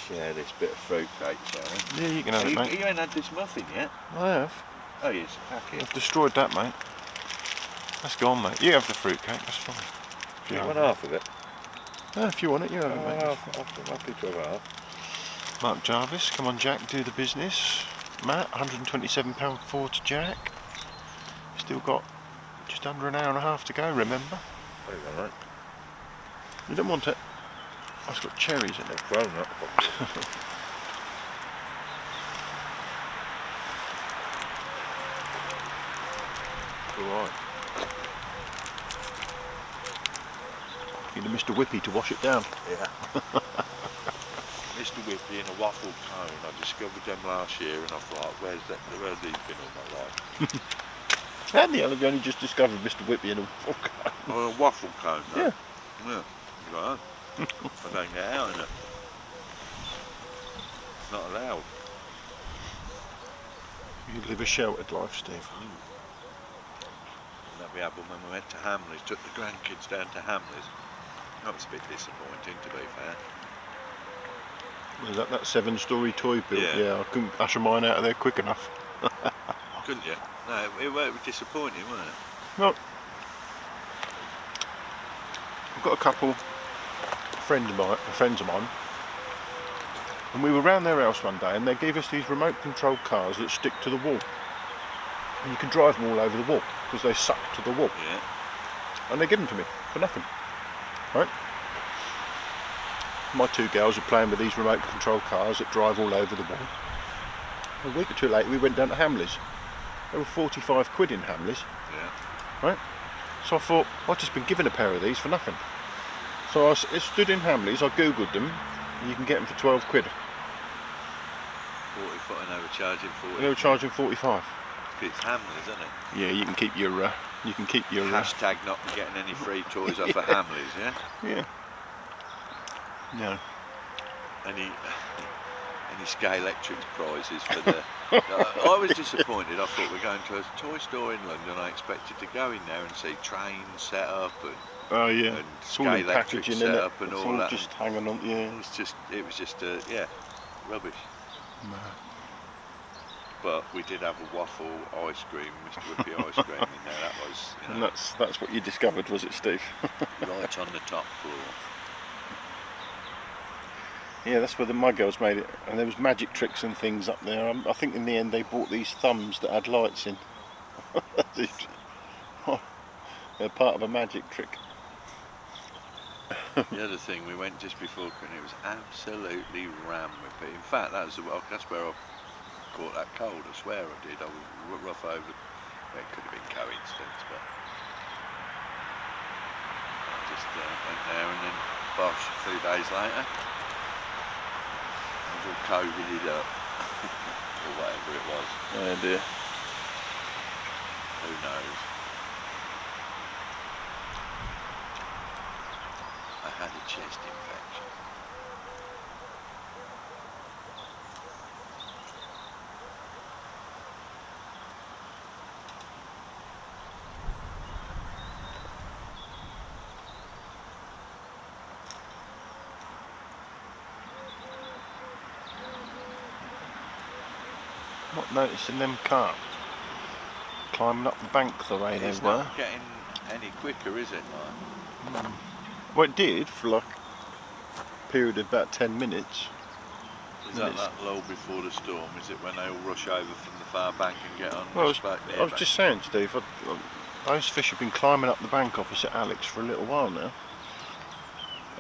Share this bit of fruitcake, shall we? Yeah, you can have it, mate. You ain't had this muffin yet? I have. Oh yes, pack it. I've destroyed that, mate. That's gone, mate. You have the fruitcake, that's fine. If You you want have it. half of it? No, if you want it, you have it, mate. I'm happy to have half. Mark Jarvis, come on Jack, do the business. Matt, £127.4 to Jack. Still got just under an hour and a half to go, remember? Very well, right. You don't want it? It's got cherries in it. Well, not. Alright. You need Mr. Whippy to wash it down. Yeah. Mr. Whippy in a waffle cone. I discovered them last year and I thought, where's these been all my life? And the hell have you only just discovered Mr. Whippy in a waffle cone? Oh, a waffle cone, though. Yeah. Yeah. Right. I don't get out in it. Not allowed. You live a sheltered life, Steve. That we had when we went to Hamleys, took the grandkids down to Hamleys. That was a bit disappointing, to be fair. Was that 7-storey toy built? Yeah. I couldn't usher mine out of there quick enough. Couldn't you? No, it was disappointing, wasn't it? Well, I've got a couple friends of mine, and we were round their house one day and they gave us these remote controlled cars that stick to the wall, and you can drive them all over the wall because they suck to the wall. Yeah. And they give them to me for nothing, right? My two girls are playing with these remote controlled cars that drive all over the wall. A week or two later we went down to Hamleys. They were 45 quid in Hamleys, Yeah. right? So I thought, I've just been given a pair of these for nothing. So it stood in Hamleys, I googled them, and you can get them for 12 quid. 40 foot and they were charging 40. They were charging 45. It's Hamleys, isn't it? Yeah, you can keep your Hashtag not getting any free toys off of Hamleys, yeah? Yeah. No. Any Scalextric prizes for the... I was disappointed. I thought we're going to a toy store in London. I expected to go in there and see trains set up and... Oh yeah, and it's all in Scalextric packaging, set innit? up and It's all that. just hanging on, yeah. It was just yeah, rubbish. No. But we did have a waffle ice cream, Mr. Whippy ice cream in there. That was, you know, And that's what you discovered, was it, Steve? right on the top floor. Yeah, that's where my girls made it, and there was magic tricks and things up there. I think in the end they bought these thumbs that had lights in. They're part of a magic trick. The other thing, we went just before and it was absolutely rammed with people. In fact, that's where I caught that cold. I swear I did. I was rough over. Well, it could have been coincidence, but I just went there and then bosh, 2 days later. I was all COVID'd up, or whatever it was. Oh dear. Who knows? I had a chest infection. Not noticing them carp climbing up the bank the way they It's were. not getting any quicker, is it? Like? Well, it did for like a period of about 10 minutes. Is that lull before the storm? Is it when they all rush over from the far bank and get on? Well, I was just saying, Steve, those fish have been climbing up the bank opposite Alex for a little while now.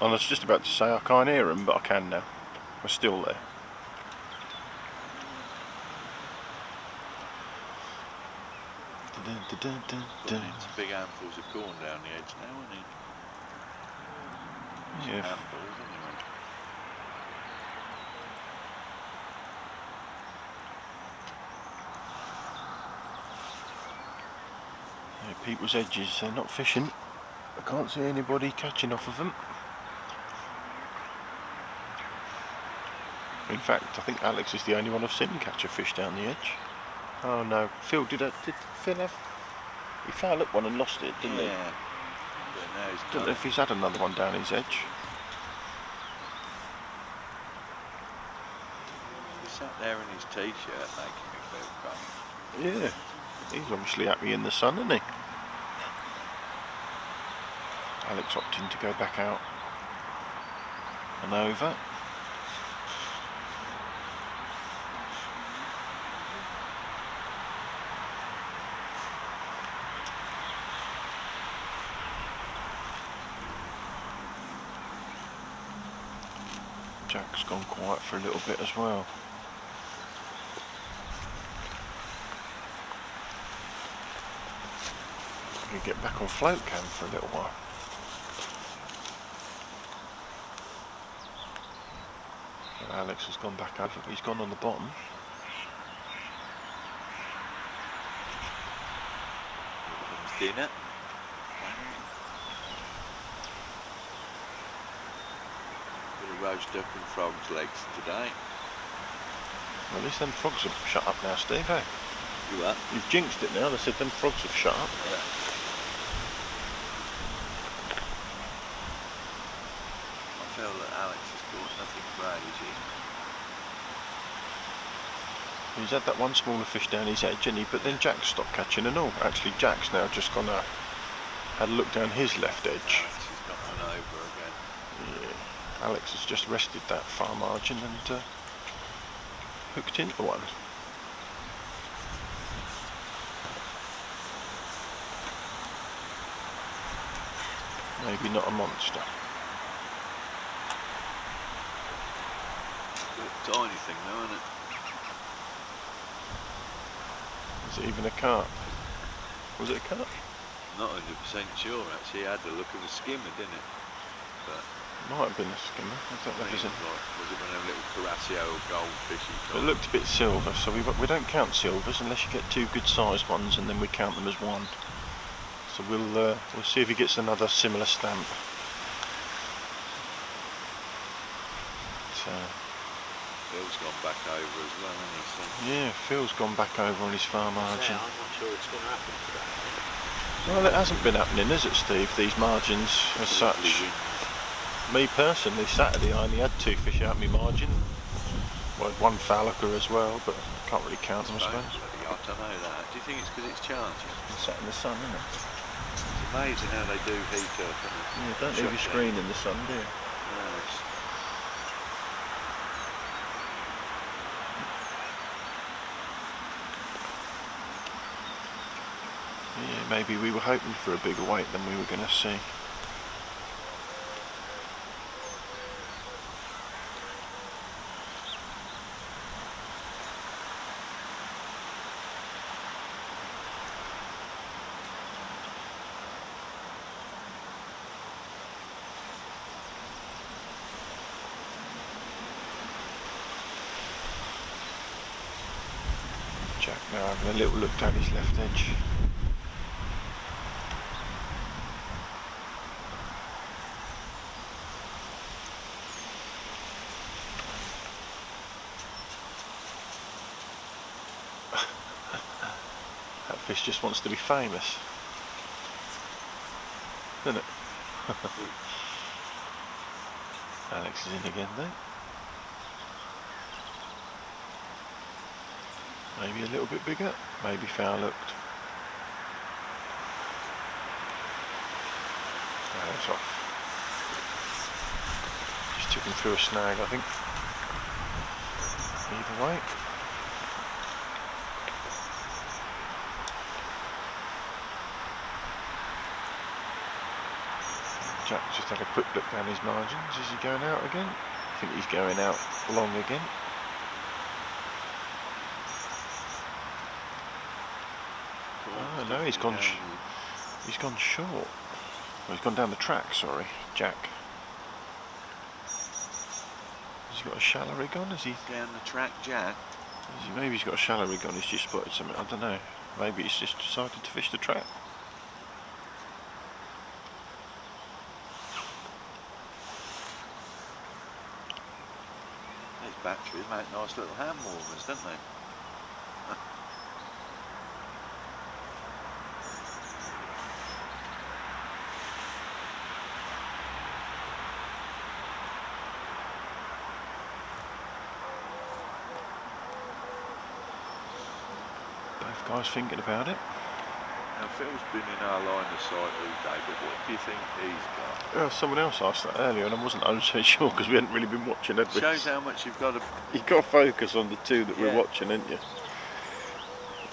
And I was just about to say I can't hear them, but I can now. We're still there. It's big handfuls of corn down the edge now, isn't it? Yeah. Handfuls, anyway. Yeah, people's edges, they're not fishing. I can't see anybody catching off of them. In fact, I think Alex is the only one I've seen catch a fish down the edge. Oh no, Phil, did Phil have... He fouled up one and lost it, didn't he? Yeah. But now he's Don't know if he's had another one down his edge. He sat there in his t-shirt making me feel funny. Yeah, he's obviously happy in the sun, isn't he? Alex opting to go back out and over. Jack's gone quiet for a little bit as well. We get back on float cam for a little while. So Alex has gone back over, he's gone on the bottom. Here comes dinner. Bit of roast duck and frog's legs today. Well, at least them frogs have shut up now, Steve, eh? You up? You've jinxed it now, they said them frogs have shut up. Yeah. I feel that Alex has caught nothing crazy. He's had that one smaller fish down his edge, but then Jack stopped catching and all. Actually, Jack's now just gone out, had a look down his left edge. Alex has got one over again. Yeah. Alex has just rested that far margin and hooked into one. Maybe not a monster. A tiny thing though, isn't it? Is it even a carp? Was it a carp? Not 100% sure actually. He had the look of a skimmer, didn't it? but Might have been a skimmer. I don't know if it's was it one of them little Carasio goldfishy It type? looked a bit silver, so we don't count silvers unless you get two good sized ones, and then we count them as one. So we'll see if he gets another similar stamp. So Phil's gone back over as well, hasn't he? So yeah, Phil's gone back over on his far margin. I'm not sure it's going to happen today. Well, it hasn't been happening, has it, Steve? These margins as such. Me personally, Saturday I only had 2 fish out of my margin. Well, 1 phalaker as well, but I can't really count them, I suppose. Bloody hot, I know that. Do you think it's because it's charging? It's sat in the sun, isn't it? It's amazing how they do heat up. Yeah, don't leave your screen in the sun, do you? No, Yeah, maybe we were hoping for a bigger weight than we were going to see. Jack now having a little look down his left edge. That fish just wants to be famous, doesn't it? Alex is in again though. Maybe a little bit bigger, maybe foul hooked. That's off. Just took him through a snag, I think. Either way. Jack just had a quick look down his margins. Is he going out again? I think he's going out long again. Oh no, he's gone short. Well, he's gone down the track, sorry, Jack. Has he got a shallow rig on? Is he down the track, Jack? Maybe he's got a shallow rig on, he's just spotted something, I don't know. Maybe he's just decided to fish the track. These batteries make nice little hand warmers, don't they? Both guys thinking about it. Now Phil's been in our line of sight all day, but what do you think he's got? Well, someone else asked that earlier and I wasn't so sure because we hadn't really been watching, had we? Shows how much you've got to... You've got to focus on the 2 that we're watching, haven't you?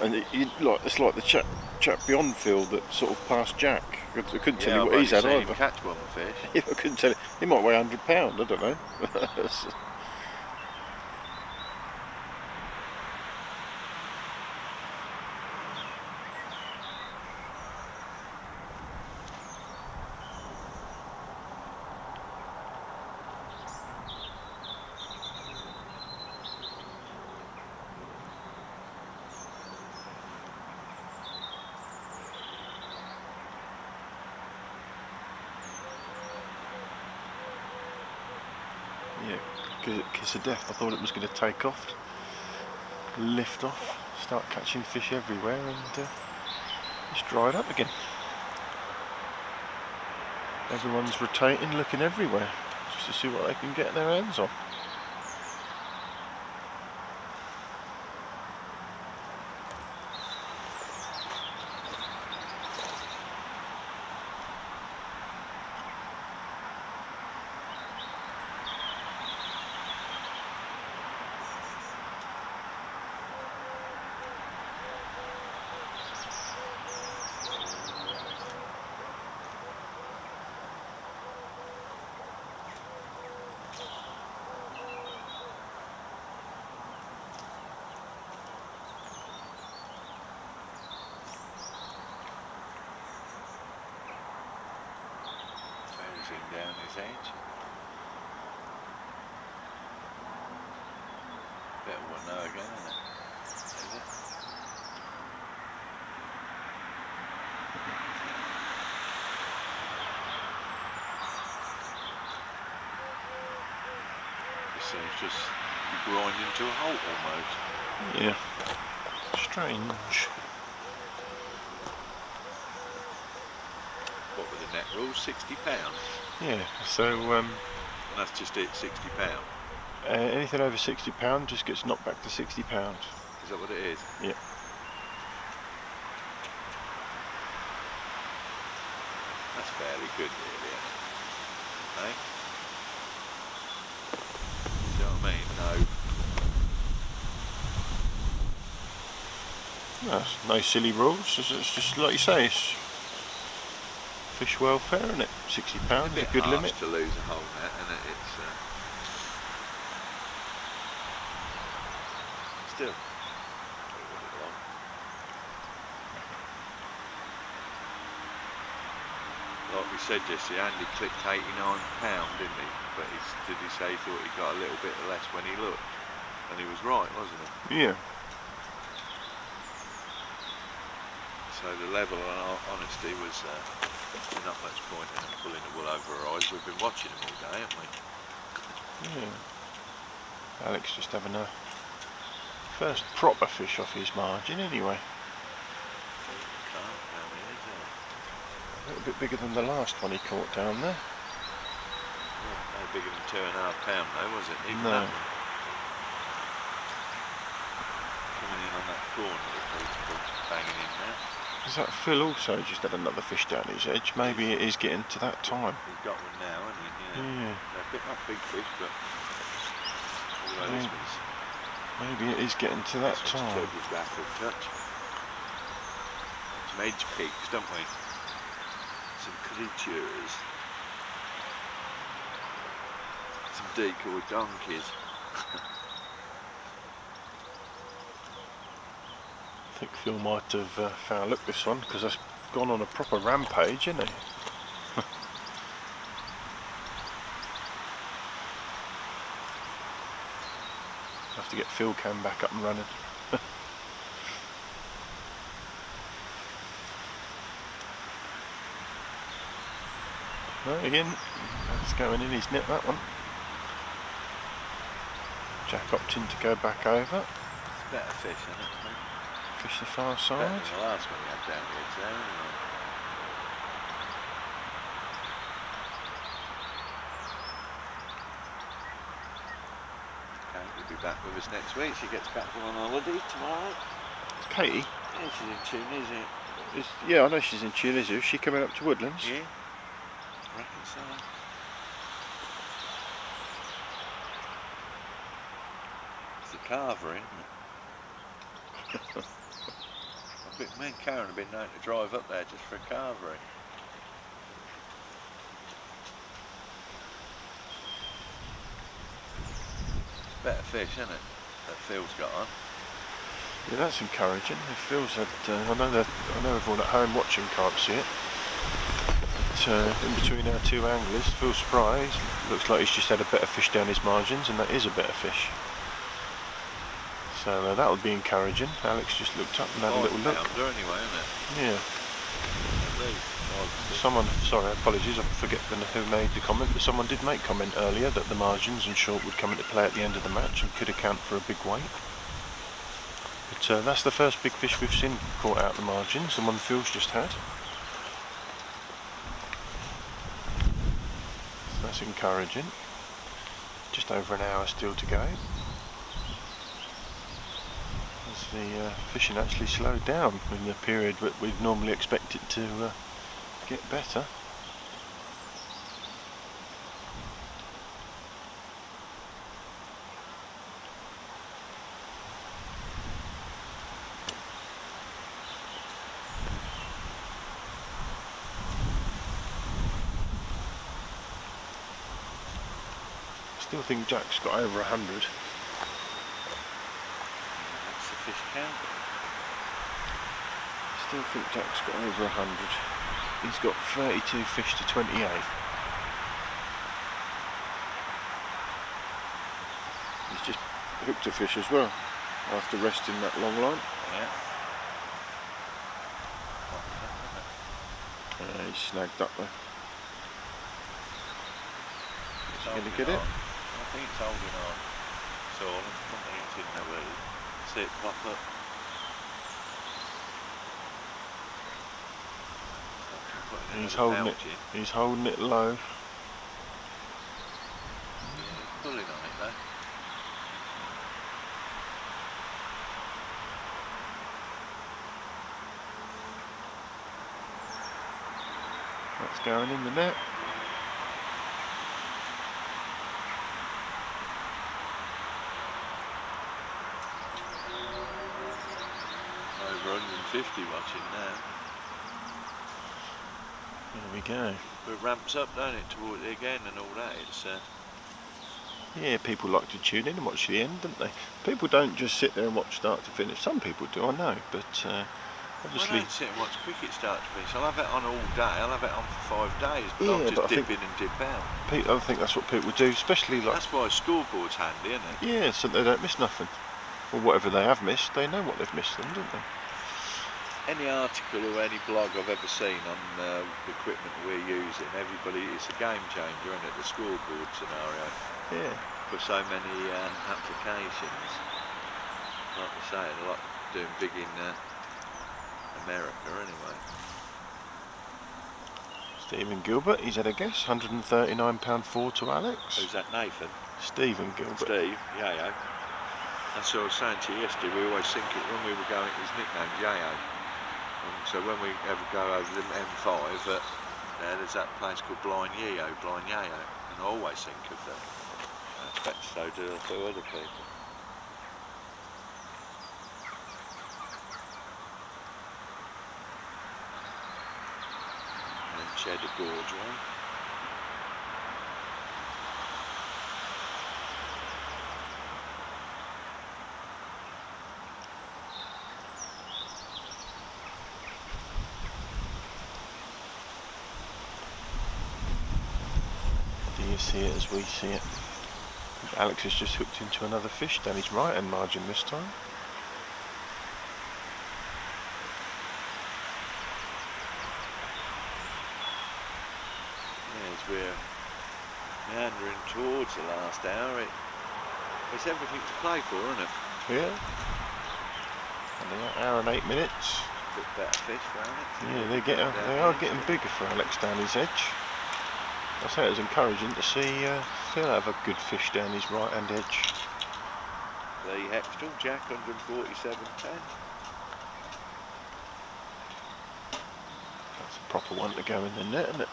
And it's like the chap beyond Phil that sort of passed Jack. I couldn't tell you what he's had either. Him catch one fish. Yeah, I couldn't tell you. He might weigh £100, I don't know. Yeah, kiss of death. I thought it was going to take off, lift off, start catching fish everywhere, and it's dried up again. Everyone's rotating, looking everywhere, just to see what they can get their hands on. his edge. Better one now again, isn't it? Is it? It seems just grinding to a halt almost. Yeah. Strange. What were the net rules? £60? Yeah, so And that's just it, £60? anything over £60 just gets knocked back to £60. Is that what it is? Yeah. That's fairly good, really, isn't it? Eh? You know what I mean? No. No, no silly rules. It's just like you say, it's fish welfare, isn't it? £60 is a good limit. To lose a whole net, and it's still. Like we said yesterday, Andy clicked £89, didn't he? But did he say he thought he got a little bit less when he looked? And he was right, wasn't he? Yeah. So the level of honesty was not much point in pulling the wool over our eyes. We've been watching him all day, haven't we? Yeah. Alex just having a first proper fish off his margin anyway. A little bit bigger than the last one he caught down there. No bigger than £2.5 though, was it? Even No. that one. Coming in on that corner, it's banging in now. Is that Phil also just had another fish down his edge? Maybe it is getting to that time. He's got one now, hasn't he? Yeah. Not big fish, but although this one's Maybe it is getting to that time. Back a touch. Some edge peaks, don't we? Some creatures. Some decoy donkeys. I think Phil might have found a look this one because it's gone on a proper rampage, isn't it? Have to get Phil cam back up and running. Right, again, that's going in his net, that one. Jack opting to go back over. It's better fish, isn't it? Fish the far Better side. than the last one we had down here today, anyway. Kate will be back with us next week. She gets back from on holiday tomorrow. It's Katie. Yeah, she's in Tunisia. Yeah, I know she's in Tunisia. Is she coming up to Woodlands? Yeah. I reckon so. It's the carver, isn't it? I think me and Karen have been known to drive up there just for a carvery. Better fish, isn't it? That Phil's got on. Yeah, that's encouraging. It feels that I know everyone at home watching can't see it. But, in between our two anglers, Phil Spry looks like he's just had a better fish down his margins, and that is a better fish. So that would be encouraging. Alex just looked up and had a little look. Anyway, isn't it? Yeah. Someone, sorry, apologies, I forget who made the comment, but someone did make comment earlier that the margins and short would come into play at the end of the match and could account for a big weight. But that's the first big fish we've seen caught out the margins, the one Phil's just had. So that's encouraging. Just over an hour still to go. As the fishing actually slowed down in the period that we'd normally expect it to get better. Still think Jack's got over 100. That's the fish count. Still think Jack's got over 100. He's got 32 fish to 28. He's just hooked a fish as well after resting that long line. Yeah. He's snagged up there. Is he going to get it? I think it's holding on. So I don't think it's in there really. See it pop up. He's holding it low. Yeah, he's pulling on it though. That's going in the net. Over 150 watching now. There we go. But it ramps up, don't it, toward it again and all that. It's Yeah, people like to tune in and watch the end, don't they? People don't just sit there and watch start to finish. Some people do, I know, but obviously... I don't sit and watch cricket start to finish. I'll have it on all day, I'll have it on for 5 days, but Yeah, I'll but just I dip think in and dip out. I think that's what people do, especially like... That's why a scoreboard's handy, isn't it? Yeah, so they don't miss nothing. Or whatever they have missed, they know what they've missed them, don't they? Any article or any blog I've ever seen on the equipment we're using, everybody, it's a game changer, isn't it? The scoreboard scenario. Yeah. For so many applications. Like I say, I like doing big in America anyway. Stephen Gilbert, he's had a guess, £139.4 to Alex. Who's that, Nathan? Stephen Gilbert. Steve, yeah. That's what I was saying to you yesterday, we always think it, when we were going, his nickname, Yayo. So when we ever go over the M5, there's that place called Blind Yayo, and I always think of that. I expect so do other people. And then Cheddar Gorge one. Do you see it as we see it? Alex has just hooked into another fish down his right hand margin this time. Yeah, as we're meandering towards the last hour, it's everything to play for, isn't it? Yeah. And an hour and 8 minutes. A bit better fish for Alex. Yeah, they are getting bigger for Alex down his edge. I say it was encouraging to see Phil have a good fish down his right hand edge. The Hextall Jack 147.10. That's a proper one to go in the net, isn't it?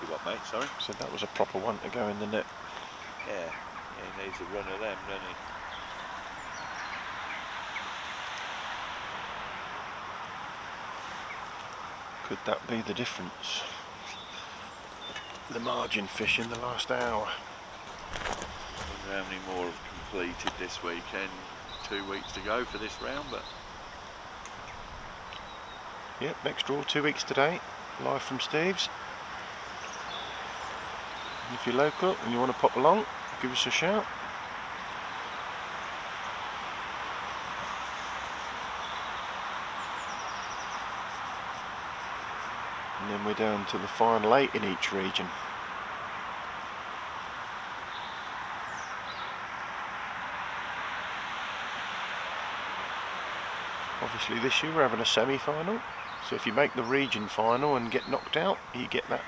You what, mate? Sorry? So that was a proper one to go in the net. Yeah, he needs a run of them, doesn't he? Could that be the difference? The margin fish in the last hour. I wonder how many more have completed this weekend. 2 weeks to go for this round, but... Yep, next draw 2 weeks today, live from Steve's. If you're local and you want to pop along, give us a shout. And then we're down to the final 8 in each region. Obviously this year we're having a semi-final, so if you make the region final and get knocked out, you get that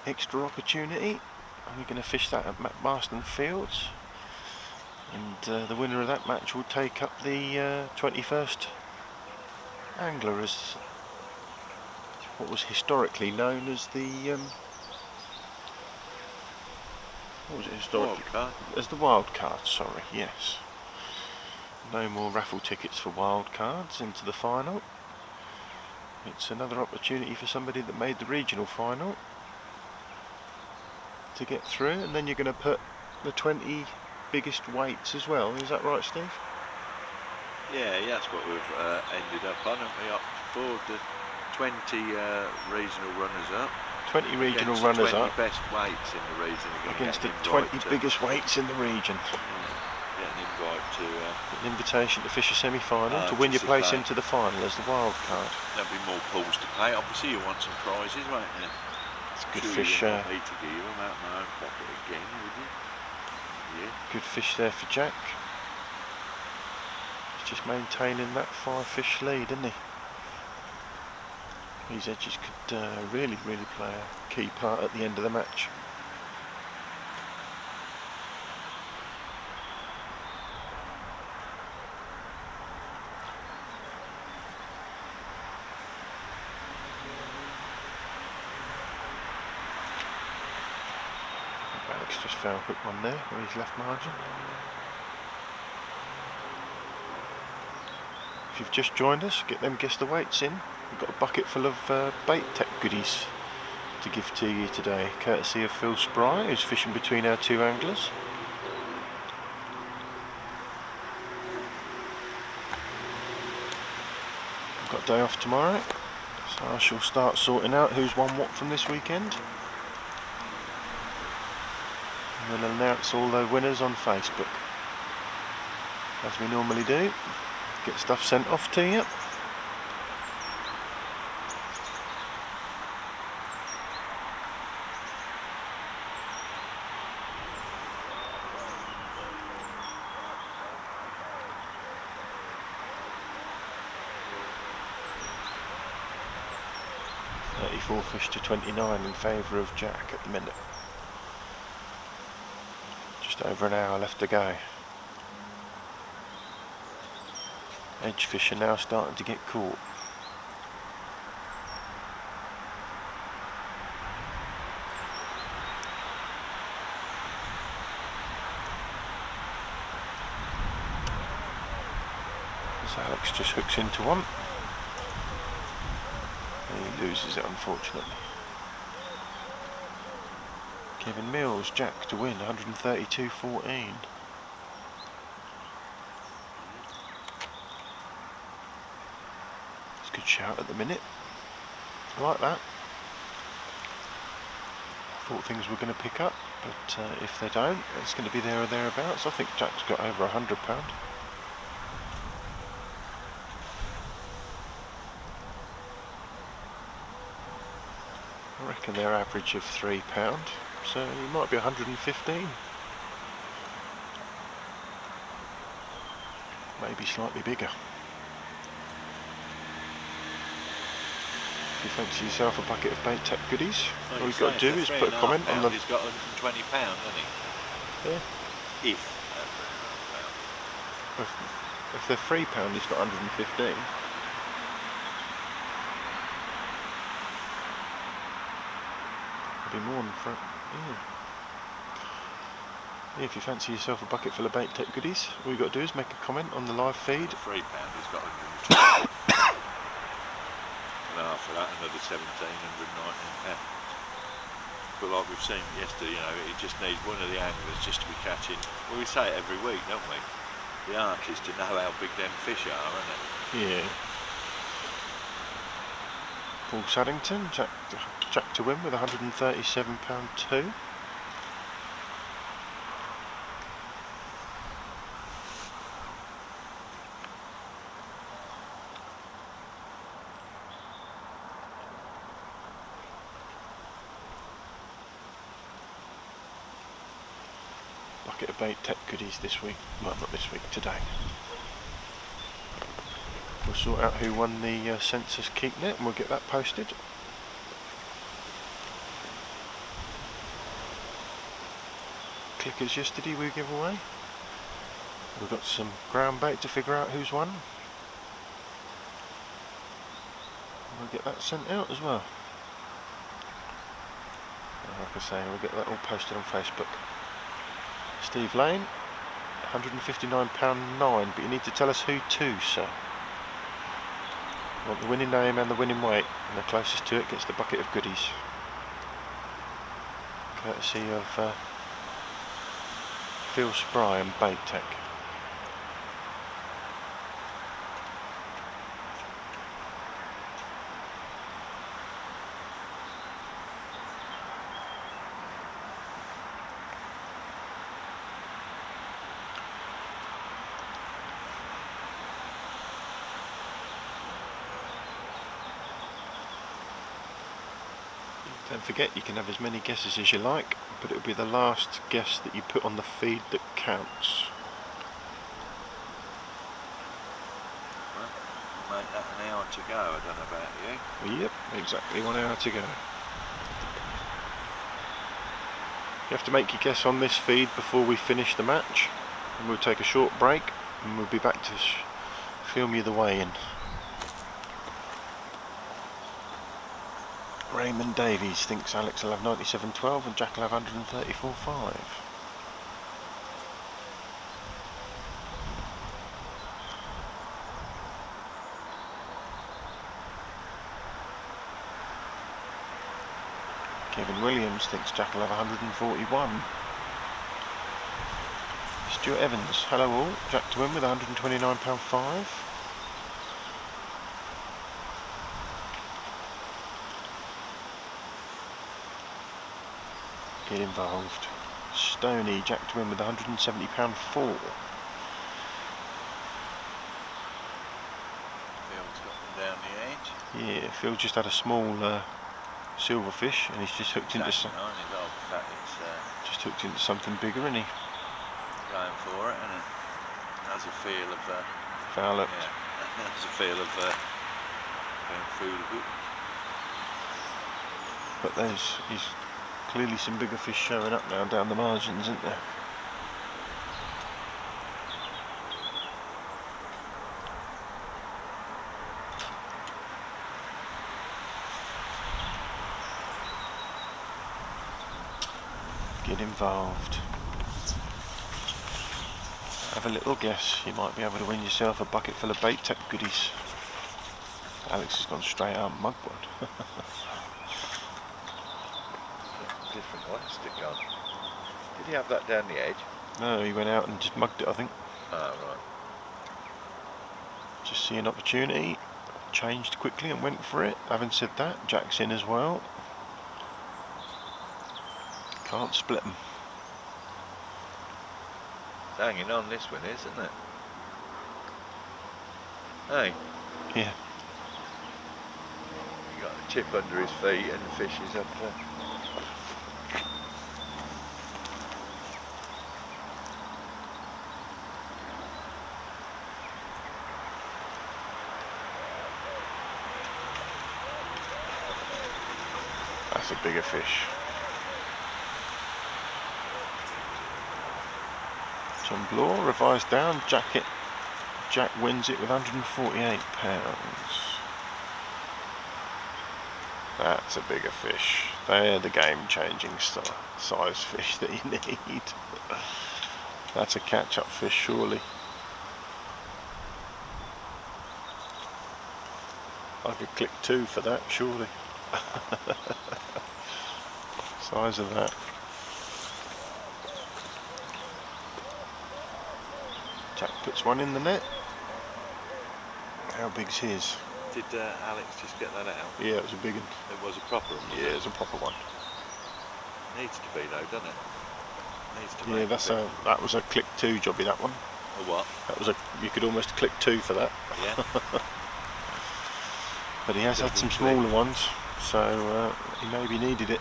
extra opportunity. And we're going to fish that at Marston Fields, and the winner of that match will take up the 21st angler as what was historically known as the what was it historically? Wildcard. As the wild card, sorry, yes. No more raffle tickets for wild cards into the final. It's another opportunity for somebody that made the regional final to get through, and then you're going to put the 20 biggest weights as well. Is that right, Steve? Yeah, that's what we've ended up on, haven't we? Up for the 20 regional runners up. 20 regional against runners the 20 up best weights in the region. You're gonna against the get an 20 invite to- biggest weights in the region. Get an invite to. An invitation to fish a semi-final to win your just to place play. into the final as the wild card. There'll be more pools to play. Obviously, you want some prizes, won't you? It's good Sure fish. You want me to give them out my own pocket again, would you? Yeah. Good fish there for Jack. He's just maintaining that 5-fish lead, isn't he? These edges could really play a key part at the end of the match. Alex just found a quick one there on his left margin. If you've just joined us, get them guess the weights in. We've got a bucket full of bait tech goodies to give to you today, courtesy of Phil Spry, who's fishing between our two anglers. I've got a day off tomorrow, so I shall start sorting out who's won what from this weekend. And we'll announce all the winners on Facebook, as we normally do. Get stuff sent off to you. .34 fish to 29 in favour of Jack at the minute. Just over an hour left to go. Edge fish are now starting to get caught. As Alex just hooks into one. And he loses it, unfortunately. Kevin Mills, Jack to win, 132.14. Good shout at the minute. I like that. I thought things were going to pick up, but if they don't, it's going to be there or thereabouts. I think Jack's got over £100. I reckon their average of £3, so he might be 115. Maybe slightly bigger. If you fancy yourself a bucket of bait tech goodies, all you've got to do is put a comment on the... He's got £120, hasn't he? Yeah. If If they're £3, he's got 115. It'll be more than front. Yeah, if you fancy yourself a bucket full of bait tech goodies, all you've got to do is make a comment on the live feed. £3, he's got 120. And after that, another £1,719. But like we've seen yesterday, you know, it just needs one of the anglers just to be catching. Well, we say it every week, don't we? The art is to know how big them fish are, isn't it? Yeah. Paul Saddington, Jack to win with £137.2. Bucket of bait tech goodies this week. Well, not this week, today. We'll sort out who won the census keep net and we'll get that posted. Clickers yesterday we gave away. We've got some ground bait to figure out who's won. We'll get that sent out as well. And like I say, we'll get that all posted on Facebook. Steve Lane, £159.9, but you need to tell us who to, sir. I want the winning name and the winning weight, and the closest to it gets the bucket of goodies. Courtesy of Phil Spry and Bait Tech. Don't forget, you can have as many guesses as you like, but it'll be the last guess that you put on the feed that counts. Well, make that an hour to go, I don't know about you. Yep, exactly 1 hour to go. You have to make your guess on this feed before we finish the match, and we'll take a short break and we'll be back to film you the weigh-in. Raymond Davies thinks Alex will have 97.12 and Jack will have 134.5. Kevin Williams thinks Jack will have 141. Stuart Evans, hello all, Jack to win with £129.5. Get involved. Stoney, Jack to win with £170.4. Phil's got them down the edge. Yeah, Phil just had a small silverfish and he's just hooked into something bigger, isn't he? Going for it, and it has a feel of Foul it. yeah, has a feel of being fooled. But there's clearly some bigger fish showing up now down the margins, isn't there? Get involved. Have a little guess. You might be able to win yourself a bucket full of bait tech goodies. Alex has gone straight out and mugged one. Different one, stick on. Did he have that down the edge? No, he went out and just mugged it, I think. Oh, right. Just see an opportunity, changed quickly and went for it. Having said that, Jack's in as well. Can't split them. It's hanging on, this one is, isn't it? Hey, Yeah. you got a chip under his feet and the fish is up there. That's a bigger fish. John Bloor revised down. Jack wins it with £148. That's a bigger fish. They're the game-changing size fish that you need. That's a catch-up fish, surely. I could click 2 for that, surely. Size of that. Jack puts one in the net. How big's his? Did Alex just get that out? Yeah, it was a big one. It was a proper one. Yeah, it was a proper one. Needs to be though, doesn't it? Needs to Yeah, that was a click 2 jobby, that one. A what? That was you could almost click 2 for that. Yeah. But he has had some smaller ones, so he maybe needed it.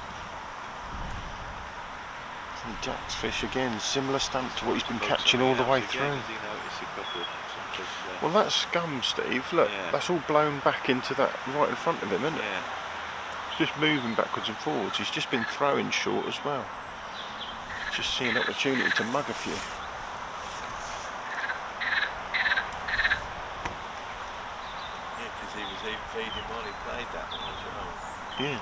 And Jack's fish again, similar stamp to what he's been catching all the way through. Well, that's scum, Steve. Look, Yeah. that's all blown back into that right in front of him, isn't it? Yeah. It's just moving backwards and forwards. He's just been throwing short as well. Just see an opportunity to mug a few. Yeah, because he was feeding while he played that one as well. Yeah.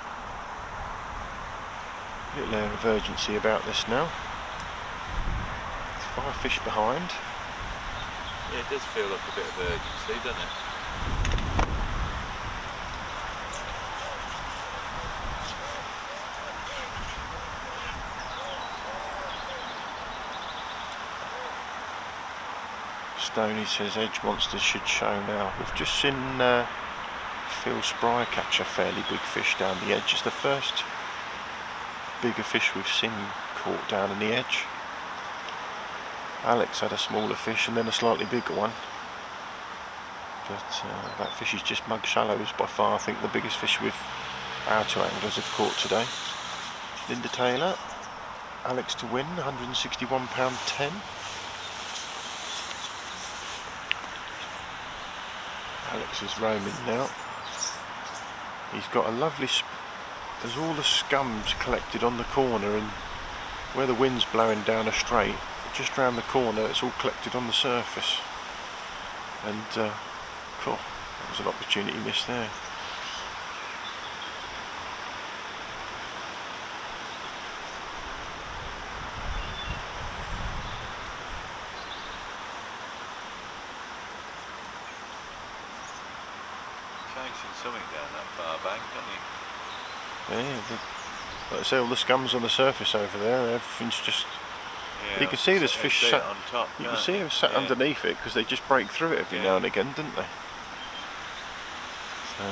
Little air of urgency about this now. 5 fish behind. Yeah, it does feel like a bit of urgency, doesn't it? Stoney says Edge Monsters should show now. We've just seen Phil Spry catch a fairly big fish down the edge. It's the first bigger fish we've seen caught down in the edge. Alex had a smaller fish and then a slightly bigger one. But that fish is just mug shallows by far. I think the biggest fish we've our two anglers have caught today. Linda Taylor, Alex to win, £161.10. Alex is roaming now. He's got a lovely, there's all the scums collected on the corner, and where the wind's blowing down a straight, just round the corner it's all collected on the surface. And cool, that was an opportunity missed there. Chasing something down that far bank, aren't Yeah, like I say, all the scums on the surface over there, everything's just... he? Yeah, You can see there's fish sat on top. You can see them sat underneath it because they just break through it every now and again, don't they? So.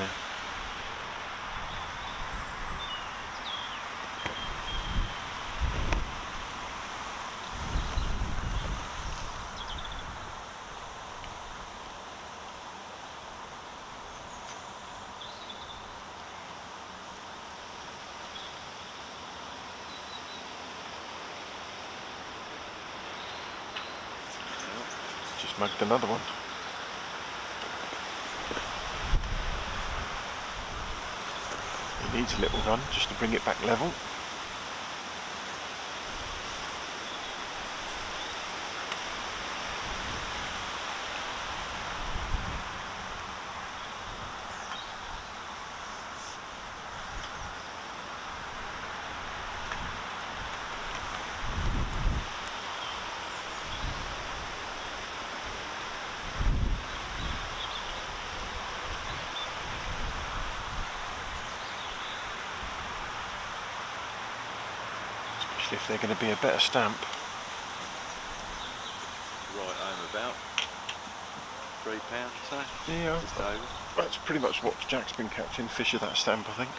Just mugged another one. He needs a little run just to bring it back level. If they're going to be a better stamp. Right home about £3, so Yeah, just over. that's pretty much what Jack's been catching, fish of that stamp, I think.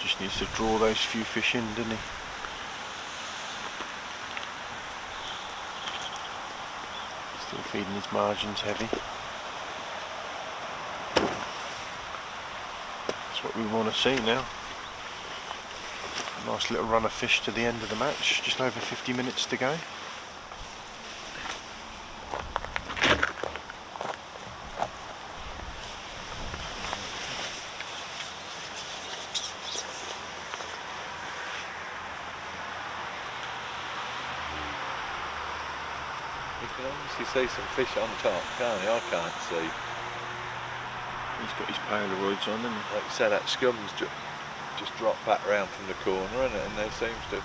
Just needs to draw those few fish in, doesn't he? Still feeding his margins heavy. That's what we want to see now. Nice little run of fish to the end of the match, just over 50 minutes to go. You can obviously see some fish on top, can't you? I can't see. He's got his Polaroids on, and Like you said, that scum's just dropped back round from the corner, and there seems to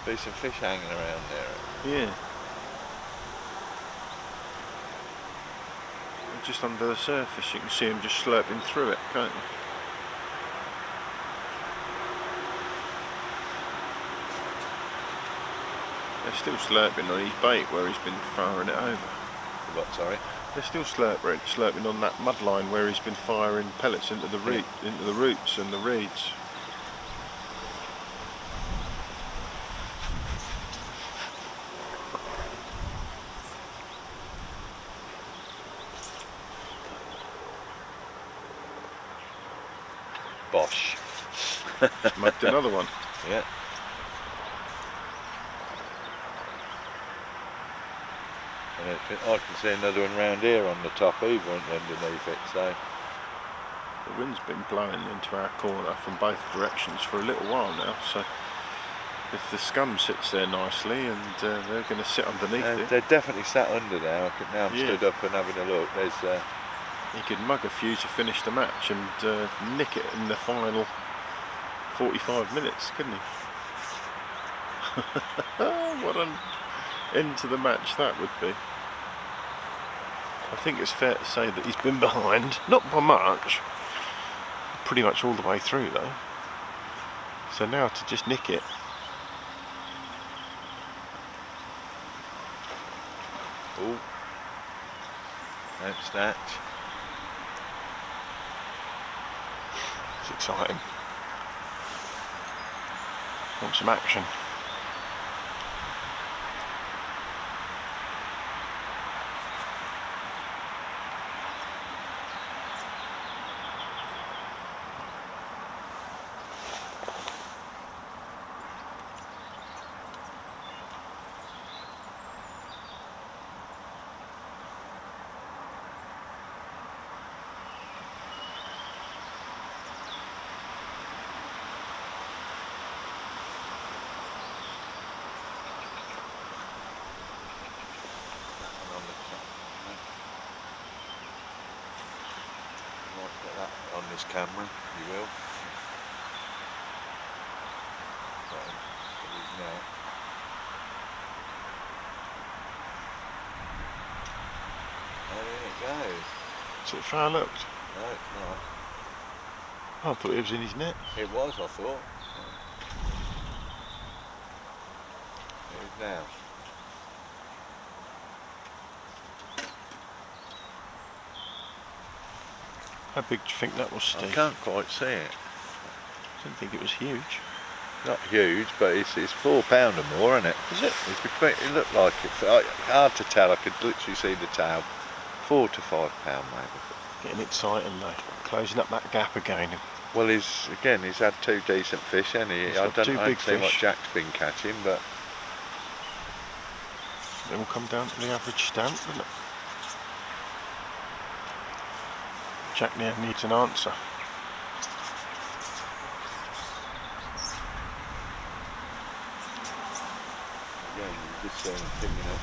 be some fish hanging around there. yeah. Just under the surface, you can see him just slurping through it, can't you? They're still slurping on his bait where he's been firing it over. What, sorry? They're still slurping on that mud line where he's been firing pellets into the roots and the reeds. Bosh. Just mugged another one. Yeah. And I can see another one round here on the top either underneath it, so. The wind's been blowing into our corner from both directions for a little while now, so if the scum sits there nicely and they're going to sit underneath it. They're definitely sat under there. Now I'm stood up and having a look. There's. He could mug a few to finish the match and nick it in the final 45 minutes, couldn't he? What an end to the match that would be. I think it's fair to say that he's been behind, not by much, pretty much all the way through though. So now to just nick it. Oh, don't snatch. It's exciting. Want some action. this camera, you will. Got him in his net. And in it goes. Is it far looked? No, it's not. I thought it was in his net. It was, I thought. It is now. How big do you think that was, I Steve? can't quite see it. I didn't think it was huge. Not huge, but it's £4 or more, isn't it? Is it? It looked like it. Hard to tell. I could literally see the tail. £4 to £5 maybe. Getting exciting though. Closing up that gap again. Well, he's had 2 decent fish, hasn't he? He's I got don't 2 know big what fish. Jack's been catching, but Then we'll come down to the average stamp, doesn't it? Jack now needs an answer. again, just picking up.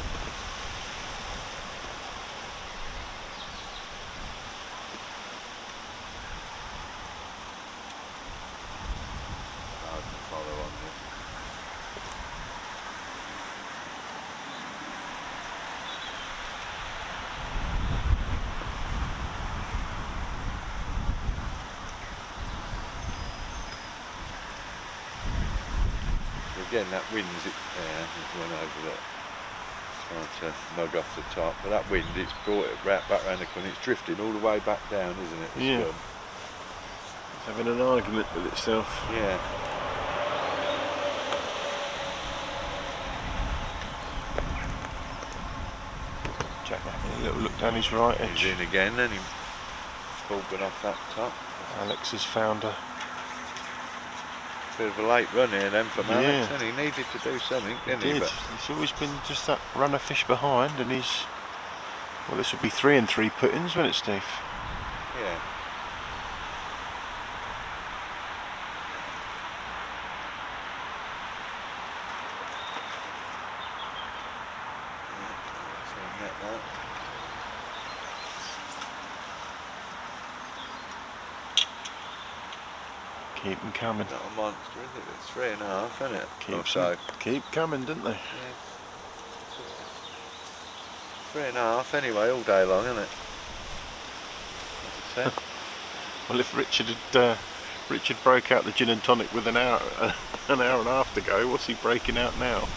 Hard to follow on this. Again, that wind's it there, it's run over that, trying to mug off the top, but that wind, it's brought it back around the corner, it's drifting all the way back down, isn't it? The Yeah. scum. It's having an argument with itself. Yeah. Jack having a little look down his right edge. He's in again, and he pulled it off that top. Alex has found a... Bit of a late run here then from Alex, Yeah. and he needed to do something, didn't He he? did. But He's always been just that run of fish behind, and he's... Well, this would be 3 and 3 puttings, wouldn't it, Steve? yeah. So net that. Keep them coming. Not a monster, is it? It's 3.5, isn't it? Keep Or so. Keep coming, didn't they? Yeah. 3.5 anyway, all day long, isn't it? As I said. Well, if Richard broke out the gin and tonic with an hour and a half to go, what's he breaking out now?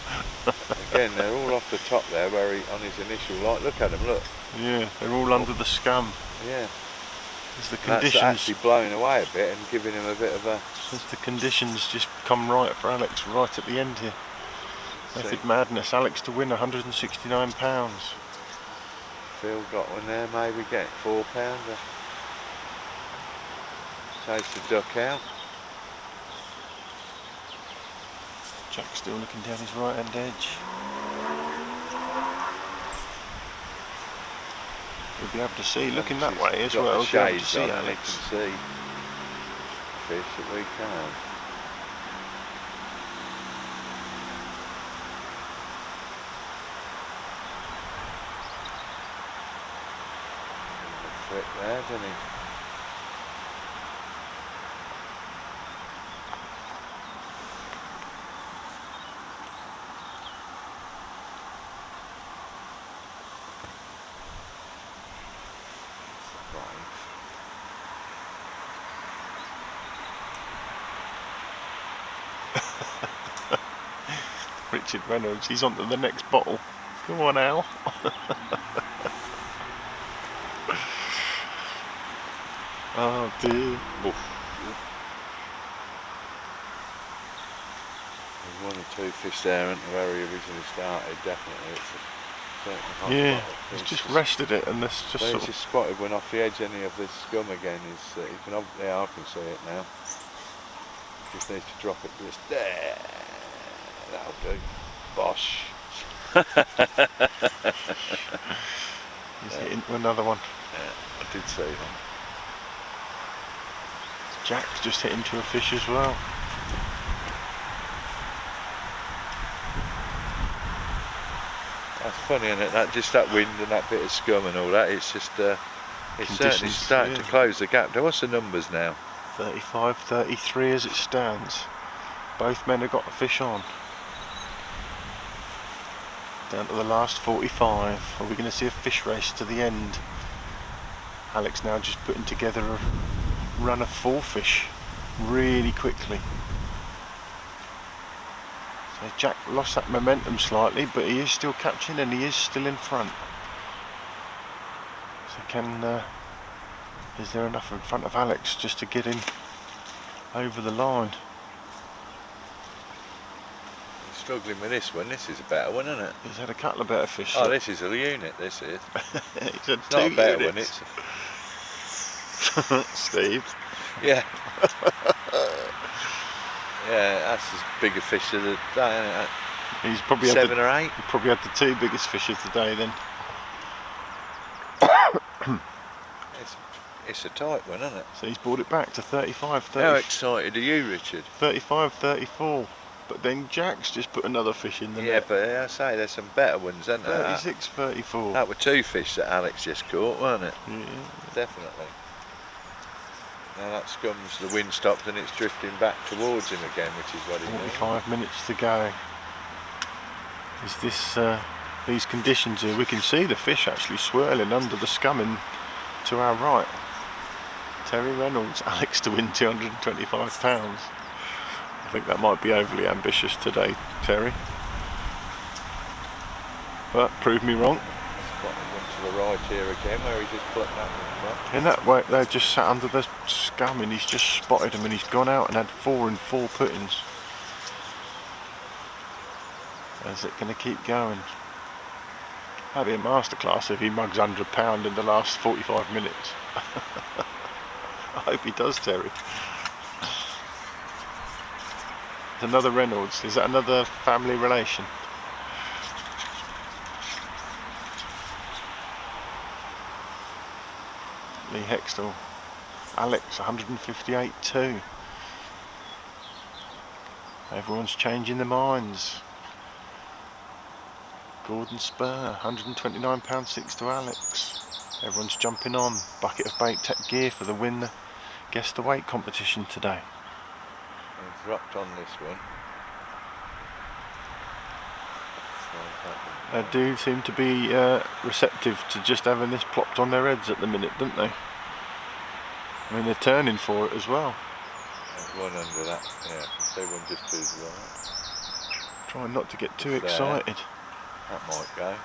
Again, they're all off the top there, where he on his initial light. Look at them, look. Yeah, they're all under the scum. Yeah. As the That's conditions, actually blowing away a bit and giving him a bit of a. as the conditions just come right for Alex right at the end here. Method See. madness. Alex to win £169. Phil got one there, maybe get £4. Chase the duck out. Jack's still looking down his right hand edge. We'll be able to see, looking that way as Got well, the we'll be able to shades see on and Alex. he can see fish that we can't. Flip there, doesn't he? Richard Reynolds, he's on to the next bottle. Come on, Al. Oh dear. Oof. There's 1 or 2 fish there, aren't there, where he originally started, definitely. It's a certain hot Yeah, bottle. he's just rested it and this just Well, sort he's of... just spotted one off the edge any of this scum again. He can, yeah, I can see it now. Just needs to drop it just there. That'll do. Bosh. He's hit into another one. Yeah, I did see that. Jack's just hit into a fish as well. That's funny, isn't it? That just that wind and that bit of scum and all that. It's just, It's certainly starting to close the gap. What's the numbers now? 35, 33 as it stands. Both men have got a fish on. Down to the last 45. Are we going to see a fish race to the end? Alex now just putting together a run of 4 fish really quickly. So Jack lost that momentum slightly, but he is still catching and he is still in front. So is there enough in front of Alex just to get him over the line? Struggling with this one. This is a better one, isn't it? He's had a couple of better fish. Oh, this is a unit. This is. It's not a better one. It's Steve. Yeah. Yeah, that's as big a fish of the day, isn't it? He's probably 7 or 8. He probably had the 2 biggest fish of the day then. It's a tight one, isn't it? So he's brought it back to 35, 30. How excited are you, Richard? 35, 34. But then Jack's just put another fish in the net. But I say there's some better ones, isn't there? 36, 34. That were 2 fish that Alex just caught, weren't it? Yeah. Definitely. Now that scums, the wind stopped and it's drifting back towards him again, which is what he needs. 45 minutes to go. Is this these conditions here? We can see the fish actually swirling under the scumming to our right. Terry Reynolds, Alex to win £225. I think that might be overly ambitious today, Terry. But prove me wrong. To the right here again, where he just plucked that one. In that way, they just sat under the scum and he's just spotted him and he's gone out and had 4 in 4 puttings. Is it going to keep going? That'd be a masterclass if he mugs £100 in the last 45 minutes. I hope he does, Terry. Another Reynolds. Is that another family relation? Lee Hextall. Alex, 158.2. Everyone's changing their minds. Gordon Spur, £129.6 to Alex. Everyone's jumping on. Bucket of Bait Tech Gear for the win the Guess the Weight competition today. I've dropped on this one. They do seem to be receptive to just having this plopped on their heads at the minute, don't they? I mean, they're turning for it as well. There's one under that, yeah, I can see one just to his right. Trying not to get too Just excited. That might go.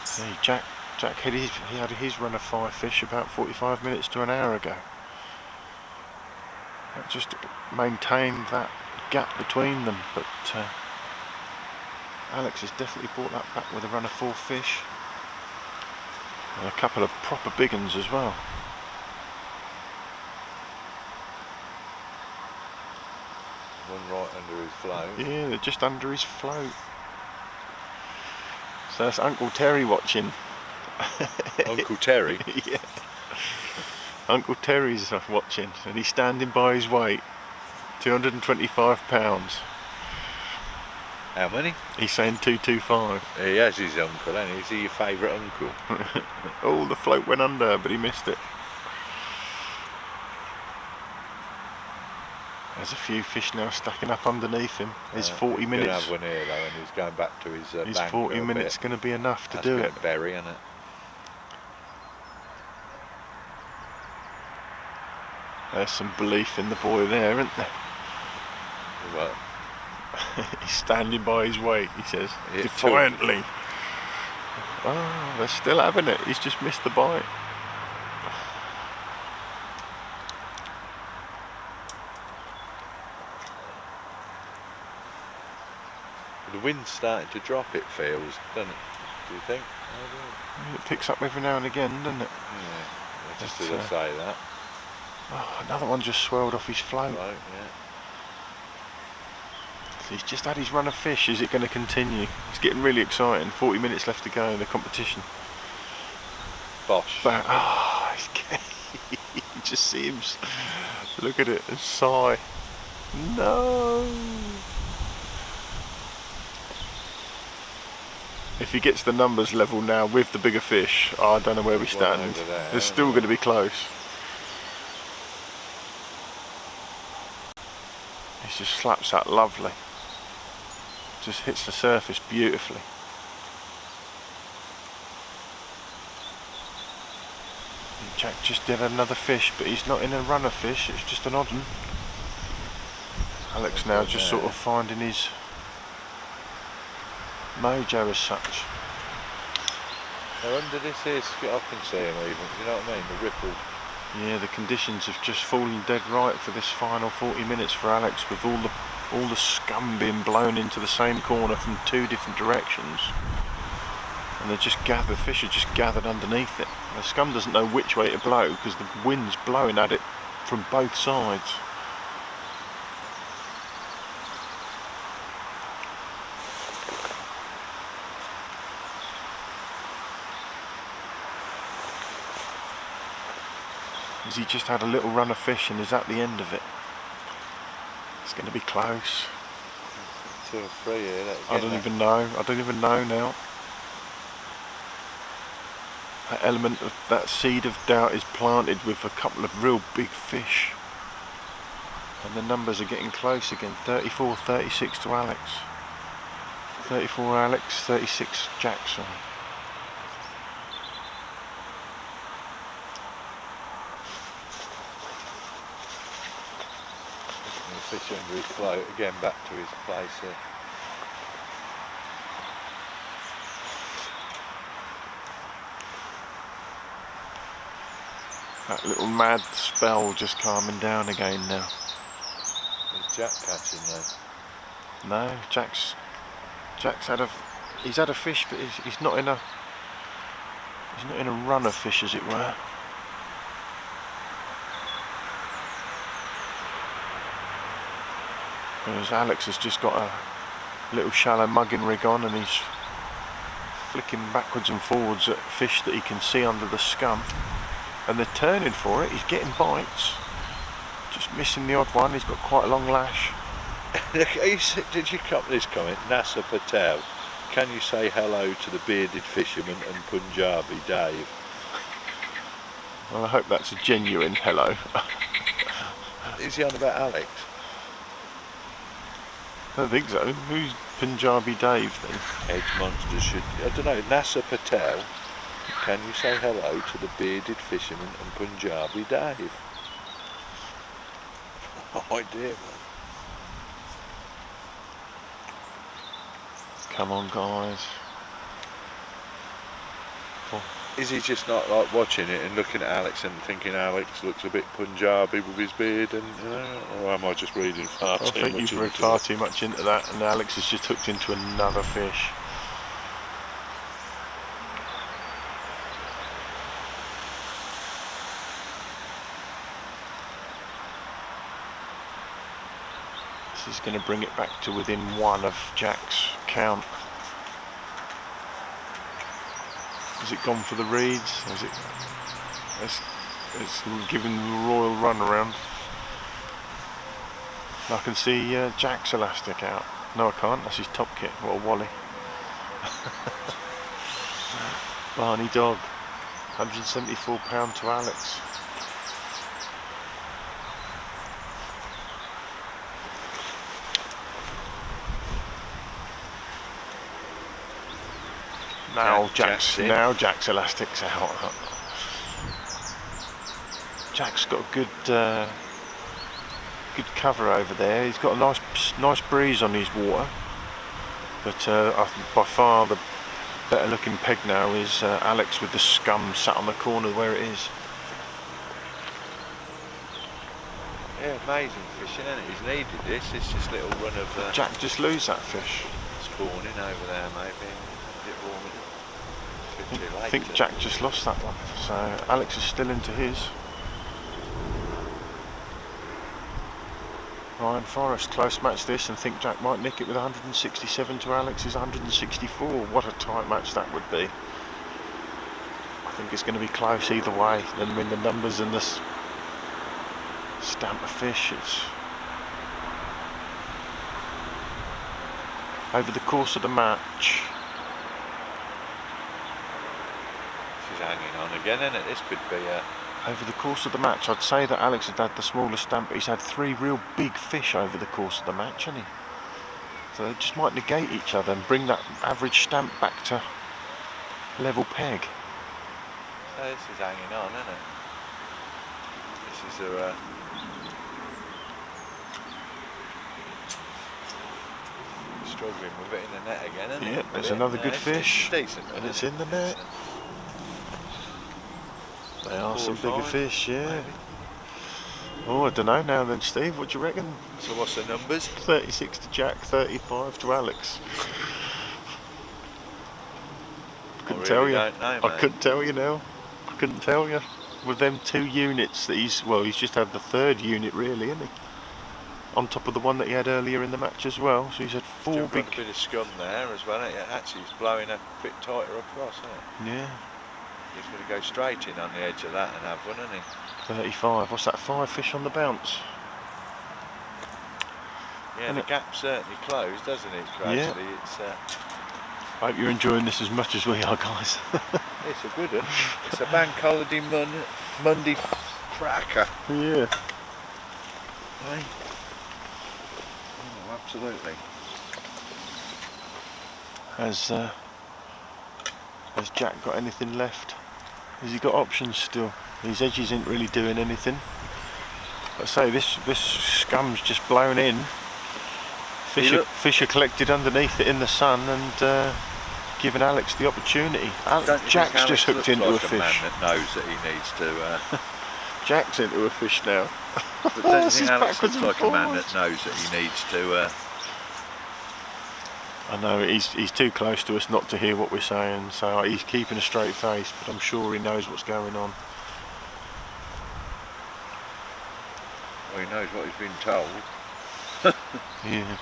See, Jack had his run of 5 fish about 45 minutes to an hour ago. That just maintained that gap between them, but Alex has definitely brought that back with a run of 4 fish. And a couple of proper big uns as well. One right under his float. Yeah, they're just under his float. So that's Uncle Terry watching. Uncle Terry? Yeah. Uncle Terry's watching and he's standing by his weight. £225. How many? He's saying 225. He has his uncle, hasn't he? Is he your favourite uncle? Oh, the float went under, but he missed it. There's a few fish now stacking up underneath him. His 40 minutes. He's going to have one here though, and he's going back to his his bank 40 a minutes bit. going to be enough to That's do a it. bit berry, isn't it? There's some belief in the boy there, isn't there? Well, He's standing by his weight, he says, Yeah, defiantly. Oh, they're still having it. He's just missed the bite. the wind's starting to drop, it feels, doesn't it? Do you think? It picks up every now and again, doesn't it? Yeah, just It's, as I say that. Oh, another one just swirled off his float. Right, yeah. He's just had his run of fish. Is it going to continue? It's getting really exciting. 40 minutes left to go in the competition. Bosh. But, oh, you just see him look at it and sigh. No. if he gets the numbers level now with the bigger fish, I don't know where we There's one stand. over there, It's still going to be close. He just slaps that lovely. Just hits the surface beautifully. And Jack just did another fish, but he's not in a runner fish, it's just an odd one. Alex now just sort of finding his mojo as such. Now under this here, I can see him even, you know what I mean, the ripple. Yeah, the conditions have just fallen dead right for this final 40 minutes for Alex, with all the scum being blown into the same corner from 2 different directions. And they just gathered, fish are just gathered underneath it. The scum doesn't know which way to blow because the wind's blowing at it from both sides. He just had a little run of fish and is at the end of it. It's going to be close. 2 or 3 here. I don't even know. I don't even know now. That element of that seed of doubt is planted with a couple of real big fish. And the numbers are getting close again. 34, 36 to Alex. 34 Alex, 36 Jackson. Fish under his float, again back to his place here. That little mad spell just calming down again now. Is Jack catching though? No, Jack's had a fish, but he's not in a run of fish, as it were. Whereas Alex has just got a little shallow mugging rig on and he's flicking backwards and forwards at fish that he can see under the scum, and they're turning for it. He's getting bites, just missing the odd one. He's got quite a long lash. Did you cop this comment? Nasa Patel, can you say hello to the bearded fisherman and Punjabi Dave? Well, I hope that's a genuine hello. Is he on about Alex? I don't think so. Who's Punjabi Dave then? Edge Monster should, I don't know, Nasa Patel, can you say hello to the bearded fisherman and Punjabi Dave? Oh dear man. Come on, guys. Is he just not like watching it and looking at Alex and thinking Alex looks a bit Punjabi with his beard, and or am I just reading far too much? I think you've read far too much into that, and Alex has just hooked into another fish. This is going to bring it back to within 1 of Jack's count. Has it gone for the reeds? Has it? It's given the royal run around. I can see Jack's elastic out. No, I can't. That's his top kit. What a wally. Barney dog. £174 to Alex. Now Jack's elastic's out. Jack's got a good cover over there. He's got a nice breeze on his water, but I think by far the better looking peg now is Alex with the scum sat on the corner where it is. Yeah, amazing fishing, isn't it? He's needed this. It's just a little run of. Did Jack just lose that fish? Spawning over there, maybe. A bit warm. I think Jack just lost that one, so Alex is still into his. Ryan Forrest, close match this, and think Jack might nick it with 167 to Alex's 164. What a tight match that would be. I think it's going to be close either way. I mean, the numbers and the stamp of fish, it's over the course of the match. is hanging on again, isn't it? This could be a... Over the course of the match, I'd say that Alex had had the smaller stamp, but he's had 3 real big fish over the course of the match, hasn't he? So they just might negate each other and bring that average stamp back to level peg. So this is hanging on, isn't it? This is a... struggling with it in the net again, isn't it? Yeah, there's another good fish, it's decent, and it's in the net. They are some bigger fish, yeah. Maybe. Oh, I don't know now then, Steve, what do you reckon? So what's the numbers? 36 to Jack, 35 to Alex. Couldn't tell you. Don't know, I mate. couldn't tell you now. I couldn't tell you. With them 2 units that he's just had the 3rd unit really, isn't he? On top of the one that he had earlier in the match as well. So he's had 4 big... A bit of scum there as well, ain't it? Actually, it's blowing a bit tighter across, isn't it? Yeah. He's going to go straight in on the edge of that and have one, isn't he? 35. What's that? 5 fish on the bounce. Yeah, the gap certainly closed, doesn't it? Gradually, Yeah. It's. I hope you're enjoying this as much as we are, guys. It's a good one. It's a bank holiday Monday fracker. Yeah. Hey? Oh, absolutely. Has Jack got anything left? Has he got options still? His edges ain't really doing anything. But say this scum's just blown in. Fish are collected underneath it in the sun and giving Alex the opportunity. Jack's just hooked into a fish. Man that knows that he needs to. Jack's into a fish now. But don't you think Alex looks like a man that knows that he needs to? I know he's too close to us not to hear what we're saying, so he's keeping a straight face, but I'm sure he knows what's going on. Well, he knows what he's been told. Yeah.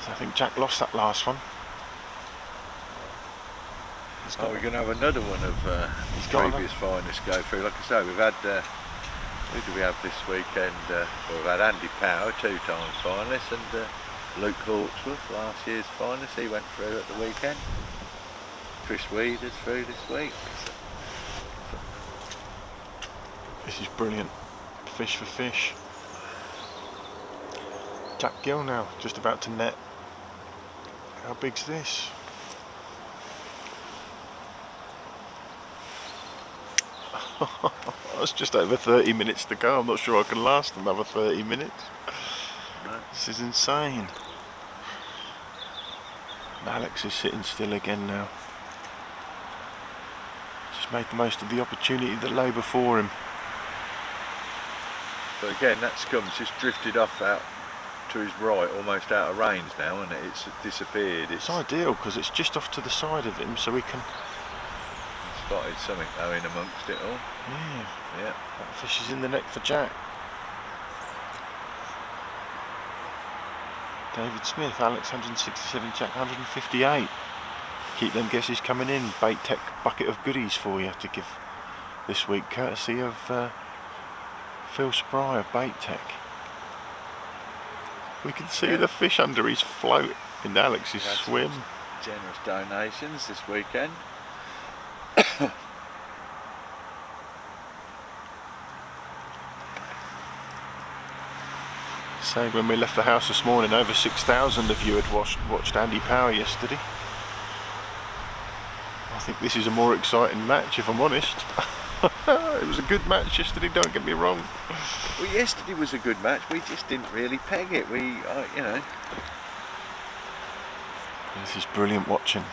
So I think Jack lost that last one. Oh, we're going to have another one of previous finalists go through. Like I say, we've had, who do we have this weekend? Well, we've had Andy Power, 2-time finalist, and Luke Hawksworth, last year's finalist. He went through at the weekend. Chris Weeder's through this week. This is brilliant. Fish for fish. Jack Gill now, just about to net. How big's this? That's just over 30 minutes to go. I'm not sure I can last another 30 minutes. No. This is insane. And Alex is sitting still again now. Just made the most of the opportunity that lay before him. But again, that scum's just drifted off out to his right, almost out of range now, and it's disappeared. It's ideal because it's just off to the side of him, so we can... Spotted something though in amongst it all. Yeah. Yeah. That fish is in the net for Jack. David Smith, Alex 167, Jack 158. Keep them guesses coming in. Bait Tech bucket of goodies for you to give this week, courtesy of Phil Spry of Bait Tech. We can see the fish under his float in Alex's swim. Generous donations this weekend. So when we left the house this morning, over 6,000 of you had watched Andy Power yesterday. I think this is a more exciting match, if I'm honest. It was a good match yesterday, don't get me wrong. Well, yesterday was a good match. We just didn't really peg it. You know. This is brilliant watching.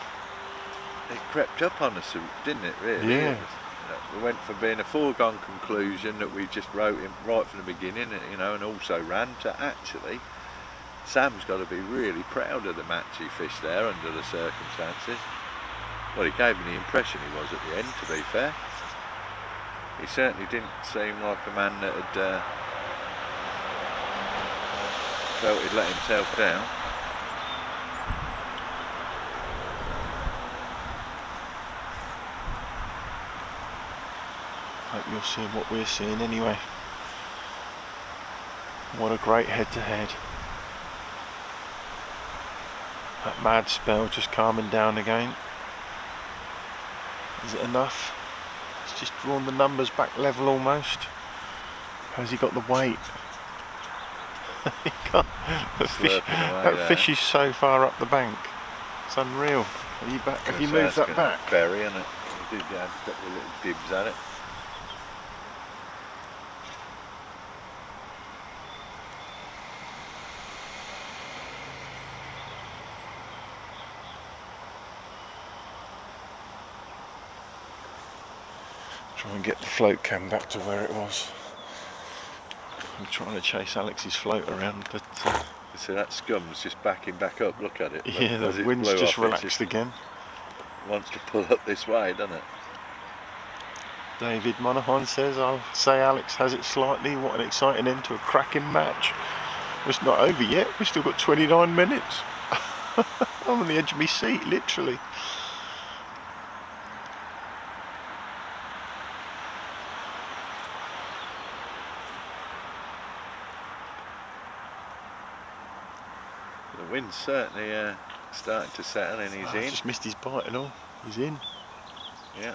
It crept up on us, didn't it, really? Yeah. We went from being a foregone conclusion that we just wrote him right from the beginning, you know, and also ran, to actually, Sam's got to be really proud of the match he fished there under the circumstances. Well, he gave me the impression he was at the end, to be fair. He certainly didn't seem like a man that had felt he'd let himself down. Hope you're seeing what we're seeing anyway. What a great head-to-head. That mad spell just calming down again. Is it enough? It's just drawn the numbers back level almost. Has he got the weight? He can't. That fish is so far up the bank. It's unreal. Have you moved that back? Bury, isn't it? You did have a couple of little dibs at it. Try and get the float cam back to where it was. I'm trying to chase Alex's float around, but so that scum's just backing back up. Look at it. Yeah, the wind's just relaxed again. Wants to pull up this way, doesn't it? David Monaghan says, "I'll say Alex has it slightly. What an exciting end to a cracking match. It's not over yet. We've still got 29 minutes. I'm on the edge of my seat, literally." The wind's certainly starting to settle and he's in. Just missed his bite and all. He's in. Yeah.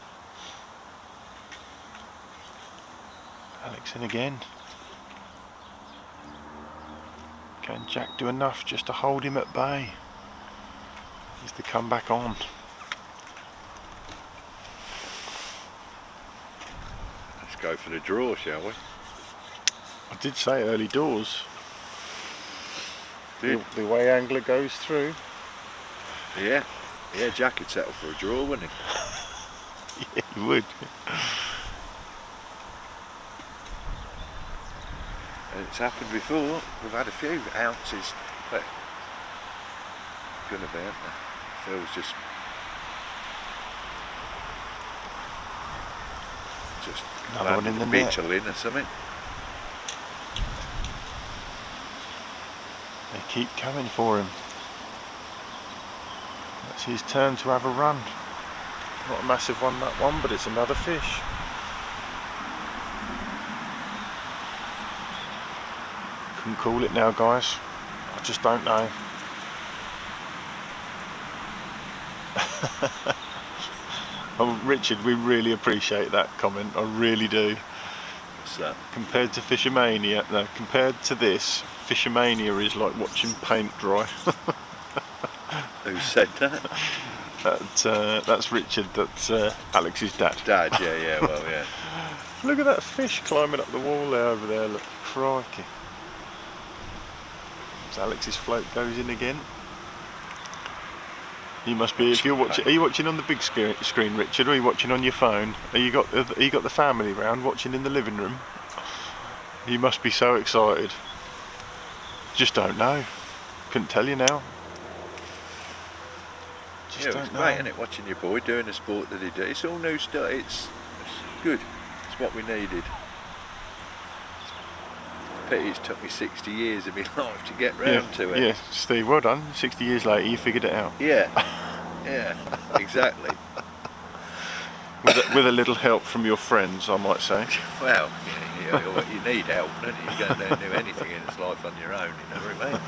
Alex in again. Can Jack do enough just to hold him at bay? He's to come back on. Let's go for the draw, shall we? I did say early doors. The way angler goes through. Yeah, Jack would settle for a draw, wouldn't he? Yeah, he would. It's happened before. We've had a few ounces, but gonna be, haven't there? Phil's just another one in the net. Beetle in or something. They keep coming for him. That's his turn to have a run. Not a massive one, that one, but it's another fish. Couldn't call it now, guys. I just don't know. Oh, Richard, we really appreciate that comment. I really do. What's that? Compared to Fishermania, no, compared to this, Fishermania is like watching paint dry. Who said that? That's Richard, that's Alex's dad. Dad, yeah, well, yeah. Look at that fish climbing up the wall there over there, look, crikey. So Alex's float goes in again. You must be, if you're watching, are you watching on the big screen, Richard, or are you watching on your phone? Are you got the family round watching in the living room? You must be so excited. Just don't know. Couldn't tell you now. Just It's great, isn't it, watching your boy doing the sport that he does. It's all new stuff. It's good. It's what we needed. Pity it's took me 60 years of my life to get round to it. Yeah, Steve, well done. 60 years later, you figured it out. Yeah, exactly. With a little help from your friends, I might say. Well, you need help, don't you? You don't do anything in this life on your own, you know what I mean?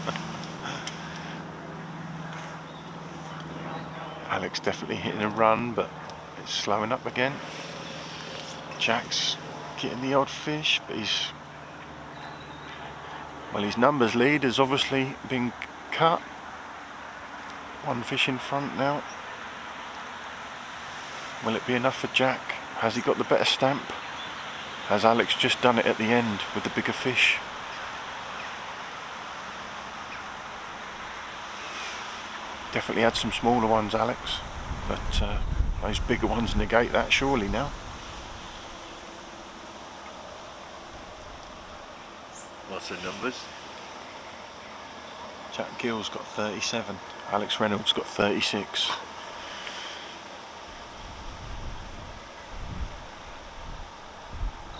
Alex definitely hitting a run, but it's slowing up again. Jack's getting the odd fish, but his numbers lead has obviously been cut. One fish in front now. Will it be enough for Jack? Has he got the better stamp? Has Alex just done it at the end with the bigger fish? Definitely had some smaller ones, Alex, but those bigger ones negate that surely now. Lots of numbers. Jack Gill's got 37. Alex Reynolds got 36.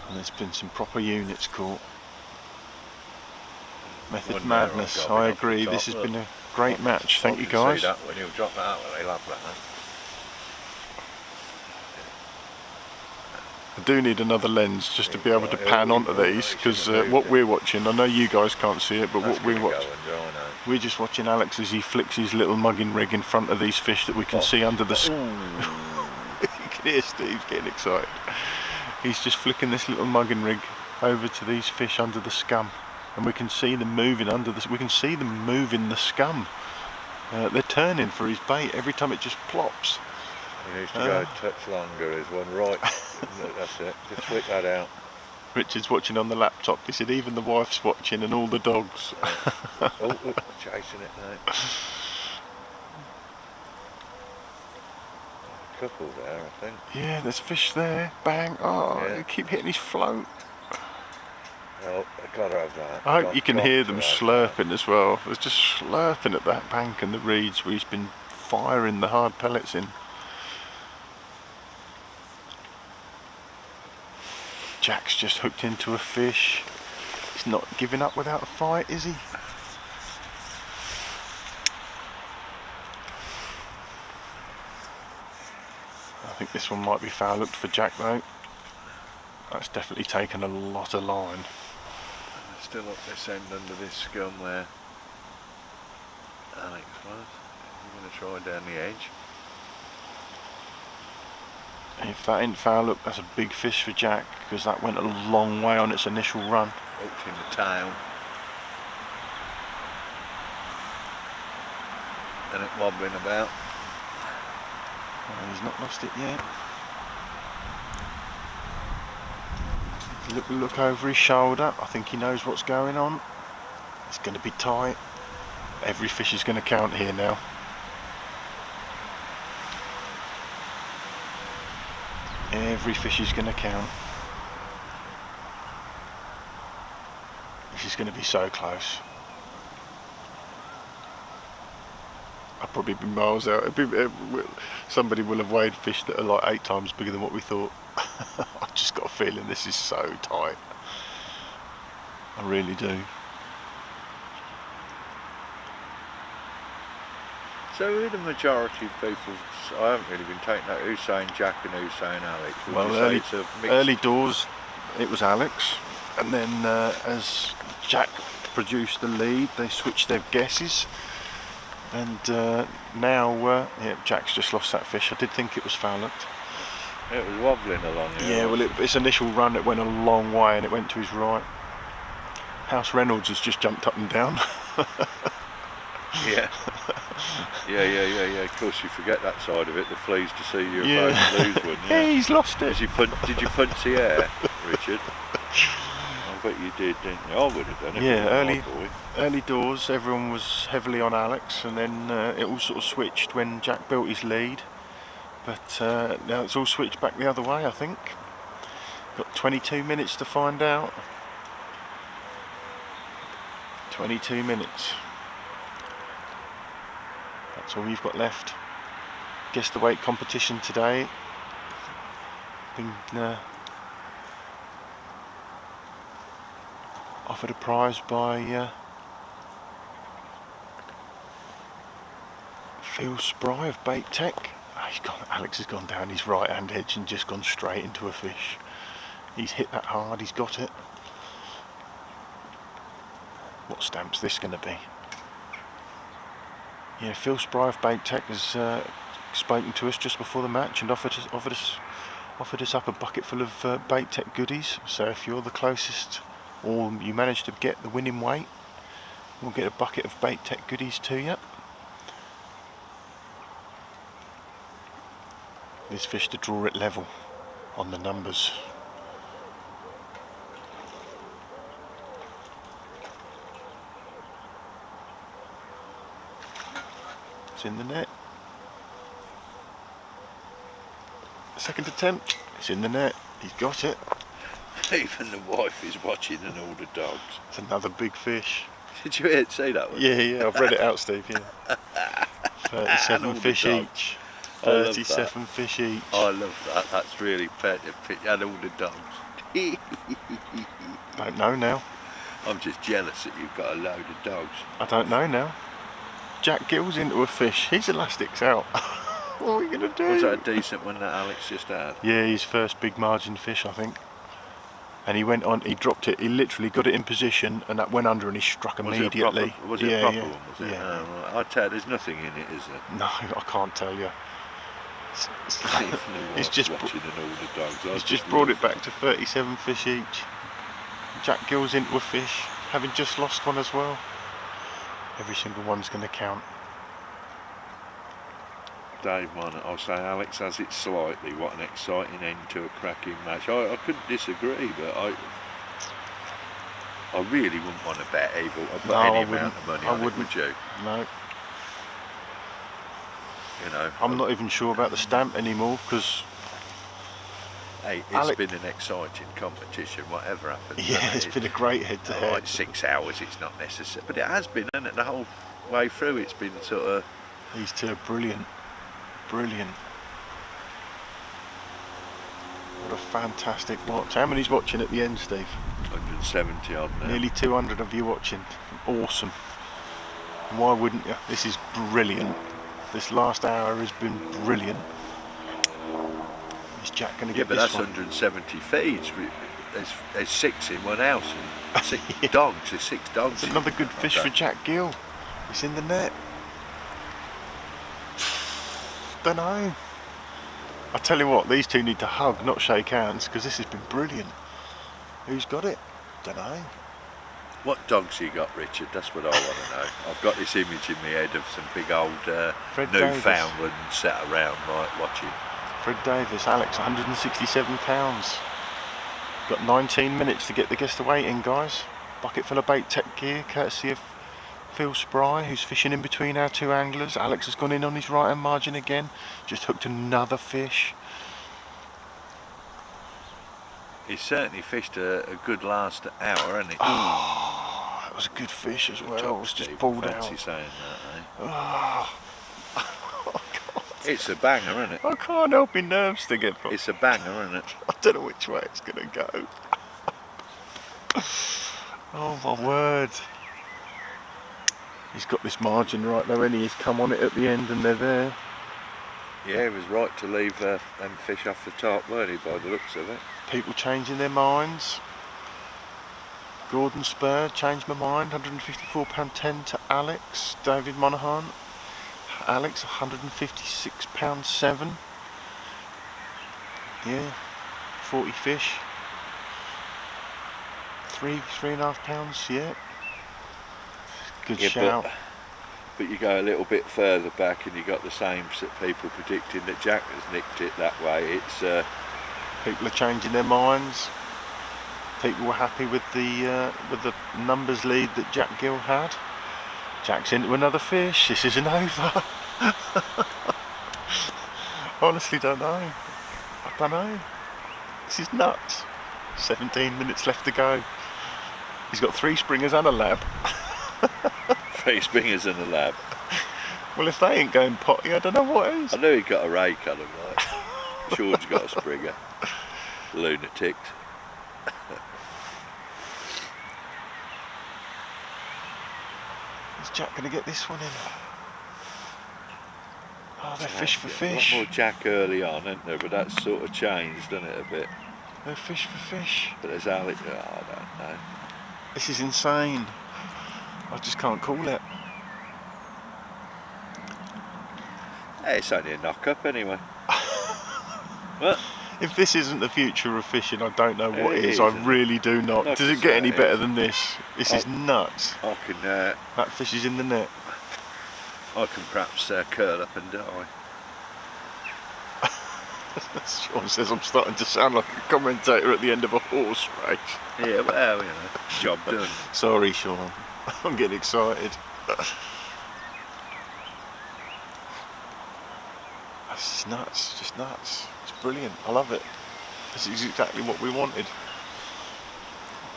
And there's been some proper units caught. Method madness, I agree. This has been a great match. Thank you, guys. See that when he'll drop that out, they love that. I do need another lens just to be able to pan onto these, because what we're watching, I know you guys can't see it, but what we're watching. We're just watching Alex as he flicks his little mugging rig in front of these fish that we can see under the... You can hear Steve's getting excited. He's just flicking this little mugging rig over to these fish under the scum, and we can see them moving under the... We can see them moving the scum. They're turning for his bait every time it just plops. He needs to go a touch longer. There's one right. That's it. Just flick that out. Richard's watching on the laptop. He said even the wife's watching and all the dogs. Oh, chasing it now. A couple there, I think. Yeah, there's fish there. Bang. Oh, Yeah. they keep hitting his float. Oh, I gotta have that. I hope you can hear them slurping as well. There's just slurping at that bank and the reeds where he's been firing the hard pellets in. Jack's just hooked into a fish. He's not giving up without a fight, is he? I think this one might be foul looked for Jack though. That's definitely taken a lot of line. Still up this end under this scum where Alex was. I'm going to try down the edge. If that ain't foul look, that's a big fish for Jack, because that went a long way on its initial run. Hooked in the tail. And it wobbling about. He's not lost it yet. Look over his shoulder. I think he knows what's going on. It's going to be tight. Every fish is going to count here now. Every fish is going to count. This is going to be so close. I'll probably be miles out. Somebody will have weighed fish that are like 8 times bigger than what we thought. I've just got a feeling this is so tight. I really do. So who the majority of people, I haven't really been taking that, who's saying Jack and who's saying Alex? Would Well, you say it's a mixed... early doors it was Alex, and then as Jack produced the lead they switched their guesses, and now yeah, Jack's just lost that fish. I did think it was foul looked. It was wobbling along here. Yeah, well its initial run it went a long way and it went to his right. House Reynolds has just jumped up and down. Yeah. Yeah. Of course, you forget that side of it. The fleas to see you about to lose one. Yeah. Yeah, he's lost it. Did you punch the air, Richard? I bet you did, didn't you? I would have done it. Yeah, early doors, everyone was heavily on Alex, and then it all sort of switched when Jack built his lead. But now it's all switched back the other way, I think. Got 22 minutes to find out. 22 minutes. That's all you've got left. Guess the weight competition today. Been offered a prize by Phil Spry of Bait Tech. Alex has gone down his right hand edge and just gone straight into a fish. He's hit that hard, he's got it. What stamp's this going to be? Yeah, Phil Spry of Bait Tech has spoken to us just before the match and offered us up a bucket full of Bait Tech goodies. So if you're the closest, or you manage to get the winning weight, we'll get a bucket of Bait Tech goodies to you. This fish to draw it level on the numbers. It's in the net. Second attempt, it's in the net. He's got it. Even the wife is watching and all the dogs. It's another big fish. Did you see that one? Yeah, I've read it out, Steve, yeah. 37 fish each. 37 fish each. I love that. That's really pet. And all the dogs. Don't know now. I'm just jealous that you've got a load of dogs. I don't know now. Jack Gill's into a fish. His elastic's out. What are we going to do? Was that a decent one that Alex just had? Yeah, his first big margin fish, I think. and he went on, he dropped it, he literally got it in position, and that went under, and he struck immediately. Was it a proper one, was it? Yeah. Oh, right. I'd tell you, there's nothing in it, is there? No, I can't tell you. He's just watching and all the dogs. He's just brought it back to 37 fish each. Jack Gill's into a fish, having just lost one as well. Every single one's going to count. Dave won it. I'll say Alex has it slightly. What an exciting end to a cracking match. I couldn't disagree, but I really wouldn't want to bet either. I'd put any amount of money on it, would you? No. You know, I'm not even sure about the stamp anymore, because hey, it's been an exciting competition, whatever happens. Yeah, it's been a great head-to-head. Like 6 hours, it's not necessary, but it has been, hasn't it? The whole way through, it's been sort of. These two are brilliant, brilliant. What a fantastic watch. How many's watching at the end, Steve? 170 odd now. Nearly 200 of you watching. Awesome. Why wouldn't you? This is brilliant. This last hour has been brilliant. Is Jack going to get but this that's one? 170 feeds. There's 6 in one house and 6 dogs. There's 6 dogs. It's another good fish for Jack Gill. It's in the net. Don't know. I tell you what, these two need to hug, not shake hands, because this has been brilliant. Who's got it? Don't know. What dogs you got, Richard? That's what I want to know. I've got this image in my head of some big old Newfoundland sat around watching. Fred Davis, Alex, 167 pounds. Got 19 minutes to get the guest weight in, guys. Bucket full of bait tech gear, courtesy of Phil Spry, who's fishing in between our two anglers. Alex has gone in on his right hand margin again. Just hooked another fish. He's certainly fished a good last hour, hasn't he? Oh, that was a good fish as well. It was just pulled out. Fancy saying that, eh? Oh, it's a banger, isn't it? I can't help my nerves to get put. It's a banger, isn't it? I don't know which way it's going to go. Oh my word. He's got this margin right though, and he's come on it at the end and they're there. Yeah, he was right to leave them fish off the top, weren't he, by the looks of it? People changing their minds. Gordon Spur changed my mind, £154.10 to Alex. David Monaghan. Alex, £156.7. Yeah, 40 fish. £3.5, yeah. Good shout. But you go a little bit further back and you got the same people predicting that Jack has nicked it that way. It's people are changing their minds. People were happy with the numbers lead that Jack Gill had. Jack's into another fish. This isn't over. Honestly, don't know. I don't know. This is nuts. 17 minutes left to go. He's got 3 springers and a lab. 3 springers and a lab. Well, if they ain't going potty, I don't know what is. I knew he got a rake on him, like. George got a springer. Lunatics. Is Jack going to get this one in? Oh, they're fish for fish. A lot more Jack early on, isn't there? But that's sort of changed, doesn't it, a bit? They're fish for fish. But there's Alex. Oh, I don't know. This is insane. I just can't call it. Hey, it's only a knock-up anyway. What? If this isn't the future of fishing, I don't know what It is. is, I isn't it? really do not. Like Does I it get any say, better than this? This is nuts. I can That fish is in the net. perhaps curl up and die. Sean says I'm starting to sound like a commentator at the end of a horse race. Yeah, well, you know, job done. Sorry, Sean. I'm getting excited. It's just nuts, just nuts. It's brilliant. I love it. This is exactly what we wanted.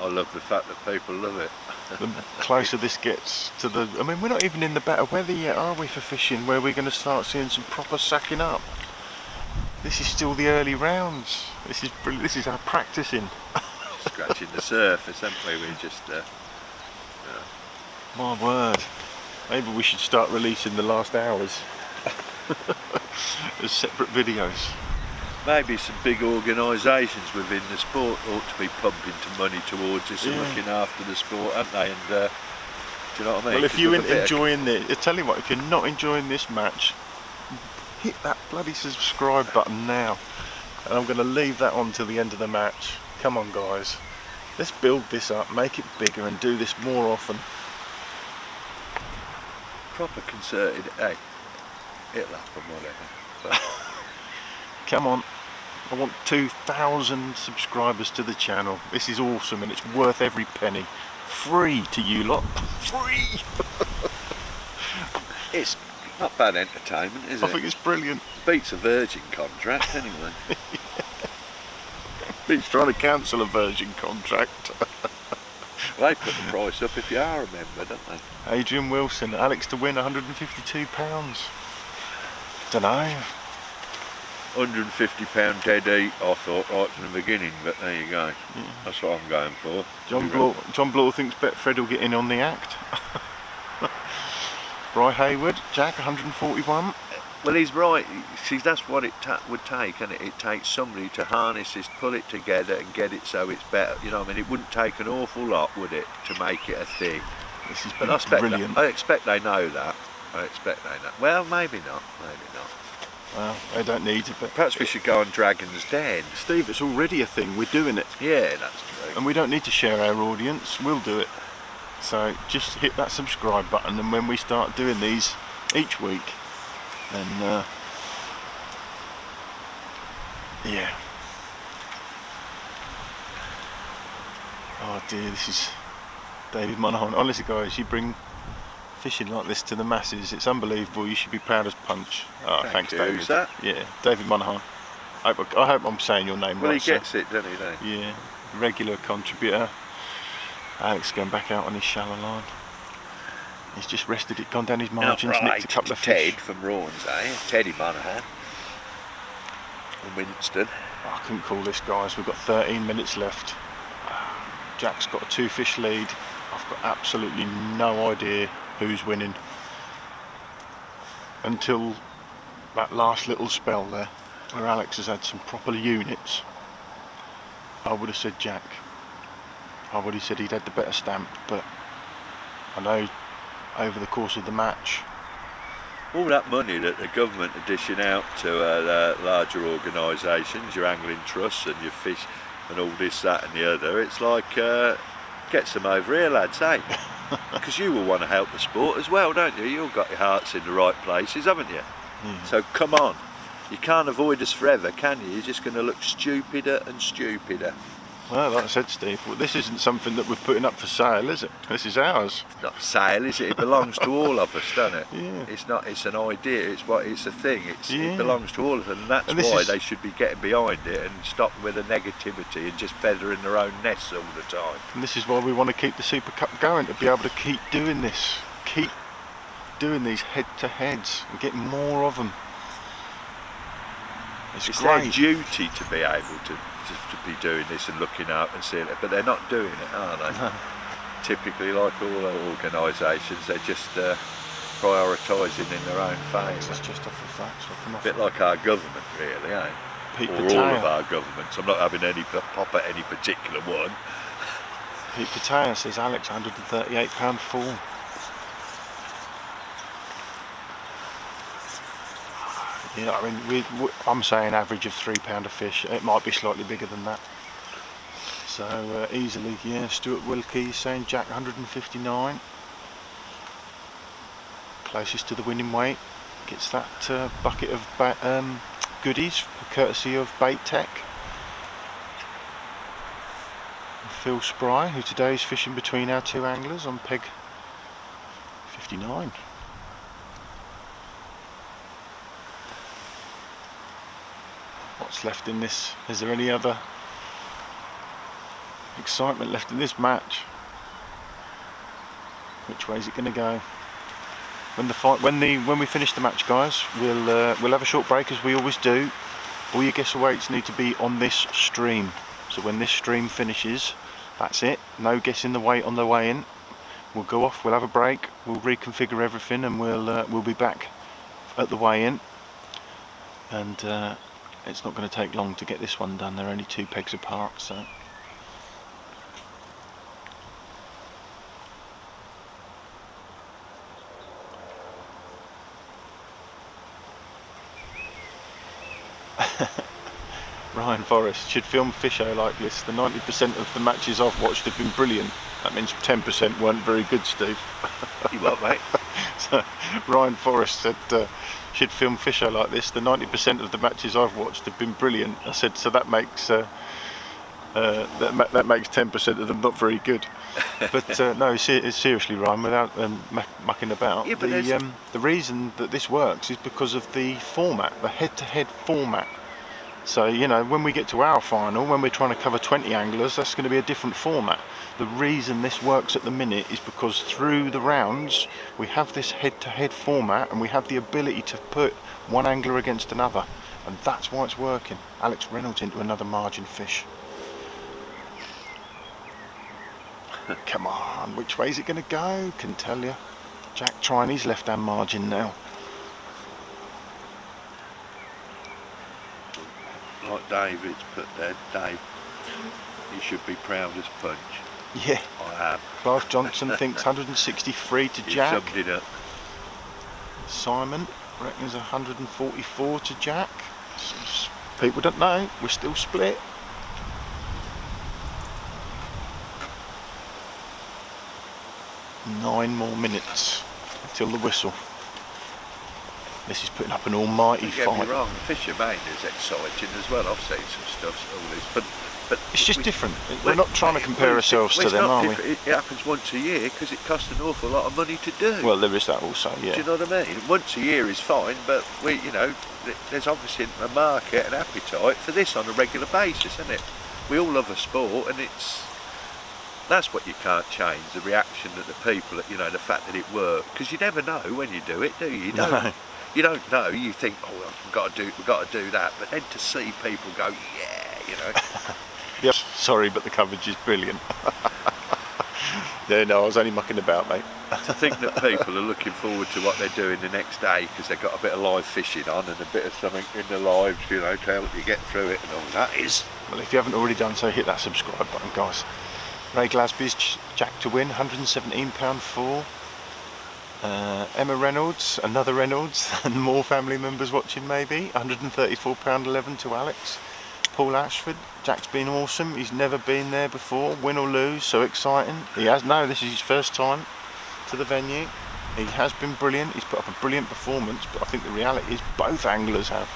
I love the fact that people love it. The closer this gets to the... I mean, we're not even in the better weather yet, are we, for fishing, where we're going to start seeing some proper sacking up. This is still the early rounds. This is brilliant. This is our practicing. Scratching the surface, haven't we? We just... My word. Maybe we should start releasing the last hours as separate videos. maybe some big organisations within the sport ought to be pumping some money towards this and looking after the sport, aren't they? And do you know what I mean? Well, if you ain't enjoying this, I tell you what, if you're not enjoying this match, hit that bloody subscribe button now. And I'm going to leave that on till the end of the match. Come on, guys. Let's build this up, make it bigger, and do this more often. Proper concerted, hey, it'll happen, whatever. But Come on. I want 2,000 subscribers to the channel. This is awesome and it's worth every penny. Free to you lot. Free! it's not bad entertainment, is it? I think it's brilliant. Beats a Virgin contract, anyway. Beats trying to cancel a Virgin contract. They put the price up if you are a member, don't they? Adrian Wilson, Alex to win £152. Dunno. £150 dead eat, I thought, right from the beginning, but there you go. Yeah. That's what I'm going for. John Bloor thinks Betfred will get in on the act. Bry Hayward, Jack, 141. Well, he's right. See, that's what it would take, and it takes somebody to harness this, pull it together, and get it so it's better. You know what I mean? It wouldn't take an awful lot, would it, to make it a thing? This is but brilliant. I expect they know that. Well, maybe not. Maybe not. Well, they don't need it, but Perhaps we should go on Dragon's Den. Steve, it's already a thing. We're doing it. Yeah, that's true. And we don't need to share our audience. We'll do it. So just hit that subscribe button, and when we start doing these each week, then yeah. Oh dear, this is David Monaghan. Honestly, guys, you bring fishing like this to the masses. It's unbelievable. You should be proud as punch. Oh, thanks, David. Who's that? Yeah, David Monaghan. I hope I'm saying your name right. Well, he gets it, doesn't he? Yeah, regular contributor. Alex going back out on his shallow line. He's just rested it, gone down his margins, nicked a couple of Ted fish. from Rawns, eh? Teddy Monaghan. From Winston. I couldn't call this, guys. We've got 13 minutes left. Jack's got a 2-fish lead. I've got absolutely no idea who's winning until that last little spell there where Alex has had some proper units. I would have said Jack. I would have said he'd had the better stamp, but I know over the course of the match, all that money that the government are dishing out to larger organisations, your angling trusts and your fish and all this, that and the other, it's like get some over here, lads, eh? Because you will want to help the sport as well, don't you? You've got your hearts in the right places, haven't you? So come on, you can't avoid us forever, can you? You're just going to look stupider and stupider. well, like I said, Steve, well, this isn't something that we're putting up for sale, is it? This is ours. It's not for sale, is it? It belongs to all of us, doesn't it? Yeah. It's not. It's an idea. It's a thing. Yeah. It belongs to all of them, and that's why they should be getting behind it and stop with the negativity and just feathering their own nests all the time. And this is why we want to keep the Super Cup going, to be able to keep doing this, keep doing these head-to-heads and get more of them. It's their great. duty to be able to be doing this and looking up and seeing it, but they're not doing it, are they? No. Typically, like all organisations, they're just prioritising in their own favour. It's just off the facts. A bit like our government, really, eh? Pete Or Pataya. all of our governments. I'm not having any pop at any particular one. Pete Pataya says Alex, £138 full. Yeah, I mean, I'm saying average of £3 a fish. It might be slightly bigger than that. So easily, yeah. Stuart Wilkie is saying Jack 159. Closest to the winning weight gets that bucket of goodies, courtesy of Bait Tech. Phil Spry, who today is fishing between our two anglers on peg 59. What's left in this? Is there any other excitement left in this match? Which way is it going to go? When we finish the match, guys, we'll have a short break as we always do. All your guess awaits need to be on this stream. So when this stream finishes, that's it. No guessing the weight on the way in. We'll go off. We'll have a break. We'll reconfigure everything, and we'll be back at the weigh in. And it's not going to take long to get this one done. They're only 2 pegs apart, so. Ryan Forrest, should film fish show like this. The 90% of the matches I've watched have been brilliant. That means 10% weren't very good, Steve. You what, mate? So, Ryan Forrest said, should film fish show like this. The 90% of the matches I've watched have been brilliant. I said, so that makes that makes 10% of them not very good. But no, seriously, Ryan, without mucking about, Yeah, but the reason that this works is because of the format, the head-to-head format. So, you know, when we get to our final, when we're trying to cover 20 anglers, that's going to be a different format. The reason this works at the minute is because through the rounds we have this head-to-head format, and we have the ability to put one angler against another, and that's why it's working. Alex Reynolds into another margin fish. Come on, which way is it going to go? Can tell you. Jack trying his left-hand margin now. Like David's put there, Dave, you should be proud as punch. Yeah. I am. Clive Johnson thinks 163 to Jack. You summed it up. Simon reckons 144 to Jack. People don't know, we're still split. Nine more minutes until the whistle. This is putting up an almighty Don't get fight. me wrong, the Fisher main is exciting as well. I've seen some stuff, all this, but it's just different. We're not trying to compare ourselves to them, are we? It happens once a year because it costs an awful lot of money to do. Well, there is that also, yeah. Do you know what I mean? Once a year is fine, but there's obviously a market and appetite for this on a regular basis, isn't it? We all love a sport, and that's what you can't change, the reaction that the people, the fact that it works, because you never know when you do it, do you? You don't. No. You don't know. You think, oh, we've got to do that, but then to see people go, yeah, Yep. Sorry, but the coverage is brilliant. Yeah, no, I was only mucking about, mate. To think that people are looking forward to what they're doing the next day because they've got a bit of live fishing on and a bit of something in their lives, to help you get through it and all that is. Well, if you haven't already done so, hit that subscribe button, guys. Ray Glasby's Jack to win, £117.4. Emma Reynolds, another Reynolds, and more family members watching maybe, £134.11 to Alex. Paul Ashford, Jack's been awesome, he's never been there before, win or lose, so exciting. He has, no, this is his first time to the venue. He has been brilliant, he's put up a brilliant performance, but I think the reality is both anglers have.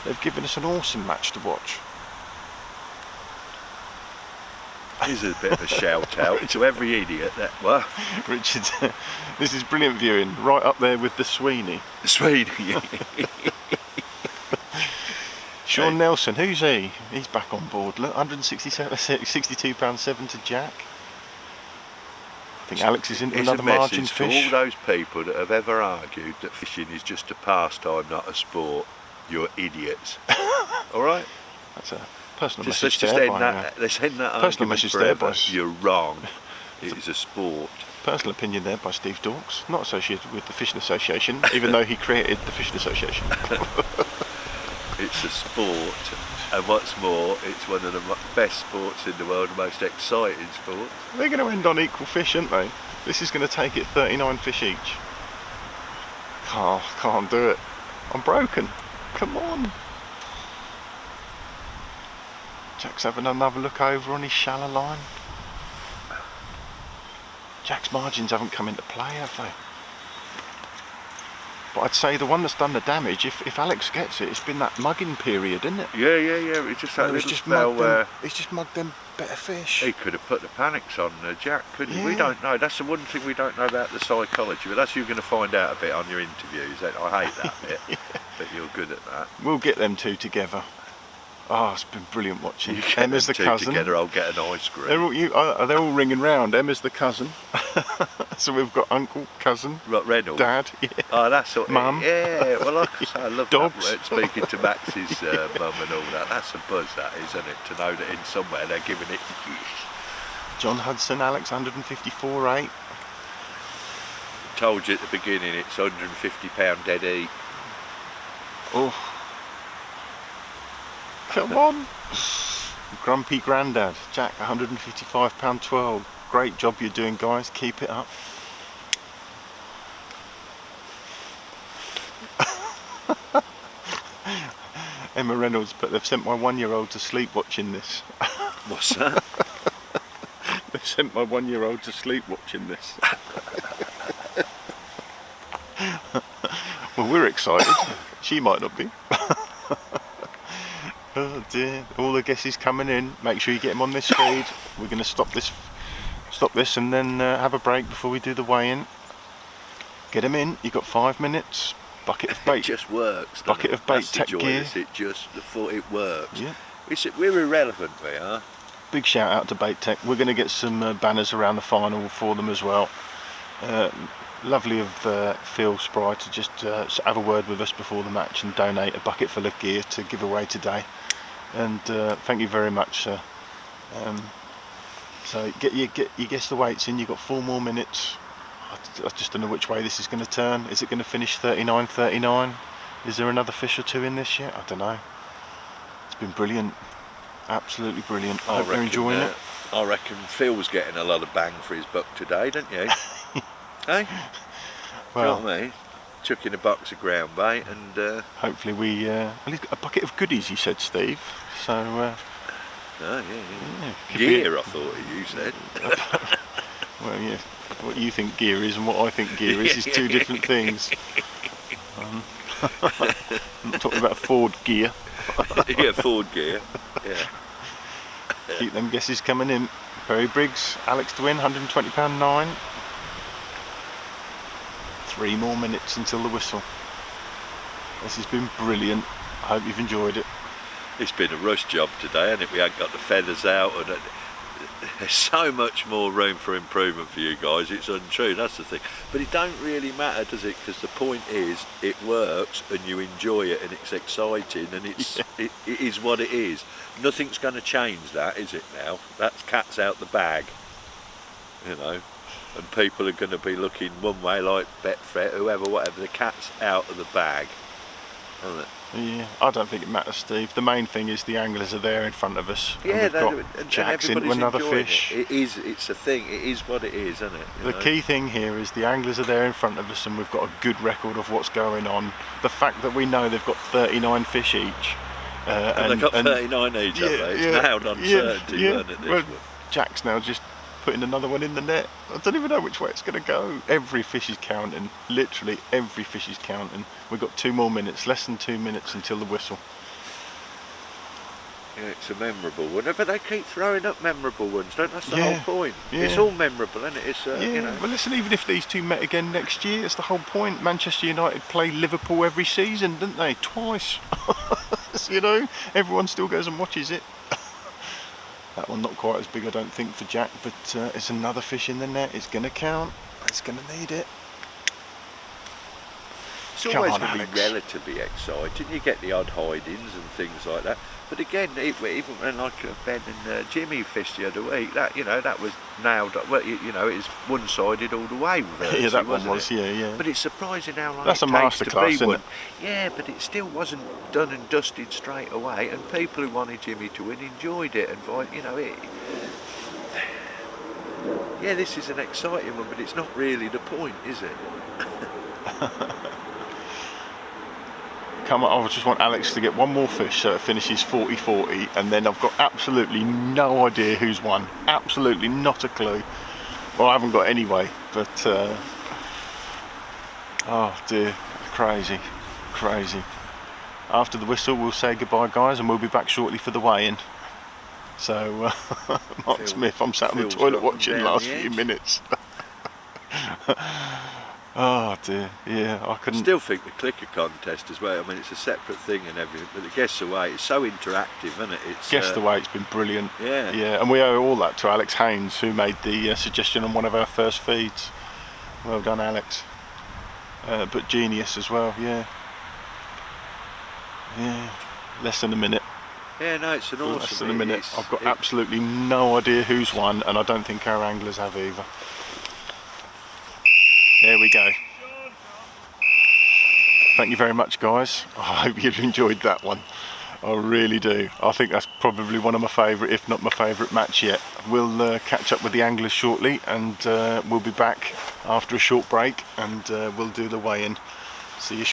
They've given us an awesome match to watch. Here's a bit of a shout out to every idiot that, well, Richard, this is brilliant viewing, right up there with the Sweeney. Sweeney. Sean Nelson, who's he? He's back on board. Look, £162.7 to Jack. I think Alex is into another margin fish. To all those people that have ever argued that fishing is just a pastime, not a sport, you're idiots. All right? That's a personal Let's message just there. Let's end that personal argument message forever. there, boss. You're wrong. It is a sport. Personal opinion there by Steve Dorks, not associated with the Fishing Association, even though he created the Fishing Association. It's a sport, and what's more, it's one of the best sports in the world, the most exciting sports. They're going to end on equal fish, aren't they? This is going to take it 39 fish each. Can't do it. I'm broken. Come on. Jack's having another look over on his shallow line. Jack's margins haven't come into play, have they? But I'd say the one that's done the damage, if Alex gets it, it's been that mugging period, isn't it? Yeah. It's just that little spell where he's just mugged them better fish. he could have put the panics on Jack, couldn't he? Yeah. We don't know. That's the one thing we don't know about the psychology, but that's you're going to find out a bit on your interviews. I hate that bit, Yeah. but you're good at that. We'll get them two together. Oh, it's been brilliant watching. You get Emma's the them two cousin. together, I'll get an ice cream. They're all ringing round. Emma's the cousin. So we've got uncle, cousin, Reynolds. dad. Yeah. Oh, that's sort of, Mum. Yeah, well, like I say, I love Dogs. that word, speaking to Max's mum and all that. That's a buzz, that is, isn't it? To know that in somewhere they're giving it. John Hudson, Alex, 154.8. Told you at the beginning, it's £150 dead eat. Oh. Come on. Grumpy Grandad. Jack, £155.12. Great job you're doing, guys. Keep it up. Emma Reynolds, but they've sent my 1-year-old to sleep watching this. What's that? They've sent my 1-year-old to sleep watching this. Well, we're excited. She might not be. Oh dear, all the guesses coming in. Make sure you get them on this feed. We're going to stop this and then have a break before we do the weigh-in. Get them in. You've got 5 minutes. Bucket of bait. It just works. Bucket of bait, That's the tech joy, gear. is it just the thought it works. Yeah. We're irrelevant, we are. Big shout out to Bait Tech. We're going to get some banners around the final for them as well. Lovely of Phil Spry to just have a word with us before the match and donate a bucket full of gear to give away today. And thank you very much, sir. So you guess the weights in. You've got 4 more minutes. I just don't know which way this is going to turn. Is it going to finish 39.39? Is there another fish or two in this yet? I don't know. It's been brilliant. Absolutely brilliant. I hope you're enjoying it. I reckon Phil's getting a lot of bang for his buck today, don't you? Hey? Well, Do you know what I mean? Chuck in a box of ground bait and... hopefully we... well, he's got a bucket of goodies, he said, Steve. So... oh, yeah. Gear, I thought you said. Well, yeah. What you think gear is and what I think gear is two different things. I'm not talking about Ford gear. Yeah, Ford gear. Yeah. Keep them guesses coming in. Perry Briggs, Alex to win, £120.9. 3 more minutes until the whistle. This has been brilliant. I hope you've enjoyed it. It's been a rush job today, hasn't it? We haven't got the feathers out, and there's so much more room for improvement for you guys. It's untrue, that's the thing. But it don't really matter, does it? Because the point is, it works, and you enjoy it, and it's exciting, and it is what it is. Nothing's going to change that, is it now? That's cat's out the bag, you know. And people are going to be looking one way, like Betfred, whoever, whatever. The cat's out of the bag, isn't it? Yeah, I don't think it matters, Steve. The main thing is the anglers are there in front of us. Yeah, and we've got Jacks into another fish. It's a thing. It is what it is, isn't it? The key thing here is the anglers are there in front of us, and we've got a good record of what's going on. The fact that we know they've got 39 fish each. And they've got 39 each, haven't they? It's now uncertainty, isn't it? Well, Jack's now just putting another one in the net. I don't even know which way it's going to go. Every fish is counting. Literally every fish is counting. We've got 2 more minutes, less than 2 minutes until the whistle. Yeah, it's a memorable one, but they keep throwing up memorable ones, don't they? That's the whole point. Yeah. It's all memorable, isn't it? It's, you know. Well, listen, even if these two met again next year, it's the whole point. Manchester United play Liverpool every season, don't they? Twice. So, you know, everyone still goes and watches it. That one not quite as big, I don't think, for Jack, but it's another fish in the net. It's going to count. It's going to need it. It's always going to be relatively exciting. You get the odd hide-ins and things like that. But again, even when like Ben and Jimmy fished the other week, that that was nailed up. Well, it was one-sided all the way. Virtually, yeah, that one was. It? Yeah. But it's surprising how long that's it a takes masterclass, to be isn't one. it? Yeah, but it still wasn't done and dusted straight away. And people who wanted Jimmy to win enjoyed it, and yeah, this is an exciting one, but it's not really the point, is it? Come on, I just want Alex to get one more fish so it finishes 40-40, and then I've got absolutely no idea who's won. Absolutely not a clue. Well, I haven't got anyway, but oh dear, crazy. After the whistle, we'll say goodbye, guys, and we'll be back shortly for the weigh-in. So, Mark Smith, I'm sat on the toilet watching the last few minutes. Oh dear, yeah, I couldn't... Still think the clicker contest as well, I mean, it's a separate thing and everything, but the Guess the Weight, it's so interactive, isn't it? Guess the Weight's been brilliant. Yeah, and we owe all that to Alex Haynes, who made the suggestion on one of our first feeds. Well done, Alex. But genius as well, yeah, less than a minute. Yeah, no, it's an awesome... Less than a minute. I've got absolutely no idea who's won, and I don't think our anglers have either. There we go. Thank you very much, guys. I hope you've enjoyed that one. I really do. I think that's probably one of my favourite, if not my favourite match yet. We'll catch up with the anglers shortly, and we'll be back after a short break, and we'll do the weigh-in. See you